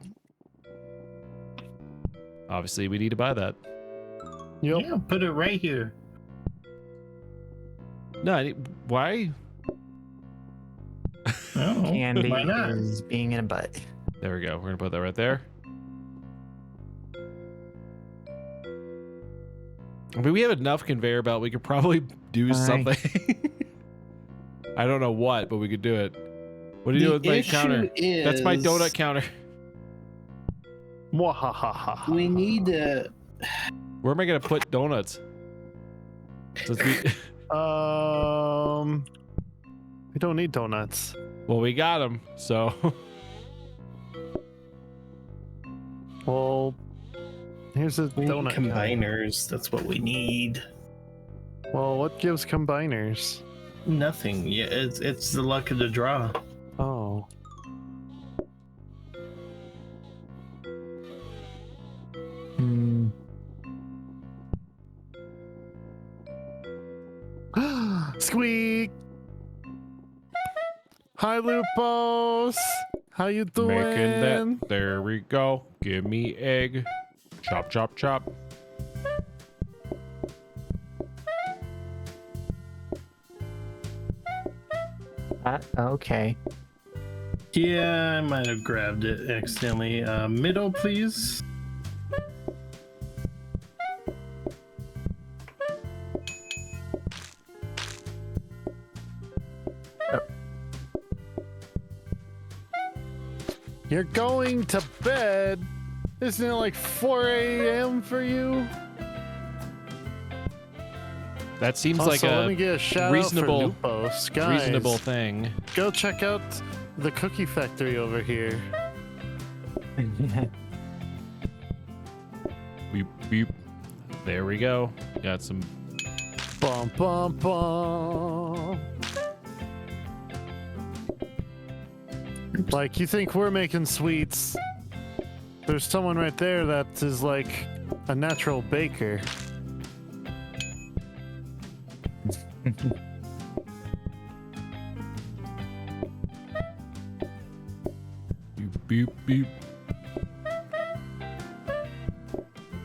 Obviously, we need to buy that. Yep. Yeah, put it right here. No, why? Oh, Candy why not? is being in a butt. There we go. We're gonna put that right there. I mean, we have enough conveyor belt. We could probably do Fine. something. I don't know what, but we could do it. What do you do with my counter? That's my donut counter. Mwahaha. We need to. Where am I gonna put donuts? Since we, We don't need donuts. well, we got them. So Well, here's a We need donut. combiners. That's what we need. Well, what gives combiners? Nothing. Yeah, it's the luck of the draw. Oh. Hmm. Squeak! Hi, Lupos. How you doing? Making that. There we go. Give me egg. Chop, chop, chop. Okay. Yeah, I might have grabbed it accidentally. Middle, please. You're going to bed? Isn't it like 4 a.m. for you? That seems Also, like let me a get a shout reasonable, out for Lupos. Guys, reasonable thing. go check out the cookie factory over here. Beep, beep. There we go. Got some. Bum, bum, bum. Like, you think we're making sweets? There's someone right there that is like a natural baker. Beep, beep, beep.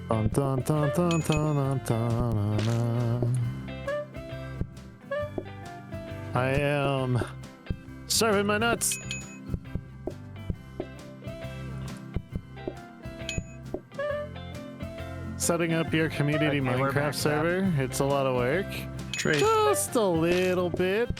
Dun, dun, dun, dun, dun, dun, dun, dun. I am serving my nuts. Setting up your community Okay, we're back Minecraft server, it's a lot of work. Trade. Just a little bit.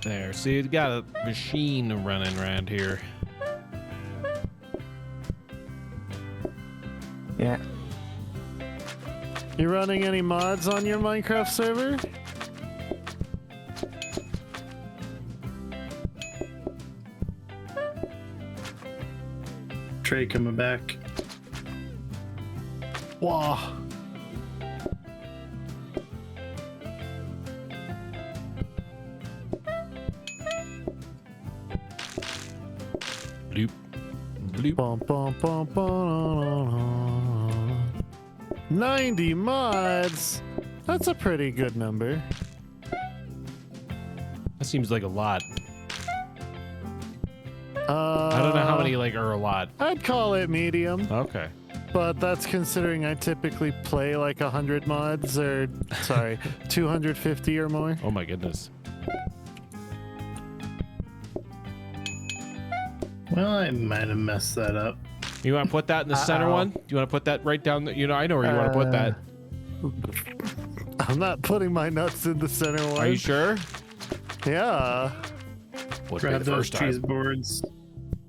There. See, you got a machine running around here. Yeah. You running any mods on your Minecraft server? Trey coming back. Wow. Bloop. Bloop. Bum, bum, bum, bum. 90 mods. That's a pretty good number. That seems like a lot. I I don't know how many like are a lot. I'd call it medium, Okay. but that's considering I typically play like 100 mods or, sorry, 250 or more. Oh my goodness. Well, I might have messed that up. You want to put that in the center Uh-oh. one? Do you want to put that right down? You know, I know where you want to put that. I'm not putting my nuts in the center one. Are you sure? Yeah. Would be Grab the those first cheese time. boards.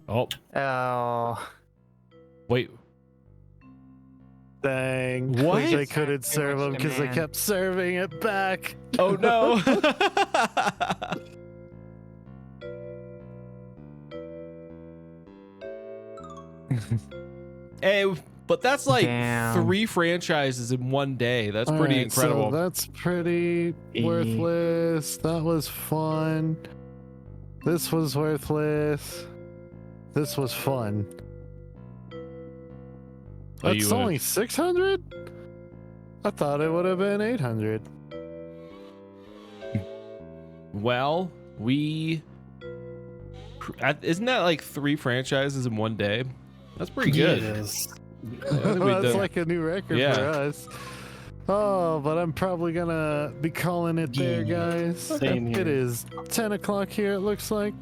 Oh, Oh. wait. Dang. What? They couldn't serve them because they demand. kept serving it back. Oh no. Hey, but that's like Damn. 3 franchises in one day. That's All pretty right, incredible. So that's pretty worthless. That was fun. This was worthless. This was fun. Oh, you That's wanna- only 600? I thought it would have been 800. Well, we isn't that like 3 franchises in one day? That's pretty good. Yes. I think we That's did. like a new record Yeah. for us. Oh, but I'm probably gonna be calling it there, guys. Same here. It is 10 o'clock here, it looks like.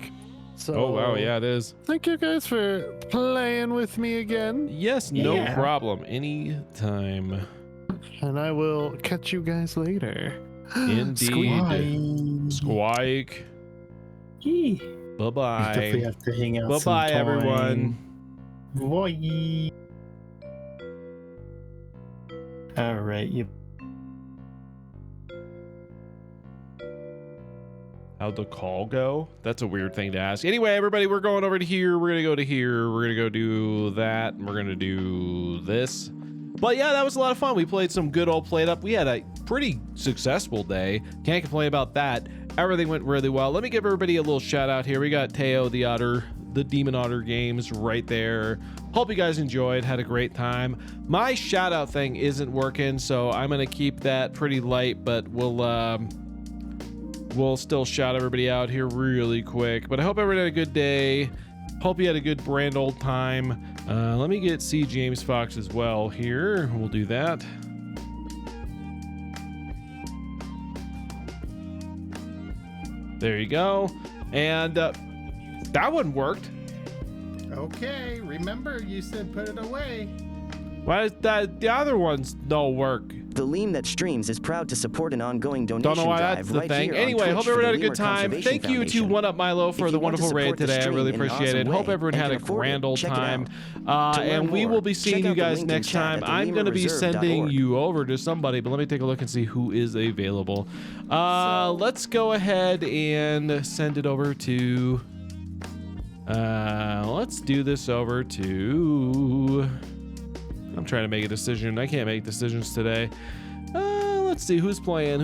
So Oh wow, yeah, it is. Thank you guys for playing with me again. Yes, no Yeah. problem. Anytime. And I will catch you guys later. Indeed. Squike. Yee. Bye Definitely bye. have to hang out Bye bye, sometime. everyone. Boy. All right, you. How'd the call go? That's a weird thing to ask. Anyway, everybody, we're going over to here. We're gonna go to here. We're gonna go do that. And we're gonna do this. But yeah, that was a lot of fun. We played some good old Plateup. We had a pretty successful day. Can't complain about that. Everything went really well. Let me give everybody a little shout out here. We got Theo the DemonOtterGames right there. Hope you guys enjoyed, had a great time. My shout out thing isn't working, so I'm gonna keep that pretty light, but we'll still shout everybody out here really quick. But I hope everybody had a good day. Hope you had a good grand old time. Let me get CJamesFox as well here. We'll do that. There you go. And that one worked. Okay, remember you said put it away. Why is that the other ones don't work? The LeemThatStreams is proud to support an ongoing donation Don't know why drive that's the right thing. here on Anyway, Twitch hope for everyone the had a good Lemur time. Conservation Thank you to Foundation. One Up Milo for If the you want to wonderful raid support the today. I stream really in an appreciate it. awesome Hope way everyone and had a can afford it, grand old check it time. out. To learn And we more, will be check seeing you out the guys link in next chat time. at I'm going to be sending theleemthatstreams.org. you over to somebody, but let me take a look and see who is available. Let's go ahead and send it over to... let's do this over to... I'm trying to make a decision. I can't make decisions today. Let's see who's playing.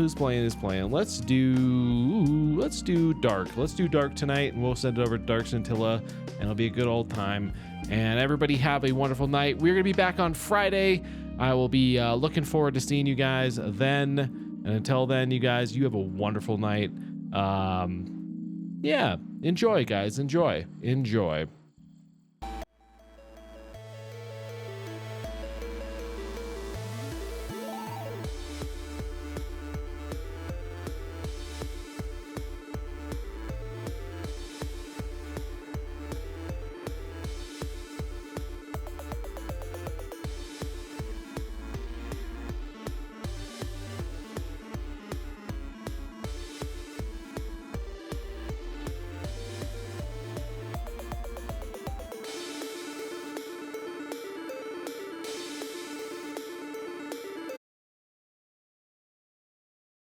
Let's do Dark. Let's do Dark tonight, and we'll send it over to Dark Scintilla, and it'll be a good old time. And everybody have a wonderful night. We're gonna be back on Friday. I will be looking forward to seeing you guys then. And until then, you guys, you have a wonderful night. Yeah, enjoy, guys. Enjoy.